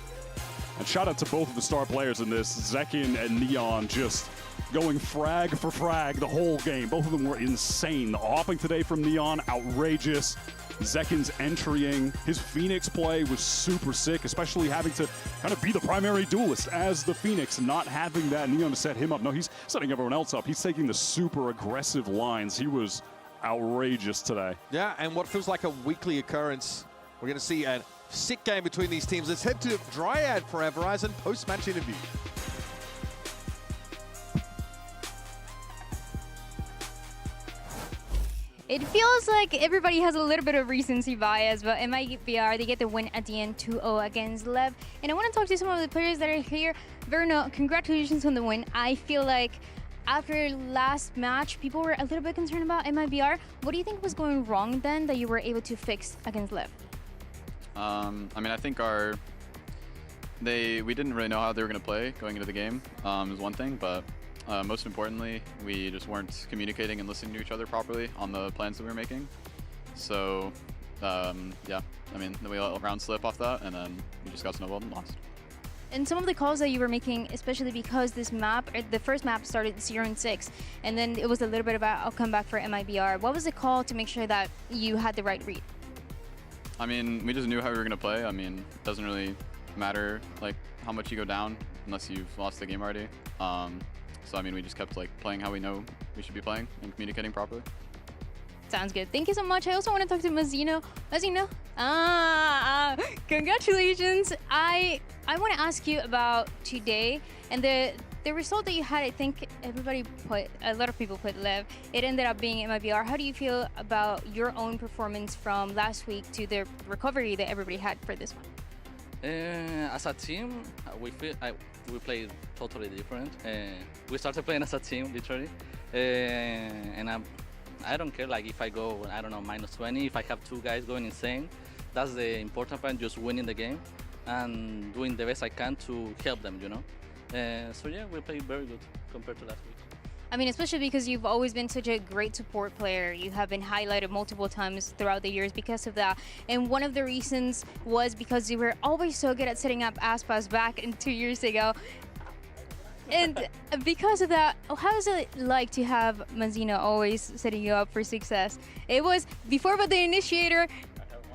And shout out to both of the star players in this, Zekin and Neon, just going frag for frag the whole game. Both of them were insane. The hopping today from Neon, outrageous. Zekin's entrying, his Phoenix play was super sick, especially having to kind of be the primary duelist as the Phoenix, not having that Neon to set him up. No, he's setting everyone else up. He's taking the super aggressive lines. He was outrageous today. Yeah, and what feels like a weekly occurrence, we're going to see a sick game between these teams. Let's head to Dryad for our Verizon post-match interview. It feels like everybody has a little bit of recency bias, but MIBR, they get the win at the end 2-0 against LEV. And I want to talk to some of the players that are here. Verno, congratulations on the win. I feel like after last match, people were a little bit concerned about MIBR. What do you think was going wrong then that you were able to fix against LEV? I mean, I think we didn't really know how they were going to play going into the game, is one thing, but most importantly, we just weren't communicating and listening to each other properly on the plans that we were making. So, yeah, I mean, then we let a round slip off that, and then we just got snowballed and lost. And some of the calls that you were making, especially because this map, the first map started 0-6, and then it was a little bit about a comeback for MIBR. What was the call to make sure that you had the right read? I mean, we just knew how we were going to play. I mean, it doesn't really matter like how much you go down unless you've lost the game already. So I mean, we just kept like playing how we know we should be playing and communicating properly. Sounds good. Thank you so much. I also want to talk to Mazzino. Mazzino, congratulations. I want to ask you about today and the result that you had. I think a lot of people put LEV. It ended up being MIBR. How do you feel about your own performance from last week to the recovery that everybody had for this one? As a team, we played totally different. We started playing as a team, literally, and I don't care. Like if I go, I don't know, -20. If I have two guys going insane, that's the important part. Just winning the game and doing the best I can to help them. You know. So yeah, we played very good compared to last week. I mean, especially because you've always been such a great support player. You have been highlighted multiple times throughout the years because of that. And one of the reasons was because you were always so good at setting up Aspas back in 2 years ago. And because of that, how is it like to have Mazzino always setting you up for success? It was before with the initiator.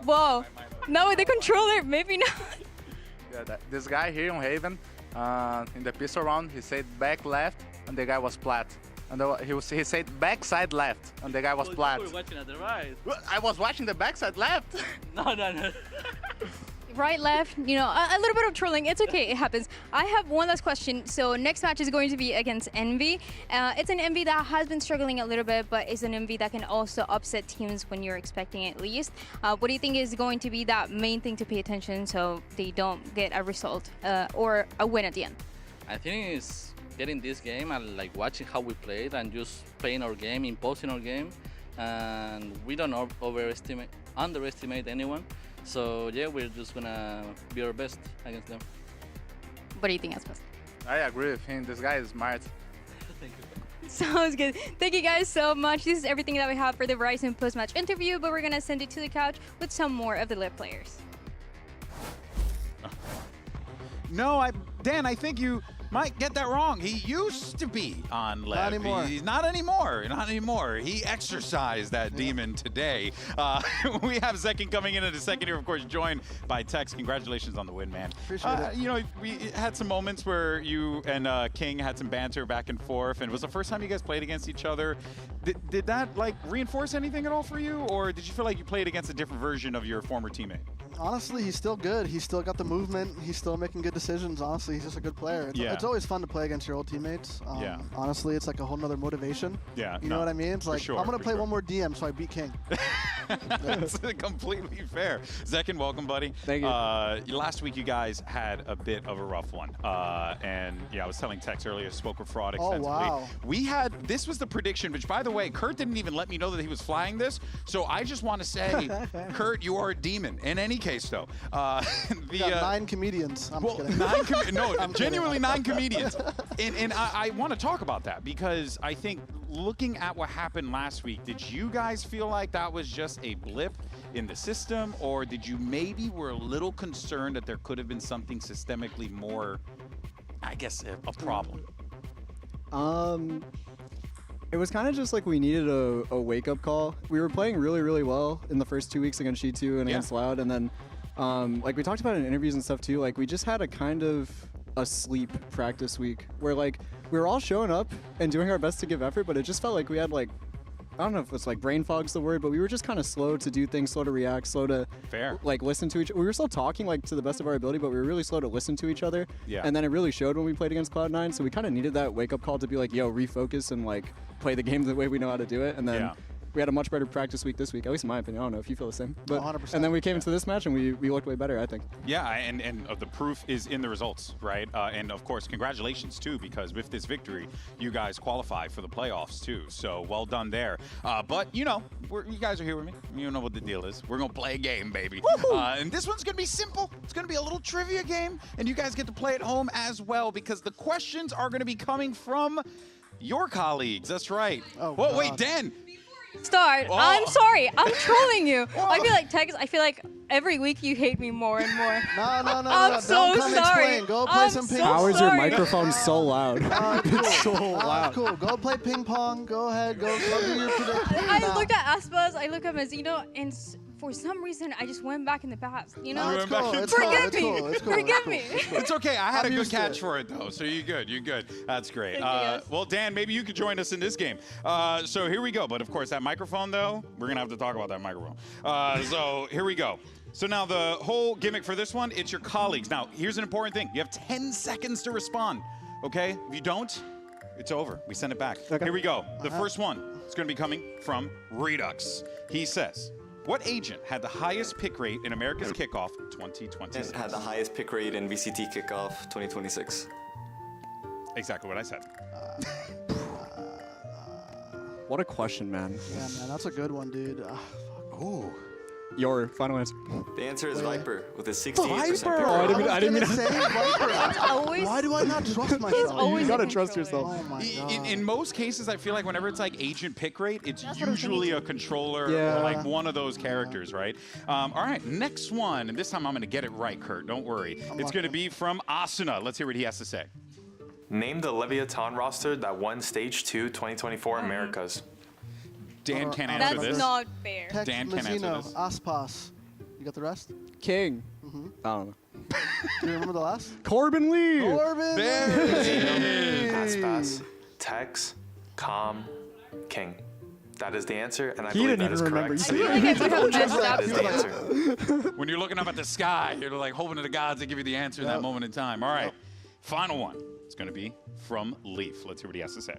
Whoa. Now with the controller, maybe not. Yeah, this guy here on Haven, in the pistol round, he said back left, and the guy was flat. And he said backside left, and the guy was flat. You were watching at the right. I was watching the backside left. No. Right, left, you know, a little bit of trolling. It's okay, it happens. I have one last question. So next match is going to be against Envy. It's an Envy that has been struggling a little bit, but it's an Envy that can also upset teams when you're expecting it least. What do you think is going to be that main thing to pay attention so they don't get a result or a win at the end? I think it's getting this game and like watching how we played and just playing our game, imposing our game, and we don't underestimate anyone. So yeah, we're just gonna be our best against them. What do you think, Aspas? I agree with him. This guy is smart. Thank you. Sounds good. Thank you guys so much. This is everything that we have for the Verizon post-match interview, but we're gonna send it to the couch with some more of the LEV players. No, Dan, I think you might get that wrong. He used to be on LEV. Not anymore. He's not anymore. Not anymore. He exercised that demon today. We have Zekin coming in a second here, of course, joined by Tex. Congratulations on the win, man. Appreciate it. You know, we had some moments where you and King had some banter back and forth, and it was the first time you guys played against each other. Did that like reinforce anything at all for you, or did you feel like you played against a different version of your former teammate? Honestly, he's still good. He's still got the movement. He's still making good decisions. Honestly, he's just a good player. It's always fun to play against your old teammates. Honestly, it's like a whole nother motivation. Yeah. You know what I mean? It's like, sure, I'm going to play one more DM so I beat King. That's completely fair. Zekin, welcome, buddy. Thank you. Last week, you guys had a bit of a rough one. And yeah, I was telling Tex earlier, spoke with Fraud extensively. Wow. This was the prediction, which by the way, Kurt didn't even let me know that he was flying this. So I just want to say, Kurt, you are a demon. In any case, though. We got 9 comedians. I'm just kidding. No, genuinely 9 comedians. And I want to talk about that because I think looking at what happened last week, did you guys feel like that was just a blip in the system, or did you maybe were a little concerned that there could have been something systemically more, I guess, a problem? It was kind of just like we needed a wake-up call. We were playing really, really well in the first 2 weeks against G2 and against Loud, and then like we talked about in interviews and stuff too, like we just had a kind of a sleep practice week where like we were all showing up and doing our best to give effort, but it just felt like we had like, I don't know if it's like brain fog's the word, but we were just kind of slow to do things, slow to react, slow to like listen to each other. We were still talking like to the best of our ability, but we were really slow to listen to each other. Yeah. And then it really showed when we played against Cloud9. So we kind of needed that wake up call to be like, yo, refocus and like play the game the way we know how to do it. And then we had a much better practice week this week, at least in my opinion. I don't know if you feel the same. But 100%. and then we came into this match and we looked way better, I think. Yeah, and the proof is in the results, right? And of course, congratulations too, because with this victory, you guys qualify for the playoffs too. So well done there. But you know, you guys are here with me. You know what the deal is. We're gonna play a game, baby. And this one's gonna be simple. It's gonna be a little trivia game, and you guys get to play at home as well, because the questions are gonna be coming from your colleagues. That's right. Oh, whoa, wait, Dan. Start. Oh. I'm sorry. I'm trolling you. I feel like Tex. I feel like every week you hate me more and more. No. I'm so Don't come sorry. Explain. Go play some ping pong. How is your microphone so loud? It's so Oh, loud. cool. Go play ping pong. Go ahead. Go do your prediction. I looked at Aspas. I looked at Mazino, and for some reason, I just went back in the past. You know? It's cool. It's Forgive cool. me. It's cool. Forgive me. It's okay. I had I'm a good used to catch it. for it, though. So you're good. You're good. That's great. Thank you, guys. Well, Dan, maybe you could join us in this game. So here we go. But of course, that microphone, though, we're going to have to talk about that microphone. So here we go. So now the whole gimmick for this one, it's your colleagues. Now, here's an important thing. You have 10 seconds to respond. Okay? If you don't, it's over. We send it back. Okay. Here we go. The first one is going to be coming from Redux. He says, what agent had the highest pick rate in America's Kickoff 2026? And had the highest pick rate in VCT Kickoff 2026. Exactly what I said. What a question, man. Yeah, man, that's a good one, dude. Ooh. Your final answer. The answer is Viper with a 68% Viper! pick rate. Oh, I didn't mean say Viper. Why do I not trust myself? You gotta trust yourself. Oh my god. In most cases, I feel like whenever it's like agent pick rate, it's usually a controller Yeah. or like one of those characters, right? All right, next one, and this time I'm going to get it right, Kurt. Don't worry. It's going to be from Asuna. Let's hear what he has to say. Name the Leviatán roster that won Stage 2 2024 Americas. Dan can't answer That's this. not fair. Tex, Dan can't answer Mazino, this. Aspas. You got the rest? King. Mm-hmm. I don't know. Do you remember the last? Corbin Lee. Corbin. Aspas, Tex, Calm, King. That is the answer, and I He believe didn't that is even correct. I feel like I would have messed That up. is the answer. When you're looking up at the sky, you're like hoping to the gods to give you the answer in that moment in time. All right, final one. It's going to be from Leaf. Let's hear what he has to say.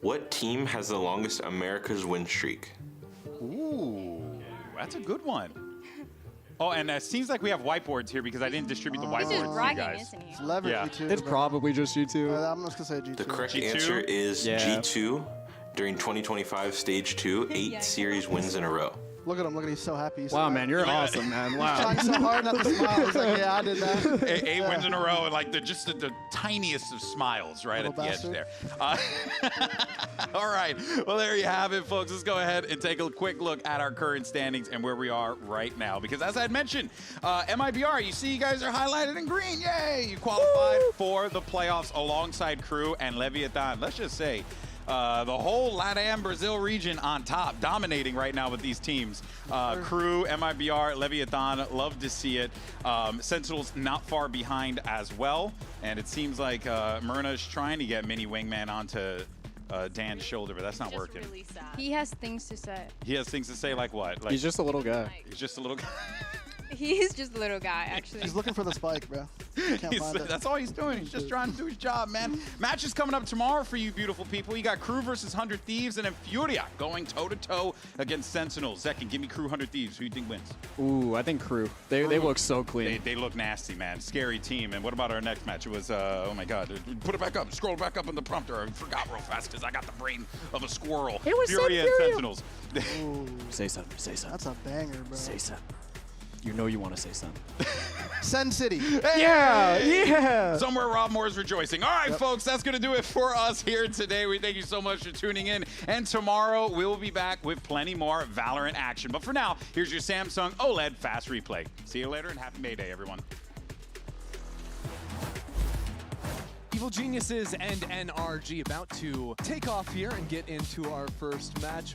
What team has the longest America's win streak? Ooh, that's a good one. Oh, and it seems like we have whiteboards here because I didn't distribute the whiteboards He's to just you bragging, guys. isn't he? It's leverage Yeah. G2. It's bro. probably just you two. I'm just gonna say G2. The correct G2? answer is Yeah. G2 during 2025 Stage 2, 8 series wins in a row. Look at him. Look at him. He's so happy. He's Wow, so man, you're awesome, man. He's Wow. trying so hard not to smile. He's like, yeah, I did that. Eight wins in a row, and like just the tiniest of smiles right Little at the bastard. edge there. All right, well there you have it, folks. Let's go ahead and take a quick look at our current standings and where we are right now. Because as I had mentioned, MIBR, you see you guys are highlighted in green. Yay! You qualified for the playoffs alongside Crew and Leviatán. Let's just say, the whole LATAM Brazil region on top, dominating right now with these teams. Crew, MIBR, Leviatán, love to see it. Sentinel's not far behind as well. And it seems like Myrna's trying to get Mini Wingman onto Dan's shoulder, but that's not working. He has things to say. He has things to say like what? Like, He's just a little guy. He's just a little guy. He is just a little guy, actually. He's looking for the spike, bro. Can't find it. That's all he's doing. He's just trying to do his job, man. Match is coming up tomorrow for you beautiful people. You got Crew versus 100 Thieves, and then FURIA going toe-to-toe against Sentinels. Zek, give me Crew 100 Thieves. Who do you think wins? Ooh, I think Crew. They look so clean. They look nasty, man. Scary team. And what about our next match? It was, oh my God. Put it back up. Scroll back up in the prompter. I forgot real fast because I got the brain of a squirrel. It was FURIA and Furia. Sentinels. Ooh, Say something. Say something. that's a banger, bro. Say something. You know you want to say something. Send City. Yeah. Somewhere Rob Moore is rejoicing. All right, folks, that's going to do it for us here today. We thank you so much for tuning in. And tomorrow, we'll be back with plenty more Valorant action. But for now, here's your Samsung OLED Fast Replay. See you later, and happy May Day, everyone. Evil Geniuses and NRG about to take off here and get into our first match.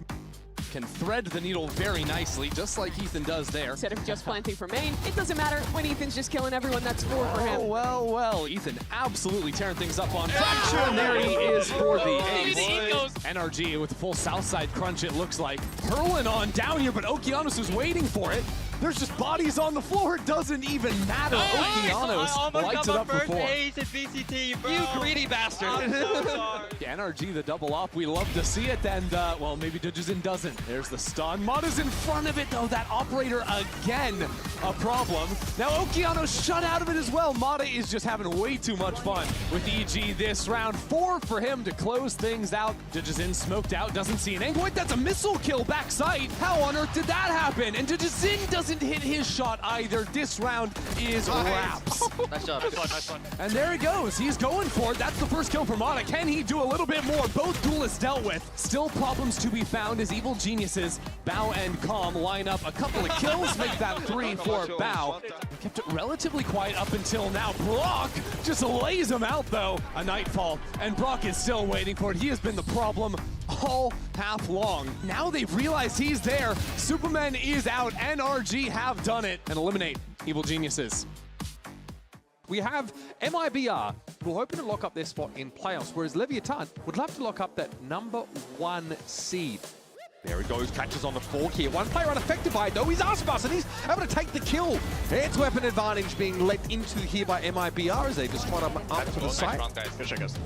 Can thread the needle very nicely, just like Ethan does there. Instead of just planting for main, it doesn't matter when Ethan's just killing everyone. That's 4 for him. Well, Ethan absolutely tearing things up on Fracture, and there he is for the ace. NRG with the full south side crunch, it looks like. Hurling on down here, but Okeanos is waiting for it. There's just bodies on the floor. It doesn't even matter. Okeanos lights it up for 4. Ace at VCT, bro. You greedy bastard. I'm so sorry. NRG, the double up. We love to see it. And, well, maybe Digizin doesn't. There's the stun. Mata's in front of it, though. That operator, again, a problem. Now, Okeanos shut out of it as well. Mata is just having way too much fun with EG this round. 4 for him to close things out. Digizin smoked out. Doesn't see an angle. Wait, that's a missile kill backside. How on earth did that happen? And Digizin doesn't hit his shot either. This round is wraps. Nice job. Nice one. And there he goes. He's going for it. That's the first kill for Mata. Can he do a little bit more? Both duelists dealt with. Still problems to be found as Evil Geniuses, Bao and Calm line up a couple of kills, make that 3 for Bao. Kept it relatively quiet up until now. Brock just lays him out, though. A Nightfall, and Brock is still waiting for it. He has been the problem all half long. Now they've realized he's there. Superman is out. NRG have done it and eliminate Evil Geniuses. We have MIBR, who are hoping to lock up their spot in playoffs, whereas Leviatán would love to lock up that #1 seed. There he goes, catches on the fork here. One player unaffected by it, though. He's Aspas, and he's able to take the kill. It's weapon advantage being let into here by MIBR as they just try to up to the site. Good check, guys.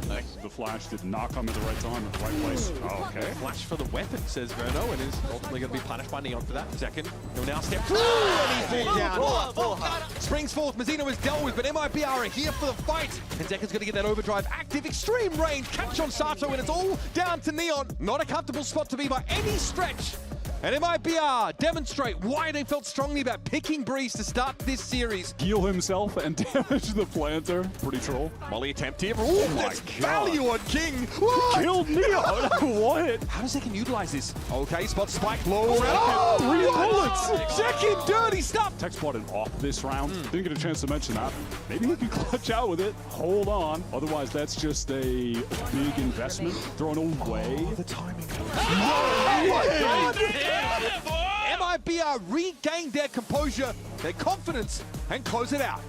The flash did not come at the right time, at the right place. Oh, okay. Flash for the weapon, says Verno, and is ultimately going to be punished by Neon for that. Second, he'll now step through, and he falls down. Springs forth, Mazzino is dealt with, but MIBR are here for the fight. And Zekin's going to get that overdrive active, extreme range, catch on Sato, and it's all down to Neon. Not a comfortable spot to be by any stretch. And MIBR demonstrate why they felt strongly about picking Breeze to start this series. Heal himself and damage the planter. Pretty troll. Molly attempt here. Oh my God. Value on King. What? Killed Neon. What? How does Zekin utilize this? Okay, spot spike low. Oh, 3 bullets. Zekin, dirty stuff. Tech spotted off this round. Didn't get a chance to mention that. Maybe he can clutch out with it. Hold on. Otherwise, that's just a big investment thrown away. The timing. Oh my God. MIBR regained their composure, their confidence, and close it out.